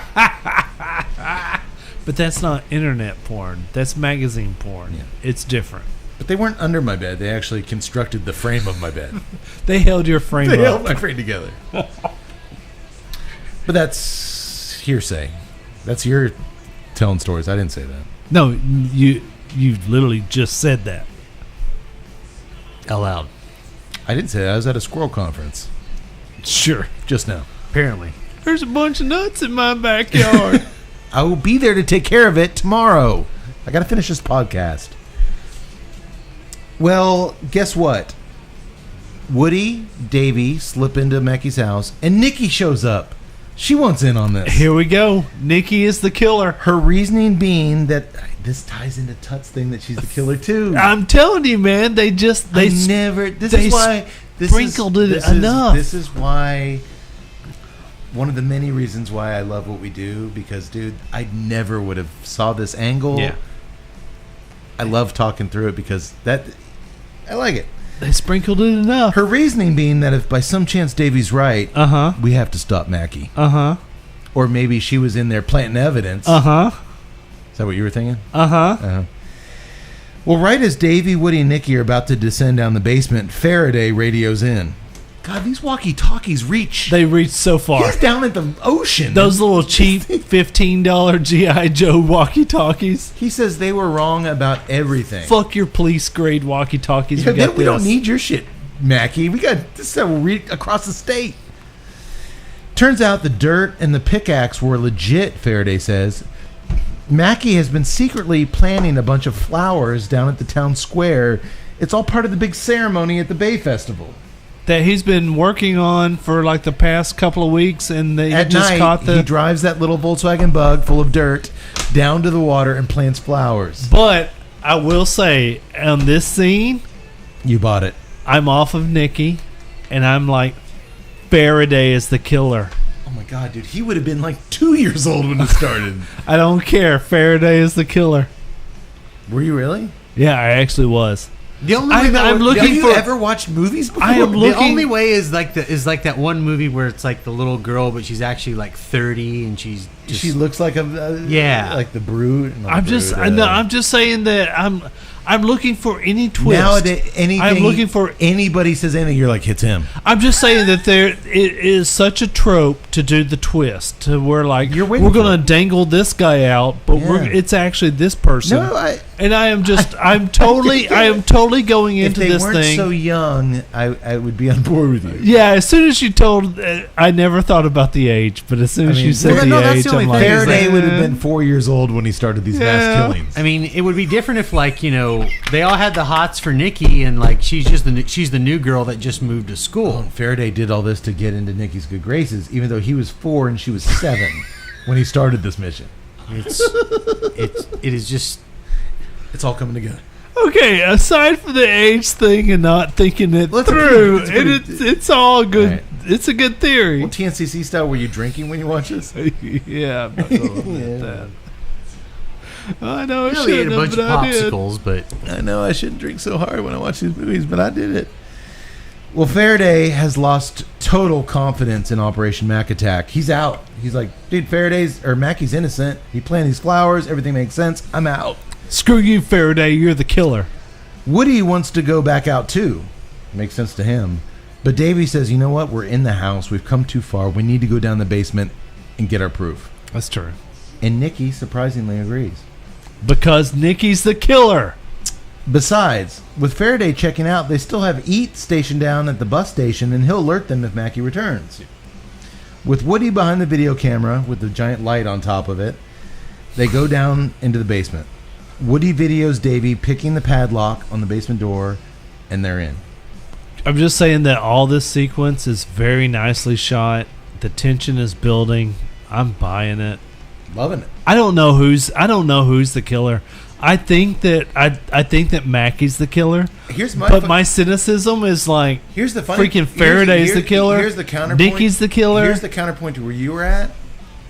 [SPEAKER 4] But that's not internet porn. That's magazine porn.
[SPEAKER 3] Yeah.
[SPEAKER 4] It's different.
[SPEAKER 3] But they weren't under my bed. They actually constructed the frame of my bed.
[SPEAKER 4] They held your frame
[SPEAKER 3] They
[SPEAKER 4] up.
[SPEAKER 3] held my frame together. But that's hearsay. That's your telling stories. I didn't say that.
[SPEAKER 4] No, you literally just said that.
[SPEAKER 3] Out loud. I didn't say that. I was at a squirrel conference
[SPEAKER 4] Sure.
[SPEAKER 3] just now.
[SPEAKER 6] Apparently.
[SPEAKER 4] There's a bunch of nuts in my backyard.
[SPEAKER 3] I will be there to take care of it tomorrow. I got to finish this podcast. Well, guess what? Woody, Davey slip into Mackie's house, and Nikki shows up. She wants in on this.
[SPEAKER 4] Here we go. Nikki is the killer.
[SPEAKER 3] Her reasoning being that this ties into Tut's thing that she's the killer too.
[SPEAKER 4] I'm telling you, man. They This
[SPEAKER 3] they
[SPEAKER 4] is
[SPEAKER 3] why
[SPEAKER 4] sprinkled it enough.
[SPEAKER 3] This is why one of the many reasons why I love what we do, because dude, I never would have saw this angle.
[SPEAKER 4] Yeah.
[SPEAKER 3] I love talking through it because I like it.
[SPEAKER 4] They sprinkled it enough.
[SPEAKER 3] Her reasoning being that if by some chance Davey's right, we have to stop Mackie. Or maybe she was in there planting evidence. Is that what you were thinking? Well, right as Davey, Woody, and Nikki are about to descend down the basement, Faraday radios in. God, these walkie-talkies reach.
[SPEAKER 4] They reached so far.
[SPEAKER 3] He's down at the ocean.
[SPEAKER 4] Those little cheap $15 G.I. Joe walkie-talkies.
[SPEAKER 3] He says they were wrong about everything.
[SPEAKER 4] Fuck your police-grade walkie-talkies.
[SPEAKER 3] Yeah, we don't need your shit, Mackie. We got this across the state. Turns out the dirt and the pickaxe were legit, Faraday says. Mackie has been secretly planting a bunch of flowers down at the town square. It's all part of the big ceremony at the Bay Festival.
[SPEAKER 4] That he's been working on for like the past couple of weeks, and they
[SPEAKER 3] At
[SPEAKER 4] just
[SPEAKER 3] night,
[SPEAKER 4] caught
[SPEAKER 3] he drives that little Volkswagen Bug full of dirt down to the water and plants flowers.
[SPEAKER 4] But I will say, on this scene,
[SPEAKER 3] You bought it.
[SPEAKER 4] I'm off of Nikki, and I'm like, Faraday is the killer.
[SPEAKER 3] Oh my God, dude. He would have been like 2 years old when it started.
[SPEAKER 4] I don't care. Faraday is the killer.
[SPEAKER 3] Were you really?
[SPEAKER 4] Yeah, I actually was.
[SPEAKER 6] The only way
[SPEAKER 4] I'm
[SPEAKER 6] that would-
[SPEAKER 4] looking
[SPEAKER 3] Have you
[SPEAKER 4] for-
[SPEAKER 3] ever watched movies before?
[SPEAKER 4] I am
[SPEAKER 6] The
[SPEAKER 4] looking.
[SPEAKER 6] only way is like that one movie where it's like the little girl, but she's actually like 30 and she's just,
[SPEAKER 3] She looks like a
[SPEAKER 6] Yeah.
[SPEAKER 3] like the Brood.
[SPEAKER 4] I'm just saying that I'm looking for any twist.
[SPEAKER 3] Nowadays, anything.
[SPEAKER 4] I'm looking for.
[SPEAKER 3] anybody says anything, you're like, it's him.
[SPEAKER 4] I'm just saying that it is such a trope to do the twist to where like
[SPEAKER 3] You're waiting
[SPEAKER 4] we're
[SPEAKER 3] for
[SPEAKER 4] gonna
[SPEAKER 3] it.
[SPEAKER 4] dangle this guy out, but
[SPEAKER 3] Yeah.
[SPEAKER 4] it's actually this person.
[SPEAKER 3] No,
[SPEAKER 4] And I am totally going
[SPEAKER 3] if
[SPEAKER 4] into
[SPEAKER 3] they
[SPEAKER 4] this
[SPEAKER 3] weren't
[SPEAKER 4] thing.
[SPEAKER 3] so young, I would be on board with you.
[SPEAKER 4] Yeah, as soon as you told, I never thought about the age, but as soon as
[SPEAKER 3] I mean,
[SPEAKER 4] you said
[SPEAKER 6] well, no,
[SPEAKER 4] the
[SPEAKER 6] that's
[SPEAKER 4] age,
[SPEAKER 6] the only
[SPEAKER 4] I'm
[SPEAKER 6] thing
[SPEAKER 4] like,
[SPEAKER 6] is
[SPEAKER 3] Faraday would have been 4 years old when he started these mass
[SPEAKER 4] Yeah.
[SPEAKER 3] killings.
[SPEAKER 6] I mean, it would be different if, like, they all had the hots for Nikki, and like she's the new girl that just moved to school.
[SPEAKER 3] Faraday did all this to get into Nikki's good graces, even though he was 4 and she was 7 when he started this mission.
[SPEAKER 6] It is just
[SPEAKER 3] It's all coming together.
[SPEAKER 4] okay. Aside from the age thing and not thinking it
[SPEAKER 3] Well, it's
[SPEAKER 4] through,
[SPEAKER 3] it's pretty-
[SPEAKER 4] it's all good.
[SPEAKER 3] Right.
[SPEAKER 4] It's a good theory.
[SPEAKER 3] Well, TNCC style, were you drinking when you watched this?
[SPEAKER 4] Yeah, I'm not gonna admit that. I know I
[SPEAKER 6] we ate
[SPEAKER 4] shouldn't
[SPEAKER 6] a bunch
[SPEAKER 4] have,
[SPEAKER 6] of
[SPEAKER 4] but I did.
[SPEAKER 6] popsicles, but
[SPEAKER 3] I know I shouldn't drink so hard when I watch these movies, but I did it. Well, Faraday has lost total confidence in Operation Mac Attack. He's out. He's like, dude, Mackie's innocent. He planted these flowers. Everything makes sense. I'm out.
[SPEAKER 4] Screw you, Faraday. You're the killer.
[SPEAKER 3] Woody wants to go back out too. Makes sense to him. But Davey says, you know what? We're in the house. We've come too far. We need to go down the basement and get our proof.
[SPEAKER 4] That's true.
[SPEAKER 3] And Nikki surprisingly agrees.
[SPEAKER 4] Because Nikki's the killer.
[SPEAKER 3] Besides, with Faraday checking out, they still have Eat stationed down at the bus station, and he'll alert them if Mackie returns. With Woody behind the video camera with the giant light on top of it, they go down into the basement. Woody videos Davey picking the padlock on the basement door, and they're in.
[SPEAKER 4] I'm just saying that all this sequence is very nicely shot. The tension is building. I'm buying it.
[SPEAKER 3] Loving it.
[SPEAKER 4] I don't know who's the killer. I think that Mackie's the killer.
[SPEAKER 3] Here's my
[SPEAKER 4] but my cynicism is like,
[SPEAKER 3] here's the funny,
[SPEAKER 4] freaking Faraday's the killer.
[SPEAKER 3] Here's the counterpoint.
[SPEAKER 4] Nikki's the killer.
[SPEAKER 3] Here's the counterpoint to where you were at.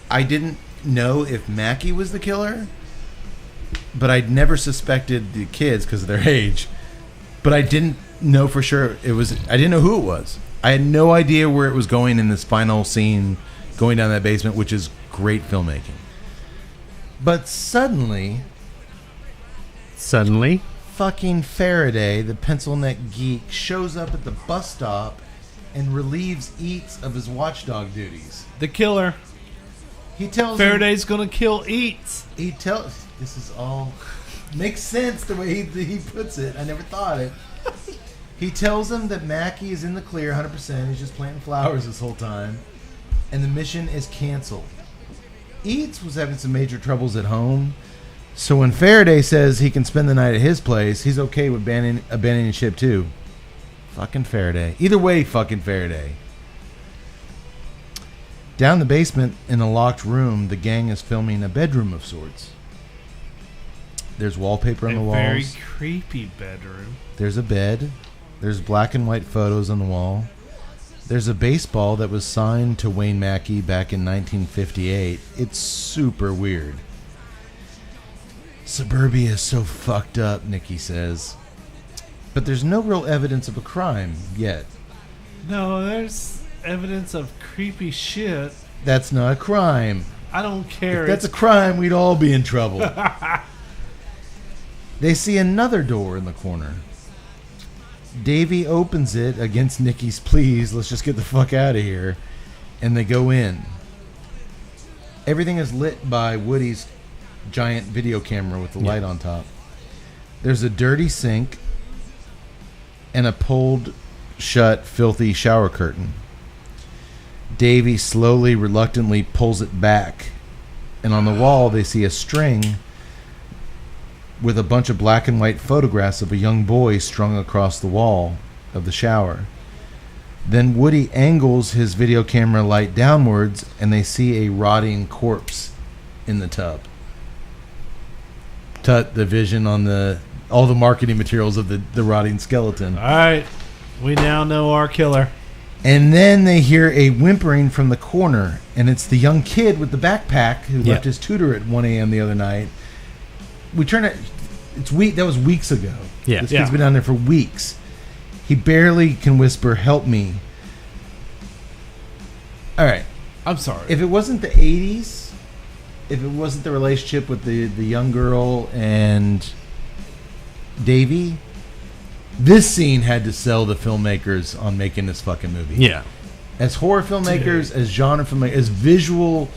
[SPEAKER 3] I didn't know if Mackie was the killer, but I'd never suspected the kids because of their age. But I didn't know for sure it was. I didn't know who it was. I had no idea where it was going in this final scene, going down that basement, which is great filmmaking. But suddenly, fucking Faraday, the pencil neck geek, shows up at the bus stop and relieves Eats of his watchdog duties.
[SPEAKER 4] The killer.
[SPEAKER 3] He tells
[SPEAKER 4] Faraday's gonna kill Eats.
[SPEAKER 3] He tells. This is all makes sense the way he puts it. I never thought it. He tells him that Mackie is in the clear 100%. He's just planting flowers this whole time, and the mission is canceled. Eats was having some major troubles at home, so when Faraday says he can spend the night at his place, he's okay with abandoning ship too. Fucking Faraday. Either way, fucking Faraday. Down the basement in a locked room, the gang is filming a bedroom of sorts. There's wallpaper on the walls.
[SPEAKER 4] A very creepy bedroom.
[SPEAKER 3] There's a bed. There's black and white photos on the wall. There's a baseball that was signed to Wayne Mackey back in 1958. It's super weird. Suburbia is so fucked up, Nikki says. But there's no real evidence of a crime yet.
[SPEAKER 4] No, there's evidence of creepy shit.
[SPEAKER 3] That's not a crime.
[SPEAKER 4] I don't care.
[SPEAKER 3] If that's a crime, we'd all be in trouble. They see another door in the corner. Davey opens it against Nikki's pleas. Let's just get the fuck out of here. And they go in. Everything is lit by Woody's giant video camera with the light on top. There's a dirty sink and a pulled shut, filthy shower curtain. Davey slowly, reluctantly pulls it back. And on the wall, they see a string with a bunch of black and white photographs of a young boy strung across the wall of the shower. Then Woody angles his video camera light downwards, and they see a rotting corpse in the tub. Tut, the vision on all the marketing materials of the rotting skeleton.
[SPEAKER 4] All right, we now know our killer.
[SPEAKER 3] And then they hear a whimpering from the corner, and it's the young kid with the backpack who left his tutor at 1 a.m. the other night. We turn it. That was weeks ago.
[SPEAKER 4] Yeah,
[SPEAKER 3] this kid's been down there for weeks. He barely can whisper, "Help me." All right,
[SPEAKER 4] I'm sorry.
[SPEAKER 3] if it wasn't the 80s, if it wasn't the relationship with the young girl and Davey, this scene had to sell the filmmakers on making this fucking movie.
[SPEAKER 4] Yeah.
[SPEAKER 3] As horror filmmakers, as genre filmmakers, as visual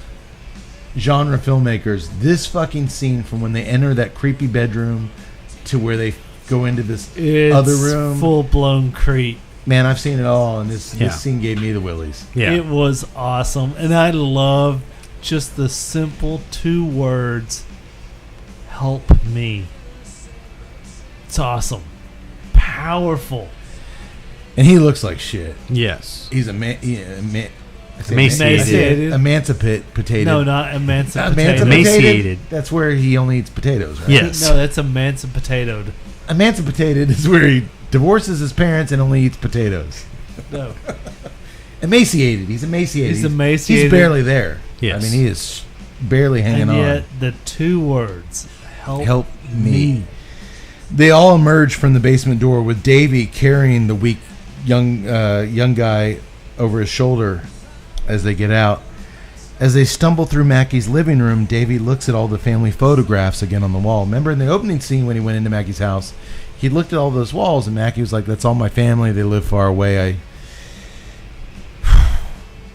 [SPEAKER 3] genre filmmakers, this fucking scene from when they enter that creepy bedroom to where they go into this other room.
[SPEAKER 4] Full blown creep.
[SPEAKER 3] Man, I've seen it all, and this scene gave me the willies.
[SPEAKER 4] Yeah. It was awesome. And I love just the simple 2 words, "Help me." It's awesome. Powerful.
[SPEAKER 3] And he looks like shit.
[SPEAKER 4] Yes.
[SPEAKER 3] He's
[SPEAKER 4] Emaciated.
[SPEAKER 3] Emancipated.
[SPEAKER 4] No, not emancipated.
[SPEAKER 3] Emaciated. That's where he only eats potatoes, right?
[SPEAKER 4] Yes. No, that's emancipated.
[SPEAKER 3] Emancipated is where he divorces his parents and only eats potatoes.
[SPEAKER 4] No.
[SPEAKER 3] Emaciated. He's emaciated.
[SPEAKER 4] He's emaciated.
[SPEAKER 3] He's barely there.
[SPEAKER 4] Yes.
[SPEAKER 3] I mean, he is barely hanging on.
[SPEAKER 4] And yet, the 2 words, help me.
[SPEAKER 3] They all emerge from the basement door with Davey carrying the weak young guy over his shoulder as they get out. As they stumble through Mackie's living room, Davey looks at all the family photographs again on the wall. Remember in the opening scene when he went into Mackie's house, he looked at all those walls, and Mackie was like, "That's all my family. They live far away."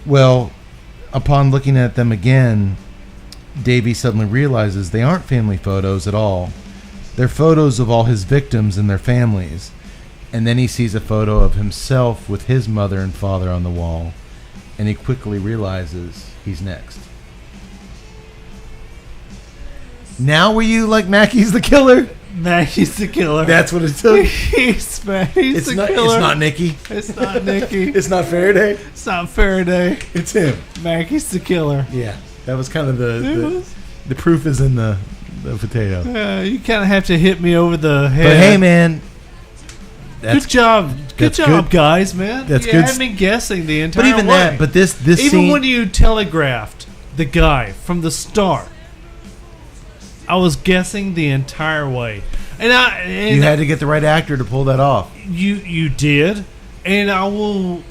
[SPEAKER 3] Well, upon looking at them again, Davy suddenly realizes they aren't family photos at all. They're photos of all his victims and their families. And then he sees a photo of himself with his mother and father on the wall. And he quickly realizes he's next. Now were you like Mackey's the killer?
[SPEAKER 4] Mackey's the killer.
[SPEAKER 3] That's what it took.
[SPEAKER 4] He's the
[SPEAKER 3] Not,
[SPEAKER 4] killer.
[SPEAKER 3] it's not Nicky.
[SPEAKER 4] It's not Nicky.
[SPEAKER 3] It's not Faraday.
[SPEAKER 4] It's not Faraday.
[SPEAKER 3] It's him.
[SPEAKER 4] Mackey's the killer.
[SPEAKER 3] Yeah, that was kind of the proof is in the potato.
[SPEAKER 4] You kind of have to hit me over the head.
[SPEAKER 3] But hey, man,
[SPEAKER 4] good job. Good job, guys, man.
[SPEAKER 3] That's
[SPEAKER 4] you
[SPEAKER 3] good.
[SPEAKER 4] had me guessing the entire
[SPEAKER 3] But even
[SPEAKER 4] way.
[SPEAKER 3] that, but this
[SPEAKER 4] even
[SPEAKER 3] scene,
[SPEAKER 4] when you telegraphed the guy from the start, I was guessing the entire way, and
[SPEAKER 3] you had to get the right actor to pull that off.
[SPEAKER 4] You did, and I'll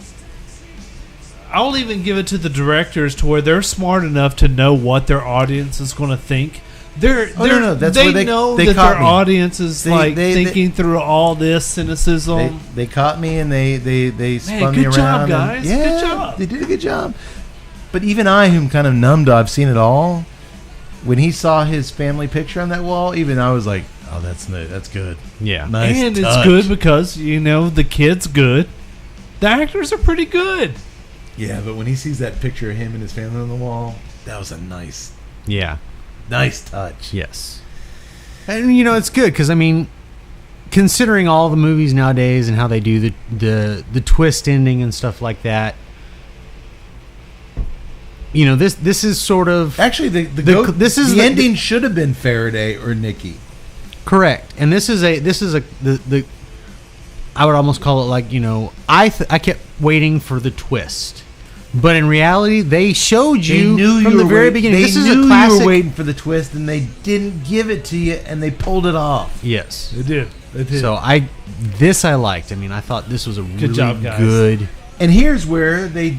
[SPEAKER 4] even give it to the directors to where they're smart enough to know what their audience is going to think. That's
[SPEAKER 3] where they
[SPEAKER 4] know
[SPEAKER 3] they
[SPEAKER 4] that
[SPEAKER 3] caught
[SPEAKER 4] their
[SPEAKER 3] me.
[SPEAKER 4] audience is
[SPEAKER 3] They
[SPEAKER 4] thinking through all this cynicism.
[SPEAKER 3] They caught me and they spun me
[SPEAKER 4] good
[SPEAKER 3] around.
[SPEAKER 4] job, guys.
[SPEAKER 3] Yeah,
[SPEAKER 4] Good job.
[SPEAKER 3] They did a good job. But even I, whom kind of numbed, I've seen it all. When he saw his family picture on that wall, even I was like, "Oh, that's good."
[SPEAKER 4] Yeah,
[SPEAKER 3] Nice
[SPEAKER 4] and
[SPEAKER 3] touch.
[SPEAKER 4] it's good because the kid's good. The actors are pretty good.
[SPEAKER 3] Yeah, but when he sees that picture of him and his family on the wall, that was a nice touch.
[SPEAKER 6] Yes. And it's good because considering all the movies nowadays and how they do the twist ending and stuff like that, this is sort of
[SPEAKER 3] Actually, the ending should have been Faraday or Nicky.
[SPEAKER 6] correct. And this is the I would almost call it like I kept waiting for the twist. But in reality, they showed you from the very beginning.
[SPEAKER 3] They
[SPEAKER 6] This is
[SPEAKER 3] knew
[SPEAKER 6] a classic.
[SPEAKER 3] you were waiting for the twist, and they didn't give it to you, and they pulled it off.
[SPEAKER 6] Yes.
[SPEAKER 4] They did.
[SPEAKER 6] So I liked. I thought this was a really
[SPEAKER 4] job, guys.
[SPEAKER 6] good.
[SPEAKER 3] And here's where they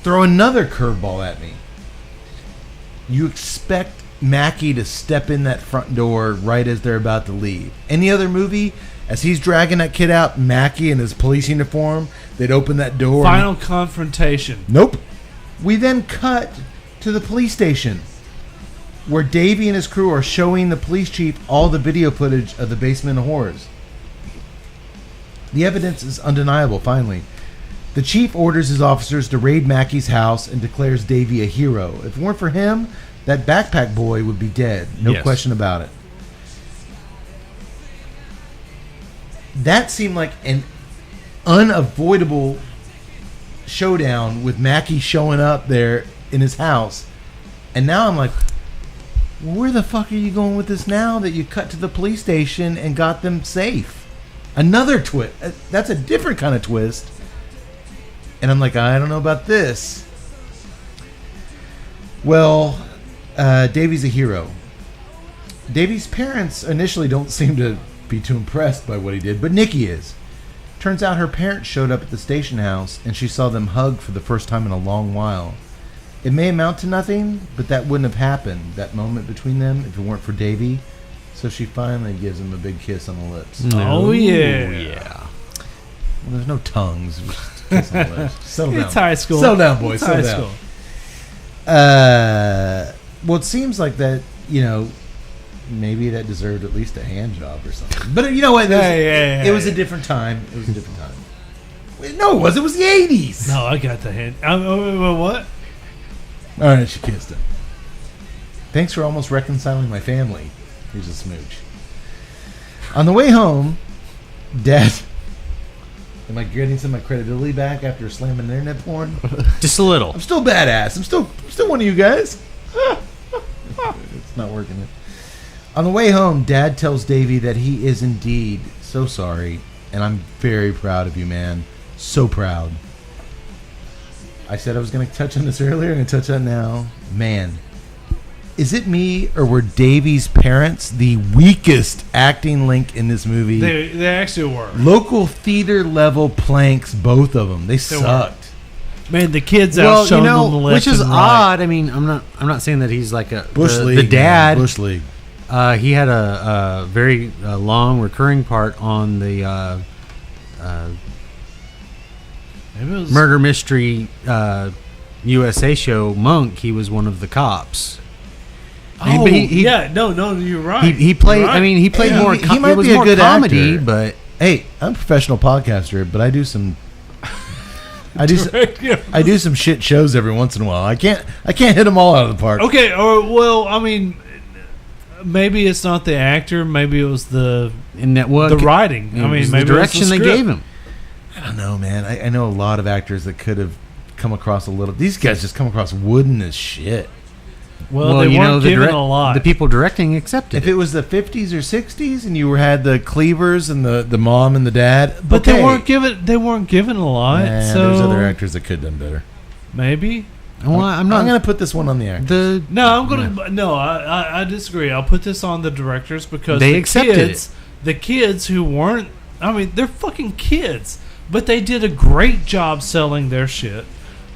[SPEAKER 3] throw another curveball at me. You expect Mackie to step in that front door right as they're about to leave. Any other movie, as he's dragging that kid out, Mackie in his police uniform, they'd open that door.
[SPEAKER 4] Final confrontation.
[SPEAKER 3] Nope. We then cut to the police station, where Davey and his crew are showing the police chief all the video footage of the Basement of Horrors. The evidence is undeniable, finally. The chief orders his officers to raid Mackey's house and declares Davey a hero. If it weren't for him, that backpack boy would be dead. No
[SPEAKER 6] Yes.
[SPEAKER 3] question about it. That seemed like an unavoidable showdown with Mackey showing up there in his house. And now I'm like, where the fuck are you going with this now that you cut to the police station and got them safe? Another twist. That's a different kind of twist. And I'm like, I don't know about this. Well, Davey's a hero. Davey's parents initially don't seem to be too impressed by what he did, but Nikki is. Turns out her parents showed up at the station house and she saw them hug for the first time in a long while. It may amount to nothing, but that wouldn't have happened, that moment between them, if it weren't for Davey. So she finally gives him a big kiss on the lips.
[SPEAKER 4] Oh, yeah.
[SPEAKER 6] Yeah.
[SPEAKER 3] Well, there's no tongues. Just a kiss on the lips. Settle down.
[SPEAKER 4] It's high school.
[SPEAKER 3] Settle down, boys.
[SPEAKER 4] It's high
[SPEAKER 3] Settle down.
[SPEAKER 4] school.
[SPEAKER 3] Well, it seems like that, maybe that deserved at least a hand job or something. But you know what? It was a different time. It was a different time. Wait, no, it was. It was the 80s.
[SPEAKER 4] No, I got the hint. What?
[SPEAKER 3] All right, she kissed him. Thanks for almost reconciling my family. Here's a smooch. On the way home, Dad... Am I getting some of my credibility back after slamming internet porn?
[SPEAKER 6] Just a little.
[SPEAKER 3] I'm still badass. I'm still one of you guys. It's not working. On the way home, Dad tells Davey that he is indeed so sorry, and I'm very proud of you, man. So proud. I said I was going to touch on this earlier. I'm going to touch on it now. Man, is it me or were Davey's parents the weakest acting link in this movie?
[SPEAKER 4] They actually were.
[SPEAKER 3] Local theater level planks, both of them. They sucked.
[SPEAKER 4] Man, the kids outshone them left
[SPEAKER 6] which is
[SPEAKER 4] and right.
[SPEAKER 6] odd. I'm not saying that he's like a
[SPEAKER 3] Bush
[SPEAKER 6] the
[SPEAKER 3] League.
[SPEAKER 6] dad.
[SPEAKER 3] Man, Bush League.
[SPEAKER 6] He had a very long recurring part on the
[SPEAKER 4] Maybe it was
[SPEAKER 6] murder mystery USA show Monk. He was one of the cops.
[SPEAKER 4] Oh,
[SPEAKER 6] He-
[SPEAKER 4] no, you're right.
[SPEAKER 6] He played.
[SPEAKER 4] You're right.
[SPEAKER 6] I mean, he played more.
[SPEAKER 3] He might
[SPEAKER 6] it was
[SPEAKER 3] be a
[SPEAKER 6] more
[SPEAKER 3] good
[SPEAKER 6] comedy,
[SPEAKER 3] actor.
[SPEAKER 6] but
[SPEAKER 3] Hey, I'm a professional podcaster, but I do some. I do some shit shows every once in a while. I can't hit them all out of the park.
[SPEAKER 4] Okay, or well, I mean, maybe it's not the actor. Maybe it was the
[SPEAKER 6] in that was
[SPEAKER 4] the writing. I mean, maybe
[SPEAKER 6] the direction
[SPEAKER 4] it was the
[SPEAKER 6] they
[SPEAKER 4] script.
[SPEAKER 6] gave him.
[SPEAKER 3] I don't know, man. I know a lot of actors that could have come across a little. These guys just come across wooden as shit.
[SPEAKER 4] Well, they weren't given a lot.
[SPEAKER 6] The people directing accepted
[SPEAKER 3] If it was the 50s or 60s and you had the Cleavers and the mom and the dad,
[SPEAKER 4] but
[SPEAKER 3] okay.
[SPEAKER 4] they weren't given a lot.
[SPEAKER 3] Nah,
[SPEAKER 4] so
[SPEAKER 3] there's other actors that could have done better.
[SPEAKER 4] maybe.
[SPEAKER 6] Well, I'm not.
[SPEAKER 3] I'm going to put this one on the actors.
[SPEAKER 4] I disagree. I'll put this on the directors because
[SPEAKER 6] They
[SPEAKER 4] the
[SPEAKER 6] accepted
[SPEAKER 4] kids, the kids who weren't. I mean, they're fucking kids, but they did a great job selling their shit.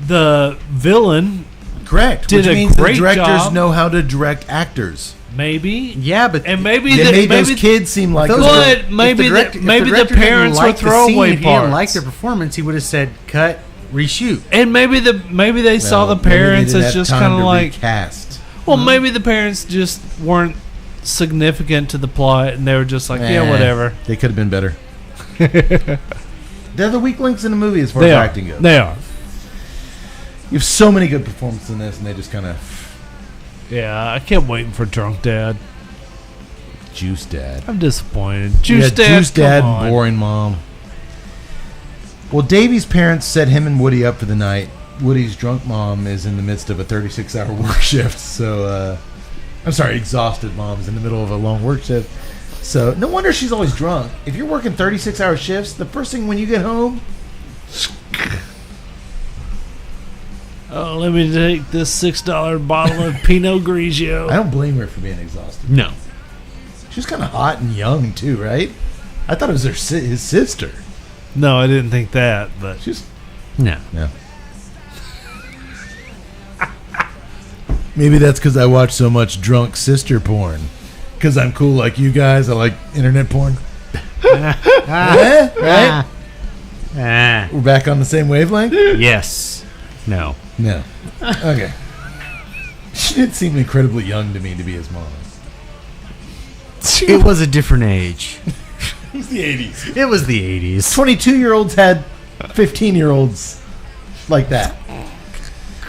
[SPEAKER 4] The villain,
[SPEAKER 3] Correct.
[SPEAKER 4] did
[SPEAKER 3] Which
[SPEAKER 4] a
[SPEAKER 3] means
[SPEAKER 4] great
[SPEAKER 3] the directors
[SPEAKER 4] job.
[SPEAKER 3] know how to direct actors.
[SPEAKER 4] maybe.
[SPEAKER 6] Yeah, but
[SPEAKER 4] And maybe
[SPEAKER 3] They made
[SPEAKER 4] maybe
[SPEAKER 3] those kids seem like
[SPEAKER 6] those
[SPEAKER 4] But
[SPEAKER 6] were-
[SPEAKER 4] maybe
[SPEAKER 6] if the
[SPEAKER 4] maybe the
[SPEAKER 6] director
[SPEAKER 4] parents
[SPEAKER 6] didn't
[SPEAKER 4] were
[SPEAKER 6] like the
[SPEAKER 4] throwaway
[SPEAKER 6] scene, if he didn't like
[SPEAKER 4] parts.
[SPEAKER 6] their performance, he would have said, "Cut, reshoot."
[SPEAKER 4] And maybe they saw the
[SPEAKER 3] Well, maybe they
[SPEAKER 4] parents
[SPEAKER 3] didn't
[SPEAKER 4] as
[SPEAKER 3] have
[SPEAKER 4] just
[SPEAKER 3] time
[SPEAKER 4] kind of
[SPEAKER 3] to
[SPEAKER 4] like.
[SPEAKER 3] recast.
[SPEAKER 4] Well, maybe the parents just weren't significant to the plot, and they were just like, yeah,
[SPEAKER 3] Eh,
[SPEAKER 4] whatever.
[SPEAKER 3] They could have been better. They're the weak links in the movie as far
[SPEAKER 4] They
[SPEAKER 3] as
[SPEAKER 4] are.
[SPEAKER 3] acting goes.
[SPEAKER 4] They are.
[SPEAKER 3] You have so many good performances in this, and they just kind of
[SPEAKER 4] Yeah, I kept waiting for Drunk Dad.
[SPEAKER 3] juice dad.
[SPEAKER 4] I'm disappointed. Juice
[SPEAKER 3] Yeah,
[SPEAKER 4] Dad,
[SPEAKER 3] juice dad,
[SPEAKER 4] come on.
[SPEAKER 3] boring mom. Well, Davy's parents set him and Woody up for the night. Woody's drunk mom is in the midst of a 36-hour work shift, so I'm sorry, exhausted mom is in the middle of a long work shift. So no wonder she's always drunk. If you're working 36-hour shifts, the first thing when you get home,
[SPEAKER 4] Oh, let me take this $6 bottle of Pinot Grigio.
[SPEAKER 3] I don't blame her for being exhausted.
[SPEAKER 6] No,
[SPEAKER 3] She was kind of hot and young too, right? I thought it was his sister.
[SPEAKER 4] No, I didn't think that, but
[SPEAKER 3] She's
[SPEAKER 6] no.
[SPEAKER 3] yeah. Maybe that's because I watch so much drunk sister porn. Because I'm cool like you guys. I like internet porn. Right?
[SPEAKER 6] Ah,
[SPEAKER 3] We're back on the same wavelength?
[SPEAKER 6] yes. No.
[SPEAKER 3] No. Okay. She did seem incredibly young to me to be his mom.
[SPEAKER 6] It was a different age.
[SPEAKER 3] It was the 80s.
[SPEAKER 6] It was the 80s.
[SPEAKER 3] 22-year-olds had 15-year-olds like that.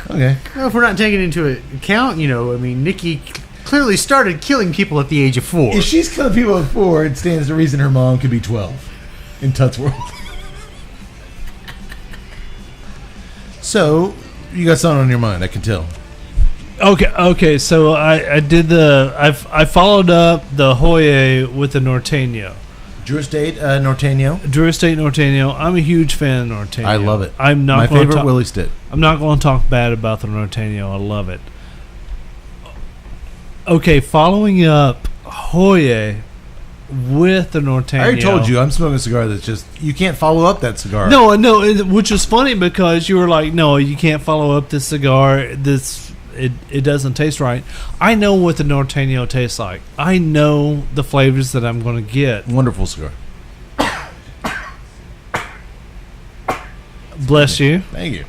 [SPEAKER 3] Okay.
[SPEAKER 6] Well, if we're not taking into account, I mean, Nikki clearly started killing people at the age of 4.
[SPEAKER 3] If she's killing people at 4, it stands to reason her mom could be 12 in Tut's world. So, you got something on your mind, I can tell.
[SPEAKER 4] okay. So I did I followed up the Hoye with the Norteño.
[SPEAKER 3] Drew Estate, Norteño.
[SPEAKER 4] Drew Estate Norteño. I'm a huge fan of Norteño.
[SPEAKER 3] I love it.
[SPEAKER 4] I'm not
[SPEAKER 3] My
[SPEAKER 4] gonna
[SPEAKER 3] favorite
[SPEAKER 4] talk,
[SPEAKER 3] Willie Stitt.
[SPEAKER 4] I'm not going to talk bad about the Norteño. I love it. Okay, following up Hoye with the Norteño.
[SPEAKER 3] I already told you, I'm smoking a cigar that's just, you can't follow up that cigar.
[SPEAKER 4] No, which was funny because you were like, no, you can't follow up this cigar. It doesn't taste right. I know what the Norteño tastes like. I know the flavors that I'm going to get.
[SPEAKER 3] Wonderful cigar.
[SPEAKER 4] Bless you.
[SPEAKER 3] Thank you.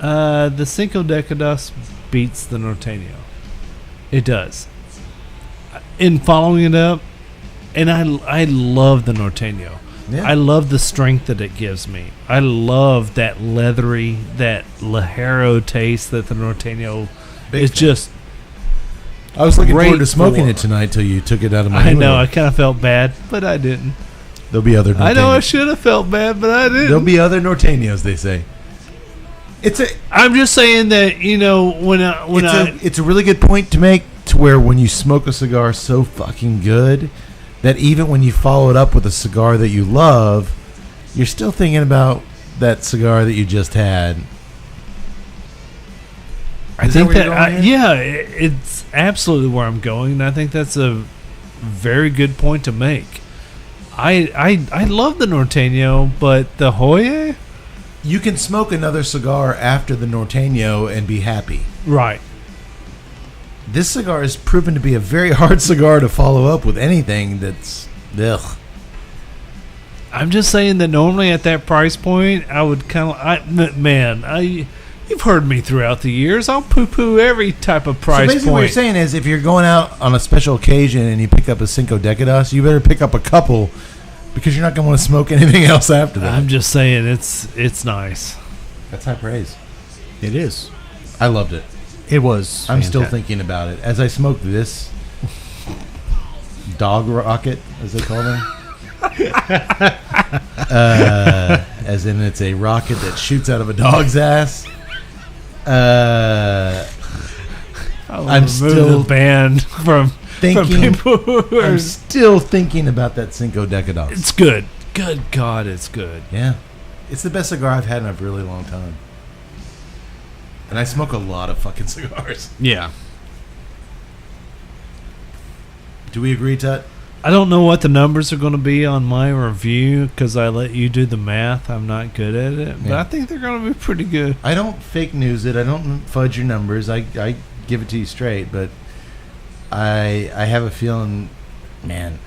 [SPEAKER 4] The Cinco Décadas beats the Norteño. It does. In following it up, and I love the Norteño.
[SPEAKER 3] Yeah.
[SPEAKER 4] I love the strength that it gives me. I love that leathery, that Ligero taste that the Norteño
[SPEAKER 3] Big
[SPEAKER 4] is
[SPEAKER 3] fan.
[SPEAKER 4] just.
[SPEAKER 3] I was looking
[SPEAKER 4] Great
[SPEAKER 3] forward to smoking
[SPEAKER 4] for-
[SPEAKER 3] it tonight till you took it out of my
[SPEAKER 4] I know. I
[SPEAKER 3] humidor.
[SPEAKER 4] kind of felt bad, but I didn't.
[SPEAKER 3] There'll be other Norteños.
[SPEAKER 4] I know I should have felt bad, but I didn't.
[SPEAKER 3] There'll be other Norteños, they say.
[SPEAKER 4] I'm just saying that
[SPEAKER 3] It's a really good point to make, to where when you smoke a cigar so fucking good that even when you follow it up with a cigar that you love, you're still thinking about that cigar that you just had.
[SPEAKER 4] I
[SPEAKER 3] Is that
[SPEAKER 4] think
[SPEAKER 3] where you're going here?
[SPEAKER 4] it's absolutely where I'm going, and I think that's a very good point to make. I love the Norteño, but the Hoye,
[SPEAKER 3] You can smoke another cigar after the Norteño and be happy.
[SPEAKER 4] right?
[SPEAKER 3] This cigar has proven to be a very hard cigar to follow up with anything that's ugh.
[SPEAKER 4] I'm just saying that normally at that price point, I would kind of, You've heard me throughout the years. I'll poo-poo every type of price
[SPEAKER 3] So basically, what you're
[SPEAKER 4] point.
[SPEAKER 3] saying is, if you're going out on a special occasion and you pick up a Cinco Décadas, you better pick up a couple because you're not going to want to smoke anything else after that.
[SPEAKER 4] I'm just saying, it's nice.
[SPEAKER 3] That's high praise.
[SPEAKER 6] It is.
[SPEAKER 3] I loved it.
[SPEAKER 6] It was.
[SPEAKER 3] I'm still
[SPEAKER 6] fantastic.
[SPEAKER 3] thinking about it as I smoke this dog rocket, as they call them. As in, it's a rocket that shoots out of a dog's ass. I'm still
[SPEAKER 4] the band from
[SPEAKER 3] thinking.
[SPEAKER 4] people who are.
[SPEAKER 3] I'm still thinking about that Cinco Décadas.
[SPEAKER 4] It's good. Good God, it's good.
[SPEAKER 3] Yeah, it's the best cigar I've had in a really long time. And I smoke a lot of fucking cigars.
[SPEAKER 6] Yeah.
[SPEAKER 3] Do we agree, Tut?
[SPEAKER 4] I don't know what the numbers are going to be on my review because I let you do the math. I'm not good at it, but
[SPEAKER 3] Yeah.
[SPEAKER 4] I think they're going to be pretty good.
[SPEAKER 3] I don't fake news it. I don't fudge your numbers. I give it to you straight. But I have a feeling, man.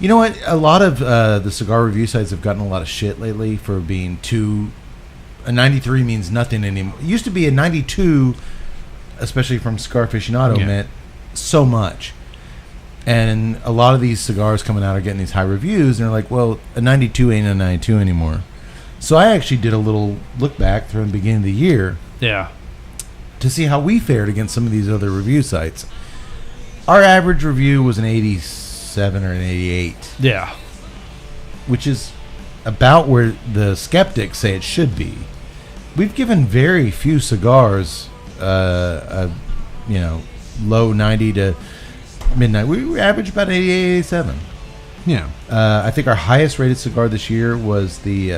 [SPEAKER 3] You know what? A lot of the cigar review sites have gotten a lot of shit lately for being too. A 93 means nothing anymore. It used to be a 92, especially from Cigar Aficionado, meant so much. And a lot of these cigars coming out are getting these high reviews, and they're like, well, a 92 ain't a 92 anymore. So I actually did a little look back through the beginning of the year
[SPEAKER 4] Yeah.
[SPEAKER 3] to see how we fared against some of these other review sites. Our average review was an 87 or an 88,
[SPEAKER 4] Yeah.
[SPEAKER 3] which is about where the skeptics say it should be. We've given very few cigars, low 90 to midnight. We average about 88, 87.
[SPEAKER 6] Yeah.
[SPEAKER 3] I think our highest rated cigar this year was the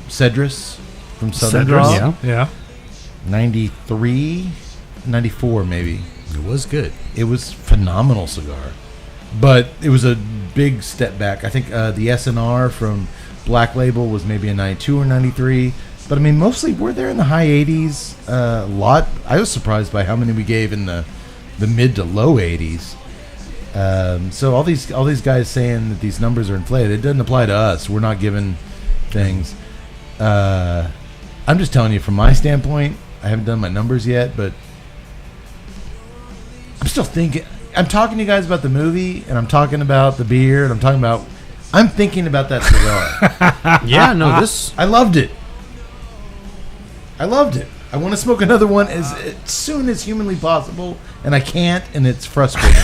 [SPEAKER 3] Cedrus from Southern
[SPEAKER 4] Cedrus?
[SPEAKER 3] Draw.
[SPEAKER 6] Yeah.
[SPEAKER 3] 93, 94 maybe.
[SPEAKER 6] It was good.
[SPEAKER 3] It was a phenomenal cigar. But it was a big step back. I think the SNR from Black Label was maybe a 92 or 93. But, I mean, mostly we're there in the high 80s. A lot. I was surprised by how many we gave in the mid to low 80s. So all these guys saying that these numbers are inflated, it doesn't apply to us. We're not giving things. I'm just telling you from my standpoint. I haven't done my numbers yet, but I'm still thinking. I'm talking to you guys about the movie, and I'm talking about the beer, and I'm thinking about that cigar.
[SPEAKER 6] Yeah, no, this.
[SPEAKER 3] I loved it. I want to smoke another one as soon as humanly possible, and I can't, and it's frustrating.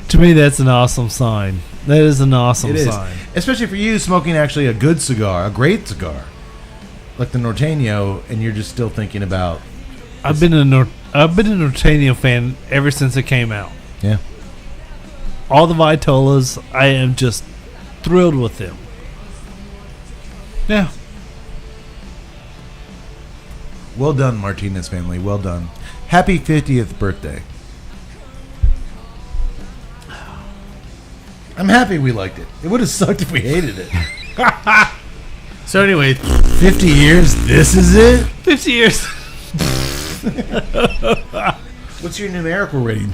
[SPEAKER 4] To me, that's an awesome sign. That is an awesome
[SPEAKER 3] It is,
[SPEAKER 4] sign.
[SPEAKER 3] especially for you smoking actually a good cigar, a great cigar, like the Norteño, and you're just still thinking about.
[SPEAKER 4] I've been a Norteño fan ever since it came out.
[SPEAKER 3] Yeah.
[SPEAKER 4] All the Vitolas, I am just thrilled with them. Yeah.
[SPEAKER 3] Well done, Martinez family. Well done. Happy 50th birthday. I'm happy we liked it. It would have sucked if we hated it.
[SPEAKER 6] So anyway,
[SPEAKER 3] 50 years, this is it?
[SPEAKER 4] 50 years.
[SPEAKER 3] What's your numerical rating?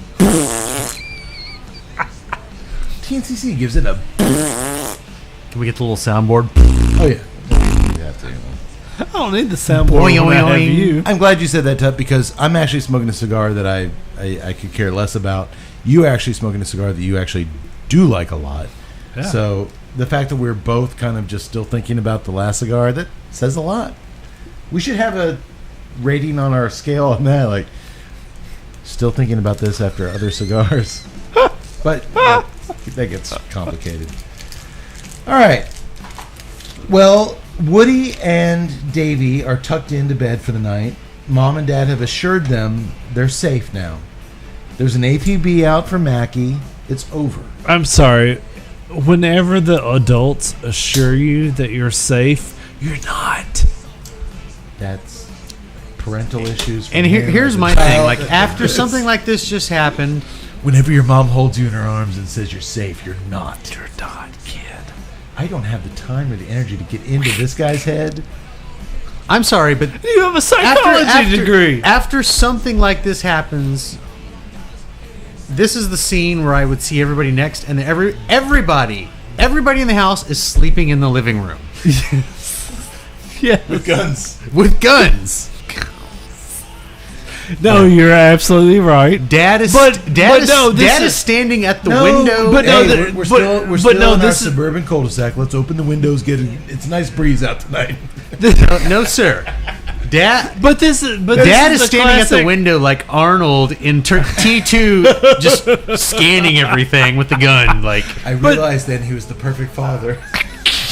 [SPEAKER 3] TNCC gives it a...
[SPEAKER 6] can we get the little soundboard?
[SPEAKER 3] Oh, yeah. You have to.
[SPEAKER 4] I don't need the soundboard
[SPEAKER 6] Boing,
[SPEAKER 4] when I have
[SPEAKER 6] boing.
[SPEAKER 4] you.
[SPEAKER 3] I'm glad you said that, Tup, because I'm actually smoking a cigar that I could care less about. You actually smoking a cigar that you actually do like a lot.
[SPEAKER 4] Yeah.
[SPEAKER 3] So the fact that we're both kind of just still thinking about the last cigar, that says a lot. We should have a rating on our scale on that, like still thinking about this after other cigars. But that gets complicated. All right. Well, Woody and Davey are tucked into bed for the night. Mom and Dad have assured them they're safe now. There's an APB out for Mackie. It's over.
[SPEAKER 4] I'm sorry. Whenever the adults assure you that you're safe, you're not.
[SPEAKER 3] That's parental issues.
[SPEAKER 6] And here's my thing. Like, after something like this just happened,
[SPEAKER 3] whenever your mom holds you in her arms and says you're safe, you're not.
[SPEAKER 4] You're not, kid.
[SPEAKER 3] I don't have the time or the energy to get into this guy's head.
[SPEAKER 6] I'm sorry, but
[SPEAKER 4] You have a psychology degree.
[SPEAKER 6] After something like this happens, this is the scene where I would see everybody next, and everybody in the house is sleeping in the living room.
[SPEAKER 4] Yes.
[SPEAKER 3] with guns.
[SPEAKER 6] with guns.
[SPEAKER 4] No, you're absolutely right.
[SPEAKER 6] Dad is
[SPEAKER 4] this
[SPEAKER 6] is standing at the
[SPEAKER 3] No,
[SPEAKER 6] window.
[SPEAKER 4] but no,
[SPEAKER 3] Hey, we're still
[SPEAKER 4] but
[SPEAKER 3] in
[SPEAKER 4] no,
[SPEAKER 3] our
[SPEAKER 4] this is-
[SPEAKER 3] suburban cul-de-sac. Let's open the windows. It's a nice breeze out tonight.
[SPEAKER 6] no, sir. Dad
[SPEAKER 4] But this is
[SPEAKER 6] Dad is
[SPEAKER 4] the
[SPEAKER 6] standing at the
[SPEAKER 4] classic-
[SPEAKER 6] window like Arnold in T2, just scanning everything with the gun. Like,
[SPEAKER 3] I realized then he was the perfect father.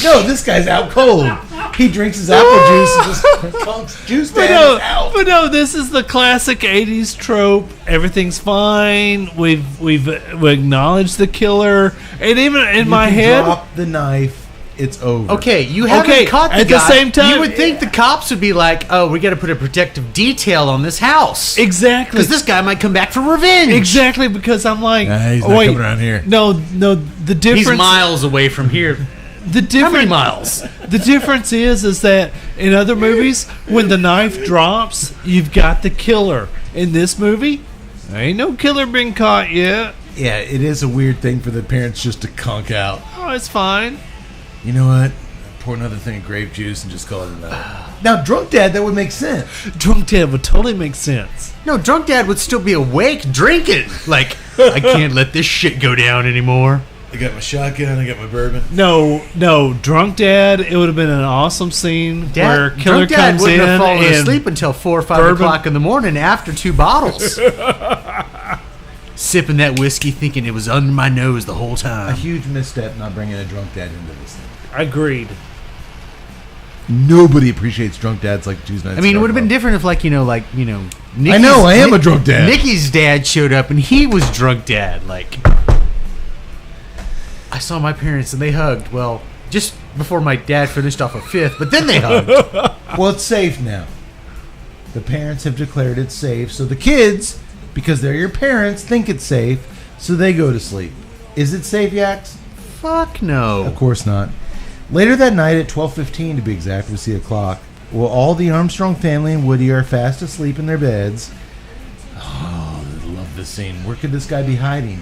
[SPEAKER 3] No, this guy's out cold. He drinks his apple juice and just conks juice
[SPEAKER 4] But
[SPEAKER 3] down
[SPEAKER 4] no,
[SPEAKER 3] his out.
[SPEAKER 4] but no, this is the classic '80s trope. Everything's fine. We acknowledged the killer, and even in my head,
[SPEAKER 3] Drop the knife. It's over.
[SPEAKER 6] okay, you haven't
[SPEAKER 4] Okay,
[SPEAKER 6] caught the
[SPEAKER 4] at the
[SPEAKER 6] guy.
[SPEAKER 4] same time-
[SPEAKER 6] you would think the cops would be like, "Oh, we got to put a protective detail on this house
[SPEAKER 4] exactly,
[SPEAKER 6] because this guy might come back for revenge."
[SPEAKER 4] exactly because I'm like,
[SPEAKER 3] He's not
[SPEAKER 4] wait,
[SPEAKER 3] coming around here.
[SPEAKER 4] No, the difference.
[SPEAKER 6] He's miles away from here.
[SPEAKER 4] The
[SPEAKER 6] How
[SPEAKER 4] difference.
[SPEAKER 6] many miles?
[SPEAKER 4] The difference is that in other movies, when the knife drops, you've got the killer. In this movie, there ain't no killer been caught yet.
[SPEAKER 3] Yeah, it is a weird thing for the parents just to conk out.
[SPEAKER 4] Oh, it's fine.
[SPEAKER 3] You know what? Pour another thing of grape juice and just call it a night. Now, drunk dad, that would make sense.
[SPEAKER 4] Drunk Dad would totally make sense.
[SPEAKER 6] No, drunk dad would still be awake drinking. Like, I can't let this shit go down anymore.
[SPEAKER 3] I got my shotgun. I got my bourbon.
[SPEAKER 4] No, Drunk Dad. It would have been an awesome scene where
[SPEAKER 6] Dad,
[SPEAKER 4] killer
[SPEAKER 6] drunk dad
[SPEAKER 4] comes
[SPEAKER 6] wouldn't
[SPEAKER 4] in
[SPEAKER 6] have fallen
[SPEAKER 4] and
[SPEAKER 6] asleep until 4 or 5
[SPEAKER 4] bourbon-
[SPEAKER 6] o'clock in the morning after 2 bottles. Sipping that whiskey, thinking it was under my nose the whole
[SPEAKER 3] A
[SPEAKER 6] time.
[SPEAKER 3] huge misstep not bringing a drunk dad into this thing.
[SPEAKER 4] agreed.
[SPEAKER 3] Nobody appreciates drunk dads like Tuesday night.
[SPEAKER 6] I mean, it would have been different if, Nikki's,
[SPEAKER 3] I know, I am a drunk dad.
[SPEAKER 6] Nikki's dad showed up and he was drunk dad. Like, I saw my parents and they hugged. Well, just before my dad finished off a 5th, but then they hugged.
[SPEAKER 3] Well, it's safe now. The parents have declared it safe, so the kids, because they're your parents, think it's safe, so they go to sleep. Is it safe, Yaks?
[SPEAKER 6] Fuck no.
[SPEAKER 3] Of course not. Later that night at 12:15 to be exact, we see a clock. Well, all the Armstrong family and Woody are fast asleep in their beds. Oh, I love this scene. Where could this guy be hiding?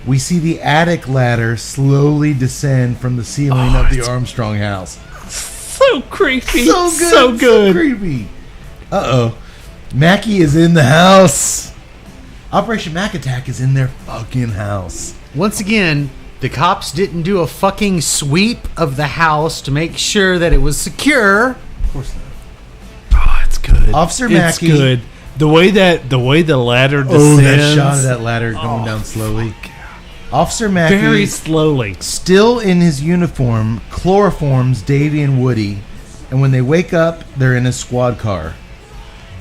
[SPEAKER 3] We see the attic ladder slowly descend from the ceiling of the Armstrong house.
[SPEAKER 4] So creepy.
[SPEAKER 3] So good.
[SPEAKER 4] So good.
[SPEAKER 3] creepy. Uh-oh. Mackie is in the house. Operation Mac Attack is in their fucking house.
[SPEAKER 6] Once again, the cops didn't do a fucking sweep of the house to make sure that it was secure.
[SPEAKER 3] Of course not.
[SPEAKER 4] Oh, it's good.
[SPEAKER 3] Officer
[SPEAKER 4] It's
[SPEAKER 3] Mackey.
[SPEAKER 4] good. The way the ladder descends.
[SPEAKER 3] Oh, that shot of that ladder going down slowly. Officer Mackey,
[SPEAKER 4] Very slowly.
[SPEAKER 3] still in his uniform, chloroforms Davy and Woody, and when they wake up, they're in a squad car.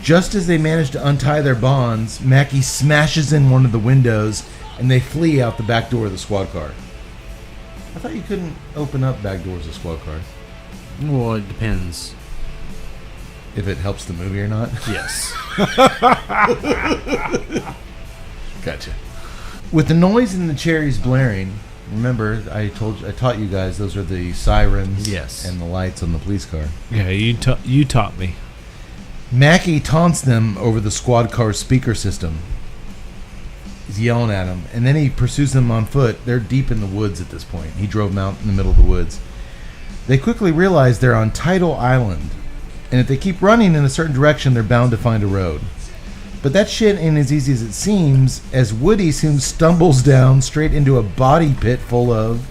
[SPEAKER 3] Just as they manage to untie their bonds, Mackey smashes in one of the windows, and they flee out the back door of the squad car. I thought you couldn't open up back doors of squad cars.
[SPEAKER 6] Well, it depends.
[SPEAKER 3] If it helps the movie or not.
[SPEAKER 6] Yes.
[SPEAKER 3] Gotcha. With the noise and the cherries blaring, remember I taught you guys those are the sirens
[SPEAKER 6] Yes.
[SPEAKER 3] and the lights on the police car.
[SPEAKER 4] Yeah, you taught me.
[SPEAKER 3] Mackey taunts them over the squad car's speaker system. He's yelling at them, and then he pursues them on foot. They're deep in the woods at this point. He drove them out in the middle of the woods. They quickly realize they're on Tidal Island, and if they keep running in a certain direction, they're bound to find a road. But that shit ain't as easy as it seems, as Woody soon stumbles down straight into a body pit full of,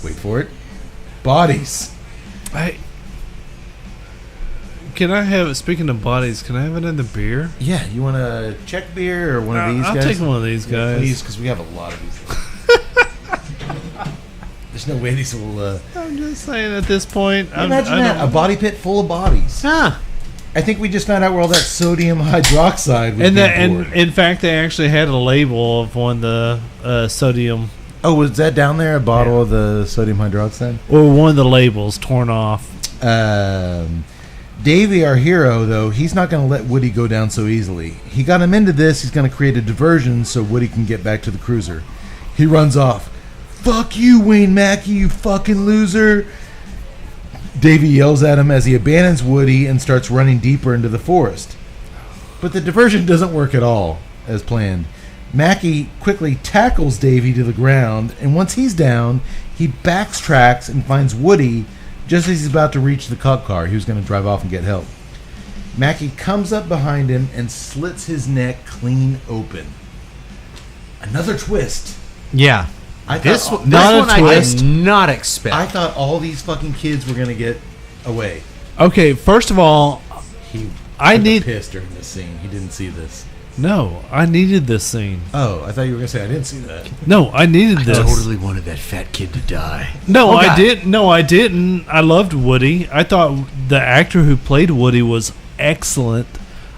[SPEAKER 3] wait for it, bodies.
[SPEAKER 4] Can I have, speaking of bodies, can I have it in the beer?
[SPEAKER 3] Yeah, you want a check beer or one of these
[SPEAKER 4] I'll
[SPEAKER 3] guys?
[SPEAKER 4] take one of these guys.
[SPEAKER 3] Please, because we have a lot of these. There's no way these will.
[SPEAKER 4] I'm just saying at this point.
[SPEAKER 3] Imagine that, a body pit full of bodies.
[SPEAKER 6] Huh.
[SPEAKER 3] I think we just found out where all that sodium hydroxide was
[SPEAKER 4] And
[SPEAKER 3] being poured.
[SPEAKER 4] in fact, they actually had a label of one of the sodium,
[SPEAKER 3] Oh, was that down there? A bottle of the sodium hydroxide?
[SPEAKER 4] or one of the labels torn off.
[SPEAKER 3] Davey, our hero, though, he's not going to let Woody go down so easily. He got him into this. He's going to create a diversion so Woody can get back to the cruiser. He runs off. Fuck you, Wayne Mackey, you fucking loser. Davey yells at him as he abandons Woody and starts running deeper into the forest. But the diversion doesn't work at all, as planned. Mackey quickly tackles Davey to the ground, and once he's down, he backtracks and finds Woody Just as he's about to reach the cop car, he was going to drive off and get help. Mackie comes up behind him and slits his neck clean open. Another twist.
[SPEAKER 6] Yeah.
[SPEAKER 3] This
[SPEAKER 6] one
[SPEAKER 3] I
[SPEAKER 6] did not expect.
[SPEAKER 3] I thought all these fucking kids were going to get away.
[SPEAKER 4] Okay, first of all, I need
[SPEAKER 3] pissed during this scene. He didn't see this.
[SPEAKER 4] No, I needed this scene.
[SPEAKER 3] Oh, I thought you were going to say I didn't see that.
[SPEAKER 4] No, I needed this.
[SPEAKER 6] I totally wanted that fat kid to die.
[SPEAKER 4] No, I didn't. No, I didn't. I loved Woody. I thought the actor who played Woody was excellent.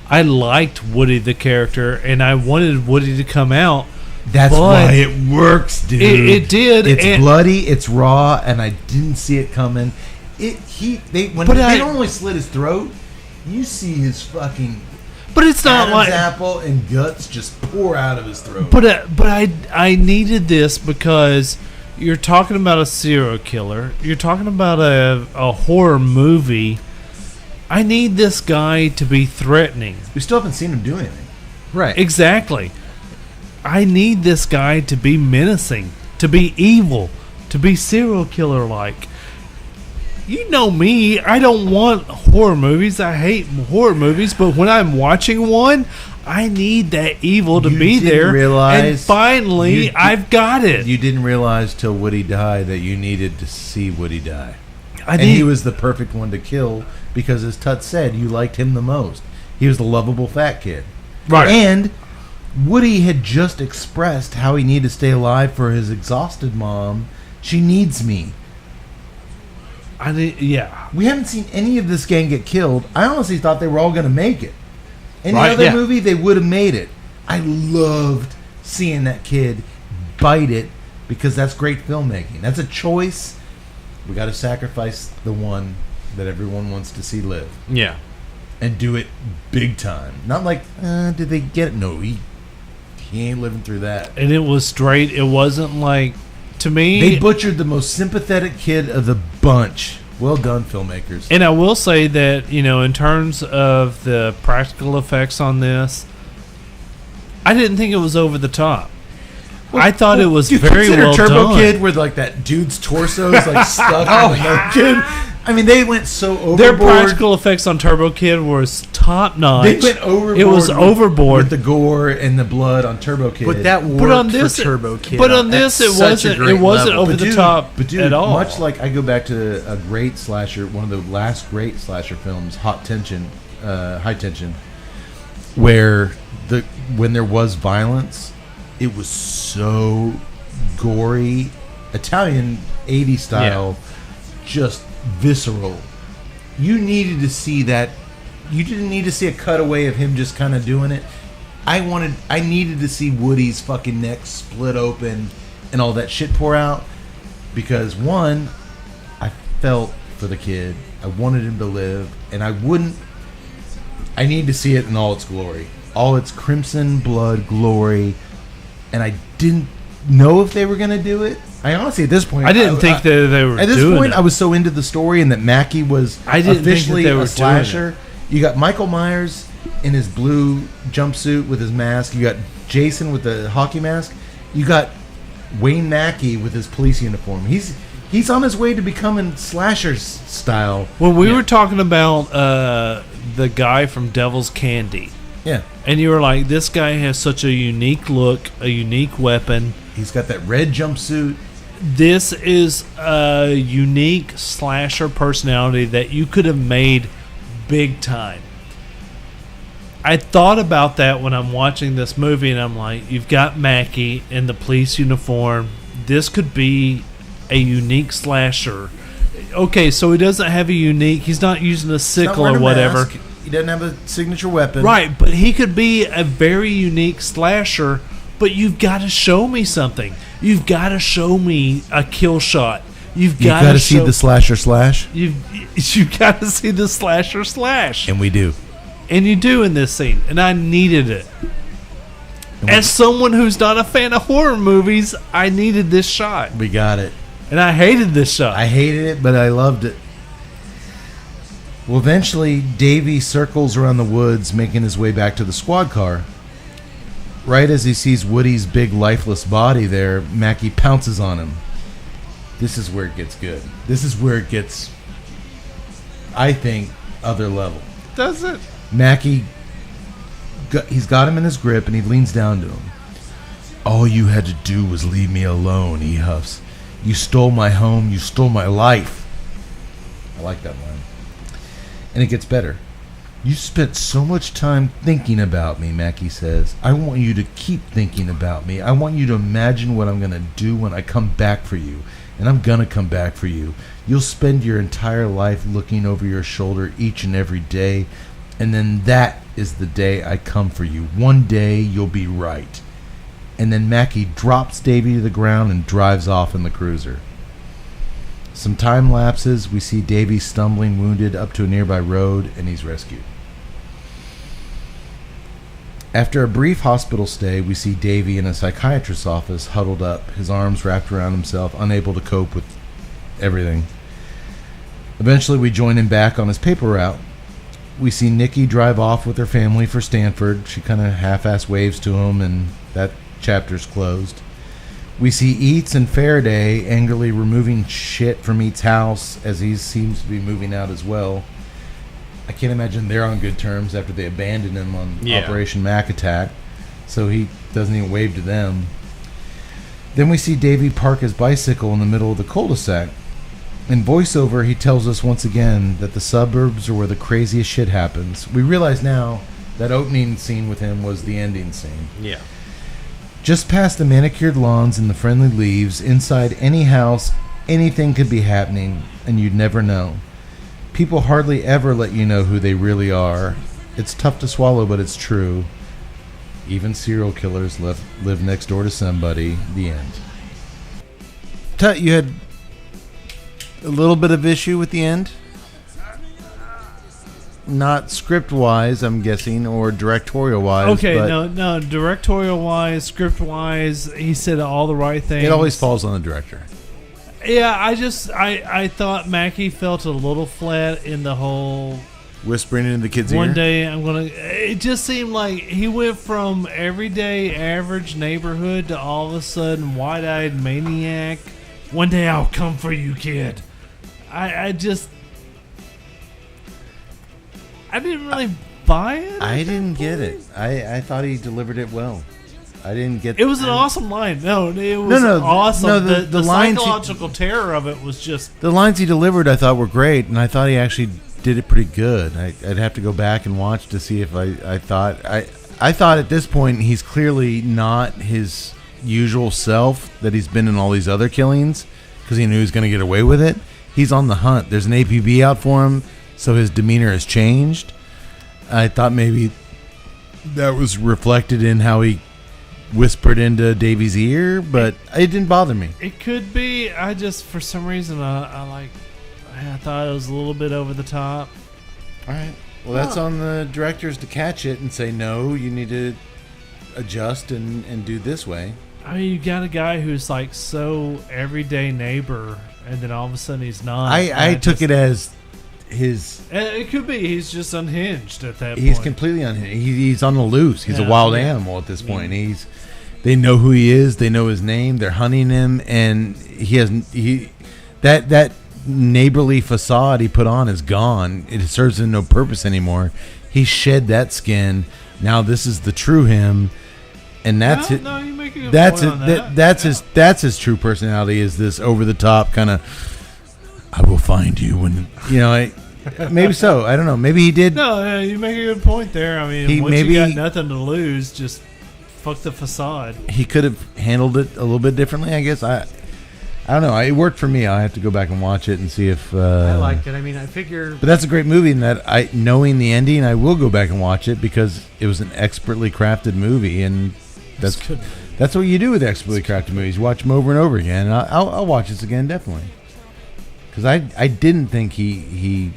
[SPEAKER 4] I liked Woody the character, and I wanted Woody to come out.
[SPEAKER 3] That's why it works, dude.
[SPEAKER 4] It did.
[SPEAKER 3] It's bloody, it's raw, and I didn't see it coming. They don't only slit his throat, you see his fucking
[SPEAKER 4] But it's not
[SPEAKER 3] Adam's
[SPEAKER 4] like
[SPEAKER 3] apple and guts just pour out of his throat.
[SPEAKER 4] But I needed this because you're talking about a serial killer. You're talking about a horror movie. I need this guy to be threatening.
[SPEAKER 3] We still haven't seen him do anything.
[SPEAKER 6] Right.
[SPEAKER 4] Exactly. I need this guy to be menacing, to be evil, to be serial killer like. You know me, I don't want horror movies. I hate horror movies, but when I'm watching one, I need that evil to be there. And finally, I've got it.
[SPEAKER 3] You didn't realize till Woody died that you needed to see Woody die. He was the perfect one to kill because, as Tut said, you liked him the most. He was the lovable fat kid.
[SPEAKER 4] Right.
[SPEAKER 3] And Woody had just expressed how he needed to stay alive for his exhausted mom. She needs me.
[SPEAKER 4] Yeah.
[SPEAKER 3] We haven't seen any of this gang get killed. I honestly thought they were all going to make it. Any other movie, they would have made it. I loved seeing that kid bite it because that's great filmmaking. That's a choice. We got to sacrifice the one that everyone wants to see live.
[SPEAKER 6] Yeah.
[SPEAKER 3] And do it big time. Not like, did they get it? No, he ain't living through that.
[SPEAKER 4] And it was straight. It wasn't like, to me,
[SPEAKER 3] they butchered the most sympathetic kid of the bunch. Well done, filmmakers.
[SPEAKER 4] And I will say that, in terms of the practical effects on this, I didn't think it was over the top. I thought it was very well
[SPEAKER 3] Turbo
[SPEAKER 4] done.
[SPEAKER 3] Kid, where like that dude's torso is like stuck in the kid. I mean, they went so overboard.
[SPEAKER 4] Their practical effects on Turbo Kid was top notch.
[SPEAKER 3] They went overboard.
[SPEAKER 4] It was overboard
[SPEAKER 3] with the gore and the blood on Turbo Kid.
[SPEAKER 6] But that worked for Turbo Kid.
[SPEAKER 4] But on this, it wasn't over the top at all.
[SPEAKER 3] Much like I go back to a great slasher, one of the last great slasher films, High Tension, where when there was violence, it was so gory, Italian 80s style, just visceral. You needed to see that. You didn't need to see a cutaway of him just kind of doing it. I needed to see Woody's fucking neck split open and all that shit pour out, because one, I felt for the kid. I wanted him to live, and I need to see it in all its glory, all its crimson blood glory. And I didn't know if they were going to do it. I honestly, at this point,
[SPEAKER 4] I didn't think that they were.
[SPEAKER 3] At this point, I was so into the story and that Mackie was officially a slasher. You got Michael Myers in his blue jumpsuit with his mask. You got Jason with the hockey mask. You got Wayne Mackie with his police uniform. He's on his way to becoming slasher style.
[SPEAKER 4] When we were talking about the guy from Devil's Candy.
[SPEAKER 3] Yeah.
[SPEAKER 4] And you were like, this guy has such a unique look, a unique weapon.
[SPEAKER 3] He's got that red jumpsuit.
[SPEAKER 4] This is a unique slasher personality that you could have made big time. I thought about that when I'm watching this movie, and I'm like, you've got Mackie in the police uniform. This could be a unique slasher. Okay, so he doesn't have a unique... He's not using a sickle or whatever.
[SPEAKER 3] He doesn't have a signature weapon.
[SPEAKER 4] Right, but he could be a very unique slasher, but you've got to show me something. You've got to show me a kill shot. You've got to
[SPEAKER 3] see the slasher slash.
[SPEAKER 4] You've got to see the slasher slash.
[SPEAKER 3] And we do.
[SPEAKER 4] And you do in this scene, and I needed it. As someone who's not a fan of horror movies, I needed this shot.
[SPEAKER 3] We got it.
[SPEAKER 4] And I hated this shot.
[SPEAKER 3] I hated it, but I loved it. Well, eventually, Davey circles around the woods, making his way back to the squad car. Right as he sees Woody's big, lifeless body there, Mackie pounces on him. This is where it gets good. This is where it gets I think, other level.
[SPEAKER 4] Does it?
[SPEAKER 3] Mackie, he's got him in his grip, and he leans down to him. All you had to do was leave me alone, he huffs. You stole my home, you stole my life. I like that line. And it gets better. You spent so much time thinking about me, Mackie says. I want you to keep thinking about me. I want you to imagine what I'm going to do when I come back for you. And I'm going to come back for you. You'll spend your entire life looking over your shoulder each and every day. And then that is the day I come for you. One day you'll be right. And then Mackie drops Davy to the ground and drives off in the cruiser. Some time lapses. We see Davy stumbling, wounded, up to a nearby road, and he's rescued. After a brief hospital stay, we see Davy in a psychiatrist's office, huddled up, his arms wrapped around himself, unable to cope with everything. Eventually, we join him back on his paper route. We see Nikki drive off with her family for Stanford. She kind of half-ass waves to him, and that chapter's closed. We see Eats and Faraday angrily removing shit from Eats' house as he seems to be moving out as well. I can't imagine they're on good terms after they abandoned him on Operation Mac Attack, so he doesn't even wave to them. Then we see Davy park his bicycle in the middle of the cul-de-sac. In voiceover, he tells us once again that the suburbs are where the craziest shit happens. We realize now that opening scene with him was the ending scene.
[SPEAKER 6] Yeah.
[SPEAKER 3] Just past the manicured lawns and the friendly leaves, inside any house, anything could be happening, and you'd never know. People hardly ever let you know who they really are. It's tough to swallow, but it's true. Even serial killers live next door to somebody. The end. Tut, you had a little bit of issue with the end? Not script-wise, I'm guessing, or directorial-wise.
[SPEAKER 4] Okay,
[SPEAKER 3] but
[SPEAKER 4] no, directorial-wise, script-wise, he said all the right things.
[SPEAKER 3] it always falls on the director.
[SPEAKER 4] Yeah, I thought Mackie felt a little flat in the whole
[SPEAKER 3] Whispering into the kid's ear?
[SPEAKER 4] one day I'm gonna. It just seemed like he went from everyday average neighborhood to all of a sudden wide-eyed maniac. One day I'll come for you, kid. I didn't really buy it.
[SPEAKER 3] I didn't get it. I thought he delivered it well. I didn't get
[SPEAKER 4] It was an awesome line. No, it was awesome.
[SPEAKER 3] No,
[SPEAKER 4] the
[SPEAKER 3] lines
[SPEAKER 4] psychological terror of it was just...
[SPEAKER 3] The lines he delivered I thought were great, and I thought he actually did it pretty good. I'd have to go back and watch to see if I thought at this point he's clearly not his usual self that he's been in all these other killings because he knew he was going to get away with it. He's on the hunt. There's an APB out for him, so his demeanor has changed. I thought maybe that was reflected in how he whispered into Davy's ear, but it didn't bother me.
[SPEAKER 4] It could be. I just, for some reason, I thought it was a little bit over the top.
[SPEAKER 3] All right. Well, that's on the directors to catch it and say, no, you need to adjust and do this way.
[SPEAKER 4] I mean, you got a guy who's like so everyday neighbor, and then all of a sudden he's not.
[SPEAKER 3] I took it as his...
[SPEAKER 4] It could be. He's just unhinged at that point.
[SPEAKER 3] He's completely unhinged. He's on the loose. He's a wild animal at this point. They know who he is. They know his name. They're hunting him, and that neighborly facade he put on is gone. It serves him no purpose anymore. He shed that skin. Now this is the true him, and that's it.
[SPEAKER 4] No, you make a good point on that.
[SPEAKER 3] That's his true personality. Is this over the top kind of? I will find you when maybe so. I don't know. Maybe he did.
[SPEAKER 4] No, you make a good point there. I mean, once you got nothing to lose, just fuck the facade.
[SPEAKER 3] He could have handled it a little bit differently, I guess. I don't know. It worked for me. I have to go back and watch it and see if...
[SPEAKER 5] I liked it. I mean, I figure...
[SPEAKER 3] But that's a great movie in that knowing the ending, I will go back and watch it because it was an expertly crafted movie, and that's what you do with expertly crafted movies. You watch them over and over again. And I'll watch this again, definitely. Because I didn't think he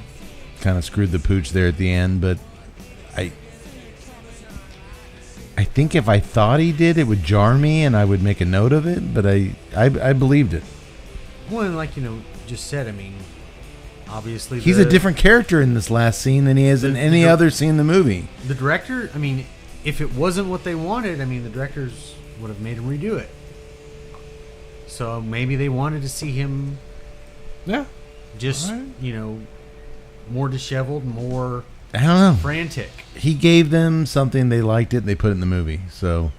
[SPEAKER 3] kind of screwed the pooch there at the end, but I think if I thought he did, it would jar me and I would make a note of it, but I believed it.
[SPEAKER 5] Well, and like just said, I mean, obviously
[SPEAKER 3] he's a different character in this last scene than he is in any other scene in the movie.
[SPEAKER 5] The director, I mean, if it wasn't what they wanted, I mean, the directors would have made him redo it. So maybe they wanted to see him,
[SPEAKER 4] Yeah,
[SPEAKER 5] just
[SPEAKER 4] right.
[SPEAKER 6] more disheveled, more
[SPEAKER 3] I don't know.
[SPEAKER 6] frantic.
[SPEAKER 3] He gave them something, they liked it, and they put it in the movie. So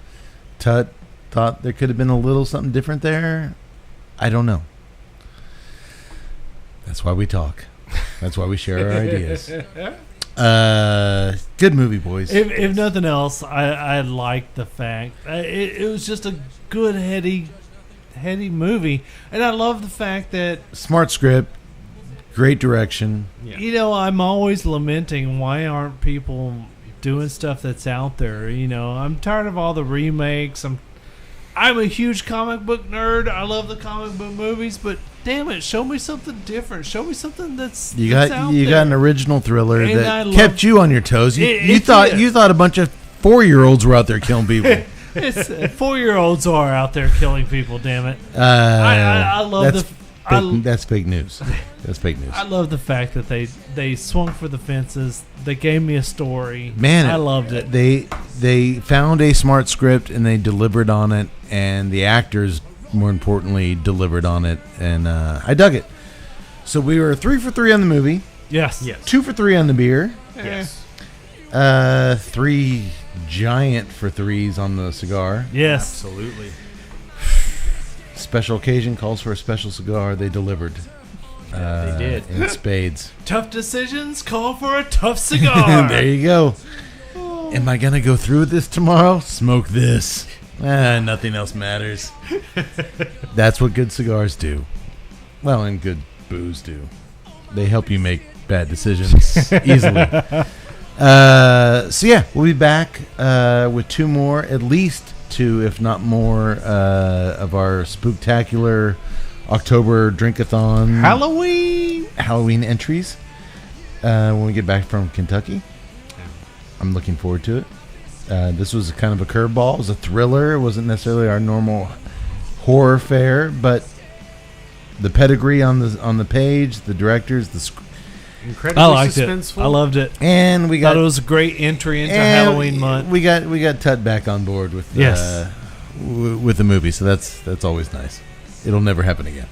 [SPEAKER 3] Tut thought there could have been a little something different there. I don't know. That's why we talk. That's why we share our ideas. Good movie, boys.
[SPEAKER 4] If nothing else, I liked the fact it was just a good heady movie, and I love the fact that
[SPEAKER 3] Smart script, great direction.
[SPEAKER 4] you know, I'm always lamenting why aren't people doing stuff that's out there. You know, I'm tired of all the remakes. I'm a huge comic book nerd. I love the comic book movies, but damn it, show me something different. Show me something that's
[SPEAKER 3] You
[SPEAKER 4] that's
[SPEAKER 3] got
[SPEAKER 4] out
[SPEAKER 3] you
[SPEAKER 4] there.
[SPEAKER 3] got an original thriller
[SPEAKER 4] And I
[SPEAKER 3] that
[SPEAKER 4] love-
[SPEAKER 3] kept you on your toes. You
[SPEAKER 4] It
[SPEAKER 3] thought
[SPEAKER 4] did.
[SPEAKER 3] you thought a bunch of 4-year-olds were out there killing people.
[SPEAKER 4] It's 4-year-olds are out there killing people. Damn it! I love
[SPEAKER 3] that's
[SPEAKER 4] the.
[SPEAKER 3] that's fake news. That's fake news.
[SPEAKER 4] I love the fact that they swung for the fences. They gave me a story.
[SPEAKER 3] Man,
[SPEAKER 4] I loved it.
[SPEAKER 3] They found a smart script and they delivered on it, and the actors, more importantly, delivered on it, and I dug it. So we were 3 for 3 on the movie,
[SPEAKER 4] Yes.
[SPEAKER 3] 2 for 3 on the beer,
[SPEAKER 6] Yes.
[SPEAKER 3] 3 giant for 3s on the cigar.
[SPEAKER 4] Yes.
[SPEAKER 6] Absolutely.
[SPEAKER 3] Special occasion calls for a special cigar. They delivered.
[SPEAKER 6] They did.
[SPEAKER 3] In spades.
[SPEAKER 4] Tough decisions call for a tough cigar.
[SPEAKER 3] There you go. Am I gonna go through with this tomorrow? Smoke this. Nothing else matters. That's what good cigars do. Well, and good booze do. They help you make bad decisions easily. So yeah, we'll be back with 2 more, at least 2, if not more, of our spooktacular October Drinkathon Halloween entries when we get back from Kentucky. I'm looking forward to it. This was kind of a curveball. It was a thriller. It wasn't necessarily our normal horror fare, but the pedigree on the page, the directors,
[SPEAKER 6] Incredibly
[SPEAKER 4] I liked it.
[SPEAKER 6] suspenseful.
[SPEAKER 4] I loved it.
[SPEAKER 3] and we got
[SPEAKER 4] Thought it was a great entry into
[SPEAKER 3] and
[SPEAKER 4] Halloween month.
[SPEAKER 3] We got Tut back on board with
[SPEAKER 4] Yes.
[SPEAKER 3] with the movie, so that's always nice. It'll never happen again.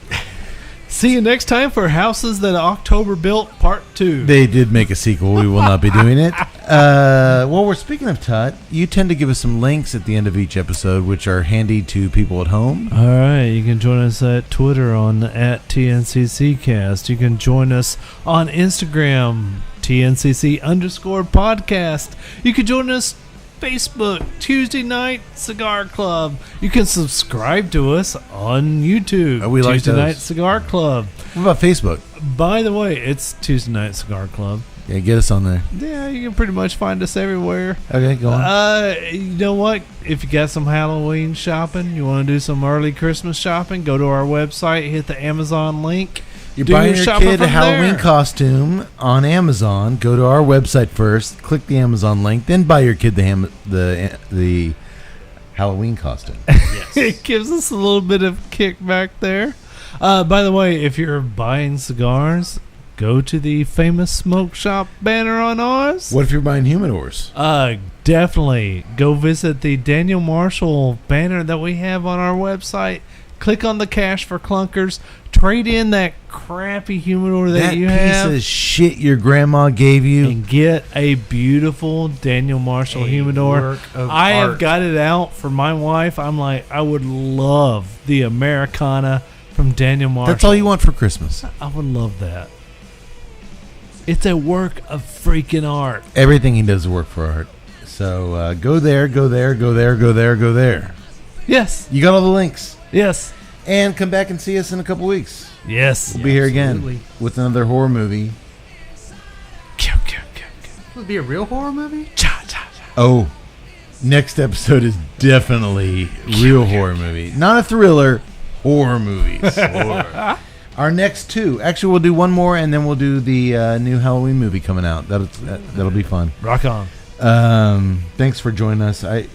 [SPEAKER 4] See you next time for Houses That October Built Part 2.
[SPEAKER 3] They did make a sequel. We will not be doing it. Well, we're speaking of Tut. You tend to give us some links at the end of each episode, which are handy to people at home.
[SPEAKER 4] All right, you can join us at Twitter on @TNCCcast. You can join us on Instagram, TNCC_podcast. You can join us Facebook, Tuesday Night Cigar Club. You can subscribe to us on YouTube,
[SPEAKER 3] Oh, we like
[SPEAKER 4] Tuesday
[SPEAKER 3] those.
[SPEAKER 4] Night Cigar Club.
[SPEAKER 3] What about Facebook?
[SPEAKER 4] By the way, it's Tuesday Night Cigar Club.
[SPEAKER 3] Yeah, get us on there.
[SPEAKER 4] Yeah, you can pretty much find us everywhere.
[SPEAKER 3] Okay, go on.
[SPEAKER 4] You know what? If you got some Halloween shopping, you want to do some early Christmas shopping, go to our website, hit the Amazon link.
[SPEAKER 3] You're
[SPEAKER 4] do
[SPEAKER 3] buying your
[SPEAKER 4] shopping
[SPEAKER 3] kid a
[SPEAKER 4] from
[SPEAKER 3] Halloween
[SPEAKER 4] there.
[SPEAKER 3] costume on Amazon. Go to our website first, click the Amazon link, then buy your kid the Halloween costume.
[SPEAKER 4] It gives us a little bit of kickback there. By the way, if you're buying cigars, go to the famous Smoke Shop banner on ours.
[SPEAKER 3] What if you're buying humidors?
[SPEAKER 4] Definitely go visit the Daniel Marshall banner that we have on our website. Click on the Cash for Clunkers. Trade in that crappy humidor that you
[SPEAKER 3] piece
[SPEAKER 4] have
[SPEAKER 3] of shit your grandma gave you.
[SPEAKER 4] and get a beautiful Daniel Marshall humidor.
[SPEAKER 6] work of
[SPEAKER 4] I have
[SPEAKER 6] art.
[SPEAKER 4] got it out for my wife. I'm like, I would love the Americana from Daniel Marshall.
[SPEAKER 3] That's all you want for Christmas.
[SPEAKER 4] I would love that. It's a work of freaking art.
[SPEAKER 3] Everything he does is work for art. So go there, go there, go there, go there, go there.
[SPEAKER 4] Yes.
[SPEAKER 3] You got all the links.
[SPEAKER 4] Yes.
[SPEAKER 3] And come back and see us in a couple weeks.
[SPEAKER 4] Yes.
[SPEAKER 3] We'll be here
[SPEAKER 6] absolutely.
[SPEAKER 3] again with another horror movie.
[SPEAKER 5] Would it be a real horror movie?
[SPEAKER 3] Oh, next episode is definitely real horror movie. Not a thriller, horror movies. Our next 2. Actually, we'll do one more, and then we'll do the new Halloween movie coming out. That'll be fun.
[SPEAKER 4] Rock on.
[SPEAKER 3] Thanks for joining us. I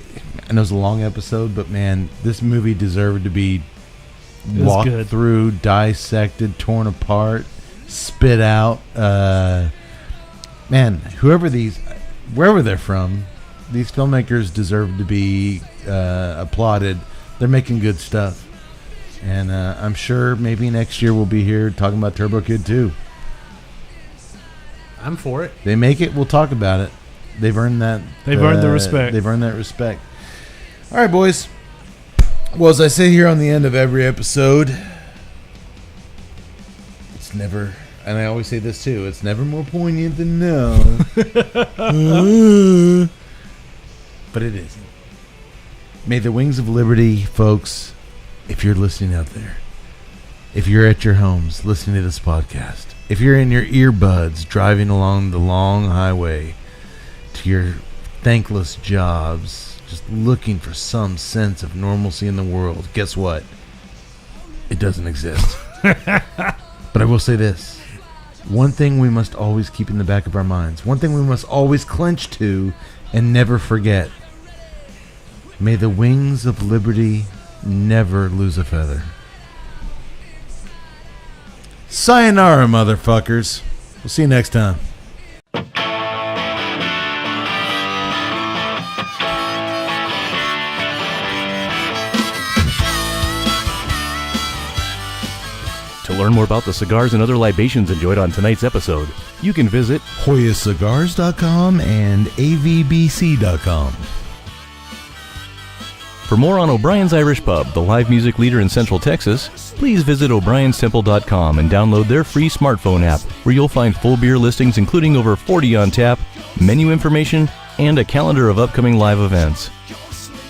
[SPEAKER 3] know it's a long episode, but man, this movie deserved to be
[SPEAKER 4] was
[SPEAKER 3] walked
[SPEAKER 4] good.
[SPEAKER 3] through, dissected, torn apart, spit out. Man, wherever they're from, these filmmakers deserve to be applauded. They're making good stuff. And I'm sure maybe next year we'll be here talking about Turbo Kid 2.
[SPEAKER 6] I'm for it.
[SPEAKER 3] They make it, we'll talk about it. They've earned that.
[SPEAKER 4] They've earned the respect.
[SPEAKER 3] They've earned that respect. All right, boys. Well, as I say here on the end of every episode, it's never, and I always say this too, it's never more poignant than now. But it isn't. May the wings of liberty, folks, if you're listening out there, if you're at your homes listening to this podcast, if you're in your earbuds driving along the long highway to your thankless jobs, just looking for some sense of normalcy in the world, guess what? It doesn't exist. But I will say this. One thing we must always keep in the back of our minds. One thing we must always clench to and never forget. May the wings of liberty never lose a feather. Sayonara, motherfuckers. We'll see you next time.
[SPEAKER 1] To learn more about the cigars and other libations enjoyed on tonight's episode, you can visit
[SPEAKER 3] HoyaCigars.com and AVBC.com.
[SPEAKER 1] For more on O'Brien's Irish Pub, the live music leader in Central Texas, please visit o'brienstemple.com and download their free smartphone app, where you'll find full beer listings including over 40 on tap, menu information, and a calendar of upcoming live events.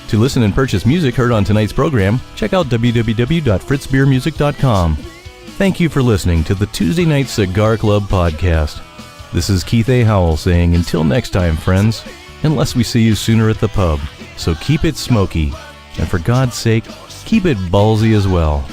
[SPEAKER 1] To listen and purchase music heard on tonight's program, check out www.fritzbeermusic.com. Thank you for listening to the Tuesday Night Cigar Club podcast. This is Keith A. Howell saying until next time, friends, unless we see you sooner at the pub. So keep it smoky, and for God's sake, keep it ballsy as well.